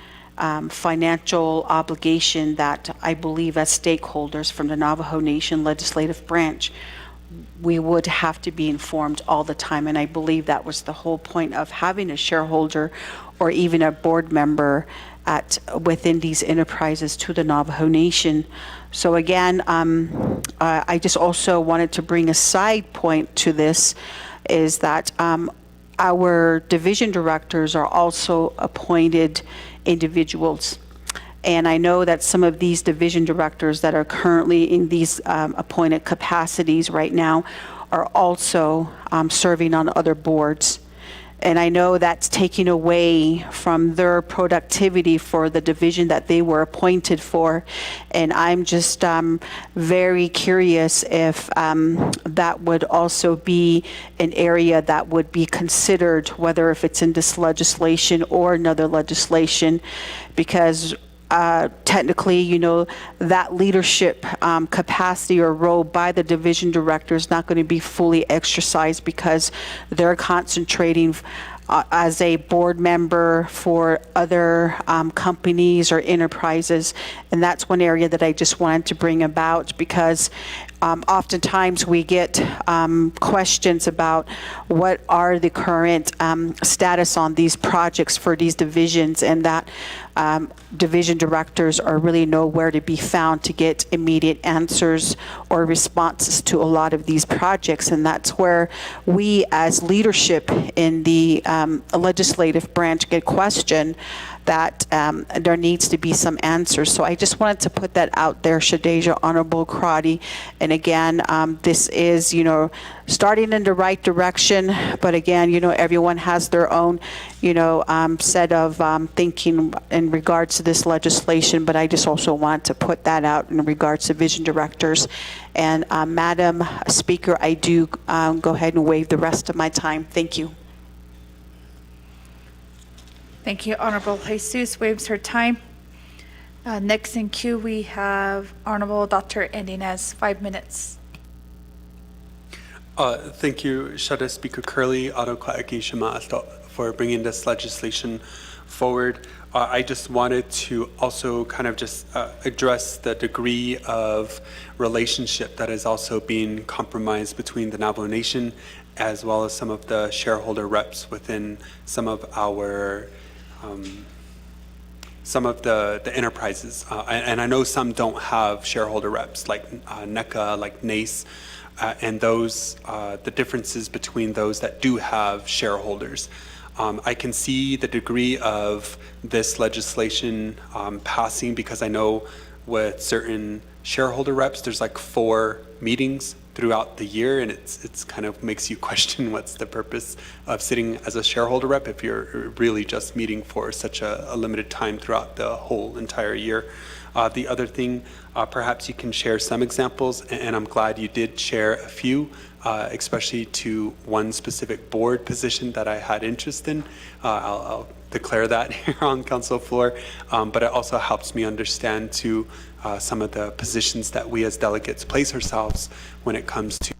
financial obligation that I believe as stakeholders from the Navajo Nation legislative branch, we would have to be informed all the time. And I believe that was the whole point of having a shareholder or even a board member within these enterprises to the Navajo Nation. So again, I just also wanted to bring a side point to this, is that our division directors are also appointed individuals. And I know that some of these division directors that are currently in these appointed capacities right now are also serving on other boards. And I know that's taking away from their productivity for the division that they were appointed for. And I'm just very curious if that would also be an area that would be considered, whether if it's in this legislation or another legislation, because technically, you know, that leadership capacity or role by the division director is not going to be fully exercised because they're concentrating as a board member for other companies or enterprises. And that's one area that I just wanted to bring about, because oftentimes we get questions about what are the current status on these projects for these divisions, and that division directors are really nowhere to be found to get immediate answers or responses to a lot of these projects. And that's where we as leadership in the legislative branch get questioned, that there needs to be some answers. So I just wanted to put that out there, Shadeja, Honorable Karate. And again, this is, you know, starting in the right direction, but again, you know, everyone has their own, you know, set of thinking in regards to this legislation, but I just also want to put that out in regards to division directors. And Madam Speaker, I do go ahead and waive the rest of my time. Thank you. Thank you. Honorable Jesus waives her time. Next in queue, we have Honorable Dr. Endinez, 5 minutes. Thank you, Shada Speaker Curley, for bringing this legislation forward. I just wanted to also kind of just address the degree of relationship that is also being compromised between the Navajo Nation as well as some of the shareholder reps within some of our some of the enterprises. And I know some don't have shareholder reps, like NECA, like NACE, and those, the differences between those that do have shareholders. I can see the degree of this legislation passing, because I know with certain shareholder reps, there's like 4 meetings throughout the year, and it's kind of makes you question what's the purpose of sitting as a shareholder rep if you're really just meeting for such a limited time throughout the whole entire year. The other thing, perhaps you can share some examples, and I'm glad you did share a few, especially to one specific board position that I had interest in. I'll declare that here on council floor, but it also helps me understand too some of the positions that we as delegates place ourselves when it comes to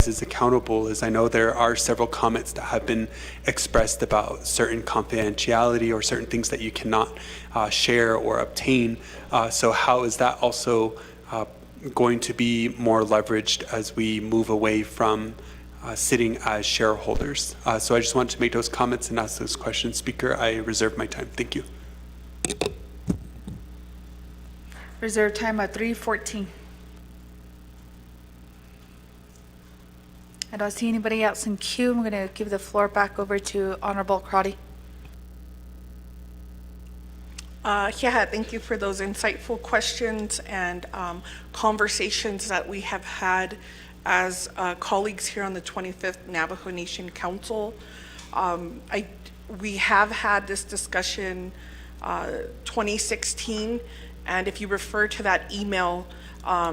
is accountable. As I know there are several comments that have been expressed about certain confidentiality or certain things that you cannot share or obtain. So how is that also going to be more leveraged as we move away from sitting as shareholders? So I just wanted to make those comments and ask those questions. Speaker, I reserve my time. Thank you. Reserve time at 3:14. I don't see anybody else in queue. I'm going to give the floor back over to Honorable Crotty. Yeah, thank you for those insightful questions and conversations that we have had as colleagues here on the 25th Navajo Nation Council. We have had this discussion 2016, and if you refer to that email,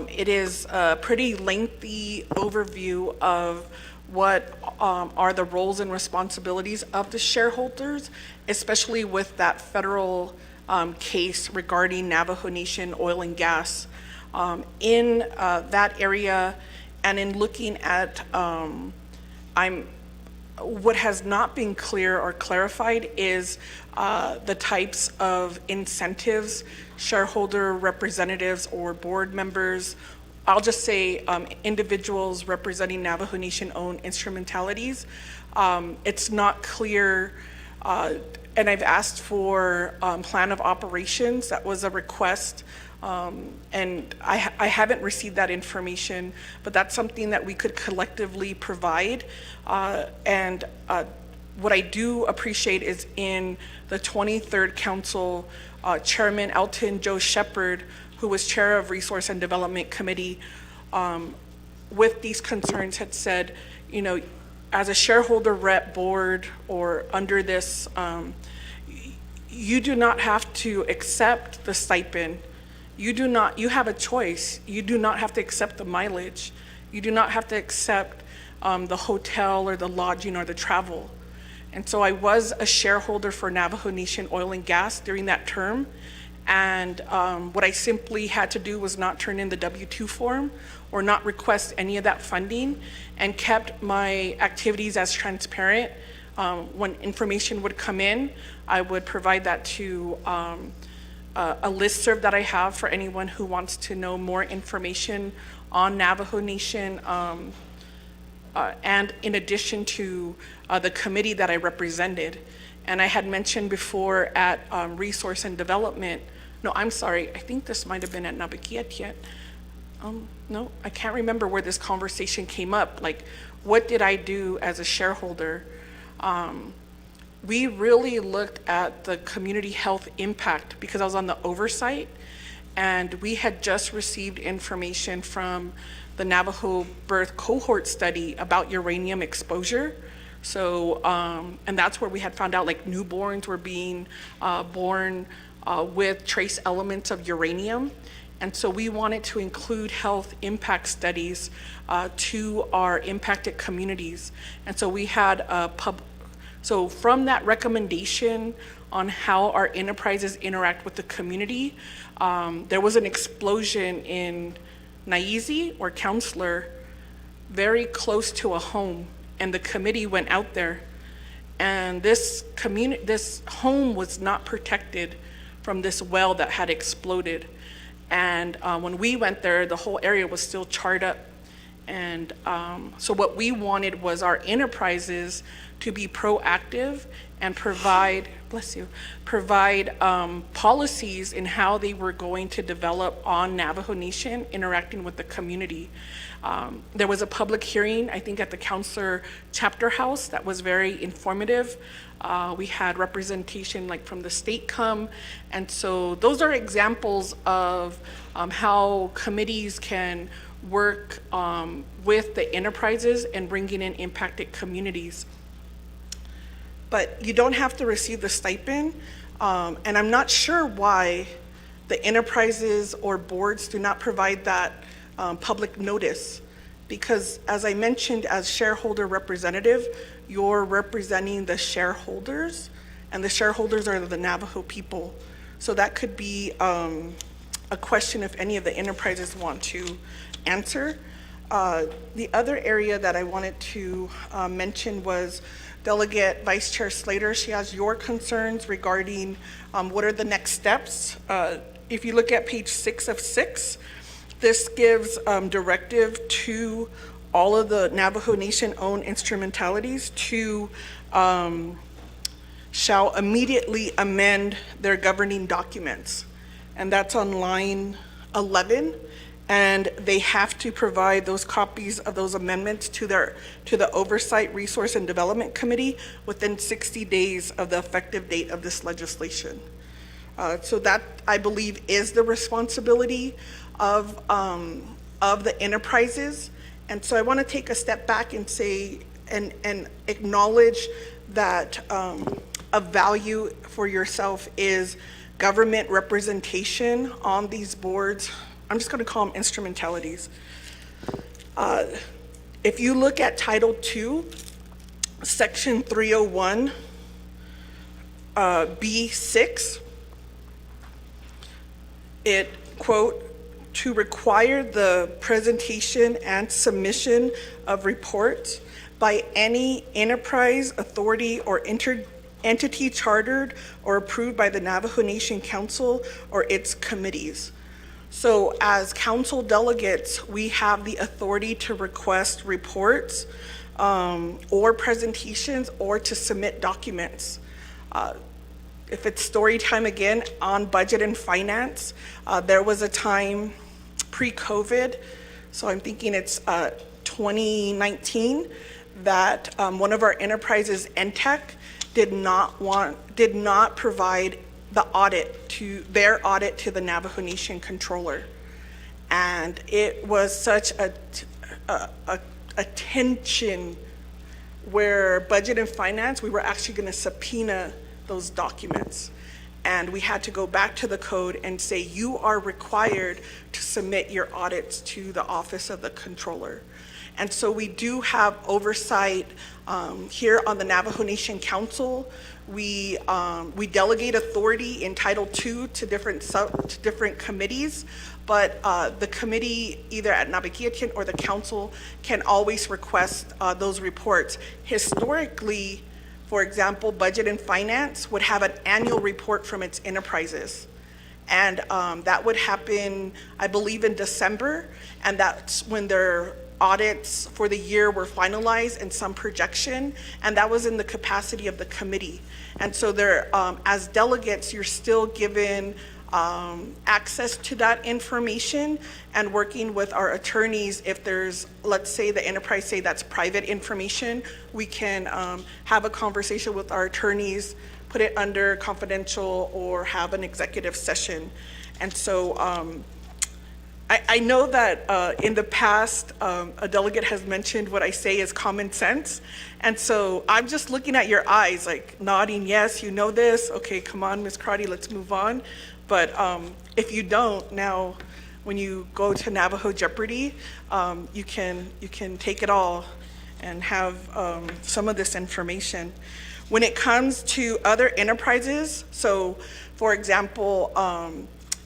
it is a pretty lengthy overview of what are the roles and responsibilities of the shareholders, especially with that federal case regarding Navajo Nation oil and gas. In that area, and in looking at, what has not been clear or clarified is the types of incentives shareholder representatives or board members, I'll just say individuals representing Navajo Nation-owned instrumentalities. It's not clear, and I've asked for plan of operations. That was a request, and I haven't received that information, but that's something that we could collectively provide. And what I do appreciate is in the 23rd Council, Chairman Elton Joe Shepard, who was chair of Resource and Development Committee, with these concerns had said, you know, as a shareholder rep board or under this, you do not have to accept the stipend. You have a choice. You do not have to accept the mileage. You do not have to accept the hotel or the lodging or the travel. And so I was a shareholder for Navajo Nation Oil and Gas during that term. And what I simply had to do was not turn in the W-2 form or not request any of that funding, and kept my activities as transparent. When information would come in, I would provide that to a listserv that I have for anyone who wants to know more information on Navajo Nation, and in addition to the committee that I represented. And I had mentioned before at Resource and Development, no, I'm sorry, I think this might have been at Nabakiat. No, I can't remember where this conversation came up. Like, what did I do as a shareholder? We really looked at the community health impact because I was on the oversight, and we had just received information from the Navajo birth cohort study about uranium exposure. So, and that's where we had found out like newborns were being born with trace elements of uranium. And so we wanted to include health impact studies to our impacted communities. And so we had so from that recommendation on how our enterprises interact with the community, there was an explosion in Naizi or Counselor, very close to a home, and the committee went out there, and this home was not protected from this well that had exploded. And when we went there, the whole area was still charred up. And so what we wanted was our enterprises to be proactive and provide, policies in how they were going to develop on Navajo Nation, interacting with the community. There was a public hearing, I think at the Counselor Chapter House, that was very informative. We had representation like from the state come. And so those are examples of how committees can work with the enterprises and bringing in impacted communities. But you don't have to receive the stipend, and I'm not sure why the enterprises or boards do not provide that public notice, because as I mentioned, as shareholder representative, you're representing the shareholders, and the shareholders are the Navajo people. So that could be a question if any of the enterprises want to answer. The other area that I wanted to mention was Delegate Vice Chair Slater. She has your concerns regarding what are the next steps. If you look at page 6 of 6, this gives directive to all of the Navajo Nation-owned instrumentalities to shall immediately amend their governing documents. And that's on line 11, and they have to provide those copies of those amendments to the Oversight, Resource, and Development Committee within 60 days of the effective date of this legislation. So that, I believe, is the responsibility of the enterprises. And so I want to take a step back and say, and acknowledge that a value for yourself is government representation on these boards. I'm just going to call them instrumentalities. If you look at Title II, Section 301, B6, it, quote, to require the presentation and submission of reports by any enterprise, authority, or entity chartered or approved by the Navajo Nation Council or its committees. So as council delegates, we have the authority to request reports or presentations or to submit documents. If it's story time again on budget and finance, there was a time pre-COVID, so I'm thinking it's 2019, that one of our enterprises, NTEC, did not provide the audit to the Navajo Nation controller, and it was such a tension where budget and finance, we were actually going to subpoena those documents. And we had to go back to the code and say, you are required to submit your audits to the Office of the Controller. And so we do have oversight here on the Navajo Nation Council. We delegate authority in Title II to different committees, but the committee, either at Nabaquiatin or the council, can always request those reports. Historically, for example, Budget and Finance would have an annual report from its enterprises. And that would happen, I believe, in December, and that's when their audits for the year were finalized and some projection, and that was in the capacity of the committee. And so there, as delegates, you're still given access to that information, and working with our attorneys, if there's, let's say the enterprise say that's private information, we can have a conversation with our attorneys, put it under confidential, or have an executive session. And so I know that in the past, a delegate has mentioned what I say is common sense. And so I'm just looking at your eyes, like nodding, yes, you know this. Okay, come on, Ms. Crotty, let's move on. But if you don't, now when you go to Navajo Jeopardy, you can take it all and have some of this information. When it comes to other enterprises, so for example,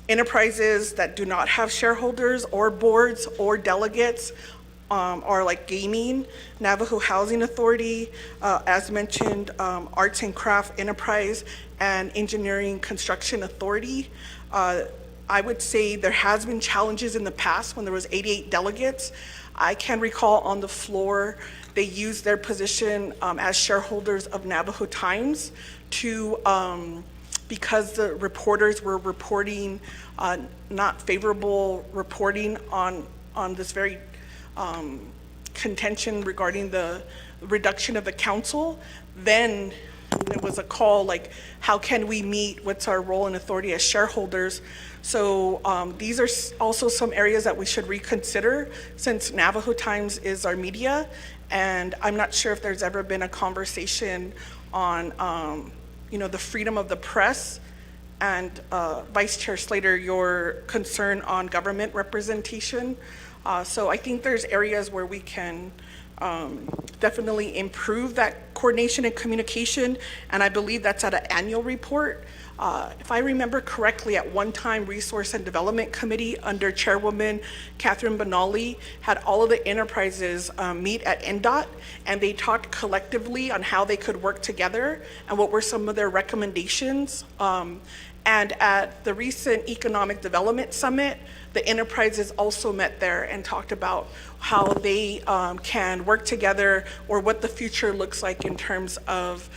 enterprises that do not have shareholders or boards or delegates, are like gaming, Navajo Housing Authority, as mentioned, Arts and Craft Enterprise, and Engineering Construction Authority. I would say there has been challenges in the past when there was 88 delegates. I can recall on the floor, they used their position as shareholders of Navajo Times to, because the reporters were reporting not favorable reporting on this very contention regarding the reduction of the council, then there was a call like, how can we meet? What's our role and authority as shareholders? So these are also some areas that we should reconsider, since Navajo Times is our media, and I'm not sure if there's ever been a conversation on the freedom of the press. And Vice Chair Slater, your concern on government representation. So I think there's areas where we can definitely improve that coordination and communication, and I believe that's at an annual report. If I remember correctly, at one time, Resource and Development Committee under Chairwoman Catherine Benally had all of the enterprises meet at NDOT, and they talked collectively on how they could work together and what were some of their recommendations. And at the recent Economic Development Summit, the enterprises also met there and talked about how they can work together or what the future looks like in terms of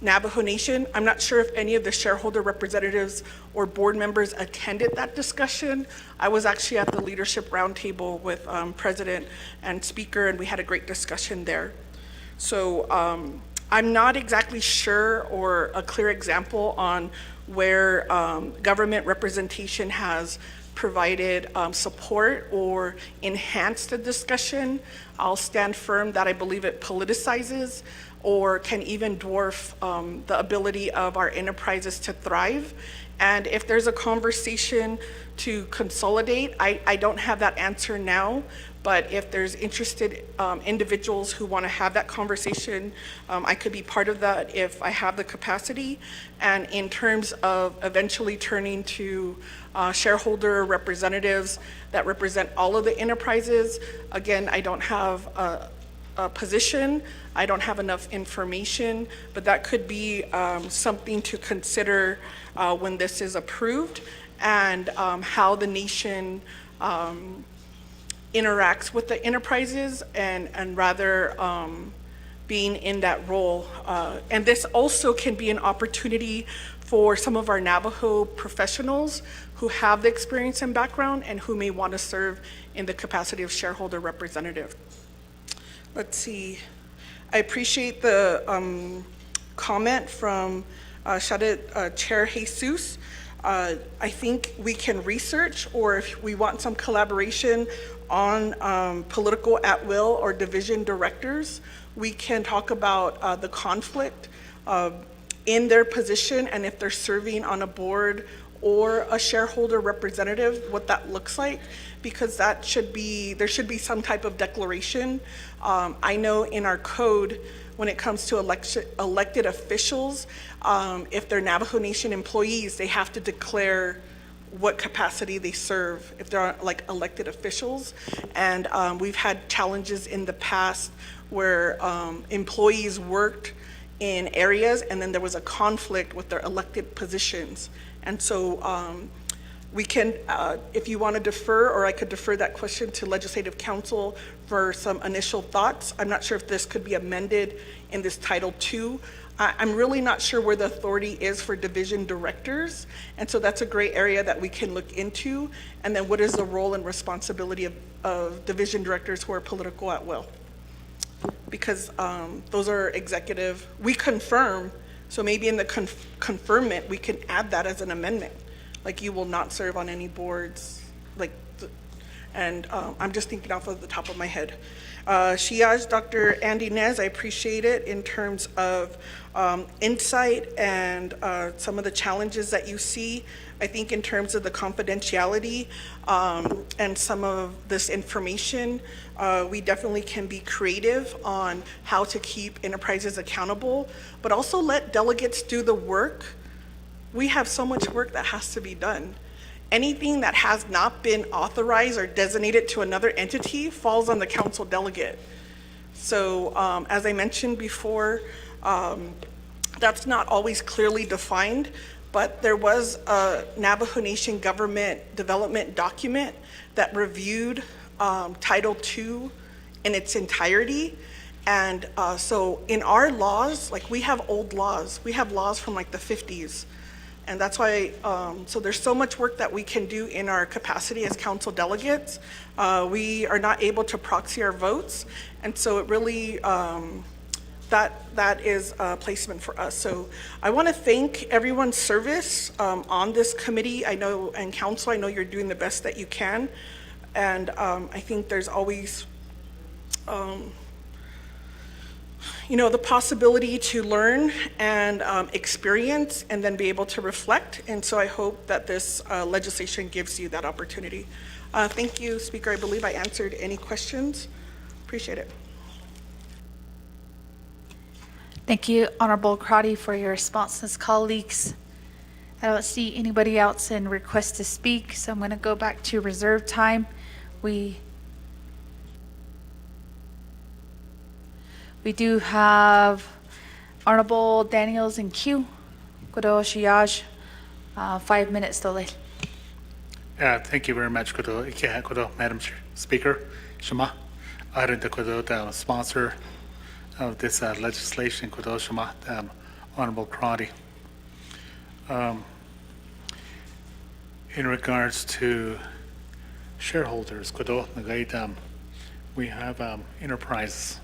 Navajo Nation. I'm not sure if any of the shareholder representatives or board members attended that discussion. I was actually at the leadership roundtable with President and Speaker, and we had a great discussion there. So I'm not exactly sure or a clear example on where government representation has provided support or enhanced the discussion. I'll stand firm that I believe it politicizes or can even dwarf the ability of our enterprises to thrive. And if there's a conversation to consolidate, I don't have that answer now, but if there's interested individuals who want to have that conversation, I could be part of that if I have the capacity. And in terms of eventually turning to shareholder representatives that represent all of the enterprises, again, I don't have a position, I don't have enough information, but that could be something to consider when this is approved, and how the nation interacts with the enterprises, and rather being in that role. And this also can be an opportunity for some of our Navajo professionals who have the experience and background and who may want to serve in the capacity of shareholder representative. Let's see. I appreciate the comment from Chair Jesus. I think we can research, or if we want some collaboration on political at-will or division directors, we can talk about the conflict in their position, and if they're serving on a board or a shareholder representative, what that looks like, because there should be some type of declaration. I know in our code, when it comes to elected officials, if they're Navajo Nation employees, they have to declare what capacity they serve if they're like elected officials. And we've had challenges in the past where employees worked in areas and then there was a conflict with their elected positions. And so we can, if you want to defer, or I could defer that question to Legislative Counsel for some initial thoughts. I'm not sure if this could be amended in this Title II. I'm really not sure where the authority is for division directors, and so that's a gray area that we can look into. And then what is the role and responsibility of division directors who are political at will? Because those are executive, we confirm, so maybe in the confirmment, we can add that as an amendment. Like, you will not serve on any boards, like, and I'm just thinking off of the top of my head. Shiaj, Dr. Andy Nez, I appreciate it in terms of insight and some of the challenges that you see. I think in terms of the confidentiality and some of this information, we definitely can be creative on how to keep enterprises accountable, but also let delegates do the work. We have so much work that has to be done. Anything that has not been authorized or designated to another entity falls on the council delegate. So as I mentioned before, that's not always clearly defined, but there was a Navajo Nation government development document that reviewed Title II in its entirety. And so in our laws, like, we have old laws. We have laws from like the 50s. And that's why, so there's so much work that we can do in our capacity as council delegates. We are not able to proxy our votes. And so it really, that is a placement for us. So I want to thank everyone's service on this committee. I know, and council, I know you're doing the best that you can. And I think there's always, you know, the possibility to learn and experience and then be able to reflect. And so I hope that this legislation gives you that opportunity. Thank you, Speaker. I believe I answered any questions. Appreciate it. Thank you, Honorable Crotty, for your responses, colleagues. I don't see anybody else in request to speak, so I'm going to go back to reserve time. We do have Honorable Daniels in queue. Kudo Shiaj, 5 minutes delay. Thank you very much, Madam Speaker. Shema, the sponsor of this legislation, Shema, Honorable Crotty. In regards to shareholders, we have enterprises.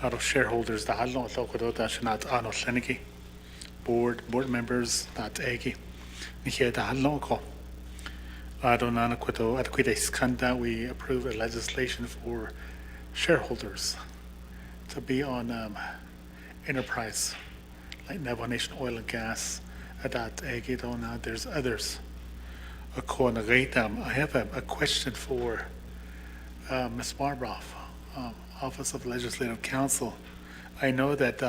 Out of shareholders, board members, that egi. We approve a legislation for shareholders to be on enterprise, like Navajo Nation Oil and Gas, there's others. I have a question for Ms. Barbara, Office of Legislative Counsel. I know that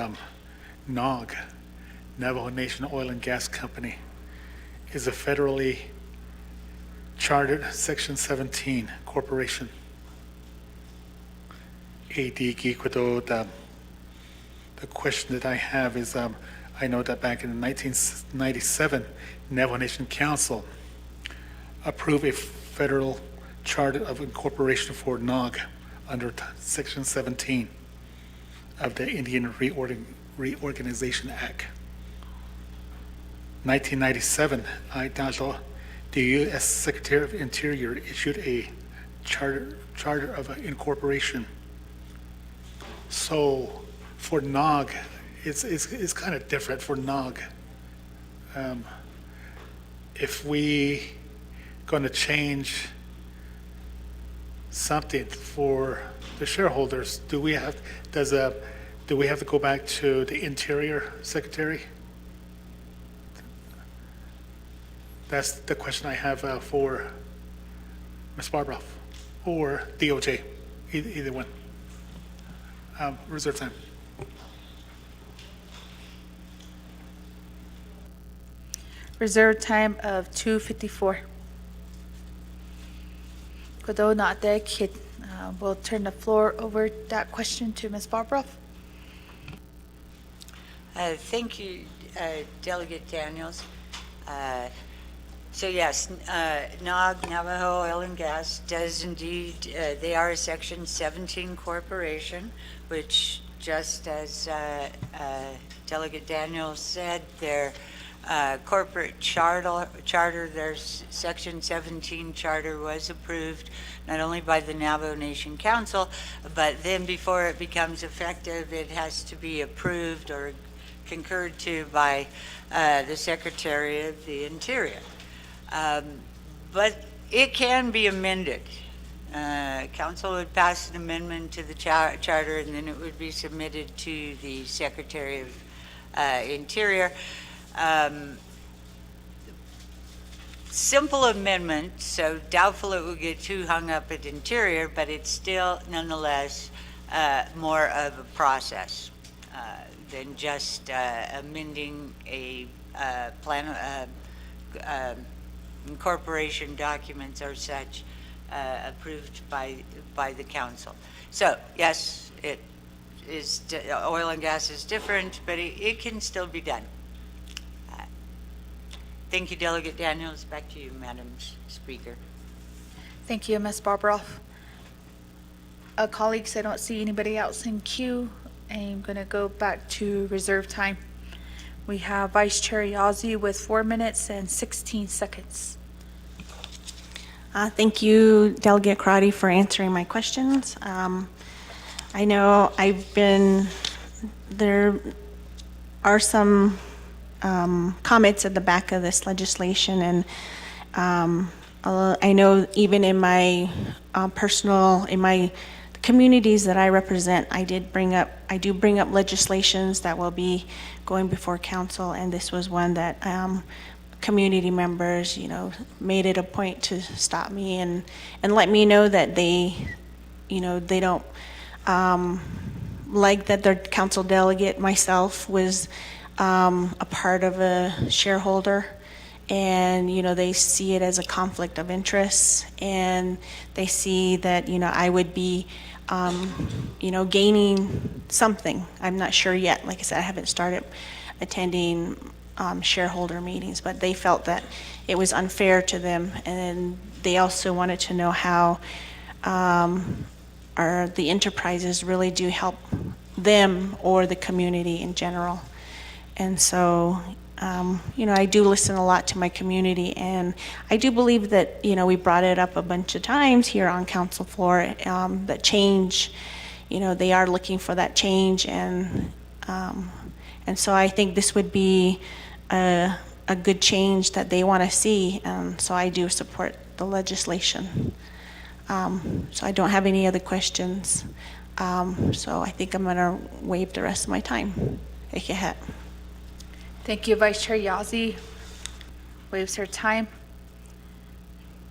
NOG, Navajo Nation Oil and Gas Company, is a federally chartered Section 17 corporation. The question that I have is, I know that back in 1997, Navajo Nation Council approved a federal charter of incorporation for NOG under Section 17 of the Indian Reorganization Act. 1997, the U.S. Secretary of Interior issued a charter of incorporation. So for NOG, it's kind of different for NOG. If we going to change something for the shareholders, do we have to go back to the Interior Secretary? That's the question I have for Ms. Barbara or DOJ, either one. Reserve time. Reserve time of 2:54. Although not there, kid. We'll turn the floor over that question to Ms. Barbara. Thank you, Delegate Daniels. So yes, NOG, Navajo Oil and Gas, does indeed, they are a Section 17 corporation, which just as Delegate Daniels said, their corporate charter, their Section 17 charter was approved not only by the Navajo Nation Council, but then before it becomes effective, it has to be approved or concurred to by the Secretary of the Interior. But it can be amended. Council would pass an amendment to the charter, and then it would be submitted to the Secretary of Interior. Simple amendment, so doubtful it will get too hung up at Interior, but it's still nonetheless more of a process than just amending a plan. Incorporation documents or such approved by the council. So yes, it is, oil and gas is different, but it can still be done. Thank you, Delegate Daniels. Back to you, Madam Speaker. Thank you, Ms. Barbara. Colleagues, I don't see anybody else in queue. I'm going to go back to reserve time. We have Vice Chair Yazzie with 4 minutes and 16 seconds. Thank you, Delegate Crotty, for answering my questions. I know there are some comments at the back of this legislation, and I know even in my in my communities that I represent, I do bring up legislations that will be going before council, and this was one that community members, made it a point to stop me and let me know that they don't like that their council delegate, myself, was a part of a shareholder, and they see it as a conflict of interest, and they see that I would be gaining something. I'm not sure yet. Like I said, I haven't started attending shareholder meetings, but they felt that it was unfair to them. And then they also wanted to know how the enterprises really do help them or the community in general. And so, I do listen a lot to my community, and I do believe that, we brought it up a bunch of times here on council floor, that change, they are looking for that change, and so I think this would be a good change that they want to see, so I do support the legislation. So I don't have any other questions, so I think I'm going to waive the rest of my time. Thank you, Vice Chair Yazzie. Waives her time.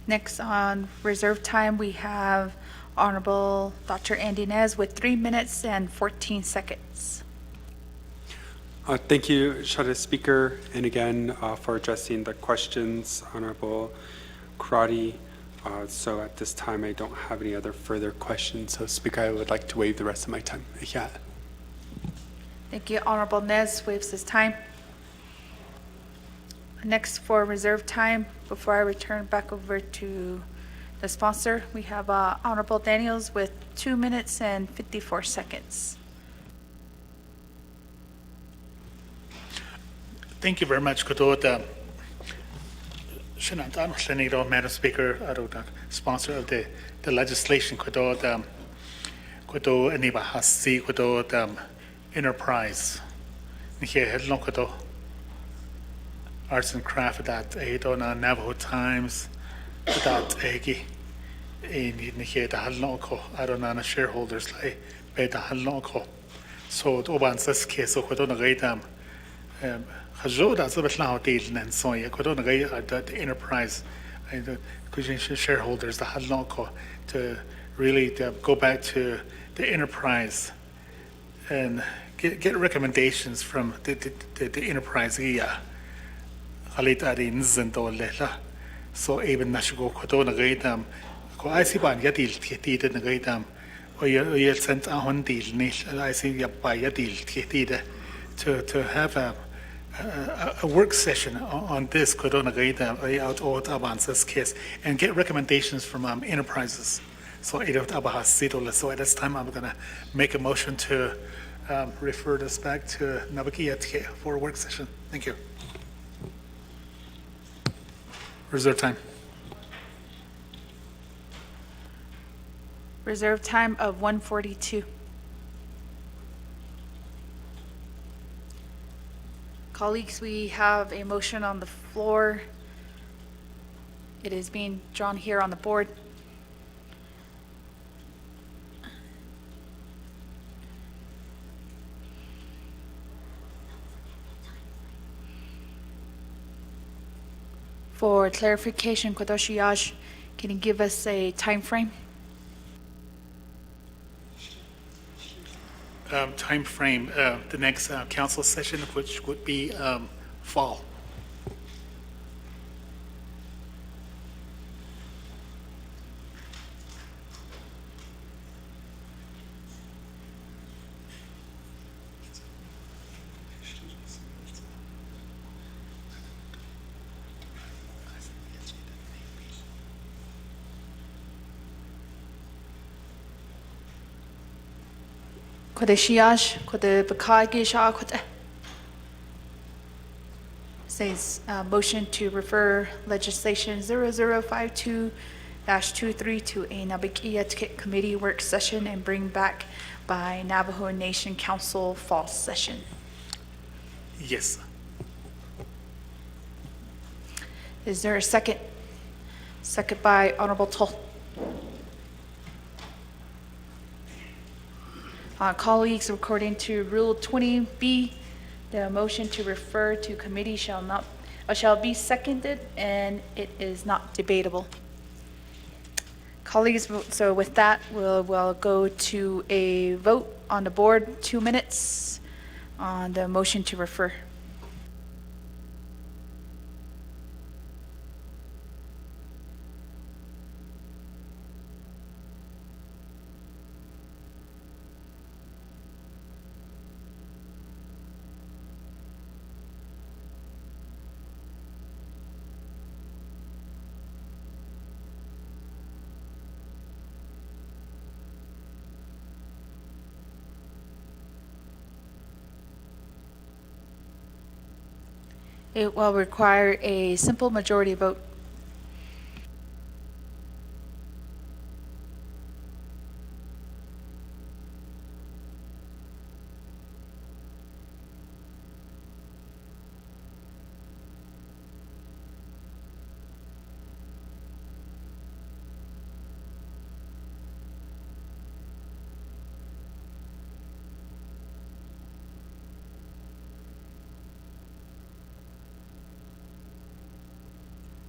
Next on reserve time, we have Honorable Dr. Andy Nez with 3 minutes and 14 seconds. Thank you, Shadow Speaker, and again for addressing the questions, Honorable Karate. So at this time, I don't have any other further questions. So, Speaker, I would like to waive the rest of my time. Yeah. Thank you. Honorable Nez waives his time. Next for reserve time, before I return back over to the sponsor, we have Honorable Daniels with 2 minutes and 54 seconds. Thank you very much, Madam Speaker, the sponsor of the legislation, enterprise. Arts and craft that Navajo Times that I don't know shareholders like so it opens this case so the enterprise shareholders to really go back to the enterprise and get recommendations from the enterprise. So even Nashgo Kodona Gatam, Koisiban Yadil Tietid and Gatam, or you sent a Hondil niche, I see by Yadil Tietid to have a work session on this Kodona Gatam, out all Abans's case, and get recommendations from enterprises. So Edot Abahas Sidol. So at this time, I'm going to make a motion to refer this back to Nabakiyat for a work session. Thank you. Reserve time. Reserve time of 1:42. Colleagues, we have a motion on the floor. It is being drawn here on the board. For clarification, Kodoshi Yash, can you give us a time frame? Time frame, the next council session, which would be fall. Kodeshiyash, Kode Bakagisha, Kode. Says motion to refer legislation 0052-23 to a Nabakiyat committee work session and bring back by Navajo Nation Council fall session. Yes. Is there a second? Second by Honorable Toll. Colleagues, according to Rule 20B, the motion to refer to committee shall be seconded and it is not debatable. Colleagues, so with that, we'll go to a vote on the board. 2 minutes on the motion to refer. It will require a simple majority vote.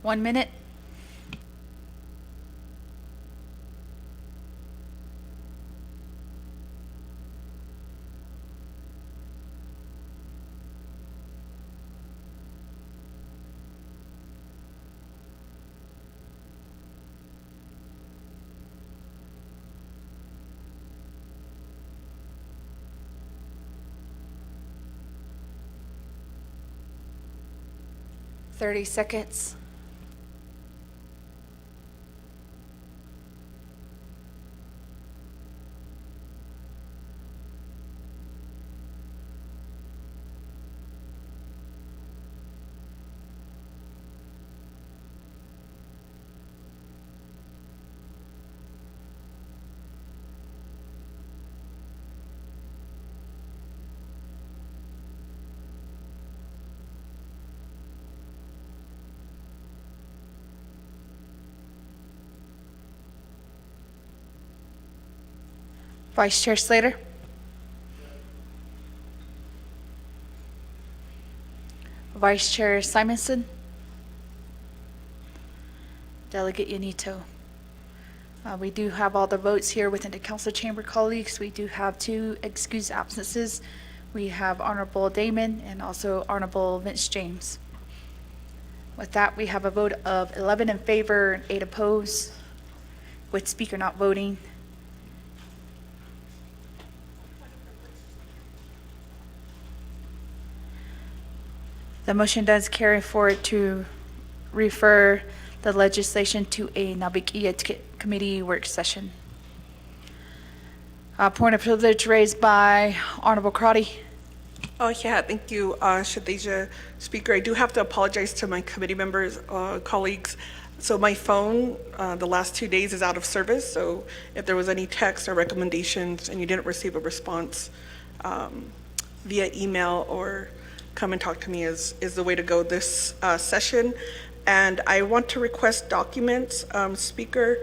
One minute. Thirty seconds. Vice Chair Slater. Vice Chair Simonson. Delegate Yanito. We do have all the votes here within the council chamber, colleagues. We do have 2 excused absences. We have Honorable Damon and also Honorable Vince James. With that, we have a vote of 11 in favor and 8 opposed, with Speaker not voting. The motion does carry forward to refer the legislation to a Nabikia Committee work session. Point of privilege raised by Honorable Crotty. Oh, yeah, thank you, Shadeja. Speaker, I do have to apologize to my committee members, colleagues. So my phone, the last 2 days is out of service. So if there was any text or recommendations and you didn't receive a response via email or come and talk to me is the way to go this session. And I want to request documents, Speaker,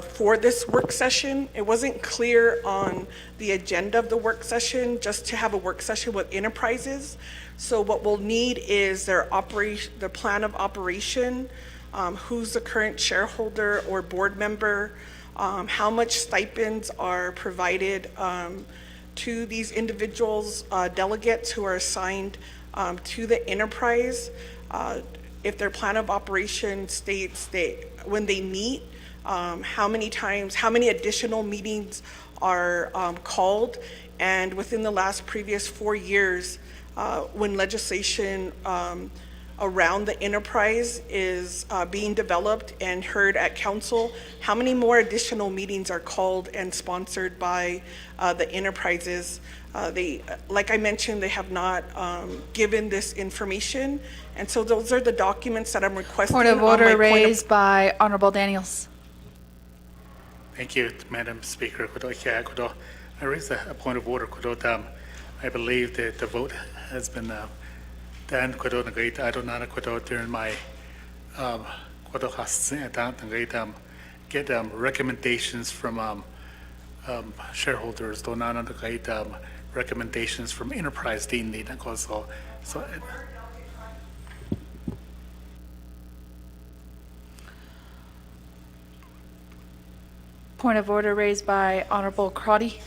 for this work session. It wasn't clear on the agenda of the work session just to have a work session with enterprises. So what we'll need is their plan of operation, who's the current shareholder or board member, how much stipends are provided to these individuals, delegates who are assigned to the enterprise. If their plan of operation states when they meet, how many additional meetings are called, and within the last previous 4 years, when legislation around the enterprise is being developed and heard at council, how many more additional meetings are called and sponsored by the enterprises? Like I mentioned, they have not given this information, and so those are the documents that I'm requesting. Point of order raised by Honorable Daniels. Thank you, Madam Speaker. I raise a point of order. I believe that the vote has been done. I don't know during my get recommendations from shareholders. Don't know recommendations from enterprise team. So. Point of order raised by Honorable Crotty.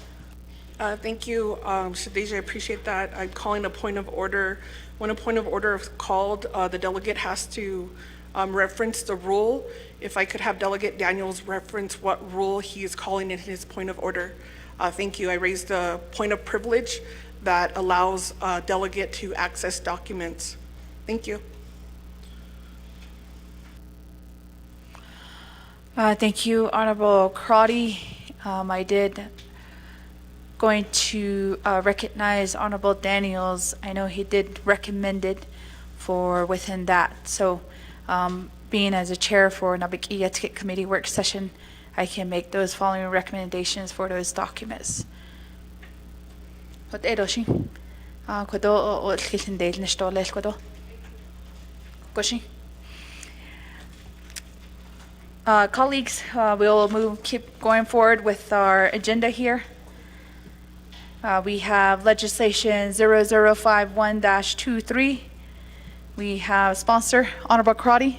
Thank you, Shadeja, I appreciate that. I'm calling a point of order. When a point of order is called, the delegate has to reference the rule. If I could have Delegate Daniels reference what rule he is calling in his point of order. Thank you. I raised a point of privilege that allows a delegate to access documents. Thank you. Thank you, Honorable Crotty. I did going to recognize Honorable Daniels. I know he did recommend it for within that. So being as a chair for Nabikia Ticket Committee work session, I can make those following recommendations for those documents. Colleagues, we'll keep going forward with our agenda here. We have legislation 0051-23. We have sponsor, Honorable Karate.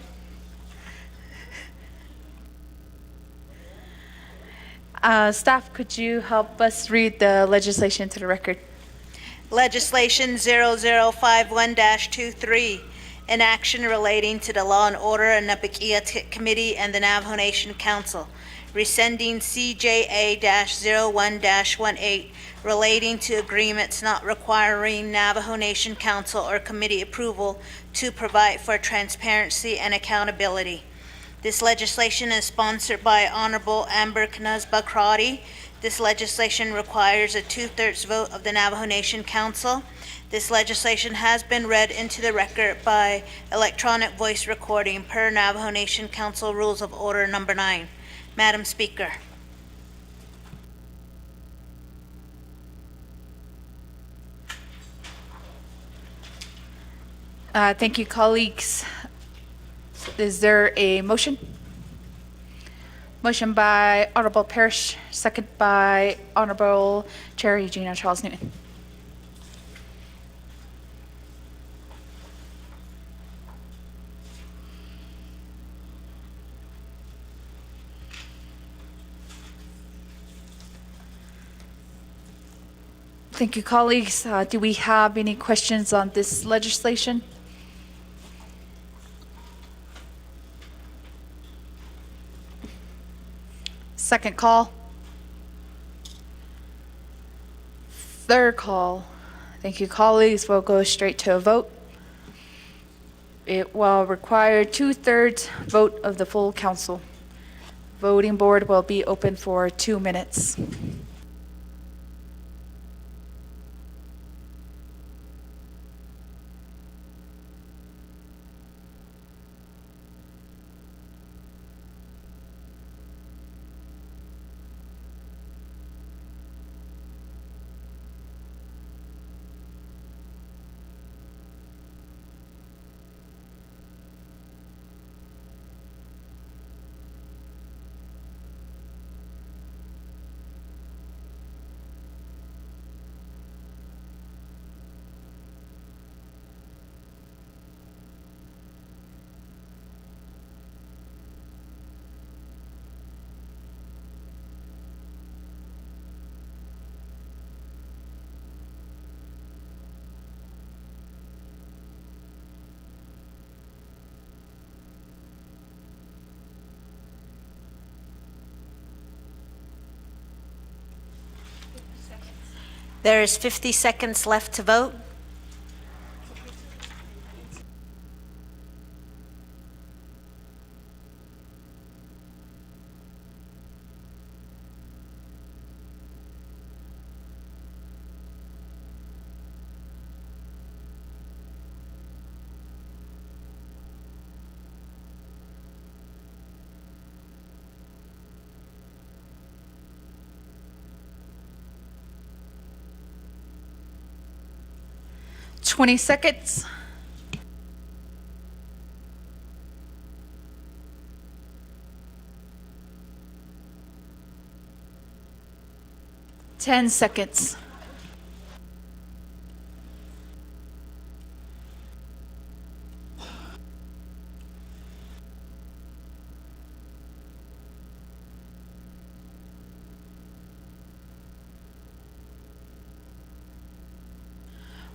Staff, could you help us read the legislation to the record? Legislation 0051-23, an action relating to the Law and Order and Nabikia Ticket Committee and the Navajo Nation Council, rescinding CJA-01-18, relating to agreements not requiring Navajo Nation Council or Committee approval to provide for transparency and accountability. This legislation is sponsored by Honorable Amber Knuzba Crotty. This legislation requires a 2/3 vote of the Navajo Nation Council. This legislation has been read into the record by electronic voice recording per Navajo Nation Council Rules of Order Number 9. Madam Speaker. Thank you, colleagues. Is there a motion? Motion by Honorable Parrish, second by Honorable Chair Eugenia Charles Newton. Thank you, colleagues. Do we have any questions on this legislation? Second call. Third call. Thank you, colleagues. We'll go straight to a vote. It will require 2/3 vote of the full council. Voting board will be open for 2 minutes. There is 50 seconds left to vote. Twenty seconds. Ten seconds.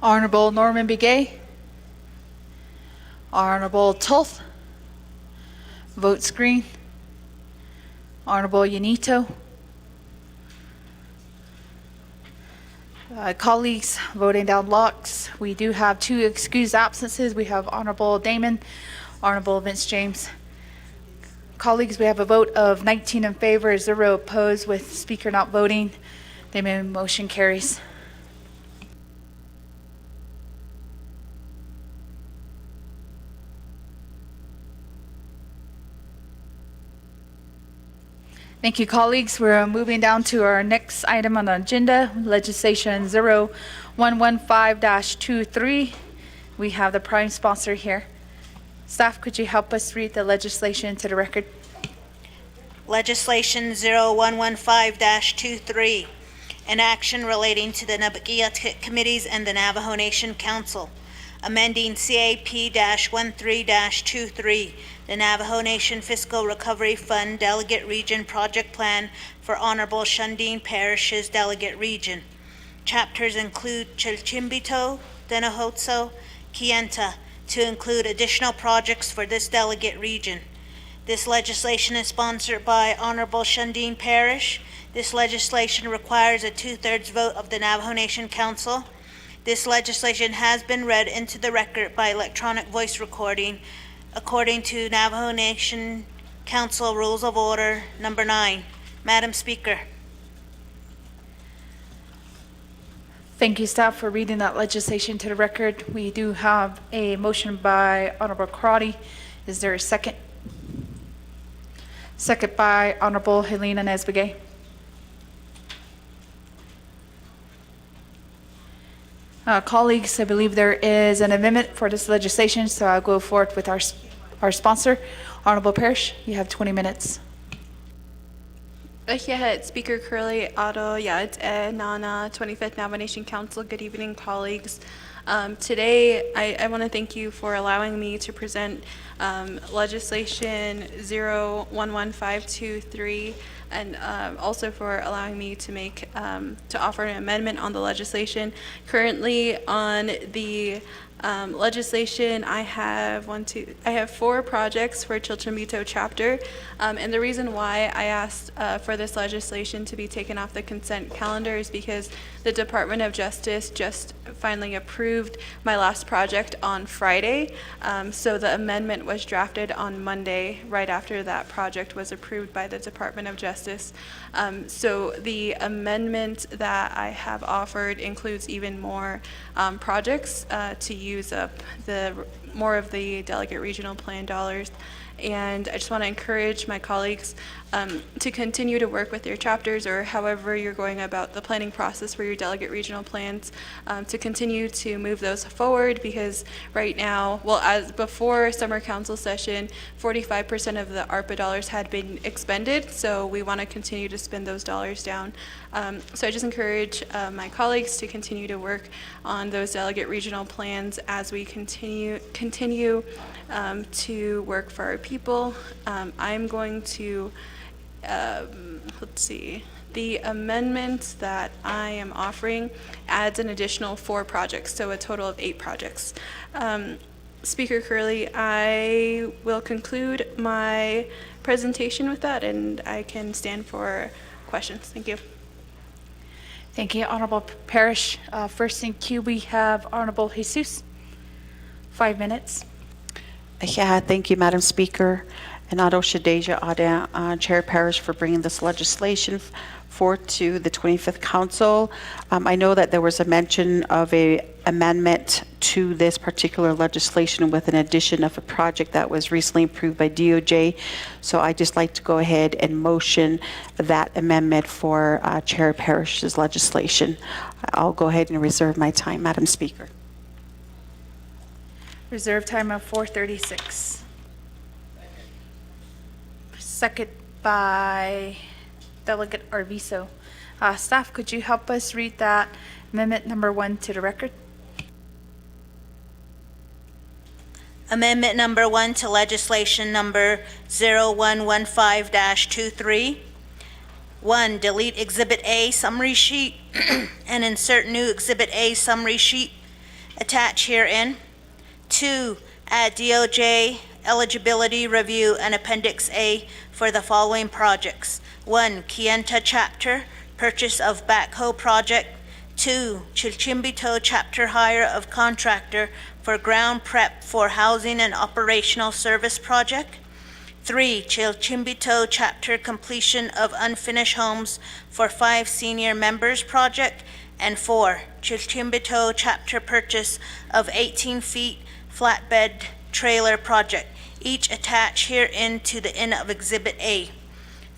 Honorable Norman Begay. Honorable Tulth. Vote screen. Honorable Yanito. Colleagues, voting down locks. We do have 2 excused absences. We have Honorable Damon, Honorable Vince James. Colleagues, we have a vote of 19 in favor, 0 opposed, with Speaker not voting. The motion carries. Thank you, colleagues. We're moving down to our next item on the agenda, legislation 0115-23. We have the prime sponsor here. Staff, could you help us read the legislation to the record? Legislation 0115-23, an action relating to the Nabagiat Committees and the Navajo Nation Council, amending CAP-13-23, the Navajo Nation Fiscal Recovery Fund Delegate Region Project Plan for Honorable Shundeen Parish's Delegate Region. Chapters include Chilchimbito, Denahotso, Kienta, to include additional projects for this delegate region. This legislation is sponsored by Honorable Shundeen Parish. This legislation requires a 2/3 vote of the Navajo Nation Council. This legislation has been read into the record by electronic voice recording according to Navajo Nation Council Rules of Order Number 9. Madam Speaker. Thank you, staff, for reading that legislation to the record. We do have a motion by Honorable Karate. Is there a second? Second by Honorable Helena Nesbegay. Colleagues, I believe there is an amendment for this legislation, so I'll go forward with our sponsor. Honorable Parrish, you have 20 minutes. Speaker Curley, Otto, it's Nana, 25th Navajo Nation Council. Good evening, colleagues. Today, I want to thank you for allowing me to present legislation 011523, and also for allowing me to offer an amendment on the legislation. Currently on the legislation, I have 4 projects for Chilchimbito chapter, and the reason why I asked for this legislation to be taken off the consent calendar is because the Department of Justice just finally approved my last project on Friday, so the amendment was drafted on Monday, right after that project was approved by the Department of Justice. So the amendment that I have offered includes even more projects to use up more of the delegate regional plan dollars. And I just want to encourage my colleagues to continue to work with your chapters, or however you're going about the planning process for your delegate regional plans, to continue to move those forward, because right now, as before summer council session, 45% of the ARPA dollars had been expended, so we want to continue to spend those dollars down. So I just encourage my colleagues to continue to work on those delegate regional plans as we continue to work for our people. I'm going to, let's see, the amendment that I am offering adds an additional 4 projects, so a total of 8 projects. Speaker Curley, I will conclude my presentation with that, and I can stand for questions. Thank you. Thank you, Honorable Parrish. First in queue, we have Honorable Jesus. 5 minutes. Thank you, Madam Speaker, and Ado Shadeja Ada, Chair Parrish, for bringing this legislation forth to the 25th Council. I know that there was a mention of a amendment to this particular legislation with an addition of a project that was recently approved by DOJ. So I just like to go ahead and motion that amendment for Chair Parrish's legislation. I'll go ahead and reserve my time, Madam Speaker. Reserve time of 4:36. Second by Delegate Arvizo. Staff, could you help us read that amendment number 1 to the record? Amendment number 1 to legislation number 0115-23. 1, delete Exhibit A summary sheet and insert new Exhibit A summary sheet attached herein. 2, add DOJ eligibility review and Appendix A for the following projects. 1, Kienta chapter, purchase of backhoe project. 2, Chilchimbito chapter hire of contractor for ground prep for housing and operational service project. 3, Chilchimbito chapter completion of unfinished homes for 5 senior members project. And 4, Chilchimbito chapter purchase of 18 feet flatbed trailer project, each attached herein to the end of Exhibit A.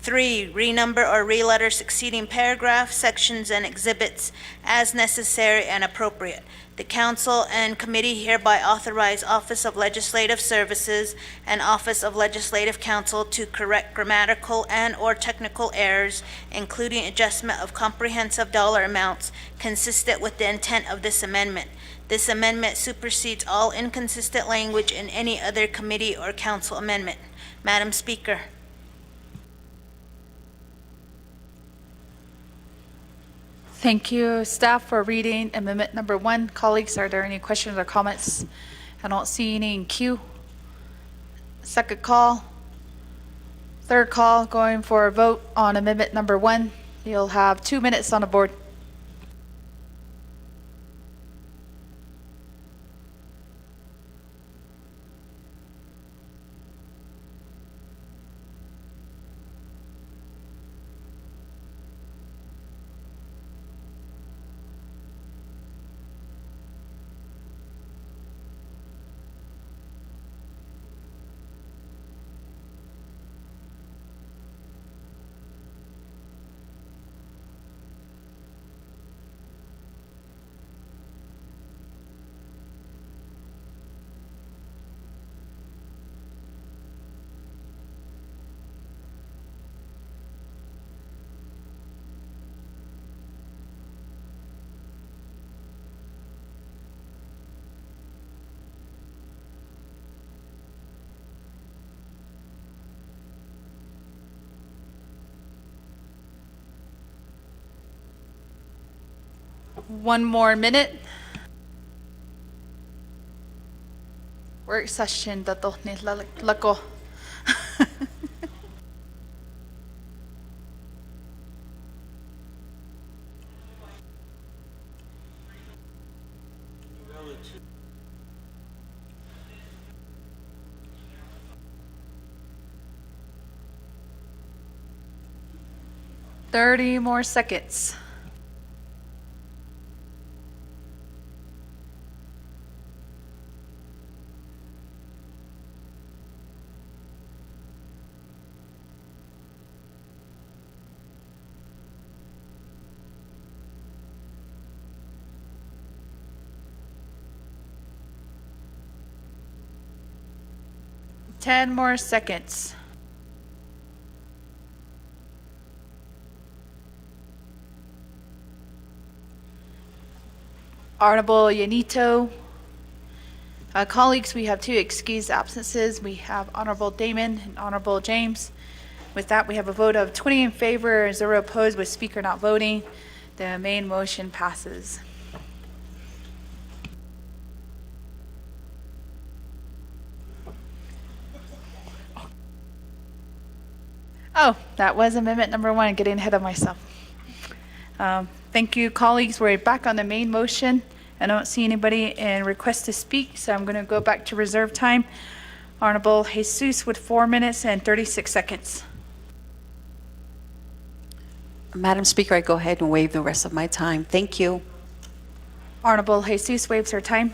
3, renumber or re-letter succeeding paragraph, sections, and exhibits as necessary and appropriate. The council and committee hereby authorize Office of Legislative Services and Office of Legislative Counsel to correct grammatical and/or technical errors, including adjustment of comprehensive dollar amounts consistent with the intent of this amendment. This amendment supersedes all inconsistent language in any other committee or council amendment. Madam Speaker. Thank you, staff, for reading amendment number 1. Colleagues, are there any questions or comments? I don't see any in queue. Second call. Third call, going for a vote on amendment number 1. You'll have 2 minutes on the board. One more minute. Work session dato ni lako. Thirty more seconds. Ten more seconds. Honorable Yanito. Colleagues, we have 2 excused absences. We have Honorable Damon and Honorable James. With that, we have a vote of 20 in favor, 0 opposed, with Speaker not voting. The main motion passes. Oh, that was amendment number 1, getting ahead of myself. Thank you, colleagues. We're back on the main motion. I don't see anybody in request to speak, so I'm going to go back to reserve time. Honorable Jesus with 4 minutes and 36 seconds. Madam Speaker, I go ahead and waive the rest of my time. Thank you. Honorable Jesus waives her time.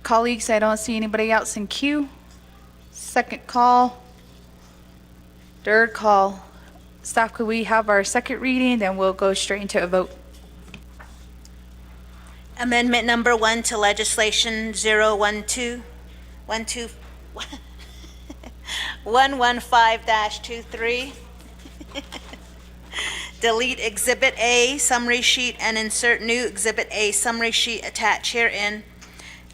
Colleagues, I don't see anybody else in queue. Second call. Third call. Staff, could we have our second reading, then we'll go straight into a vote. Amendment number 1 to legislation 115-23. Delete Exhibit A summary sheet and insert new Exhibit A summary sheet attached herein.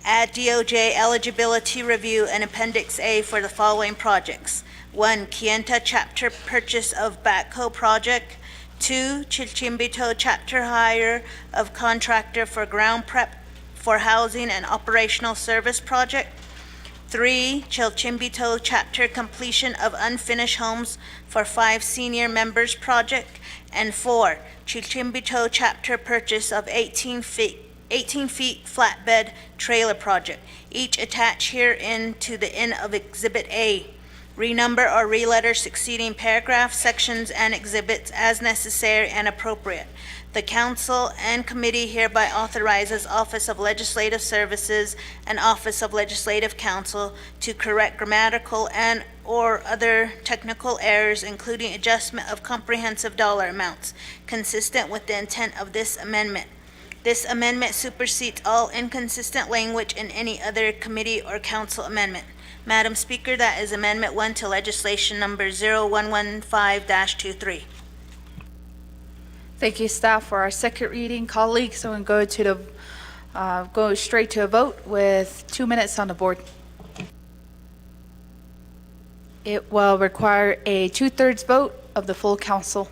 Add DOJ eligibility review and Appendix A for the following projects. 1, Kienta chapter purchase of backhoe project. 2, Chilchimbito chapter hire of contractor for ground prep for housing and operational service project. 3, Chilchimbito chapter completion of unfinished homes for 5 senior members project. And 4, Chilchimbito chapter purchase of 18 feet flatbed trailer project, each attached herein to the end of Exhibit A. Renumber or re-letter succeeding paragraphs, sections, and exhibits as necessary and appropriate. The council and committee hereby authorizes Office of Legislative Services and Office of Legislative Counsel to correct grammatical and/or other technical errors, including adjustment of comprehensive dollar amounts, consistent with the intent of this amendment. This amendment supersedes all inconsistent language in any other committee or council amendment. Madam Speaker, that is Amendment 1 to Legislation Number 0115-23. Thank you, staff, for our second reading. Colleagues, so we go go straight to a vote with 2 minutes on the board. It will require a 2/3 vote of the full council.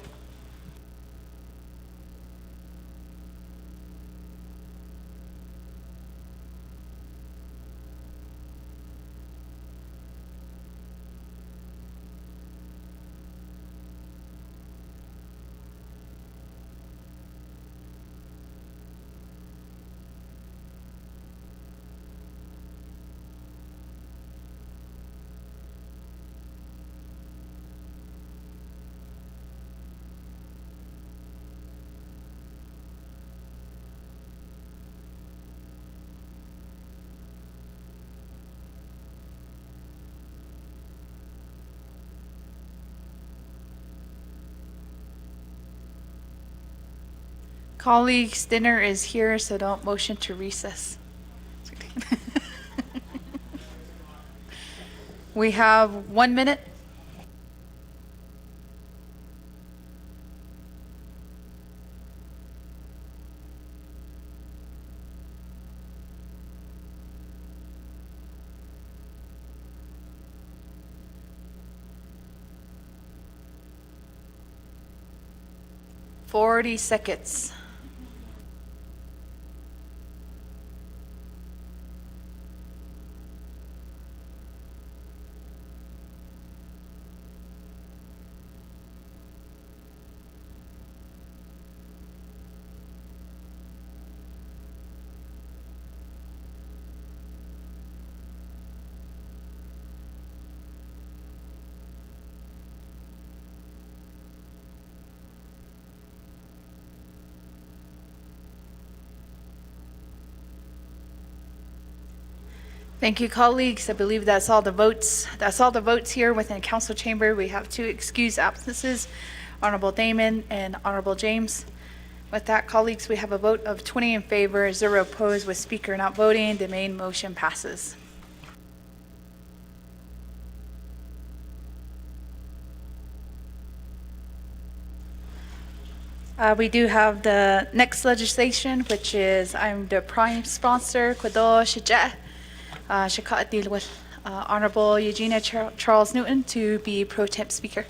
Colleagues, dinner is here, so don't motion to recess. We have 1 minute. Forty seconds. Thank you, colleagues. I believe that's all the votes. That's all the votes here within the council chamber. We have 2 excused absences, Honorable Damon and Honorable James. With that, colleagues, we have a vote of 20 in favor, 0 opposed, with speaker not voting. The main motion passes. We do have the next legislation, which is I'm the prime sponsor, Kwado Shija. Deal with Honorable Eugenia Charles Newton to be pro temp speaker.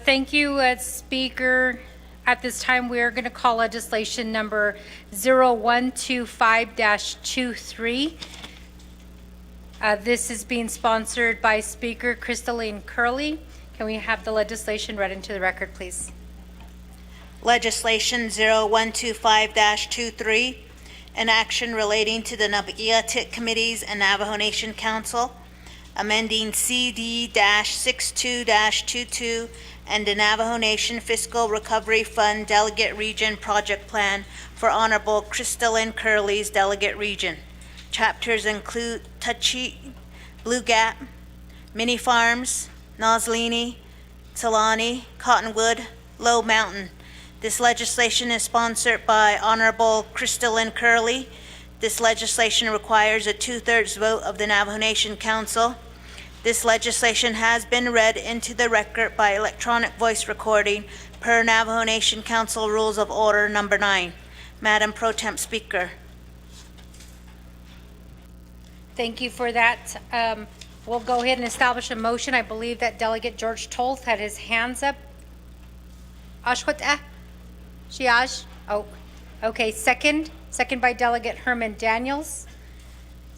Thank you, Speaker. At this time, we are going to call legislation number 0125-23. This is being sponsored by Speaker Crystalline Curley. Can we have the legislation read into the record, please? Legislation 0125-23, an action relating to the Nabagiatit Committees and Navajo Nation Council, amending CD-62-22 and the Navajo Nation Fiscal Recovery Fund Delegate Region Project Plan for Honorable Crystalline Curley's Delegate Region. Chapters include Touchy, Blue Gap, Mini Farms, Noslini, Talani, Cottonwood, Low Mountain. This legislation is sponsored by Honorable Crystalline Curley. This legislation requires a 2/3 vote of the Navajo Nation Council. This legislation has been read into the record by electronic voice recording per Navajo Nation Council Rules of Order Number 9. Madam Pro Temp Speaker. Thank you for that. We'll go ahead and establish a motion. I believe that Delegate George Tolth had his hands up. Ashwat Shiaj? Oh, okay, second by Delegate Herman Daniels.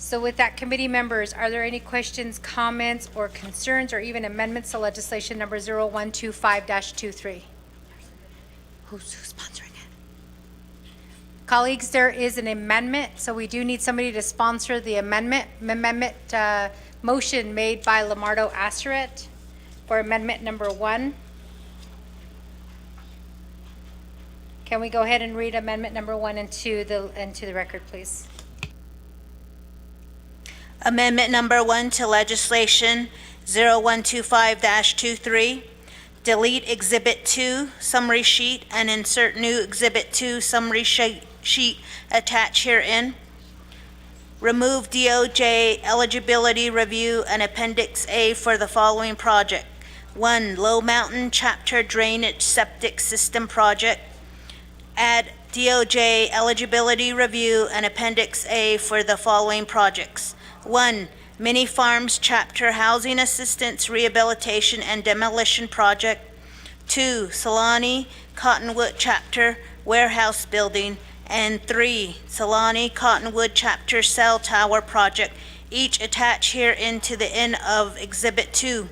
So with that, committee members, are there any questions, comments, or concerns, or even amendments to legislation number 0125-23? Who's sponsoring it? Colleagues, there is an amendment, so we do need somebody to sponsor the amendment motion made by Lamardo Asseret for amendment number 1. Can we go ahead and read amendment number 1 into the record, please? Amendment number 1 to legislation 0125-23. Delete Exhibit 2 summary sheet and insert new Exhibit 2 summary sheet attached herein. Remove DOJ eligibility review and Appendix A for the following project. 1. Low Mountain Chapter Drainage Septic System Project. Add DOJ eligibility review and Appendix A for the following projects. 1. Mini Farms Chapter Housing Assistance Rehabilitation and Demolition Project. 2. Solani Cottonwood Chapter Warehouse Building. And 3. Solani Cottonwood Chapter Cell Tower Project, each attached herein to the end of Exhibit 2.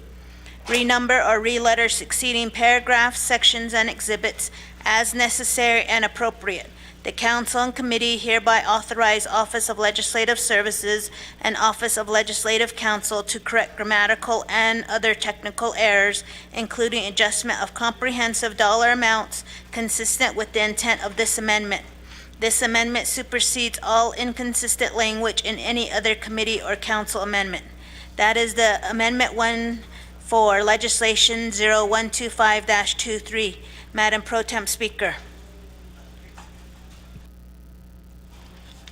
Renumber or re-letter succeeding paragraphs, sections, and exhibits as necessary and appropriate. The Council and Committee hereby authorize Office of Legislative Services and Office of Legislative Counsel to correct grammatical and other technical errors, including adjustment of comprehensive dollar amounts consistent with the intent of this amendment. This amendment supersedes all inconsistent language in any other committee or council amendment. That is the Amendment 1 for Legislation 0125-23. Madam Pro Temp Speaker.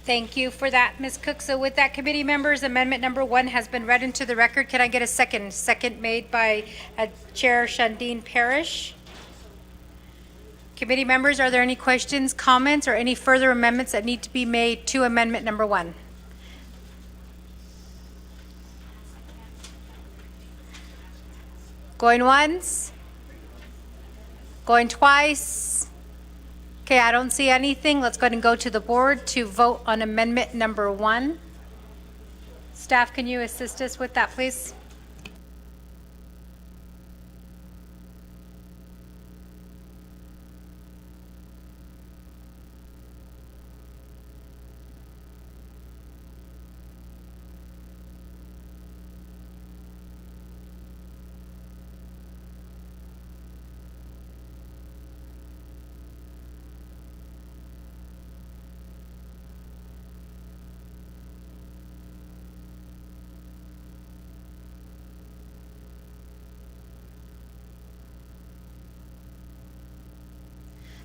Thank you for that, Ms. Cook. So with that, committee members, amendment number 1 has been read into the record. Can I get a second? Second made by Chair Shandine Parrish. Committee members, are there any questions, comments, or any further amendments that need to be made to amendment number 1? Going once? Going twice? Okay, I don't see anything. Let's go ahead and go to the board to vote on amendment number 1. Staff, can you assist us with that, please?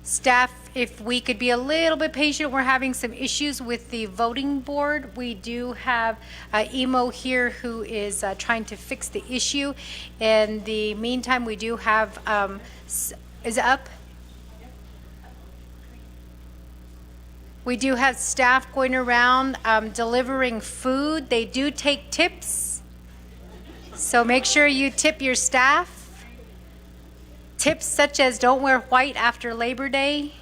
Staff, if we could be a little bit patient, we're having some issues with the voting board. We do have Emo here who is trying to fix the issue. In the meantime, we do have, is it up? We do have staff going around delivering food. They do take tips. So make sure you tip your staff. Tips such as don't wear white after Labor Day.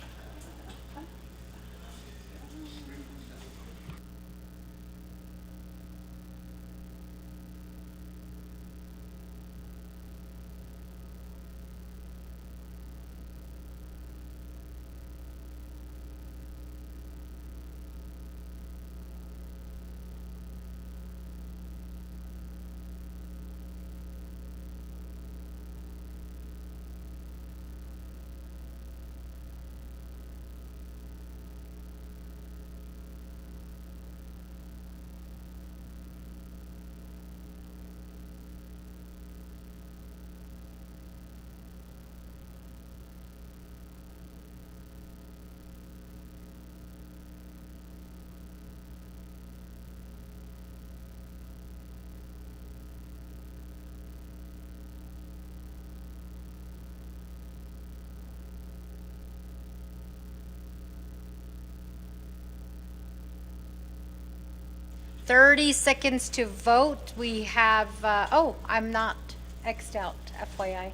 30 seconds to vote. We have, oh, I'm not X'd out, FYI.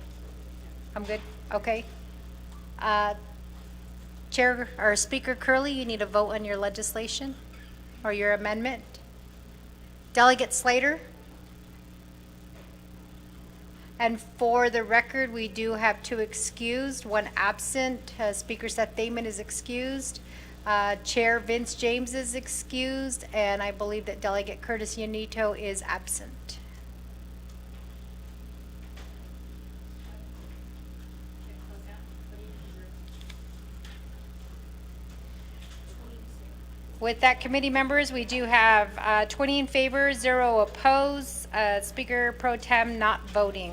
I'm good, okay. Chair, or Speaker Curley, you need a vote on your legislation or your amendment. Delegate Slater? And for the record, we do have 2 excused, 1 absent. Speaker Seth Damon is excused. Chair Vince James is excused, and I believe that Delegate Curtis Yanito is absent. With that, committee members, we do have 20 in favor, 0 opposed, Speaker Pro Tem not voting.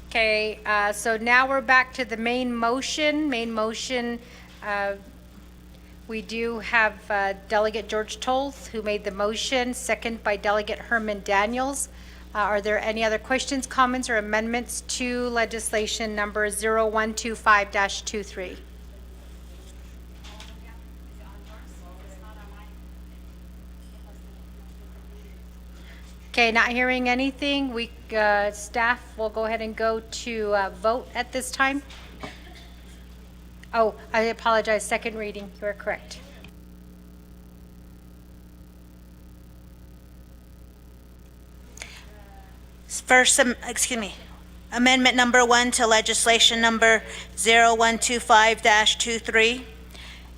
Okay, so now we're back to the main motion. We do have Delegate George Tolth, who made the motion, second by Delegate Herman Daniels. Are there any other questions, comments, or amendments to legislation number 0125-23? Okay, not hearing anything. Staff will go ahead and go to vote at this time. Oh, I apologize, second reading. You are correct. First, Amendment number 1 to legislation number 0125-23.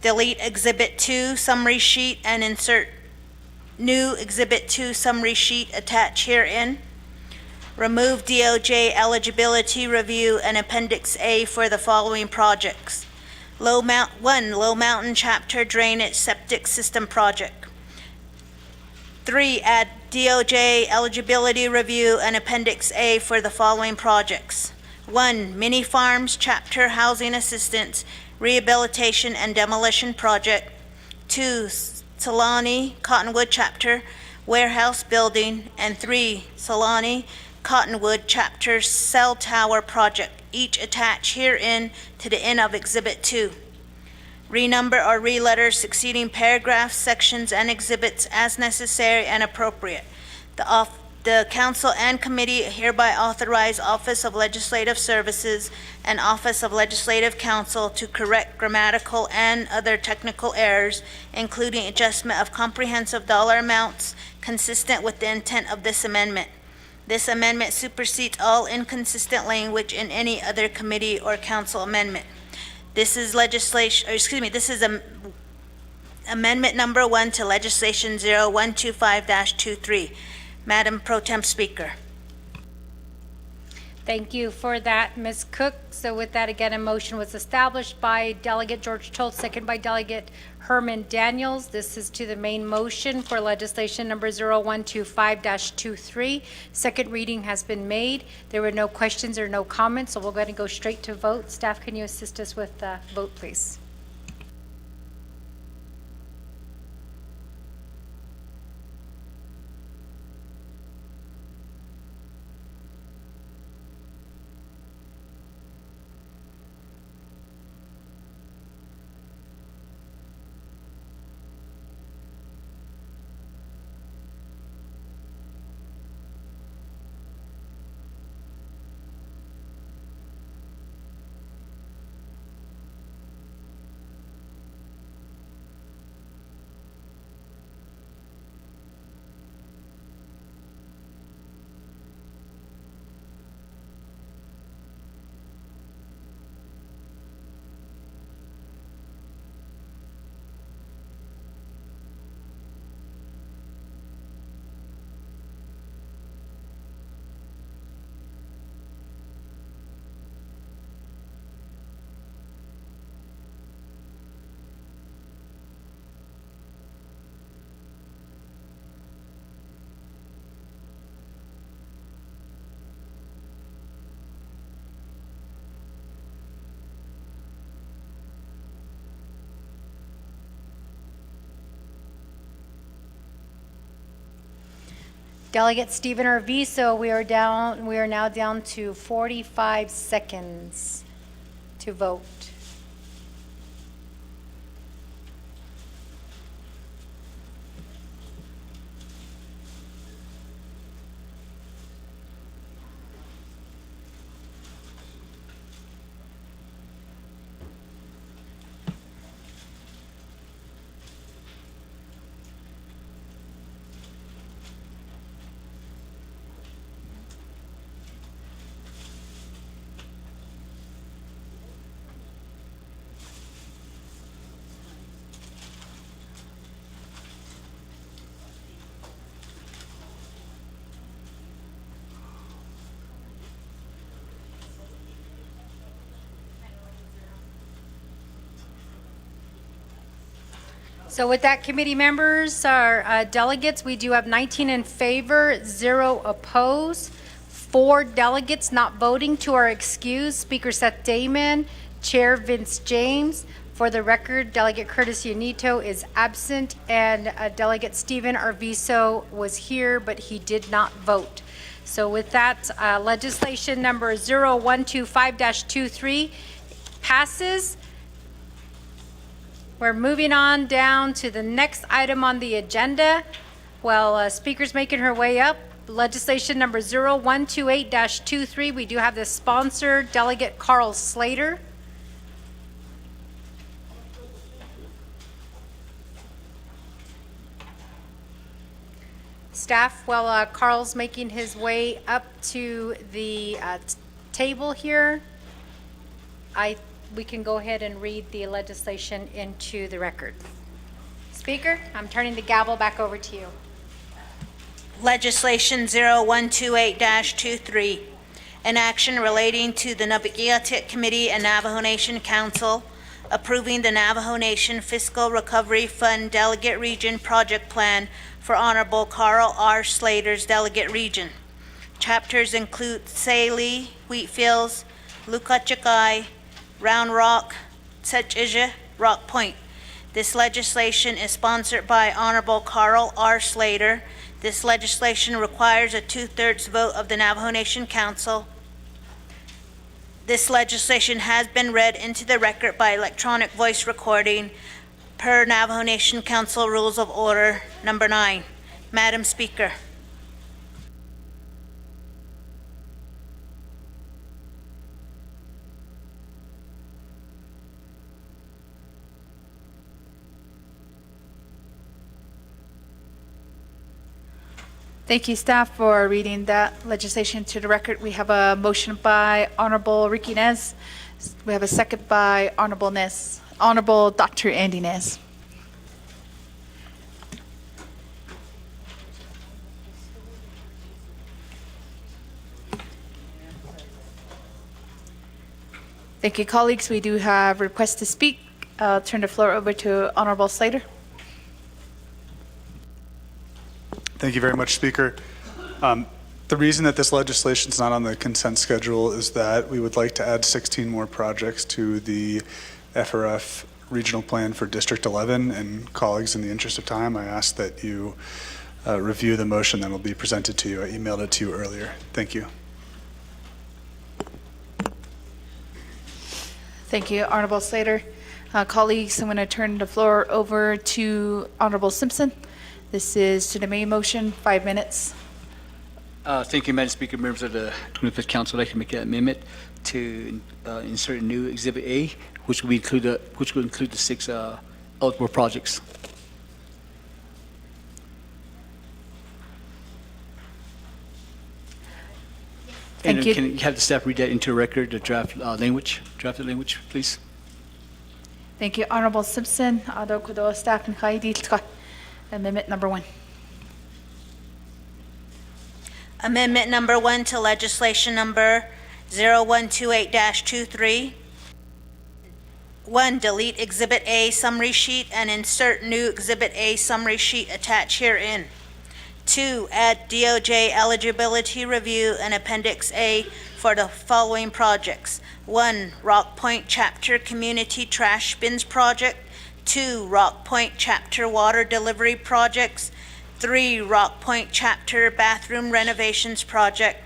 Delete Exhibit 2 summary sheet and insert new Exhibit 2 summary sheet attached herein. Remove DOJ eligibility review and Appendix A for the following projects. Low Mountain Chapter Drainage Septic System Project. 3, add DOJ eligibility review and Appendix A for the following projects. 1, Mini Farms Chapter Housing Assistance Rehabilitation and Demolition Project. 2, Solani Cottonwood Chapter Warehouse Building. And 3, Solani Cottonwood Chapter Cell Tower Project, each attached herein to the end of Exhibit 2. Renumber or re-letter succeeding paragraphs, sections, and exhibits as necessary and appropriate. The Council and Committee hereby authorize Office of Legislative Services and Office of Legislative Counsel to correct grammatical and other technical errors, including adjustment of comprehensive dollar amounts consistent with the intent of this amendment. This amendment supersedes all inconsistent language in any other committee or council amendment. This is amendment number 1 to legislation 0125-23. Madam Pro Tem Speaker. Thank you for that, Ms. Cook. So with that, again, a motion was established by Delegate George Tolth, second by Delegate Herman Daniels. This is to the main motion for legislation number 0125-23. Second reading has been made. There were no questions or no comments, so we'll go ahead and go straight to vote. Staff, can you assist us with the vote, please? Delegate Stephen Arvizo, we are now down to 45 seconds to vote. So with that, committee members, our delegates, we do have 19 in favor, 0 opposed, 4 delegates not voting to our excuse. Speaker Seth Damon, Chair Vince James. For the record, Delegate Curtis Yanito is absent, and Delegate Stephen Arvizo was here, but he did not vote. So with that, legislation number 0125-23 passes. We're moving on down to the next item on the agenda. While Speaker's making her way up, legislation number 0128-23, we do have the sponsor, Delegate Carl Slater. Staff, while Carl's making his way up to the table here, we can go ahead and read the legislation into the record. Speaker, I'm turning the gavel back over to you. Legislation 0128-23, an action relating to the Navajo Committee and Navajo Nation Council approving the Navajo Nation Fiscal Recovery Fund Delegate Region Project Plan for Honorable Carl R. Slater's Delegate Region. Chapters include Salie, Wheatfields, Lukachikai, Round Rock, Tsechija, Rock Point. This legislation is sponsored by Honorable Carl R. Slater. This legislation requires a 2/3 vote of the Navajo Nation Council. This legislation has been read into the record by electronic voice recording per Navajo Nation Council Rules of Order number 9. Madam Speaker. Thank you, staff, for reading that legislation to the record. We have a motion by Honorable Ricky Nez. We have a second by Honorable Dr. Andy Nez. Thank you, colleagues. We do have requests to speak. I'll turn the floor over to Honorable Slater. Thank you very much, Speaker. The reason that this legislation is not on the consent schedule is that we would like to add 16 more projects to the FRF Regional Plan for District 11. And colleagues, in the interest of time, I ask that you review the motion that will be presented to you. I emailed it to you earlier. Thank you. Thank you, Honorable Slater. Colleagues, I'm going to turn the floor over to Honorable Simpson. This is to the main motion, 5 minutes. Thank you, Madam Speaker. Members of the 25th Council, I'd like to make an amendment to insert a new Exhibit A, which will include the 6 eligible projects. Thank you. Can you have the staff read that into record, the drafted language, please? Thank you, Honorable Simpson. Ado kudo staff and kaidi tka. Amendment number 1. Amendment number 1 to legislation number 0128-23. 1, delete Exhibit A summary sheet and insert new Exhibit A summary sheet attached herein. 2, add DOJ eligibility review and Appendix A for the following projects. 1, Rock Point Chapter Community Trash Bins Project. 2, Rock Point Chapter Water Delivery Projects. 3, Rock Point Chapter Bathroom Renovations Project.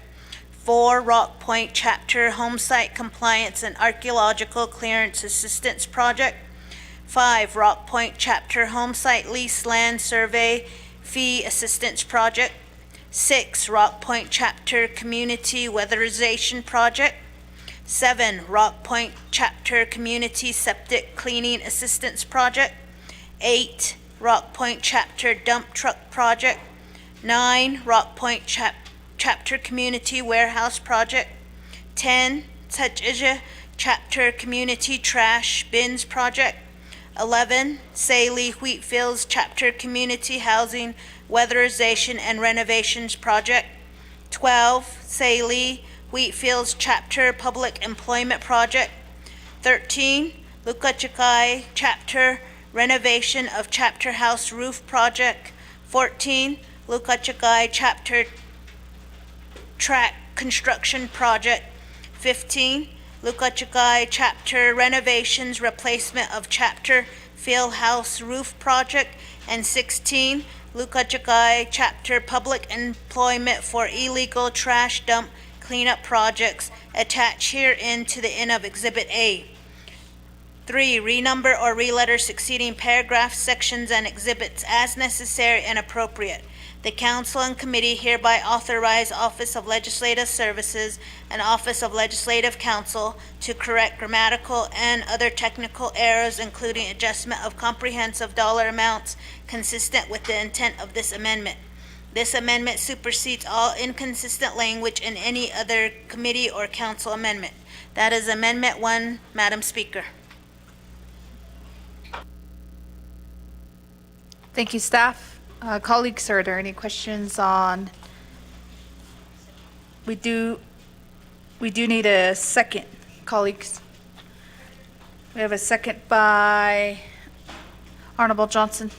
4, Rock Point Chapter Homesite Compliance and Archaeological Clearance Assistance Project. 5, Rock Point Chapter Homesite Lease Land Survey Fee Assistance Project. 6, Rock Point Chapter Community Weatherization Project. 7, Rock Point Chapter Community Septic Cleaning Assistance Project. 8, Rock Point Chapter Dump Truck Project. 9, Rock Point Chapter Community Warehouse Project. 10, Tsechija Chapter Community Trash Bins Project. 11, Salie Wheatfields Chapter Community Housing Weatherization and Renovations Project. 12, Salie Wheatfields Chapter Public Employment Project. 13, Lukachikai Chapter renovation of Chapter House Roof Project. 14, Lukachakai Chapter Track Construction Project. 15, Lukachakai Chapter Renovations Replacement of Chapter Field House Roof Project. And 16, Lukachakai Chapter Public Employment for Illegal Trash Dump Cleanup Projects attached herein to the end of Exhibit A. 3, renumber or reletter succeeding paragraphs, sections, and exhibits as necessary and appropriate. The council and committee hereby authorize Office of Legislative Services and Office of Legislative Counsel to correct grammatical and other technical errors, including adjustment of comprehensive dollar amounts consistent with the intent of this amendment. This amendment supersedes all inconsistent language in any other committee or council amendment. That is Amendment 1, Madam Speaker. Thank you, staff. Colleagues, are there any questions on? We do need a second, colleagues. We have a second by Honorable Johnson.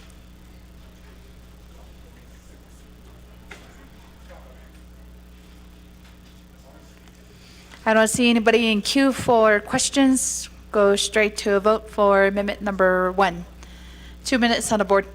I don't see anybody in queue for questions. Go straight to a vote for amendment number 1. 2 minutes on the board.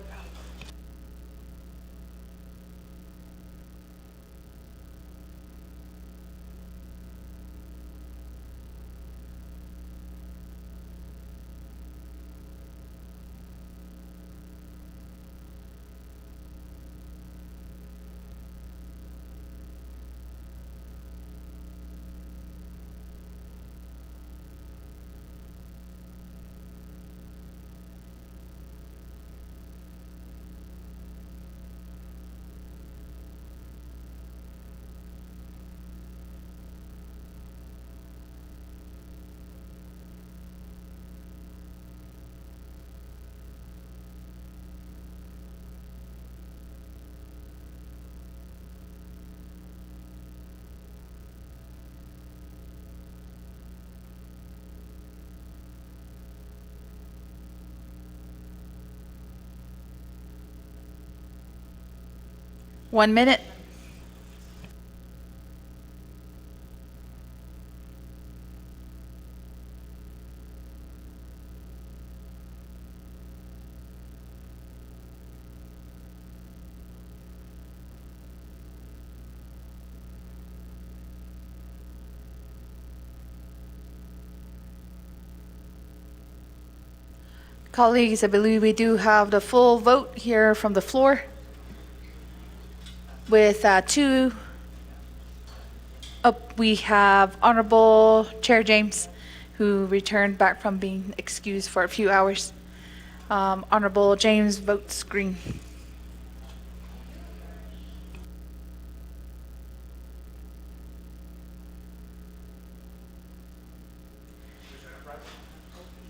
One minute. Colleagues, I believe we do have the full vote here from the floor with we have Honorable Chair James, who returned back from being excused for a few hours. Honorable James votes green.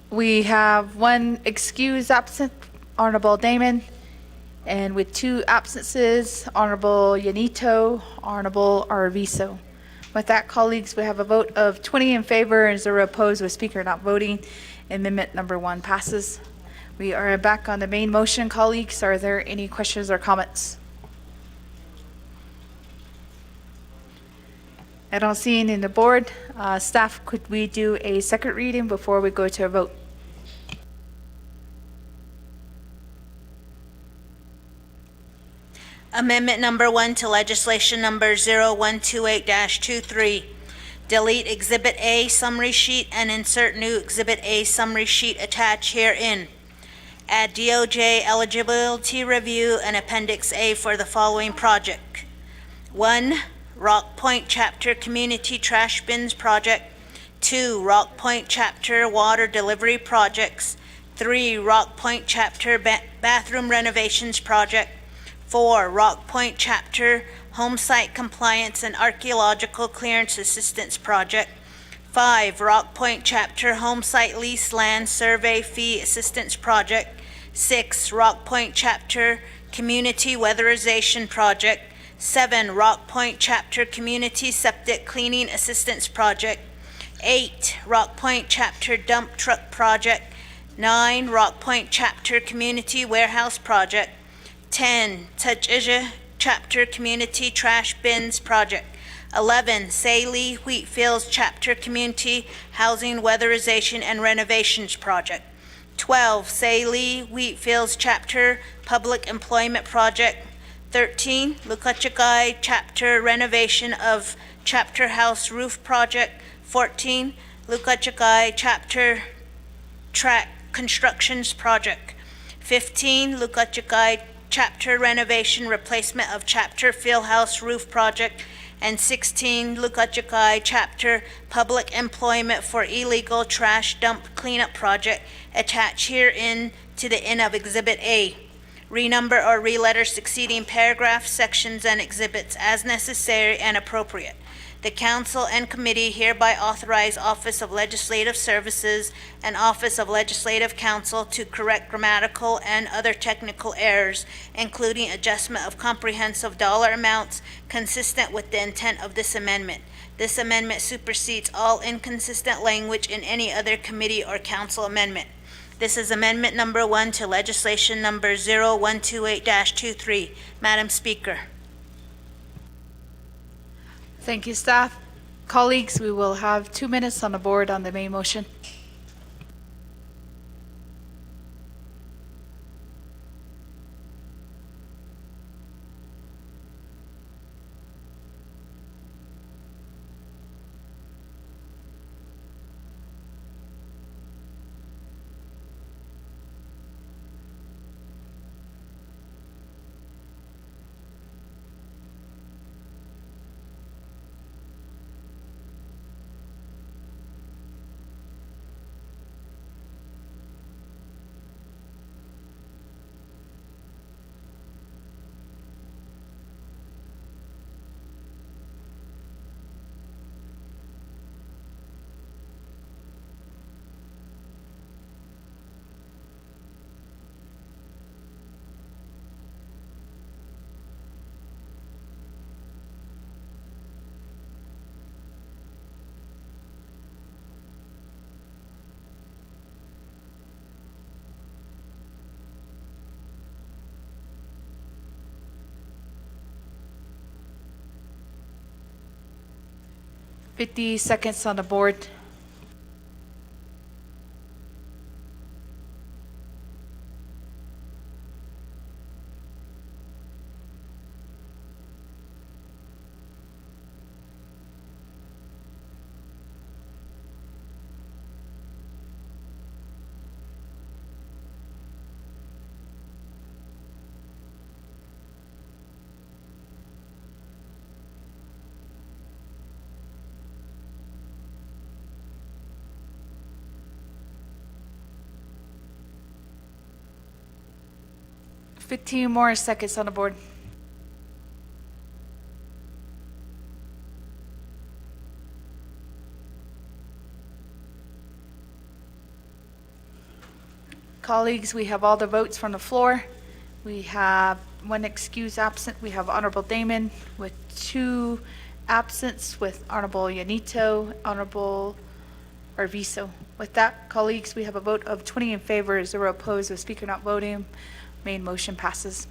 We have one excused absent, Honorable Damon, and with 2 absences, Honorable Yanito, Honorable Arvizo. With that, colleagues, we have a vote of 20 in favor and 0 opposed, with Speaker not voting. Amendment number 1 passes. We are back on the main motion, colleagues. Are there any questions or comments? I don't see any in the board. Staff, could we do a second reading before we go to a vote? Amendment number 1 to legislation number 0128-23. Delete Exhibit A summary sheet and insert new Exhibit A summary sheet attached herein. Add DOJ eligibility review and Appendix A for the following project. 1, Rock Point Chapter Community Trash Bins Project. 2, Rock Point Chapter Water Delivery Projects. 3, Rock Point Chapter Bathroom Renovations Project. 4, Rock Point Chapter Home Site Compliance and Archaeological Clearance Assistance Project. 5, Rock Point Chapter Home Site Lease Land Survey Fee Assistance Project. 6, Rock Point Chapter Community Weatherization Project. 7, Rock Point Chapter Community Septic Cleaning Assistance Project. 8, Rock Point Chapter Dump Truck Project. 9, Rock Point Chapter Community Warehouse Project. 10, Tachija Chapter Community Trash Bins Project. 11, Salee Wheatfields Chapter Community Housing Weatherization and Renovations Project. 12, Salee Wheatfields Chapter Public Employment Project. 13, Lukachakai Chapter Renovation of Chapter House Roof Project. 14, Lukachakai Chapter Track Constructions Project. 15, Lukachakai Chapter Renovation Replacement of Chapter Fieldhouse Roof Project. And 16, Lukachakai Chapter Public Employment for Illegal Trash Dump Cleanup Project, attached herein to the end of Exhibit A. Renumber or re-letter succeeding paragraphs, sections, and exhibits as necessary and appropriate. The Council and Committee hereby authorize Office of Legislative Services and Office of Legislative Counsel to correct grammatical and other technical errors, including adjustment of comprehensive dollar amounts consistent with the intent of this amendment. This amendment supersedes all inconsistent language in any other committee or council amendment. This is Amendment Number 1 to Legislation Number 0128-23. Madam Speaker. Thank you, staff. Colleagues, we will have 2 minutes on the board on the main motion. Fifty seconds on the board. Fifteen more seconds on the board. Colleagues, we have all the votes from the floor. We have one excuse absent. We have Honorable Damon with 2 absents, with Honorable Yanito, Honorable Arvizo. With that, colleagues, we have a vote of 20 in favor, 0 opposed, with Speaker not voting. Main motion passes.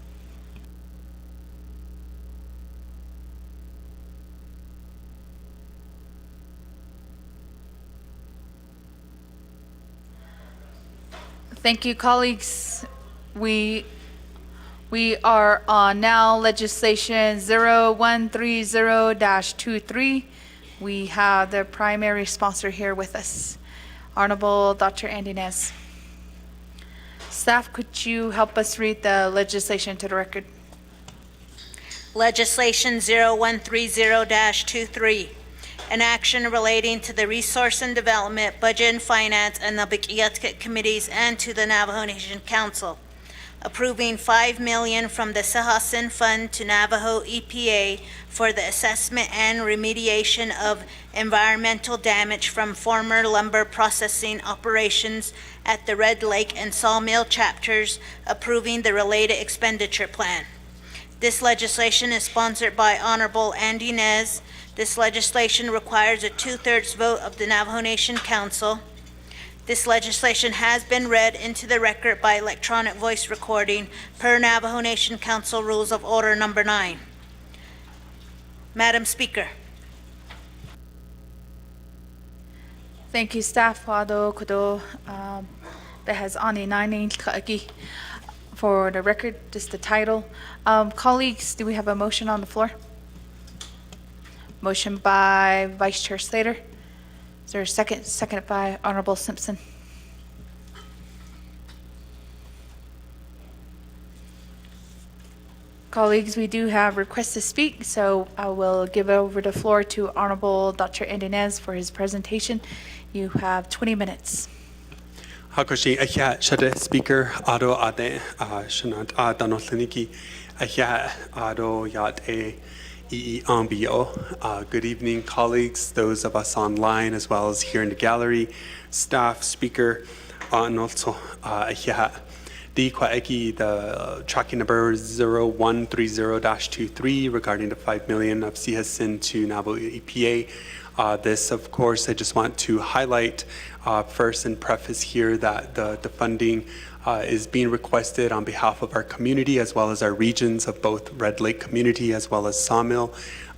Thank you, colleagues. We are on now legislation 0130-23. We have the primary sponsor here with us, Honorable Dr. Andy Nez. Staff, could you help us read the legislation to the record? Legislation 0130-23, an action relating to the Resource and Development, Budget and Finance, and the Bikiyatkit Committees and to the Navajo Nation Council, approving $5 million from the Sahasin Fund to Navajo EPA for the assessment and remediation of environmental damage from former lumber processing operations at the Red Lake and Sawmill chapters, approving the related expenditure plan. This legislation is sponsored by Honorable Andy Nez. This legislation requires a 2/3 vote of the Navajo Nation Council. This legislation has been read into the record by electronic voice recording per Navajo Nation Council Rules of Order Number 9. Madam Speaker. Thank you, staff. Wado kudo has ani 9 for the record, just the title. Colleagues, do we have a motion on the floor? Motion by Vice Chair Slater. Is there a second? Seconded by Honorable Simpson. Colleagues, we do have requests to speak, so I will give over the floor to Honorable Dr. Endinez for his presentation. You have 20 minutes. Hakoshi ahya shade speaker ado ade shanat adanotliniki ahya ado yat e ambio. Good evening, colleagues, those of us online as well as here in the gallery, staff, speaker, and also ahya. The tracking number 0130-23 regarding the 5 million of Sahasin to Navajo EPA. This, of course, I just want to highlight first and preface here that the funding is being requested on behalf of our community as well as our regions of both Red Lake community as well as Sawmill,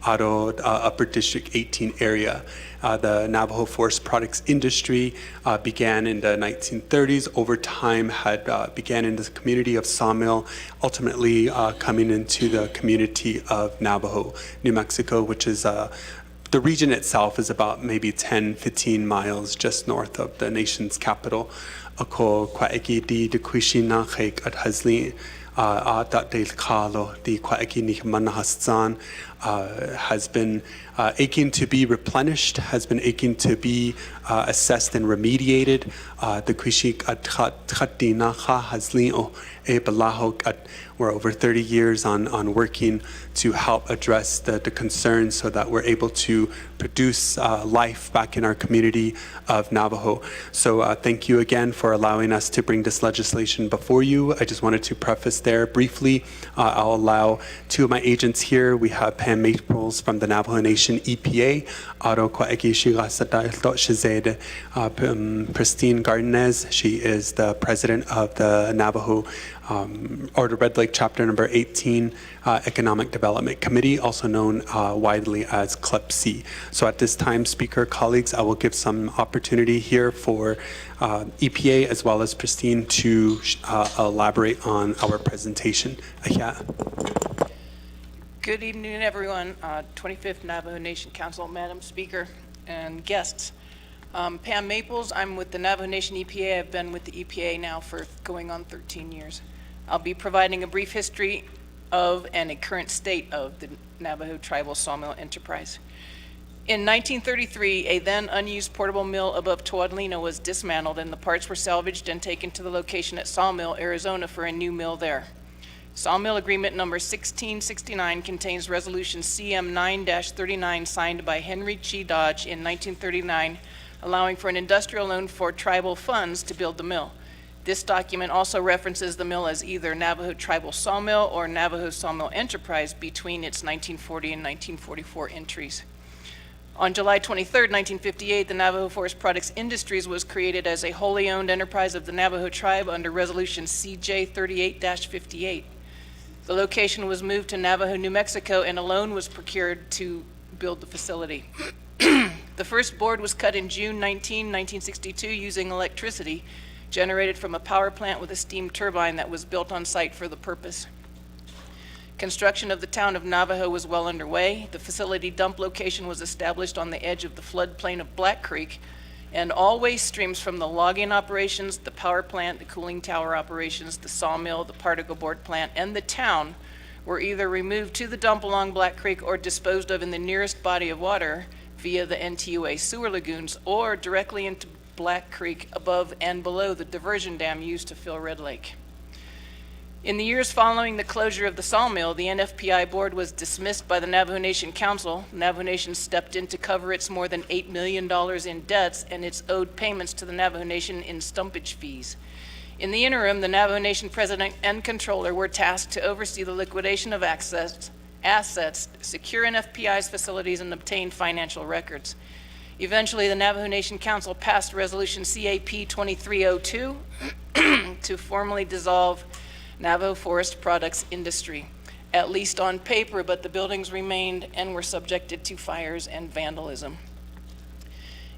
Ado, Upper District 18 area. The Navajo forest products industry began in the 1930s. Over time, had began in the community of Sawmill, ultimately coming into the community of Navajo, New Mexico, which is the region itself is about maybe 10, 15 miles just north of the nation's capital. Ako kwaeki di kuishina khek at hazli that del kalo di kwaeki ni manahastan has been aching to be replenished, has been aching to be assessed and remediated. The kuishik at khatina kha hazli o e balahok at. We're over 30 years on working to help address the concerns so that we're able to produce life back in our community of Navajo. So thank you again for allowing us to bring this legislation before you. I just wanted to preface there briefly. I'll allow two of my agents here. We have Pam Maples from the Navajo Nation EPA, Pristine Gardenez. She is the president of the Navajo or the Red Lake Chapter number 18 Economic Development Committee, also known widely as CLEP-C. So at this time, Speaker, colleagues, I will give some opportunity here for EPA as well as Pristine to elaborate on our presentation. Good evening, everyone. 25th Navajo Nation Council, Madam Speaker, and guests. Pam Maples, I'm with the Navajo Nation EPA. I've been with the EPA now for going on 13 years. I'll be providing a brief history of and a current state of the Navajo Tribal Sawmill Enterprise. In 1933, a then unused portable mill above Tawadlina was dismantled and the parts were salvaged and taken to the location at Sawmill, Arizona for a new mill there. Sawmill Agreement number 1669 contains Resolution CM 9-39 signed by Henry G. Dodge in 1939, allowing for an industrial loan for tribal funds to build the mill. This document also references the mill as either Navajo Tribal Sawmill or Navajo Sawmill Enterprise between its 1940 and 1944 entries. On July 23, 1958, the Navajo Forest Products Industries was created as a wholly owned enterprise of the Navajo tribe under Resolution CJ 38-58. The location was moved to Navajo, New Mexico, and a loan was procured to build the facility. The first board was cut in June 1962 using electricity generated from a power plant with a steam turbine that was built on site for the purpose. Construction of the town of Navajo was well underway. The facility dump location was established on the edge of the floodplain of Black Creek, and all waste streams from the logging operations, the power plant, the cooling tower operations, the sawmill, the particle board plant, and the town were either removed to the dump along Black Creek or disposed of in the nearest body of water via the NTUA sewer lagoons or directly into Black Creek above and below the diversion dam used to fill Red Lake. In the years following the closure of the sawmill, the NFPI board was dismissed by the Navajo Nation Council. Navajo Nation stepped in to cover its more than $8 million in debts and its owed payments to the Navajo Nation in stumpage fees. In the interim, the Navajo Nation president and controller were tasked to oversee the liquidation of assets, secure NFPI's facilities, and obtain financial records. Eventually, the Navajo Nation Council passed Resolution CAP 2302 to formally dissolve Navajo forest products industry, at least on paper, but the buildings remained and were subjected to fires and vandalism.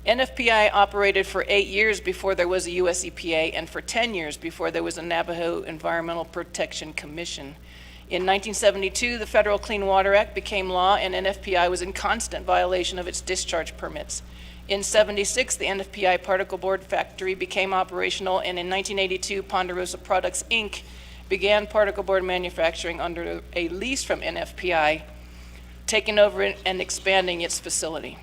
NFPI operated for 8 years before there was a US EPA and for 10 years before there was a Navajo Environmental Protection Commission. In 1972, the Federal Clean Water Act became law and NFPI was in constant violation of its discharge permits. In 76, the NFPI particle board factory became operational, and in 1982, Ponderosa Products, Inc. began particle board manufacturing under a lease from NFPI, taking over and expanding its facility.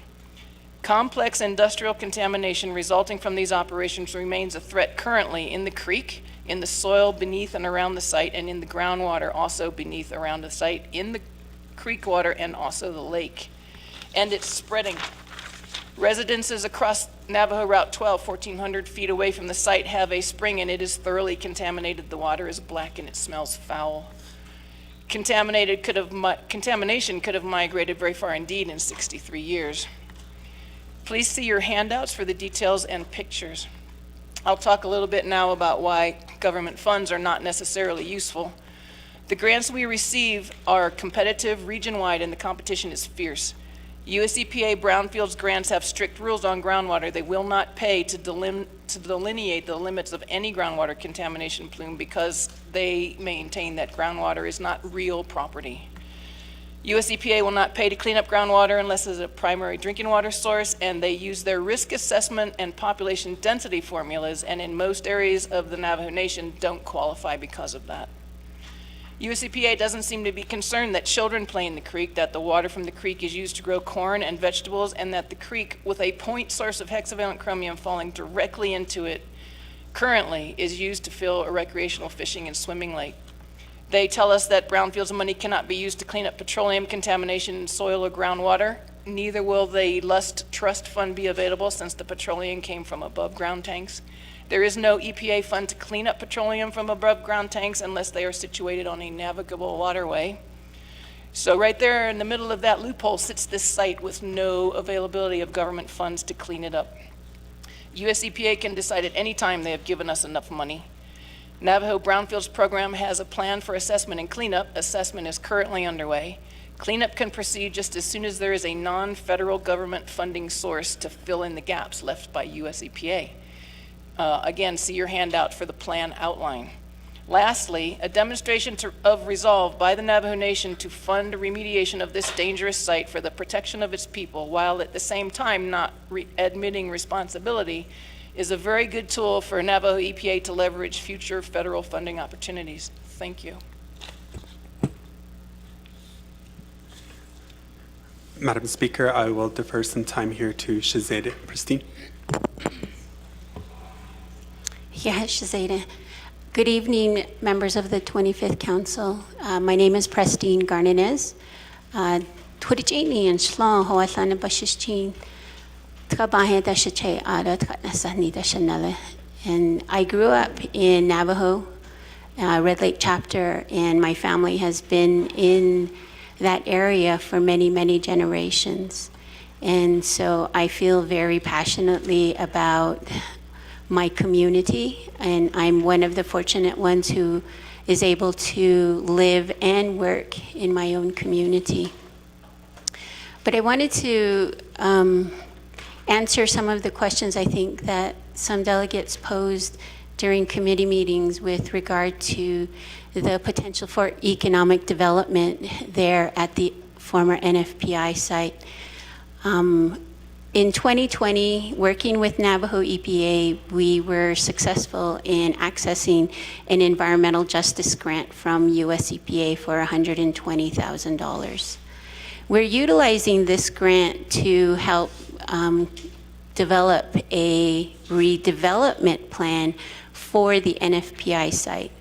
Complex industrial contamination resulting from these operations remains a threat currently in the creek, in the soil beneath and around the site, and in the groundwater also beneath around the site, in the creek water and also the lake. And it's spreading. Residences across Navajo Route 12, 1,400 feet away from the site, have a spring, and it is thoroughly contaminated. The water is black and it smells foul. Contamination could have migrated very far indeed in 63 years. Please see your handouts for the details and pictures. I'll talk a little bit now about why government funds are not necessarily useful. The grants we receive are competitive, region-wide, and the competition is fierce. US EPA brownfields grants have strict rules on groundwater. They will not pay to delineate the limits of any groundwater contamination plume because they maintain that groundwater is not real property. US EPA will not pay to clean up groundwater unless it's a primary drinking water source, and they use their risk assessment and population density formulas, and in most areas of the Navajo Nation don't qualify because of that. US EPA doesn't seem to be concerned that children play in the creek, that the water from the creek is used to grow corn and vegetables, and that the creek, with a point source of hexavalent chromium falling directly into it, currently is used to fill a recreational fishing and swimming lake. They tell us that brownfields money cannot be used to clean up petroleum contamination in soil or groundwater. Neither will the Lust Trust Fund be available since the petroleum came from above ground tanks. There is no EPA fund to clean up petroleum from above ground tanks unless they are situated on a navigable waterway. So right there in the middle of that loophole sits this site with no availability of government funds to clean it up. US EPA can decide at any time they have given us enough money. Navajo Brownfields Program has a plan for assessment and cleanup. Assessment is currently underway. Cleanup can proceed just as soon as there is a non-federal government funding source to fill in the gaps left by US EPA. Again, see your handout for the plan outline. Lastly, a demonstration of resolve by the Navajo Nation to fund remediation of this dangerous site for the protection of its people, while at the same time not admitting responsibility, is a very good tool for Navajo EPA to leverage future federal funding opportunities. Thank you. Madam Speaker, I will defer some time here to Shazeda Pristine. Yeah, Shazeda. Good evening, members of the 25th Council. My name is Pristine Garnanez. Turijini and Shlong Hoasan Bashishchin. And I grew up in Navajo, Red Lake chapter, and my family has been in that area for many, many generations. And so I feel very passionately about my community, and I'm one of the fortunate ones who is able to live and work in my own community. But I wanted to answer some of the questions I think that some delegates posed during committee meetings with regard to the potential for economic development there at the former NFPI site. In 2020, working with Navajo EPA, we were successful in accessing an environmental justice grant from US EPA for $120,000. We're utilizing this grant to help develop a redevelopment plan for the NFPI site.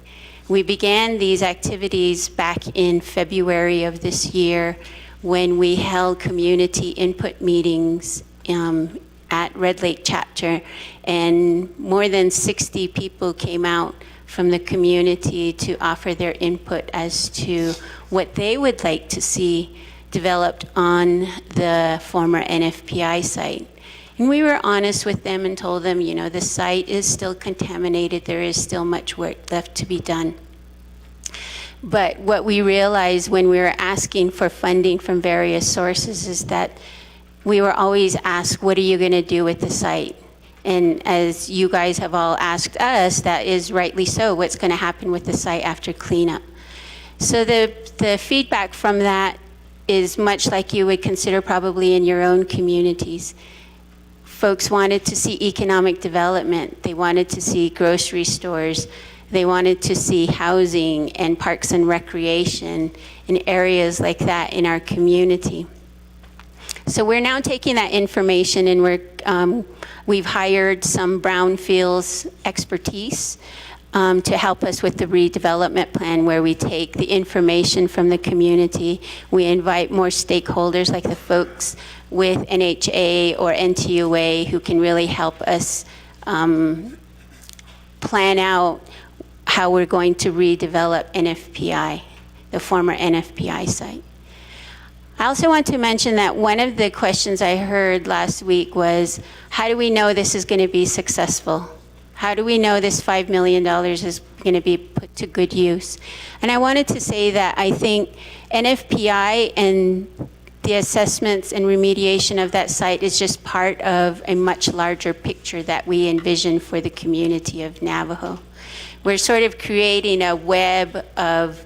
We began these activities back in February of this year when we held community input meetings at Red Lake chapter, and more than 60 people came out from the community to offer their input as to what they would like to see developed on the former NFPI site. And we were honest with them and told them, you know, the site is still contaminated. There is still much work left to be done. But what we realized when we were asking for funding from various sources is that we were always asked, what are you going to do with the site? And as you guys have all asked us, that is rightly so, what's going to happen with the site after cleanup. So the feedback from that is much like you would consider probably in your own communities. Folks wanted to see economic development. They wanted to see grocery stores. They wanted to see housing and parks and recreation and areas like that in our community. So we're now taking that information and we've hired some brownfields expertise to help us with the redevelopment plan, where we take the information from the community. We invite more stakeholders like the folks with NHA or NTUA who can really help us plan out how we're going to redevelop NFPI, the former NFPI site. I also want to mention that one of the questions I heard last week was, how do we know this is going to be successful? How do we know this $5 million is going to be put to good use? And I wanted to say that I think NFPI and the assessments and remediation of that site is just part of a much larger picture that we envision for the community of Navajo. We're sort of creating a web of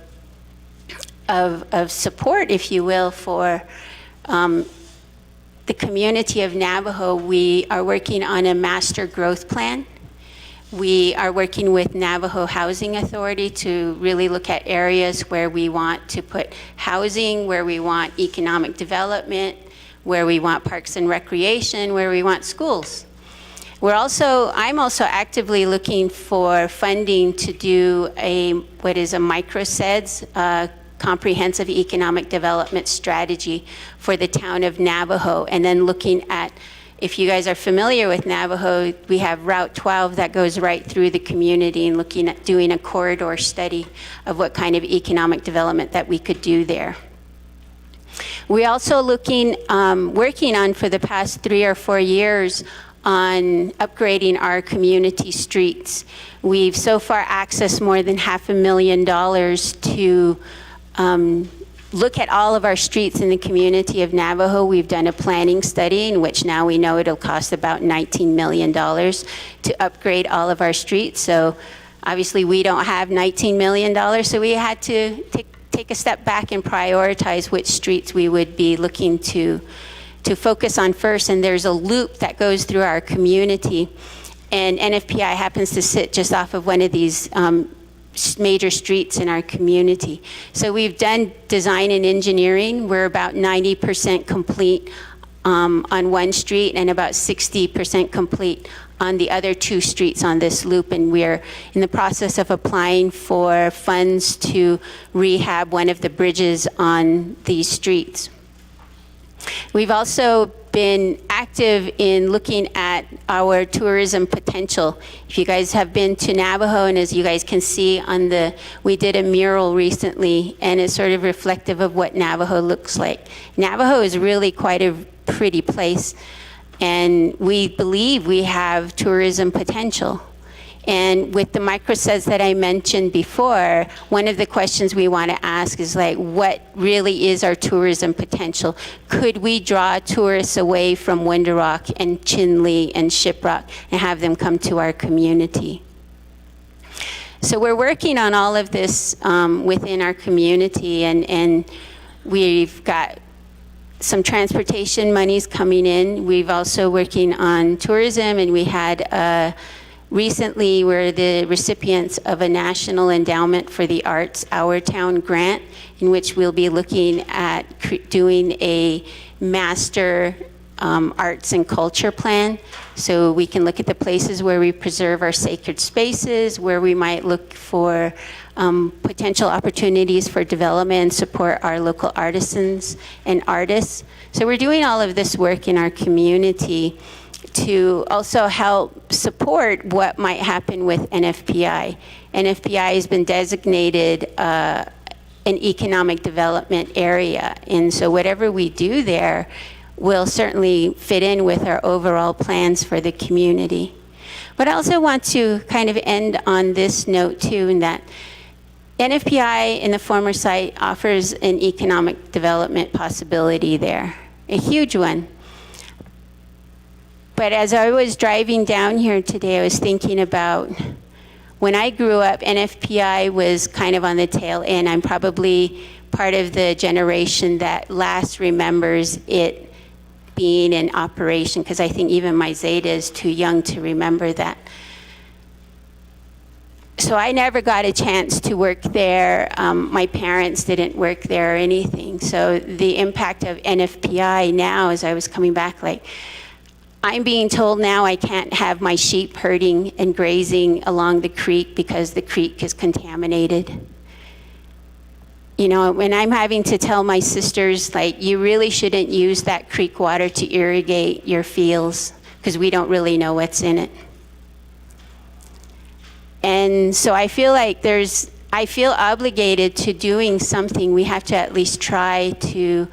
support, if you will, for the community of Navajo. We are working on a master growth plan. We are working with Navajo Housing Authority to really look at areas where we want to put housing, where we want economic development, where we want parks and recreation, where we want schools. I'm also actively looking for funding to do what is a micro-SEDS, comprehensive economic development strategy for the town of Navajo, and then looking at, if you guys are familiar with Navajo, we have Route 12 that goes right through the community, and looking at doing a corridor study of what kind of economic development that we could do there. We're also working on for the past 3 or 4 years on upgrading our community streets. We've so far accessed more than $500,000 to look at all of our streets in the community of Navajo. We've done a planning study in which now we know it'll cost about $19 million to upgrade all of our streets. So obviously we don't have $19 million, so we had to take a step back and prioritize which streets we would be looking to focus on first. And there's a loop that goes through our community, and NFPI happens to sit just off of one of these major streets in our community. So we've done design and engineering. We're about 90% complete on one street and about 60% complete on the other 2 streets on this loop, and we're in the process of applying for funds to rehab one of the bridges on these streets. We've also been active in looking at our tourism potential. If you guys have been to Navajo, and as you guys can see we did a mural recently, and it's sort of reflective of what Navajo looks like. Navajo is really quite a pretty place, and we believe we have tourism potential. And with the micro-SEDS that I mentioned before, one of the questions we want to ask is like, what really is our tourism potential? Could we draw tourists away from Winderock and Chinle and Shiprock and have them come to our community? So we're working on all of this within our community, and we've got some transportation monies coming in. We've also working on tourism, and we had recently, we're the recipients of a National Endowment for the Arts Our Town grant, in which we'll be looking at doing a master arts and culture plan. So we can look at the places where we preserve our sacred spaces, where we might look for potential opportunities for development and support our local artisans and artists. So we're doing all of this work in our community to also help support what might happen with NFPI. NFPI has been designated an economic development area, and so whatever we do there, will certainly fit in with our overall plans for the community. But I also want to kind of end on this note too, in that NFPI in the former site offers an economic development possibility there, a huge one. But as I was driving down here today, I was thinking about when I grew up, NFPI was kind of on the tail end. I'm probably part of the generation that last remembers it being in operation, because I think even my Zeta is too young to remember that. So I never got a chance to work there. My parents didn't work there or anything. So the impact of NFPI now, as I was coming back, like, I'm being told now I can't have my sheep herding and grazing along the creek because the creek is contaminated. You know, when I'm having to tell my sisters, like, you really shouldn't use that creek water to irrigate your fields because we don't really know what's in it. And so I feel like I feel obligated to doing something. We have to at least try to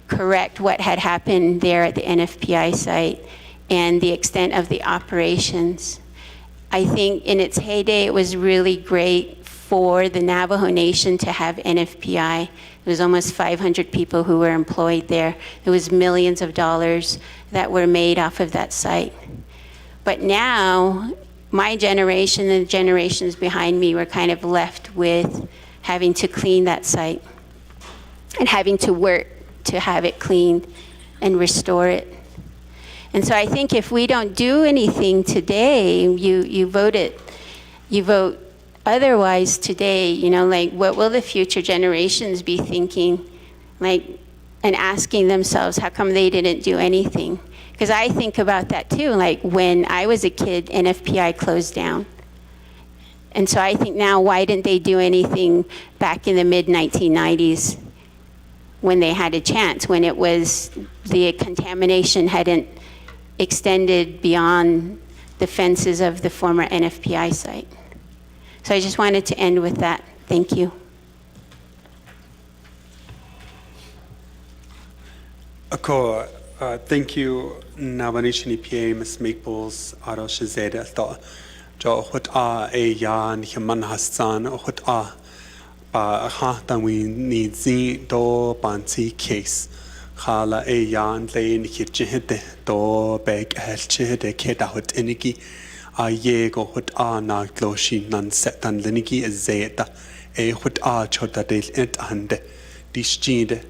correct what had happened there at the NFPI site and the extent of the operations. I think in its heyday, it was really great for the Navajo Nation to have NFPI. There was almost 500 people who were employed there. There was millions of dollars that were made off of that site. But now, my generation and the generations behind me were kind of left with having to clean that site and having to work to have it cleaned and restore it. And so I think if we don't do anything today, you vote otherwise today, you know, like, what will the future generations be thinking, like, and asking themselves, how come they didn't do anything? Because I think about that too, like, when I was a kid, NFPI closed down. And so I think now, why didn't they do anything back in the mid-1990s when they had a chance, when it was, the contamination hadn't extended beyond the fences of the former NFPI site. So I just wanted to end with that. Thank you. Thank you, Navajo Nation EPA, Ms. Maples, Aro Shazeda, thought, Jo Hut A Yan Himan Hassan, Hut A, Ba Hatan we need Z do Bansi case. Hala A Yan lay Nikit Jihede, do beg Helchede, Kedahut Iniki, A Yego Hut A Nagloshi, Nan Setan Liniki, a Zeta, A Hut A Chodadil et Ande, Dishjide.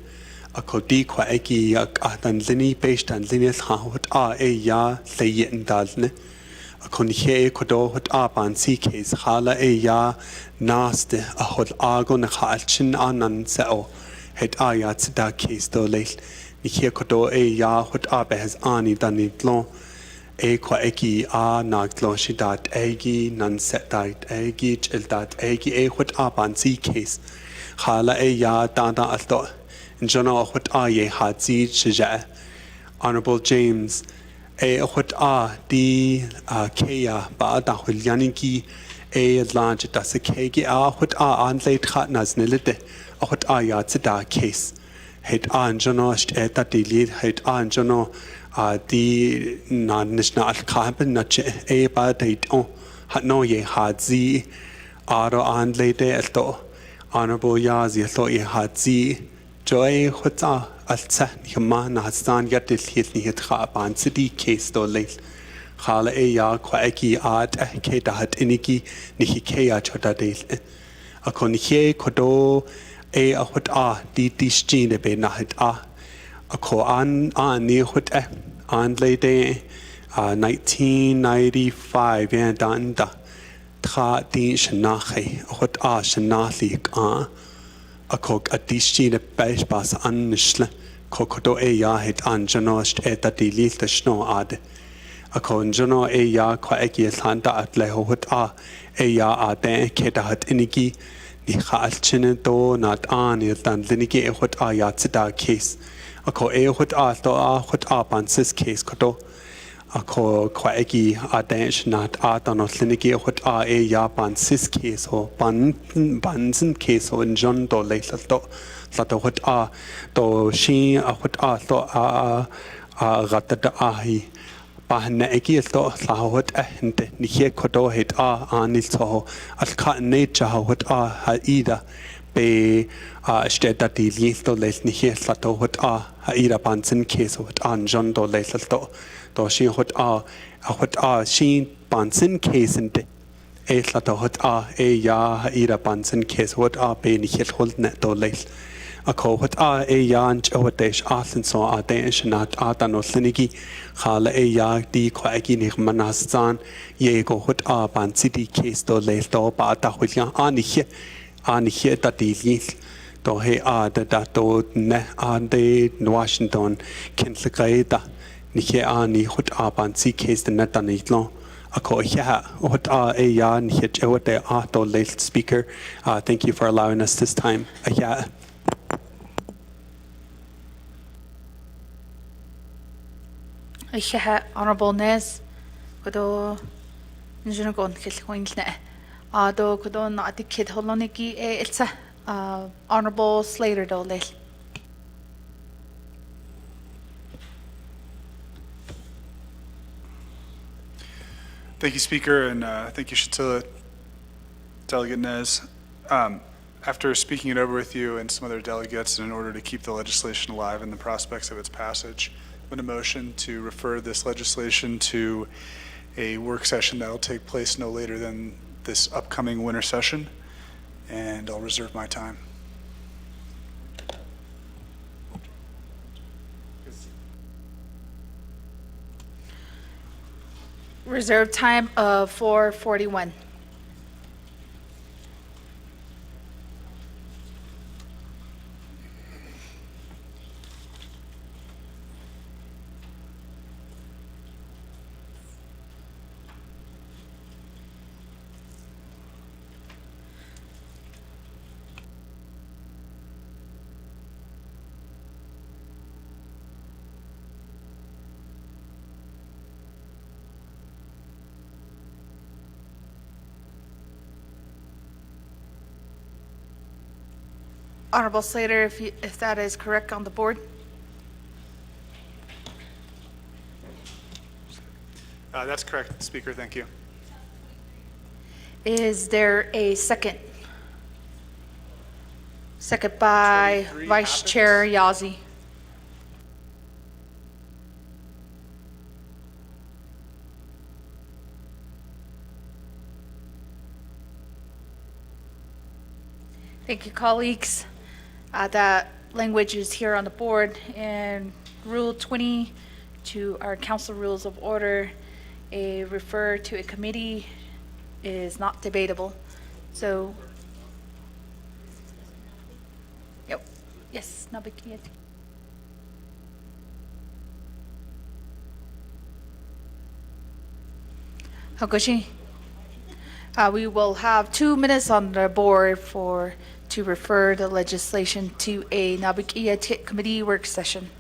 Ako di kwa eki atan lini based on lineal hut a ya lay in dalne. Ako nihe kodo hut a ban si case hala ya naste a hut agon a halchin anan seo het a ya tsida case do leil. Nihe kodo ya hut a behes ani dani glon. Kwa eki a naglon shidat egi nan set dat egi chil dat egi hut a ban si case. Hala ya dada alto. Jana Hut A Ye Hadzi Shaja, Honorable James, A Hut A D Kea Bada Hulyaniki, A Lange Dasekegi, A Hut A Anlate Hatnas Nilite, A Hut A Yatsida case. Het An Jano Eta Delid, Het An Jano D National Carbon Nache, A Badate on Hatno Ye Hadzi, Aro Anlate Elto, Honorable Yazi, Thought Ye Hadzi. Joy Hutza Alta Yamana Hassan Yatil Hitni Hithaban City case do late. Hala ya Kwaeki art Keda hat iniki Nikikea Chodadale. A Konihe Kodo A Hut A D Dishjine Be Nahet A. A ko an near Hut an late 1995 and Danda. Tra Din Shanahe Hut A Shanalik A. A cock a dishine a beige bass annisle, cocodo ya het anjanost et a delil the snow ad. A conjono ya quaegi handa at lehot ya de keda hat inigi, ni halchine do not an dan linigi e hot yatsida case. A co hot do hot bansis case codo. A co quaegi dash not on linigi hot ya bansis case or bansin case or in John do later do hot do she a hot do Rata ahi. Bahna ekilto lahot ahente nihe kodo het anilto al ka nature hot haida be steda di listo les nihe lato hot haida bansen case hot john do lesalto do shi hot shi bansen case inte lato hot ya haida bansen case hot be nihe hold net do les a ko hot yan chodesh asen so desh nat no linigi khala ya di ko agi ni manastan ye go hot ban city case do le do ba ta hulya ani he ta di do he da do ne de Washington kenslgreda ni he ani hot ban city case de net ani lo a ko ya hot ya ni he chode do le speaker. Thank you for allowing us this time. Yeah. Honorable Nez, kudo njunagon kilhuinne. Do kudo na kid holoniki it's Honorable Slater dole. Thank you, Speaker, and thank you, Shatila, Delegate Nez. After speaking it over with you and some other delegates, and in order to keep the legislation alive and the prospects of its passage, I'm going to motion to refer this legislation to a work session that will take place no later than this upcoming winter session, and I'll reserve my time. Reserve time of 4:41. Honorable Slater, if that is correct on the board. That's correct, Speaker. Thank you. Is there a second? Second by Vice Chair Yazzie. Thank you, colleagues. That language is here on the board, and Rule 20 to our Council Rules of Order, a refer to a committee is not debatable. So, yep, yes, no big deal. Hakoshi, we will have 2 minutes on the board to refer the legislation to a Nabikia committee work session.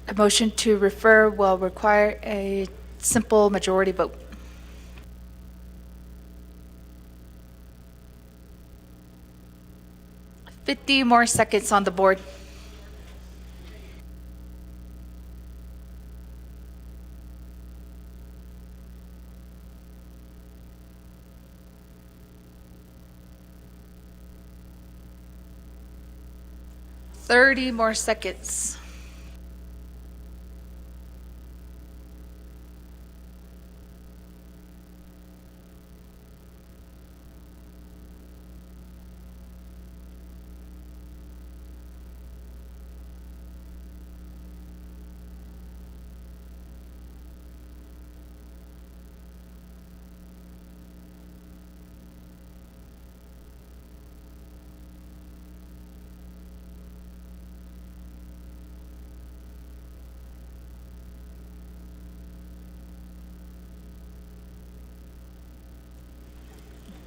A motion to refer will require a simple majority vote. $50 more seconds on the board. $30 more seconds.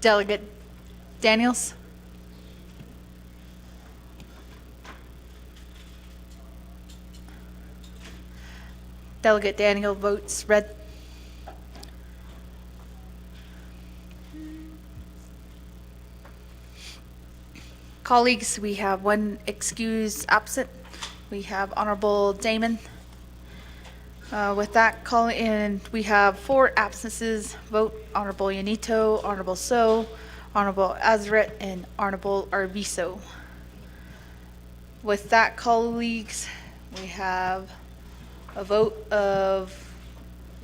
Delegate Daniels? Delegate Daniel votes red. Colleagues, we have one excused absent. We have Honorable Damon. With that, call in, we have 4 absences. Vote Honorable Yanito, Honorable So, Honorable Azret, and Honorable Arviso. With that, colleagues, we have a vote of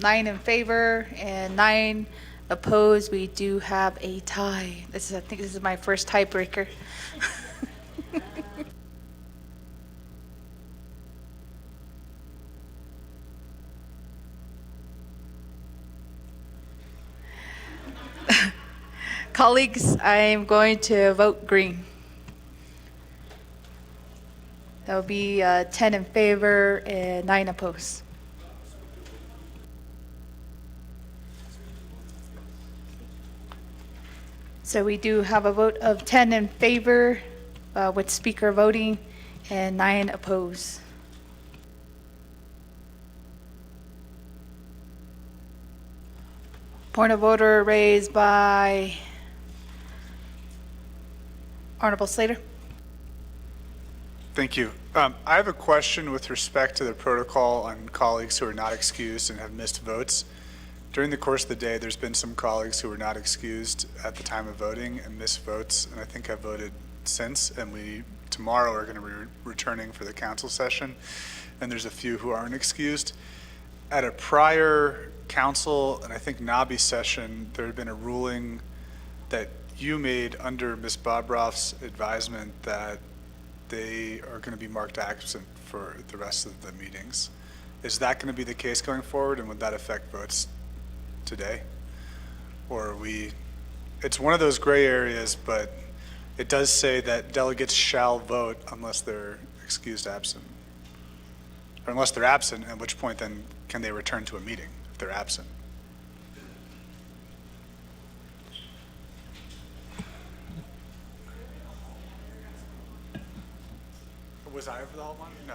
9 in favor and 9 opposed. We do have a tie. I think this is my first tiebreaker. Colleagues, I am going to vote green. That will be 10 in favor and 9 opposed. So we do have a vote of 10 in favor with speaker voting and 9 opposed. Point of order raised by Honorable Slater. Thank you. I have a question with respect to the protocol on colleagues who are not excused and have missed votes. During the course of the day, there's been some colleagues who were not excused at the time of voting and missed votes, and I think have voted since, and we tomorrow are going to be returning for the council session, and there's a few who aren't excused. At a prior council, and I think Nabi session, there had been a ruling that you made under Ms. Bobroff's advisement that they are going to be marked absent for the rest of the meetings. Is that going to be the case going forward, and would that affect votes today? Or are we, it's one of those gray areas, but it does say that delegates shall vote unless they're excused absent. Or unless they're absent, at which point then can they return to a meeting if they're absent? Was I over the whole one? No.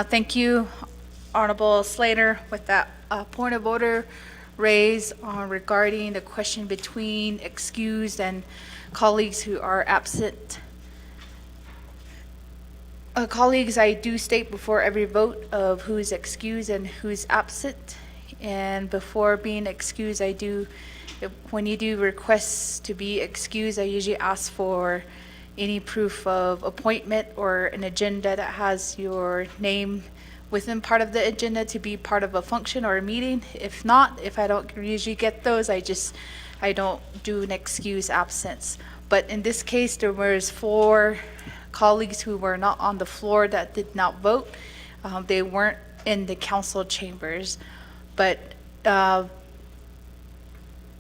Thank you, Honorable Slater. With that point of order raised regarding the question between excused and colleagues who are absent. Colleagues, I do state before every vote of who is excused and who's absent. And before being excused, when you do requests to be excused, I usually ask for any proof of appointment or an agenda that has your name within part of the agenda to be part of a function or a meeting. If not, if I don't usually get those, I don't do an excuse absence. But in this case, there was 4 colleagues who were not on the floor that did not vote. They weren't in the council chambers. But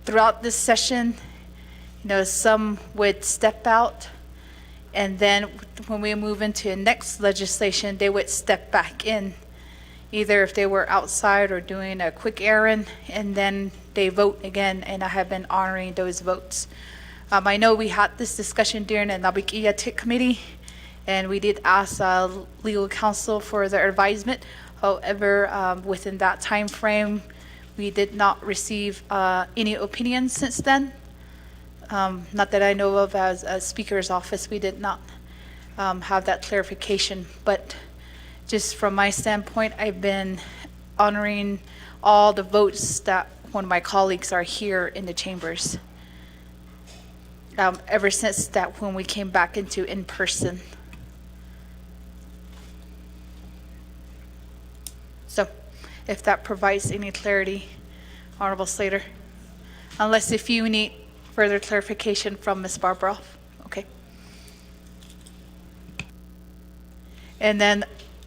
throughout this session, some would step out, and then when we move into next legislation, they would step back in, either if they were outside or doing a quick errand, and then they vote again, and I have been honoring those votes. I know we had this discussion during the Nabikiya TIC committee, and we did ask legal counsel for their advisement. However, within that time frame, we did not receive any opinions since then. Not that I know of. As a speaker's office, we did not have that clarification. But just from my standpoint, I've been honoring all the votes that one of my colleagues are here in the chambers ever since that when we came back into in-person. So if that provides any clarity, Honorable Slater, unless if you need further clarification from Ms. Barbroff. Okay. And then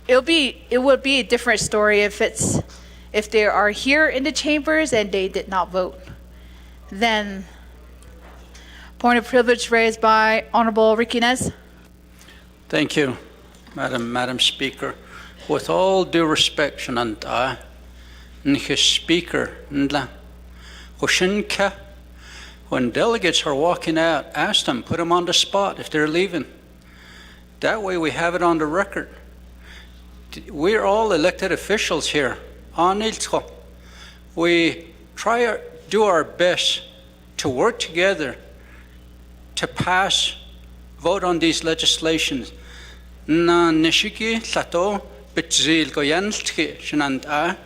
it would be a different story if they are here in the chambers and they did not vote. Then, point of privilege raised by Honorable Ricky Nez. Thank you, Madam Speaker. With all due respect, Shananta, Speaker, when delegates are walking out, ask them, put them on the spot if they're leaving. That way we have it on the record. We're all elected officials here. We try to do our best to work together to pass, vote on these legislations. Na nishiki sato bitzil ko yanstki shananda.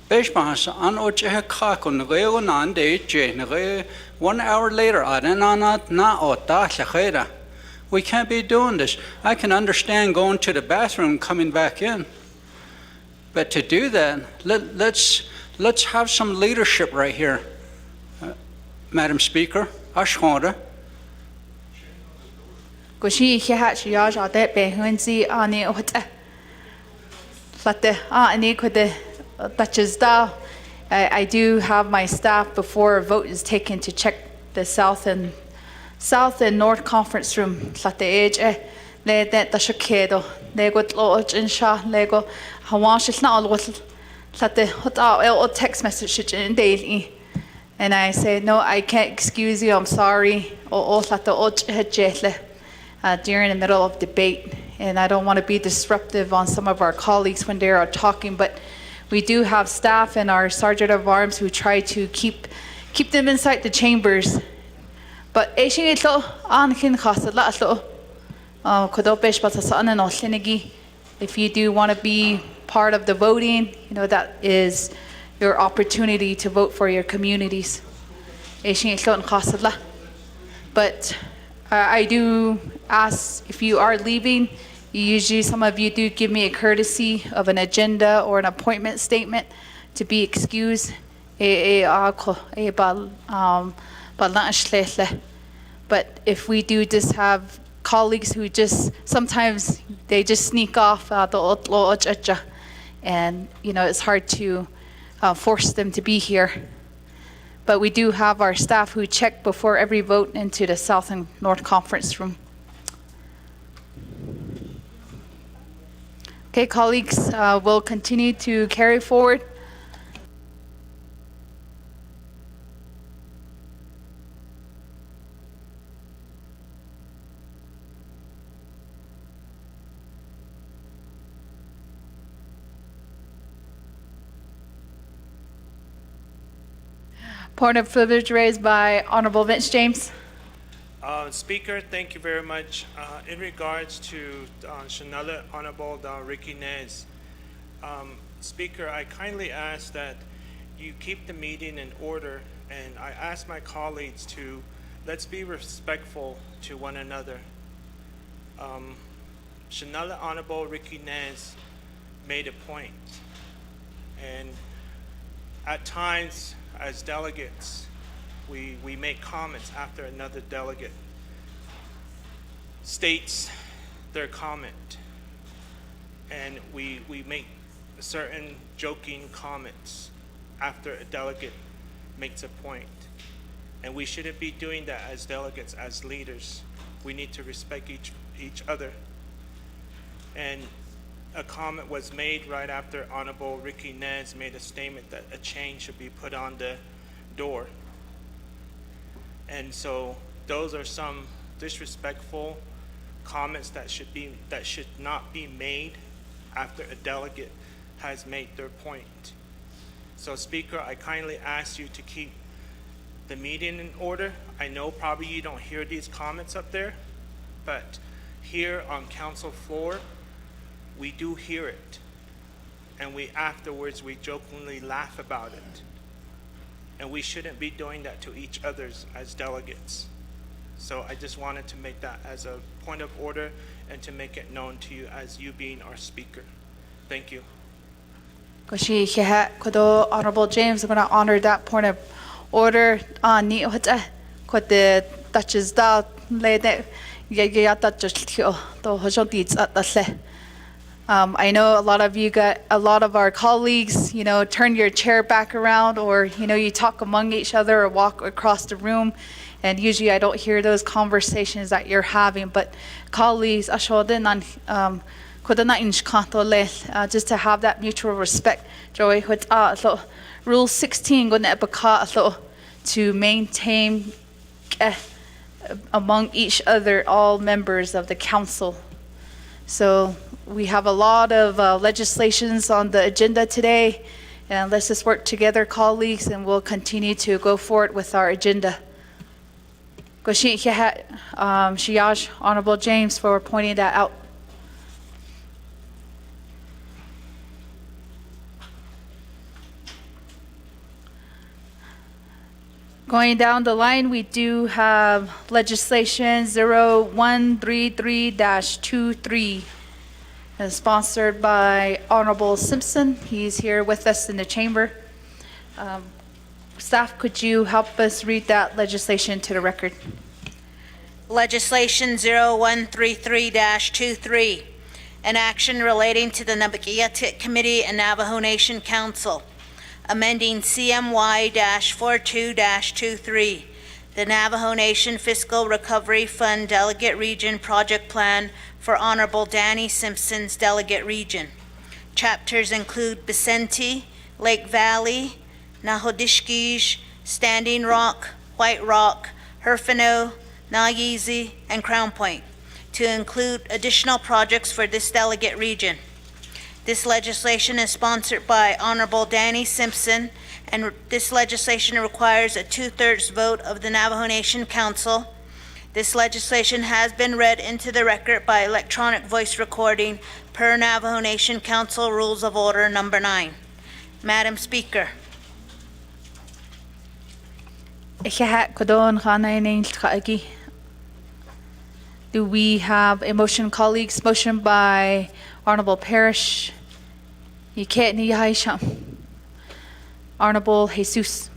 Beshmas an oche kakon nageo nande je nageo 1 hour later arenanat na ota shakera. We can't be doing this. I can understand going to the bathroom, coming back in. But to do that, let's have some leadership right here. Madam Speaker, Ashwanda. Goshi hihat shiyaj ate behunzi ani ota. Late ani kode touches da. I do have my staff before a vote is taken to check the South and North Conference room. Late age le that the shakedo. Le got lodge in sha le go hawash is not all what late hot out text message in daily. And I say, no, I can't excuse you, I'm sorry. During the middle of debate. And I don't want to be disruptive on some of our colleagues when they are talking, but we do have staff and our Sergeant of Arms who try to keep them inside the chambers. But if you do want to be part of the voting, that is your opportunity to vote for your communities. But I do ask, if you are leaving, usually some of you do give me a courtesy of an agenda or an appointment statement to be excused. But if we do just have colleagues who sometimes they just sneak off, and it's hard to force them to be here. But we do have our staff who check before every vote into the South and North Conference room. Okay, colleagues, we'll continue to carry forward. Point of privilege raised by Honorable Vince James. Speaker, thank you very much. In regards to Shanella, Honorable Ricky Nez, Speaker, I kindly ask that you keep the meeting in order, and I ask my colleagues to let's be respectful to one another. Shanella, Honorable Ricky Nez made a point, and at times, as delegates, we make comments after another delegate states their comment, and we make certain joking comments after a delegate makes a point. And we shouldn't be doing that as delegates, as leaders. We need to respect each other. And a comment was made right after Honorable Ricky Nez made a statement that a chain should be put on the door. And so those are some disrespectful comments that should not be made after a delegate has made their point. So Speaker, I kindly ask you to keep the meeting in order. I know probably you don't hear these comments up there, but here on council floor, we do hear it, and afterwards we jokingly laugh about it. And we shouldn't be doing that to each other as delegates. So I just wanted to make that as a point of order and to make it known to you as you being our speaker. Thank you. Honorable James, I'm going to honor that point of order. I know a lot of our colleagues, turn your chair back around, or, you talk among each other or walk across the room. And usually I don't hear those conversations that you're having. But colleagues, just to have that mutual respect. Rule 16 to maintain among each other all members of the council. So we have a lot of legislations on the agenda today, and let's just work together, colleagues, and we'll continue to go forward with our agenda. Shiyaj, Honorable James, for pointing that out. Going down the line, we do have legislation 0133-23, sponsored by Honorable Simpson. He's here with us in the chamber. Staff, could you help us read that legislation to the record? Legislation 0133-23, an action relating to the Navajo Committee and Navajo Nation Council, amending CMY-42-23, the Navajo Nation Fiscal Recovery Fund Delegate Region Project Plan for Honorable Danny Simpson's Delegate Region. Chapters include Vicente, Lake Valley, Nahodishkish, Standing Rock, White Rock, Herfino, Nayizi, and Crown Point, to include additional projects for this delegate region. This legislation is sponsored by Honorable Danny Simpson, and this legislation requires a 2/3 vote of the Navajo Nation Council. This legislation has been read into the record by electronic voice recording per Navajo Nation Council Rules of Order Number 9. Madam Speaker. Do we have a motion, colleagues? Motion by Honorable Parrish. Honorable Jesus.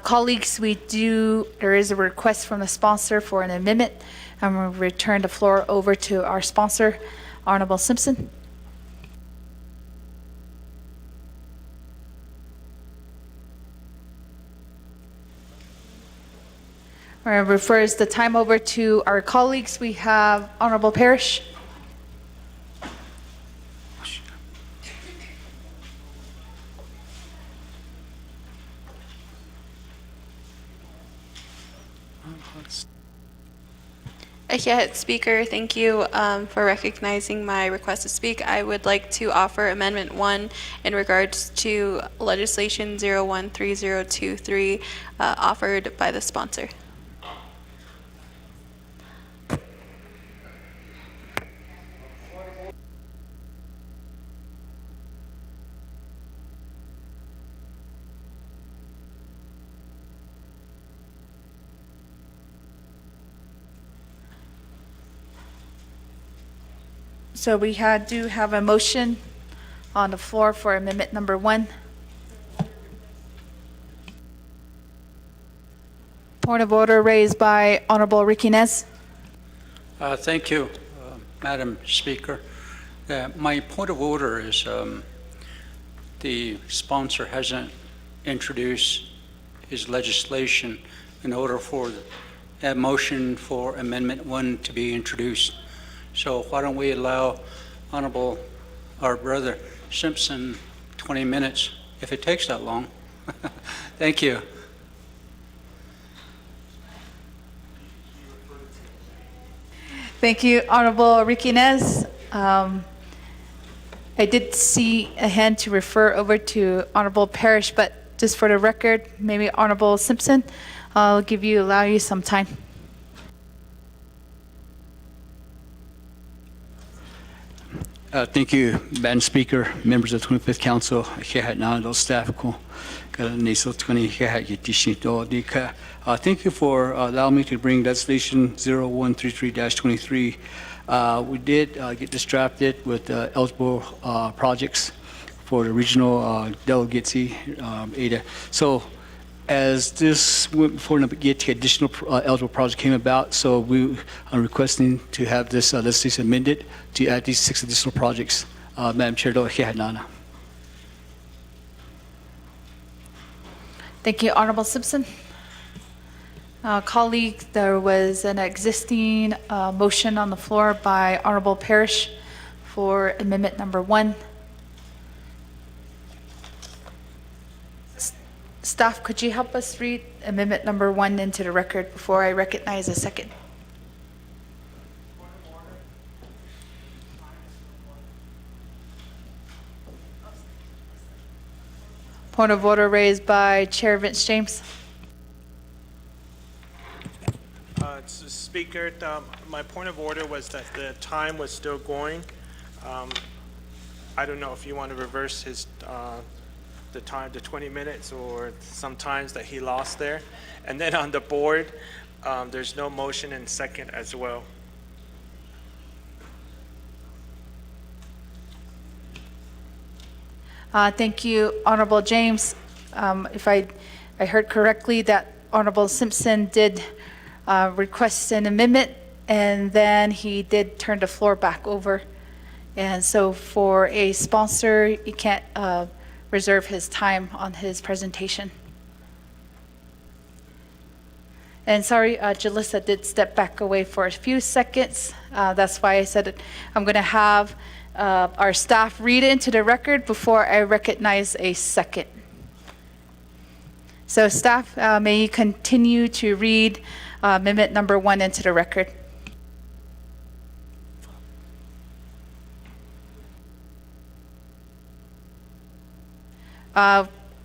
Colleagues, there is a request from the sponsor for an amendment. I'm going to return the floor over to our sponsor, Honorable Simpson. Refers the time over to our colleagues. We have Honorable Parrish. Speaker, thank you for recognizing my request to speak. I would like to offer Amendment 1 in regards to legislation 013023 offered by the sponsor. So we do have a motion on the floor for amendment number 1. Point of order raised by Honorable Riquinez. Thank you, Madam Speaker. My point of order is the sponsor hasn't introduced his legislation in order for a motion for Amendment 1 to be introduced. So why don't we allow our brother Simpson 20 minutes, if it takes that long. Thank you. Thank you, Honorable Riquinez. I did see a hand to refer over to Honorable Parrish, but just for the record, maybe Honorable Simpson, I'll allow you some time. Thank you, Madam Speaker, members of the 25th Council, staff. Thank you for allowing me to bring legislation 0133-23. We did get distracted with eligible projects for the regional delegates, ADA. So as this went before Navigate, additional eligible project came about, so we are requesting to have this legislation amended to add these 6 additional projects. Madam Chair, do I nana? Thank you, Honorable Simpson. Colleague, there was an existing motion on the floor by Honorable Parrish for amendment number 1. Staff, could you help us read amendment number 1 into the record before I recognize a second? Point of order raised by Chair Vince James. Speaker, my point of order was that the time was still going. I don't know if you want to reverse his the time to 20 minutes or some times that he lost there. And then on the board, there's no motion and second as well. Thank you, Honorable James. If I heard correctly, that Honorable Simpson did request an amendment, and then he did turn the floor back over. And so for a sponsor, he can't reserve his time on his presentation. And sorry, Jalissa did step back away for a few seconds. That's why I said I'm going to have our staff read it into the record before I recognize a second. So staff, may you continue to read amendment number 1 into the record.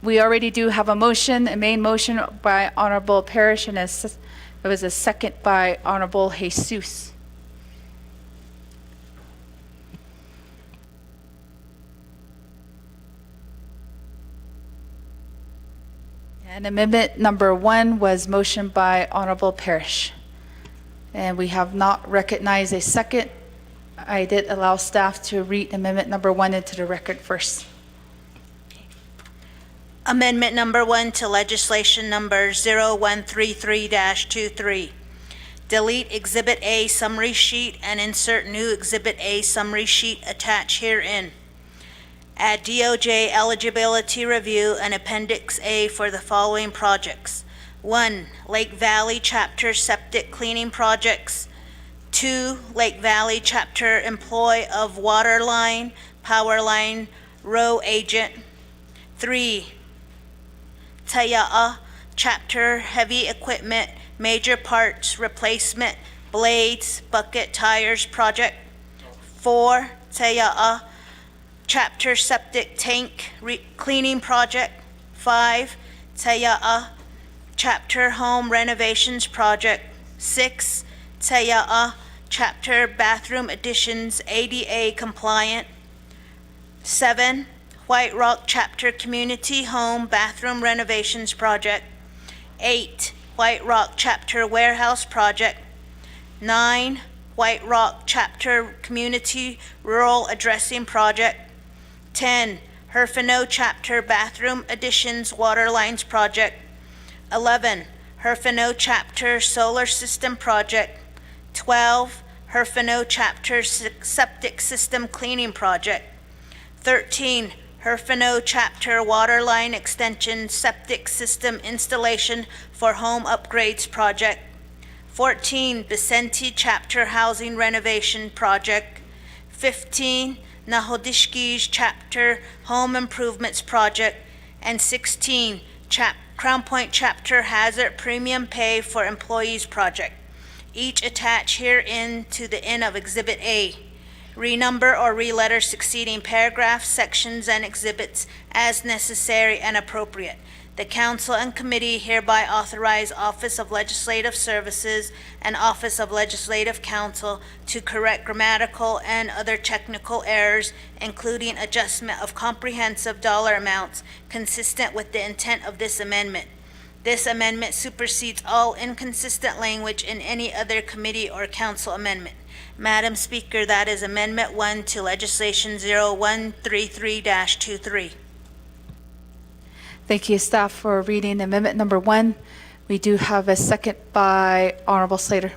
We already do have a motion, a main motion by Honorable Parrish, and it was a second by Honorable Jesus. And amendment number 1 was motioned by Honorable Parrish. And we have not recognized a second. I did allow staff to read amendment number 1 into the record first. Amendment number 1 to legislation number 0133-23. Delete Exhibit A summary sheet and insert new Exhibit A summary sheet attached herein. Add DOJ eligibility review and Appendix A for the following projects. 1. Lake Valley Chapter Septic Cleaning Projects. 2. Lake Valley Chapter Employ of Water Line, Power Line, Row Agent. 3. Taya'a Chapter Heavy Equipment, Major Parts Replacement, Blades, Bucket Tires Project. 4. Taya'a Chapter Septic Tank Cleaning Project. 5. Taya'a Chapter Home Renovations Project. 6. Taya'a Chapter Bathroom Additions ADA Compliant. 7. White Rock Chapter Community Home Bathroom Renovations Project. 8. White Rock Chapter Warehouse Project. 9. White Rock Chapter Community Rural Addressing Project. 10. Herfino Chapter Bathroom Additions Water Lines Project. 11. Herfino Chapter Solar System Project. 12. Herfino Chapter Septic System Cleaning Project. 13. Herfino Chapter Water Line Extension Septic System Installation for Home Upgrades Project. 14. Vicente Chapter Housing Renovation Project. 15. Nahodishki's Chapter Home Improvements Project. And 16. Crown Point Chapter Hazard Premium Pay for Employees Project. Each attached herein to the end of Exhibit A. Renumber or re-letter succeeding paragraphs, sections, and exhibits as necessary and appropriate. The Council and Committee hereby authorize Office of Legislative Services and Office of Legislative Counsel to correct grammatical and other technical errors, including adjustment of comprehensive dollar amounts consistent with the intent of this amendment. This amendment supersedes all inconsistent language in any other committee or council amendment. Madam Speaker, that is Amendment 1 to Legislation 0133-23. Thank you, staff, for reading amendment number 1. We do have a second by Honorable Slater.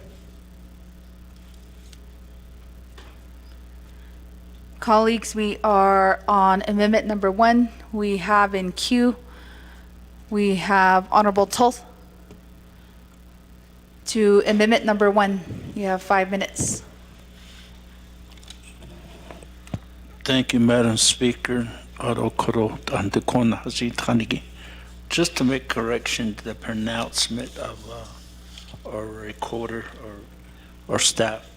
Colleagues, we are on amendment number 1. We have in queue, we have Honorable Toth. To amendment number 1, you have 5 minutes. Thank you, Madam Speaker. Just to make correction to the pronouncement of our recorder or staff.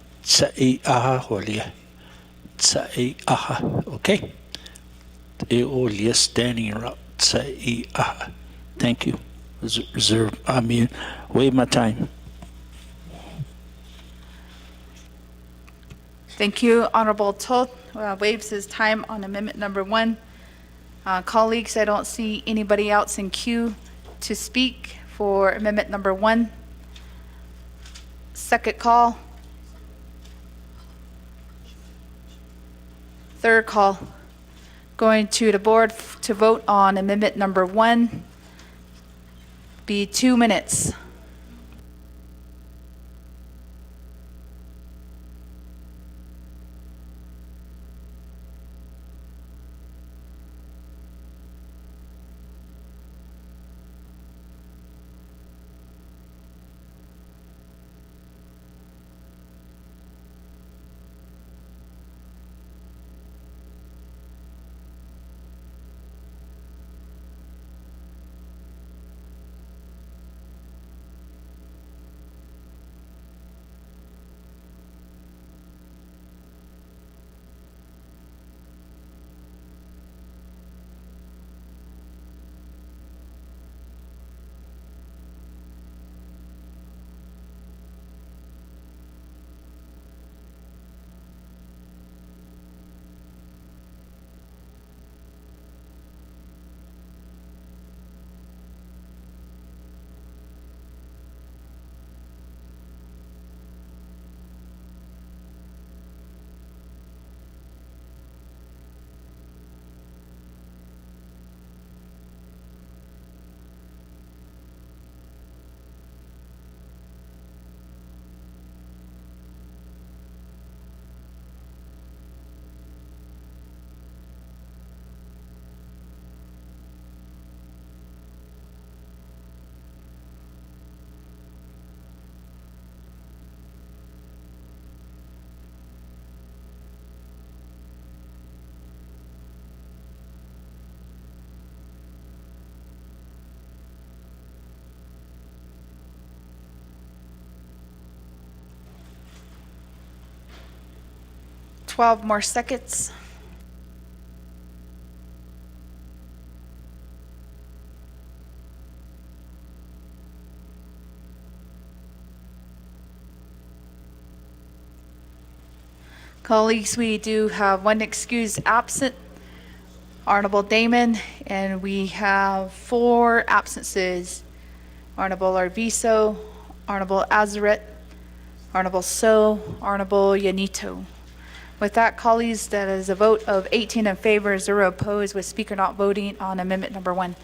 Okay? Standing up. Thank you. Waive my time. Thank you, Honorable Toth. Waives his time on amendment number 1. Colleagues, I don't see anybody else in queue to speak for amendment number 1. Second call. Third call. Going to the board to vote on amendment number 1. Be 2 minutes. Twelve more seconds. Colleagues, we do have one excused absent, Honorable Damon, and we have 4 absences, Honorable Arvizo, Honorable Azaret, Honorable So, Honorable Yanito. With that, colleagues, that is a vote of 18 in favor, 0 opposed, with Speaker not voting on amendment number 1.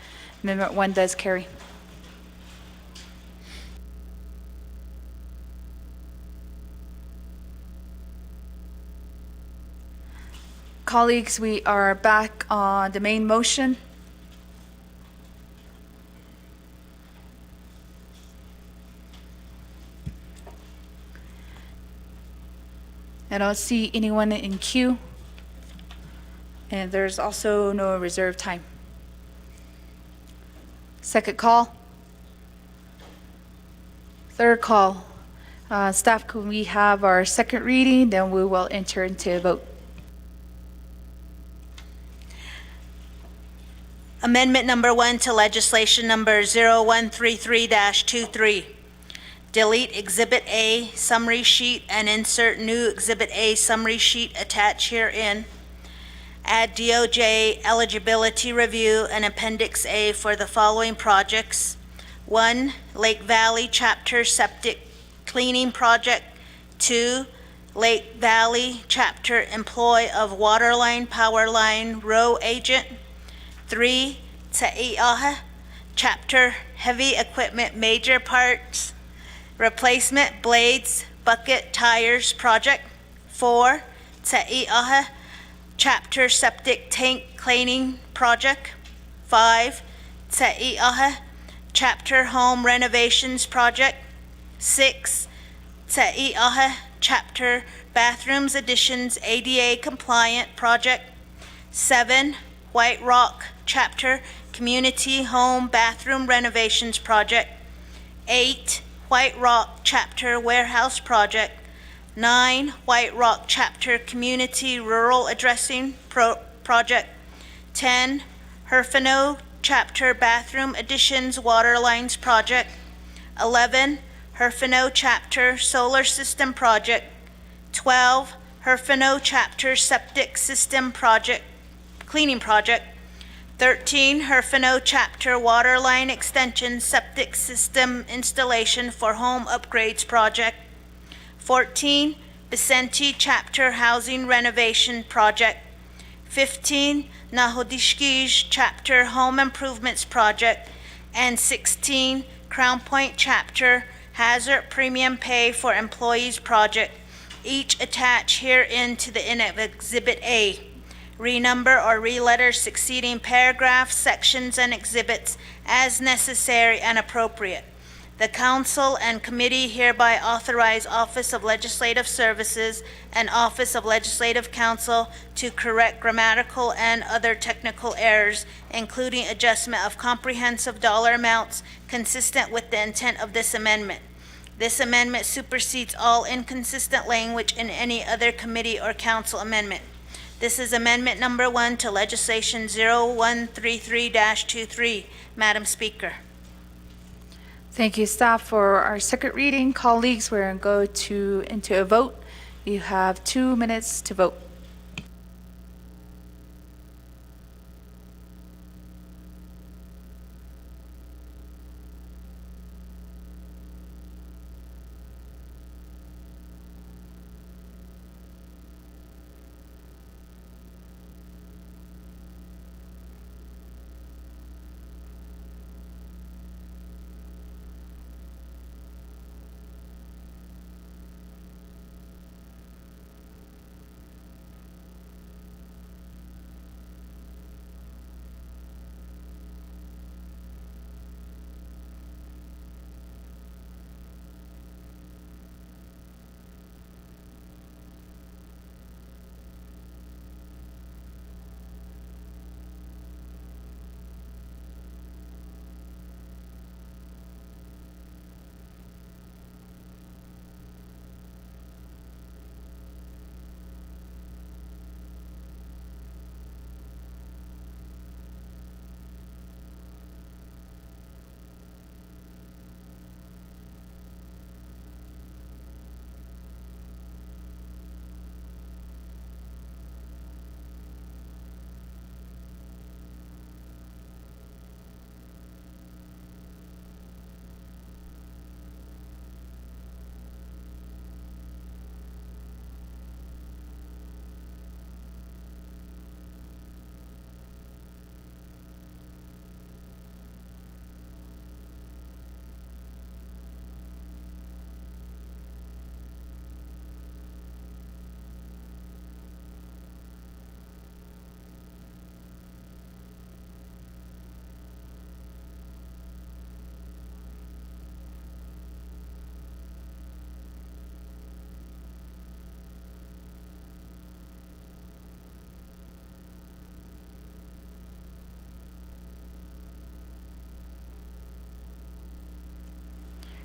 Amendment 1 does carry. Colleagues, we are back on the main motion. I don't see anyone in queue. And there's also no reserve time. Second call. Third call. Staff, can we have our second reading? Then we will enter into a vote. Amendment number 1 to legislation number 0133-23. Delete Exhibit A summary sheet and insert new Exhibit A summary sheet attached herein. Add DOJ eligibility review and Appendix A for the following projects. 1, Lake Valley Chapter Septic Cleaning Project. 2, Lake Valley Chapter Employ of Waterline Power Line Row Agent. 3, Ta'iaha, Chapter Heavy Equipment Major Parts Replacement Blades, Bucket Tires Project. 4, Ta'iaha, Chapter Septic Tank Cleaning Project. 5, Ta'iaha, Chapter Home Renovations Project. 6, Ta'iaha, Chapter Bathrooms Additions ADA Compliant Project. 7, White Rock, Chapter Community Home Bathroom Renovations Project. 8, White Rock, Chapter Warehouse Project. 9, White Rock, Chapter Community Rural Addressing Project. 10, Herfino, Chapter Bathroom Additions Water Lines Project. 11, Herfino, Chapter Solar System Project. 12, Herfino, Chapter Septic System Project Cleaning Project. 13, Herfino, Chapter Water Line Extension Septic System Installation for Home Upgrades Project. 14, Vicente, Chapter Housing Renovation Project. 15, Nahodishkij, Chapter Home Improvements Project. And 16, Crown Point, Chapter Hazard Premium Pay for Employees Project, each attached herein to the end of Exhibit A. Renumber or re-letter succeeding paragraphs, sections, and exhibits as necessary and appropriate. The Council and Committee hereby authorize Office of Legislative Services and Office of Legislative Counsel to correct grammatical and other technical errors, including adjustment of comprehensive dollar amounts consistent with the intent of this amendment. This amendment supersedes all inconsistent language in any other committee or council amendment. This is Amendment Number 1 to Legislation 0133-23. Madam Speaker. Thank you, staff, for our second reading. Colleagues, we're going to go into a vote. You have 2 minutes to vote.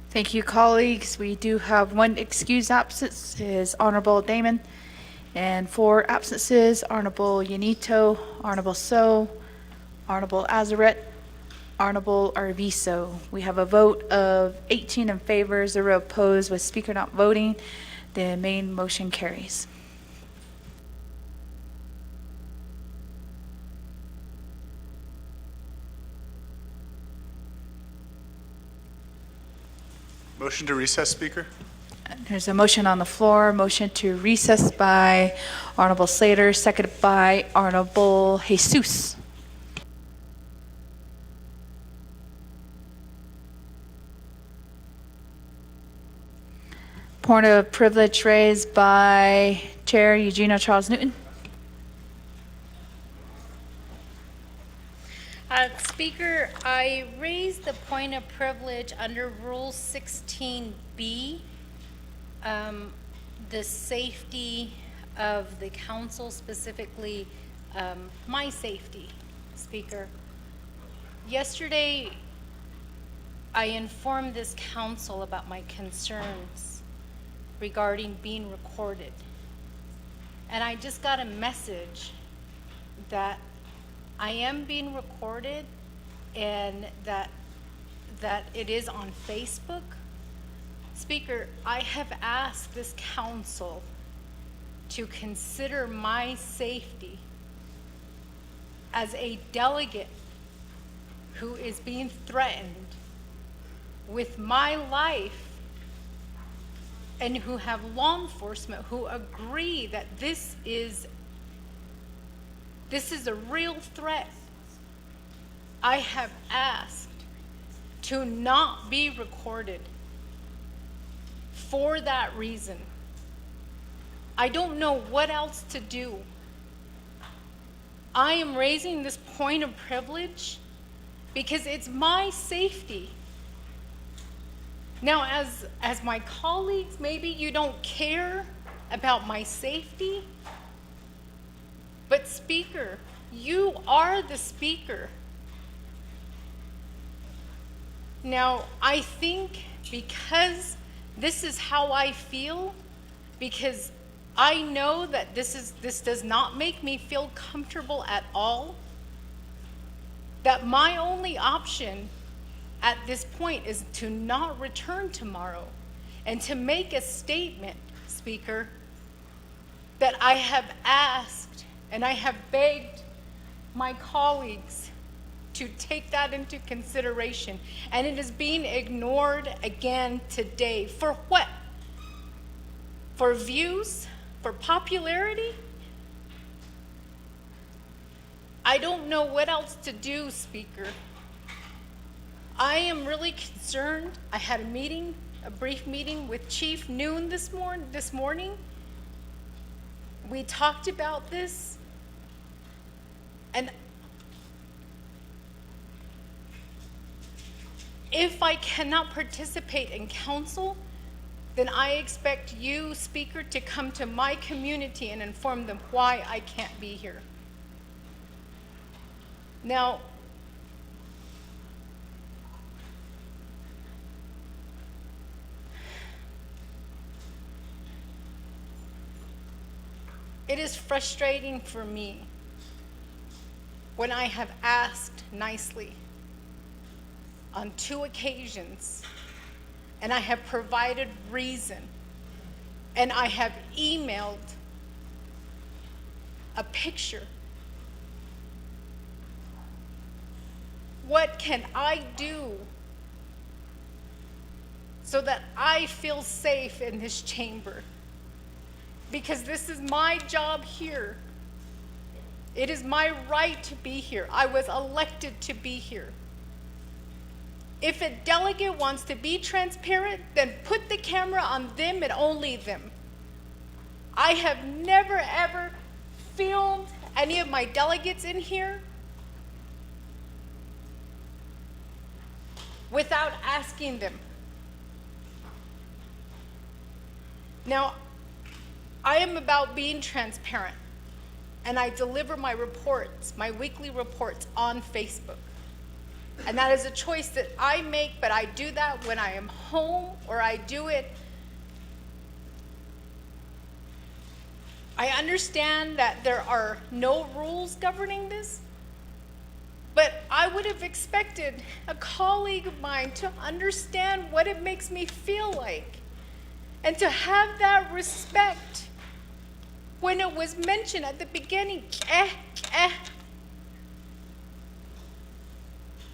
Thank you, colleagues. We do have one excused absence, is Honorable Damon, and 4 absences, Honorable Yanito, Honorable So, Honorable Azaret, Honorable Arviso. We have a vote of 18 in favor, 0 opposed, with Speaker not voting. The main motion carries. Motion to recess, Speaker? There's a motion on the floor, motion to recess by Honorable Slater, seconded by Honorable Jesus. point of privilege raised by Chair Eugenia Charles Newton. Speaker, I raised the point of privilege under Rule 16B, the safety of the council, specifically my safety, Speaker. Yesterday, I informed this council about my concerns regarding being recorded. And I just got a message that I am being recorded and that it is on Facebook. Speaker, I have asked this council to consider my safety as a delegate who is being threatened with my life, and who have law enforcement who agree that this is a real threat. I have asked to not be recorded for that reason. I don't know what else to do. I am raising this point of privilege because it's my safety. Now, as my colleagues, maybe you don't care about my safety, but Speaker, you are the Speaker. Now, I think because this is how I feel, because I know that this does not make me feel comfortable at all, that my only option at this point is to not return tomorrow and to make a statement, Speaker, that I have asked and I have begged my colleagues to take that into consideration. And it is being ignored again today. For what? For views? For popularity? I don't know what else to do, Speaker. I am really concerned. I had a brief meeting with Chief Noon this morning. We talked about this, and if I cannot participate in council, then I expect you, Speaker, to come to my community and inform them why I can't be here. Now, it is frustrating for me when I have asked nicely on 2 occasions, and I have provided reason, and I have emailed a picture. What can I do so that I feel safe in this chamber? Because this is my job here. It is my right to be here. I was elected to be here. If a delegate wants to be transparent, then put the camera on them and only them. I have never ever filmed any of my delegates in here without asking them. Now, I am about being transparent, and I deliver my reports, my weekly reports, on Facebook. And that is a choice that I make, but I do that when I am home, or I do it. I understand that there are no rules governing this, but I would have expected a colleague of mine to understand what it makes me feel like, and to have that respect when it was mentioned at the beginning.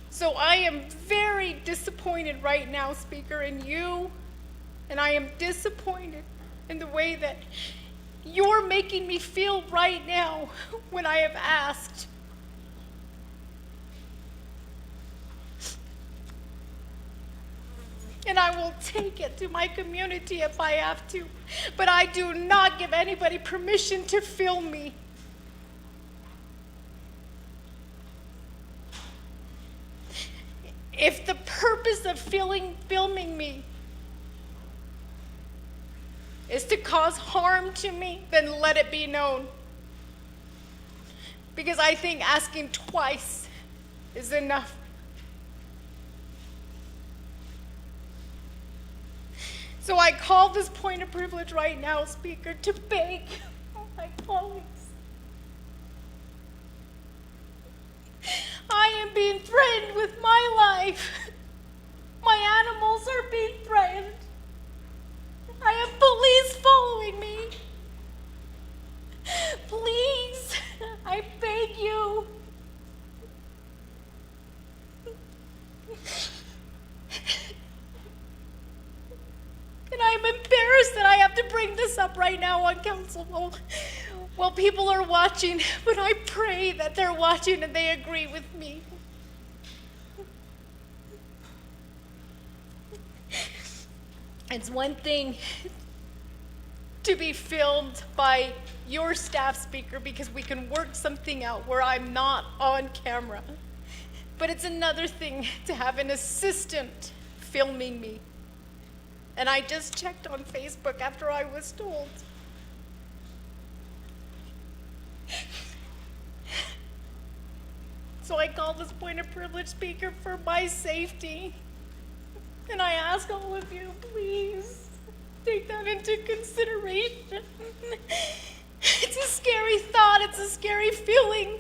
So I am very disappointed right now, Speaker, in you, and I am disappointed in the way that you're making me feel right now when I have asked. And and I will take it to my community if I have to. But I do not give anybody permission to film me. If the purpose of filming me is to cause harm to me, then let it be known. Because I think asking twice is enough. So I call this point of privilege right now, Speaker, to beg my colleagues. I am being threatened with my life. My animals are being threatened. I have police following me. Please, I beg you. And I'm embarrassed that I have to bring this up right now on council while people are watching, but I pray that they're watching and they agree with me. It's one thing to be filmed by your staff, Speaker, because we can work something out where I'm not on camera. But it's another thing to have an assistant filming me. And I just checked on Facebook after I was told. So I call this point of privilege, Speaker, for my safety. And I ask all of you, please, take that into consideration. It's a scary thought, it's a scary feeling.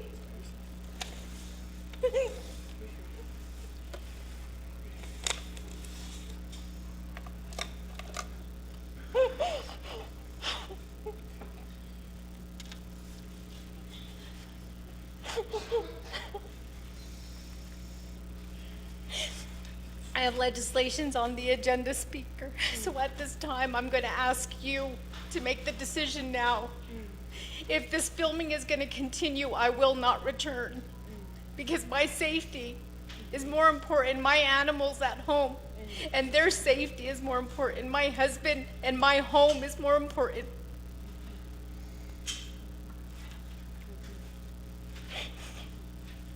I have legislations on the agenda, Speaker. So at this time, I'm going to ask you to make the decision now. If this filming is going to continue, I will not return because my safety is more important. My animals at home and their safety is more important. My husband and my home is more important.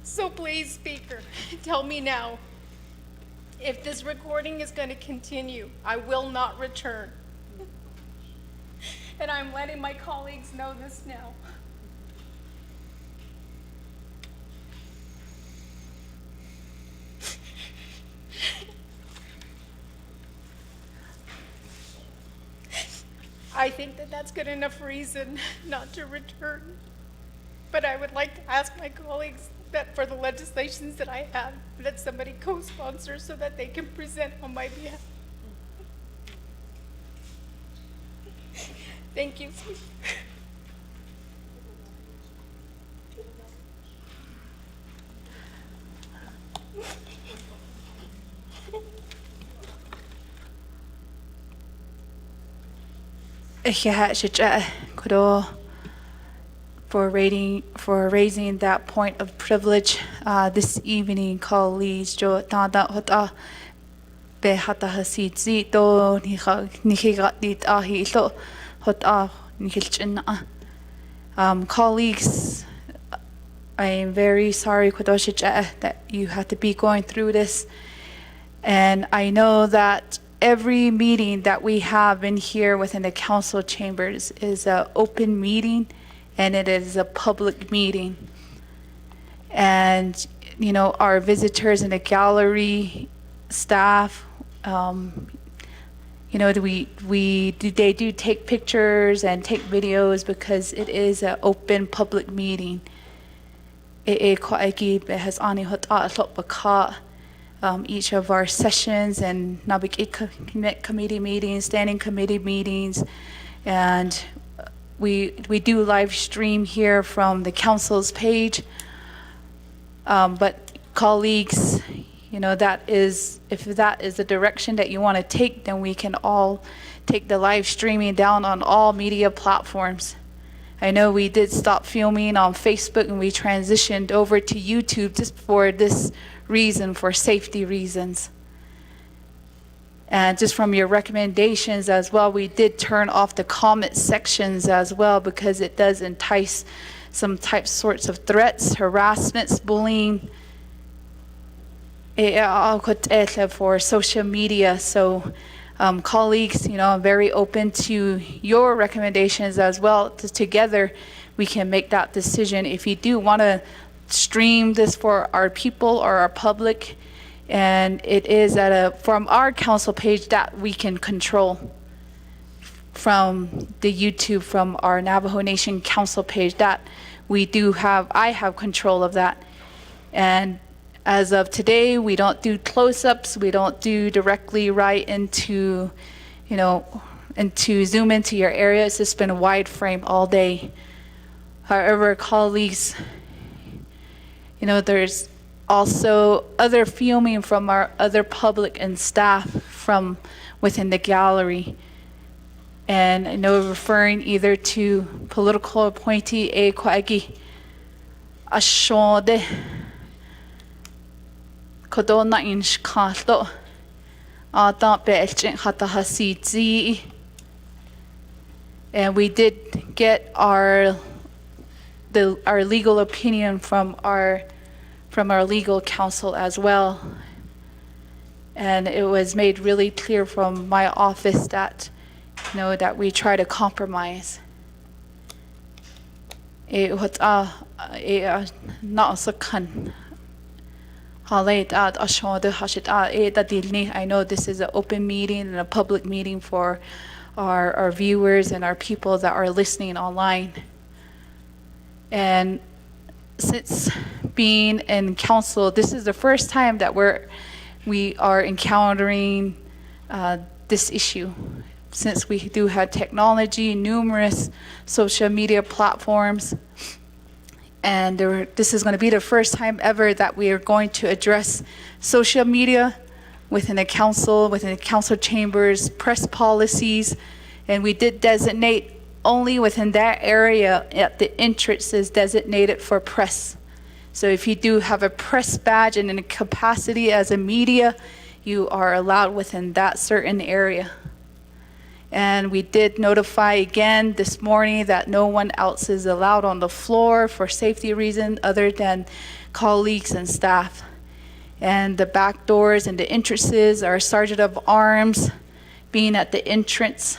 So please, Speaker, tell me now. If this recording is going to continue, I will not return. And I'm letting my colleagues know this now. I think that that's good enough reason not to return. But I would like to ask my colleagues that for the legislations that I have, that somebody co-sponsor so that they can present on my behalf. Thank you. For raising that point of privilege this evening, colleagues. Jo tada hota be hata hasit zito nihigat ahi ilo hota nihilchina. Colleagues, I am very sorry that you have to be going through this, and I know that every meeting that we have in here within the council chambers is an open meeting. And it is a public meeting. And, you know, our visitors in the gallery, staff, you know, they do take pictures and take videos because it is an open public meeting. Each of our sessions and committee meetings, standing committee meetings, and we do live stream here from the council's page, but colleagues, you know, if that is the direction that you want to take, then we can all take the live streaming down on all media platforms. I know we did stop filming on Facebook and we transitioned over to YouTube just for this reason, for safety reasons. And just from your recommendations as well, we did turn off the comment sections as well because it does entice some sorts of threats, harassments, bullying, for social media. So colleagues, I'm very open to your recommendations as well. Together, we can make that decision. If you do want to stream this for our people or our public, and it is from our council page that we can control from the YouTube, from our Navajo Nation Council page, that I have control of that. And as of today, we don't do close-ups, we don't do directly right into zoom into your area. It's just been a wide frame all day. However, colleagues, there's also other filming from our other public and staff from within the gallery. And I know referring either to political appointee A Kwagi Ashode Kodona Inch Kato Ada Belchin Hatahasi. And we did get our legal opinion from our legal counsel as well. And it was made really clear from my office that, that we try to compromise. I know this is an open meeting and a public meeting for our viewers and our people that are listening online. And since being in council, this is the first time that we are encountering this issue. Since we do have technology, numerous social media platforms, and this is going to be the first time ever that we are going to address social media within the council chambers, press policies, and we did designate only within that area at the entrance is designated for press. So if you do have a press badge and in a capacity as a media, you are allowed within that certain area. And we did notify again this morning that no one else is allowed on the floor for safety reasons other than colleagues and staff. And the back doors and the entrances are Sergeant of Arms being at the entrance.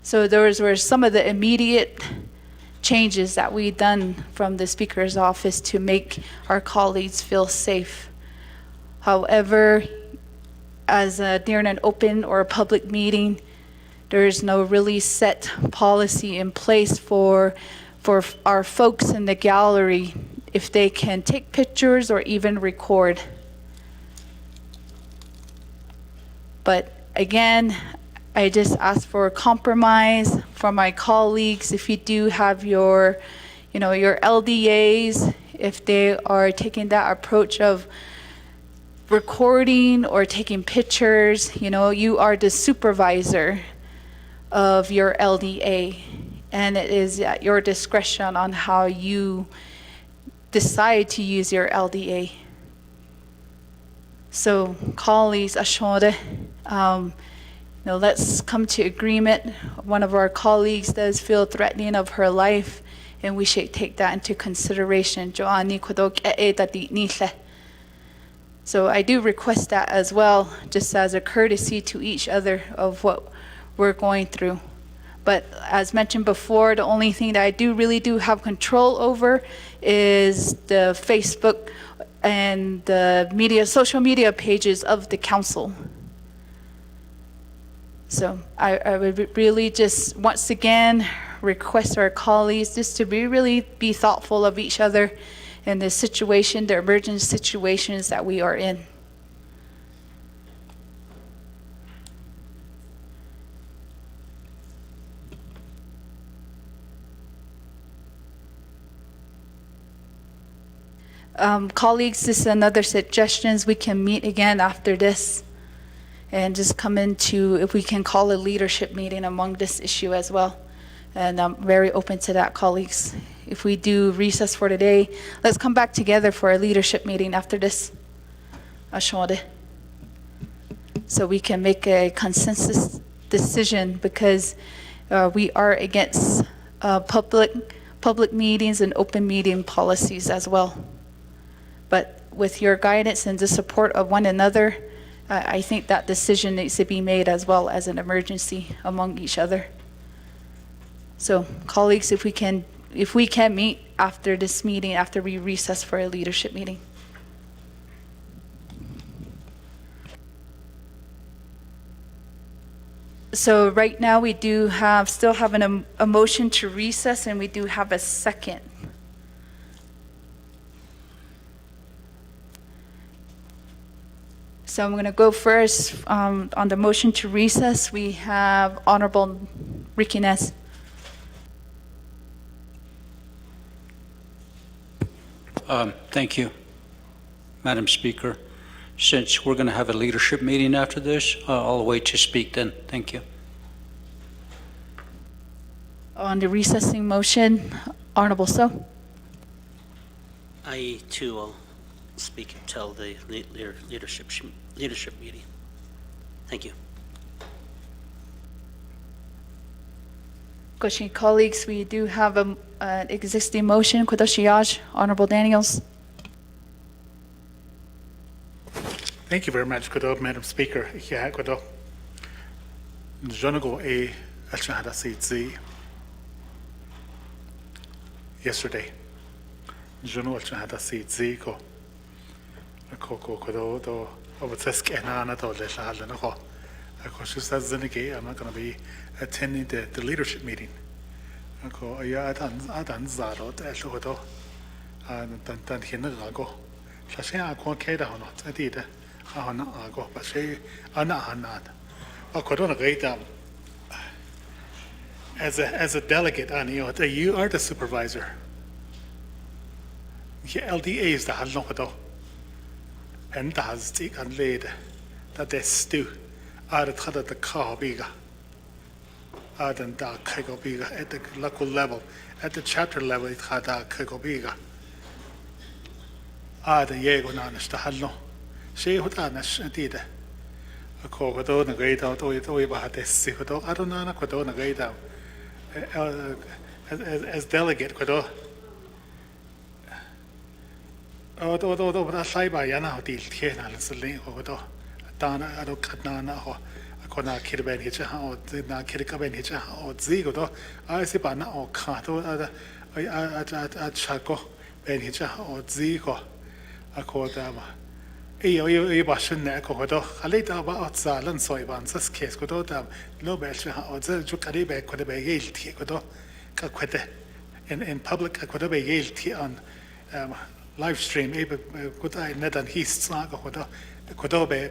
So those were some of the immediate changes that we done from the Speaker's office to make our colleagues feel safe. However, during an open or a public meeting, there is no really set policy in place for our folks in the gallery if they can take pictures or even record. But again, I just ask for a compromise from my colleagues. If you do have your LDAs, if they are taking that approach of recording or taking pictures, you are the supervisor of your LDA, and it is at your discretion on how you decide to use your LDA. So, colleagues, let's come to agreement. One of our colleagues does feel threatening of her life, and we should take that into consideration. So I do request that as well, just as a courtesy to each other of what we're going through. But as mentioned before, the only thing that I really do have control over is the Facebook and the social media pages of the council. So I would really just once again request our colleagues just to really be thoughtful of each other in the situation, the emergent situations that we are in. Colleagues, this is another suggestions. We can meet again after this and just come into, if we can call a leadership meeting among this issue as well. And I'm very open to that, colleagues. If we do recess for today, let's come back together for a leadership meeting after this. Ashwade. so we can make a consensus decision, because we are against public meetings and open meeting policies as well. But with your guidance and the support of one another, I think that decision needs to be made as well as an emergency among each other. So colleagues, if we can meet after this meeting, after we recess for a leadership meeting. So right now we do still have a motion to recess, and we do have a second. So I'm going to go first on the motion to recess. We have Honorable Ricky Nez. Thank you, Madam Speaker. Since we're going to have a leadership meeting after this, I'll wait to speak then. Thank you. On the recessing motion, Honorable So. I too will speak until the leadership meeting. Thank you. Question, colleagues, we do have an existing motion. Kodoshiaj, Honorable Daniels. Thank you very much, Madam Speaker. Yeah, Kudo. Jonago a Alchahada Seat yesterday. Jono Alchahada Seat Ziko. A coco Kudo, though, over Tesk and Anatol, Leshalanaho. Of course, just as Zenigay, I'm not going to be attending the leadership meeting. I go, yeah, Adan Zaro, Eshodo, and then Hinago. Shashing I can't care or not. I did. Go, but she, not. I couldn't agree them. As a delegate, you are the supervisor. LDA is the Halnodo. And that's the unlaid that they stew. At the car bigger. Than dark Kago bigger at the local level. At the chapter level, it had a Kago bigger. The Yego Nanas, the Halno. She would Anash did. A cocoa and a great out over this. I don't know, a great out. As delegate, Kodo. Oh, I say by Yana deal here, and it's a link over Dana, I don't cut Nana or Kona Kirben Hitcher or Zina Kirkaben Hitcher or Zigo. I see by now or Kato at Chaco, Ben Hitcher or Zigo. I call them. Bashin Neco, a later about Salan Soybans, this case could out no better or the Jukaribe could be Yale tea, could in public, I could be Yale tea on live stream, could I net and he's snag or could be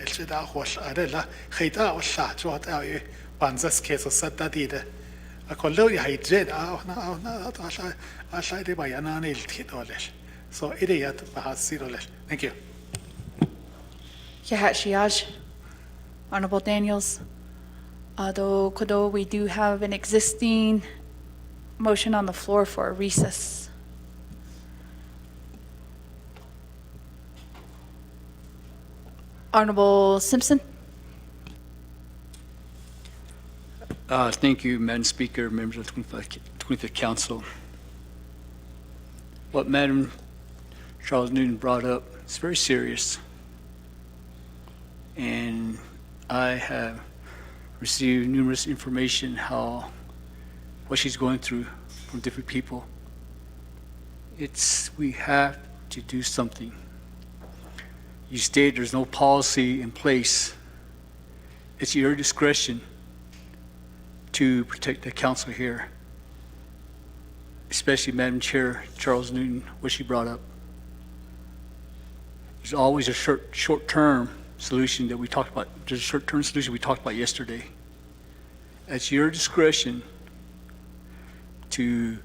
Chida wash Adela, Haita or Shat, what are you? Banzas case or set that either. I call Lily Hate I shall by an anil tea or less. So idiot, perhaps 0 less. Thank you. Yahat Honorable Daniels. Although Kodo, we do have an existing motion on the floor for a recess. Honorable Simpson. Thank you, Madam Speaker, members of the 25th Council. What Madam Charles Newton brought up is very serious. And I have received numerous information what she's going through from different people. We have to do something. You state there's no policy in place. It's your discretion to protect the council here, especially Madam Chair Charles Newton, what she brought up. There's always a short-term solution that we talked about. There's a short-term solution we talked about yesterday. At your discretion to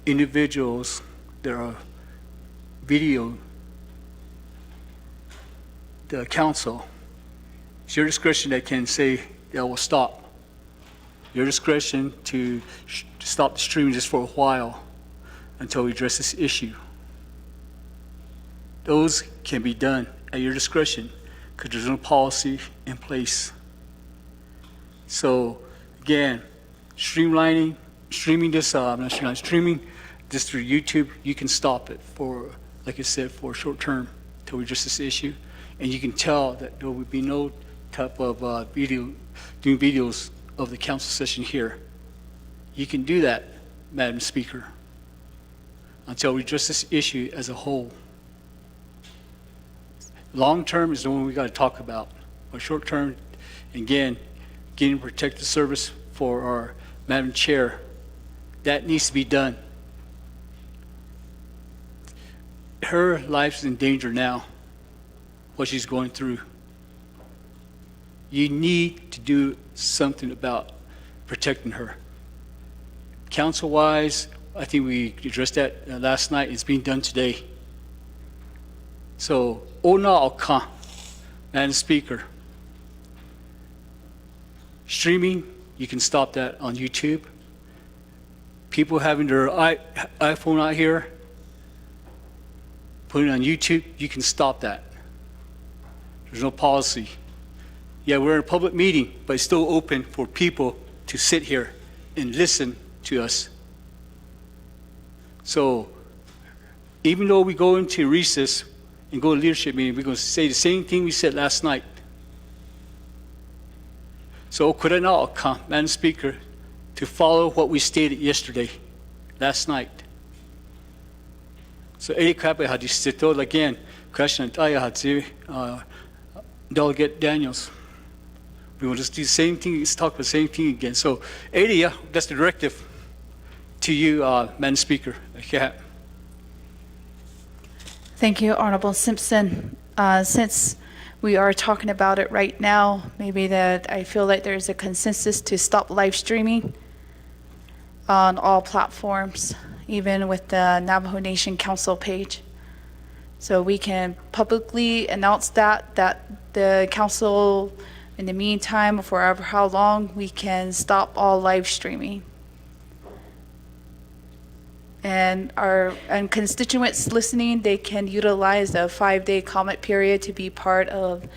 individuals that are video the council, it's your discretion that can say that will stop. Your discretion to stop the stream just for a while until we address this issue. Those can be done at your discretion. because there's no policy in place. So again, streaming this through YouTube, you can stop it for, like I said, for short term till we address this issue. And you can tell that there will be no type of doing videos of the council session here. You can do that, Madam Speaker, until we address this issue as a whole. Long term is the one we got to talk about. But short term, again, getting protective service for our Madam Chair, that needs to be done. Her life's in danger now, what she's going through. You need to do something about protecting her. Council-wise, I think we addressed that last night. It's being done today. So, Madam Speaker, streaming, you can stop that on YouTube. People having their iPhone out here, putting it on YouTube, you can stop that. There's no policy. Yeah, we're in a public meeting, but it's still open for people to sit here and listen to us. So even though we go into recess and go to leadership meeting, we're going to say the same thing we said last night. So could I now come, Madam Speaker, to follow what we stated yesterday, last night? So again, question Delegate Daniels. We will just do the same thing, let's talk about the same thing again. So, Ada, that's the directive to you, Madam Speaker. Thank you, Honorable Simpson. Since we are talking about it right now, maybe that I feel like there's a consensus to stop live streaming on all platforms, even with the Navajo Nation Council page. So we can publicly announce that the council, in the meantime, for however how long, we can stop all live streaming. And constituents listening, they can utilize a 5-day comment period to be part of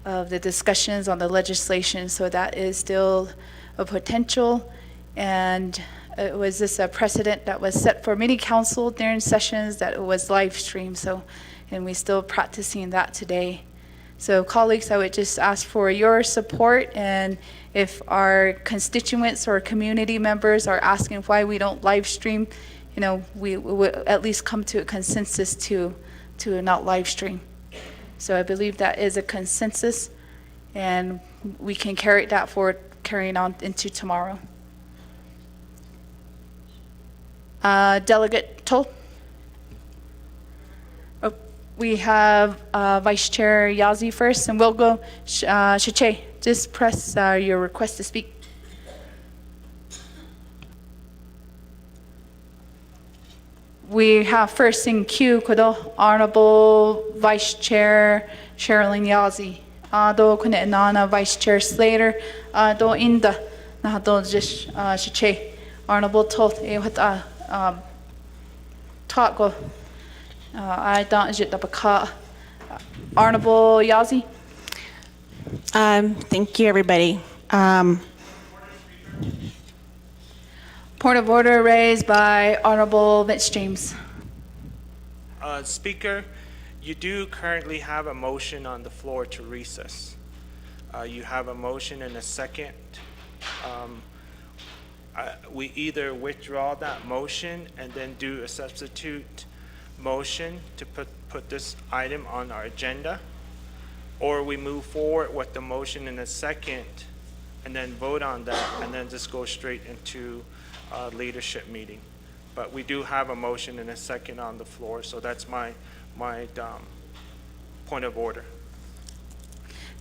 the discussions on the legislation. So that is still a potential. And it was this a precedent that was set for many council during sessions that it was live streamed. So, and we're still practicing that today. So colleagues, I would just ask for your support, and if our constituents or community members are asking why we don't live stream, we would at least come to a consensus to not live stream. So I believe that is a consensus, and we can carry that forward, carrying on into tomorrow. Delegate Toll. We have Vice Chair Yazzie first, and we'll go Shache. Just press your request to speak. We have first in queue, Kudo, Honorable Vice Chair Sherilyn Yazzie. Do kuna inana Vice Chair Slater. Do inda na do just Shache. Honorable Toll talk go. I don't get the Honorable Yazzie. Thank you, everybody. Point of order raised by Honorable Vince James. Speaker, you do currently have a motion on the floor to recess. You have a motion and a second. We either withdraw that motion and then do a substitute motion to put this item on our agenda, or we move forward with the motion in a second and then vote on that and then just go straight into leadership meeting. But we do have a motion and a second on the floor, so that's my point of order.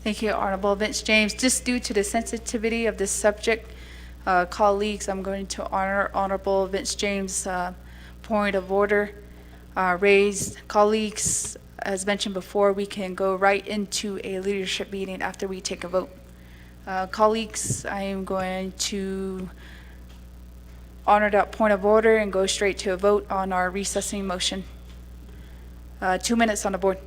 Thank you, Honorable Vince James. Just due to the sensitivity of this subject, colleagues, I'm going to honor Honorable Vince James' point of order raised. Colleagues, as mentioned before, we can go right into a leadership meeting after we take a vote. Colleagues, I am going to honor that point of order and go straight to a vote on our recessing motion. 2 minutes on the board.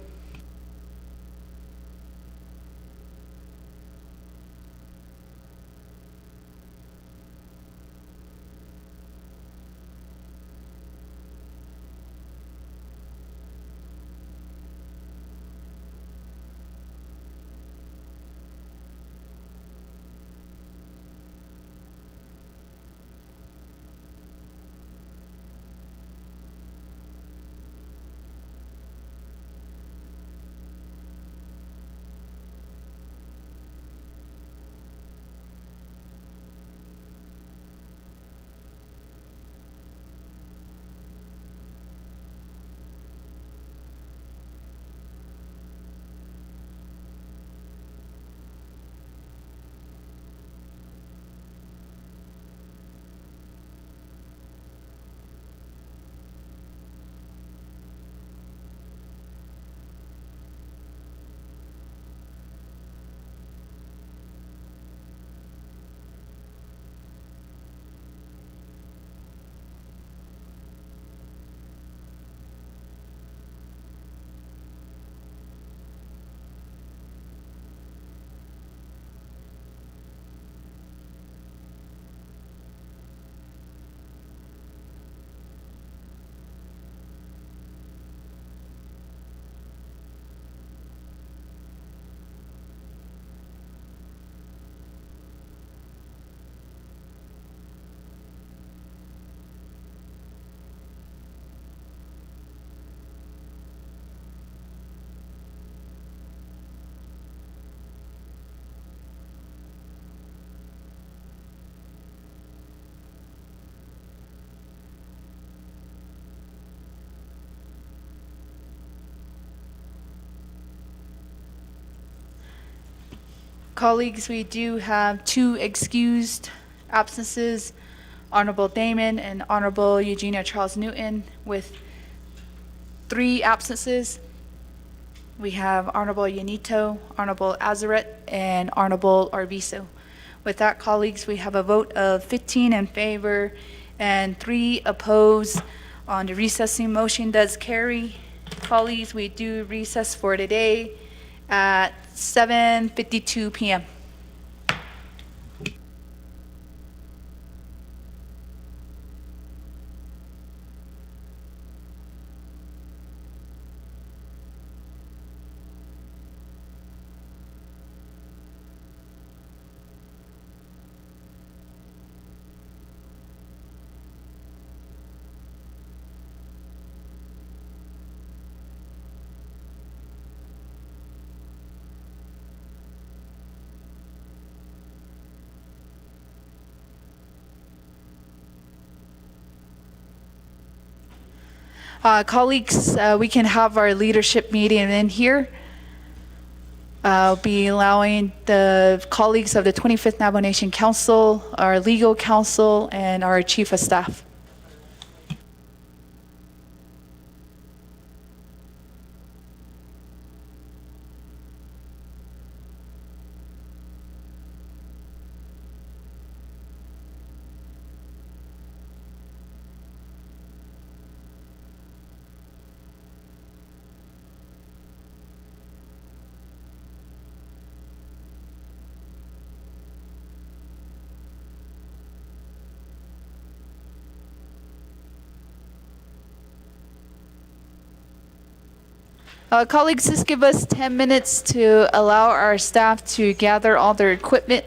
Colleagues, we do have 2 excused absences, Honorable Damon and Honorable Eugenia Charles Newton, with 3 absences. We have Honorable Yanito, Honorable Azaret, and Honorable Arvizo. With that, colleagues, we have a vote of 15 in favor and 3 opposed. On the recessing motion does carry. Colleagues, we do recess for today at 7:52 p.m. Colleagues, we can have our leadership meeting in here. I'll be allowing the colleagues of the 25th Navajo Nation Council, our legal counsel, and our chief of staff. Colleagues, just give us 10 minutes to allow our staff to gather all their equipment.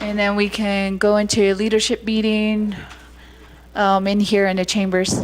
And then we can go into a leadership meeting in here in the chambers.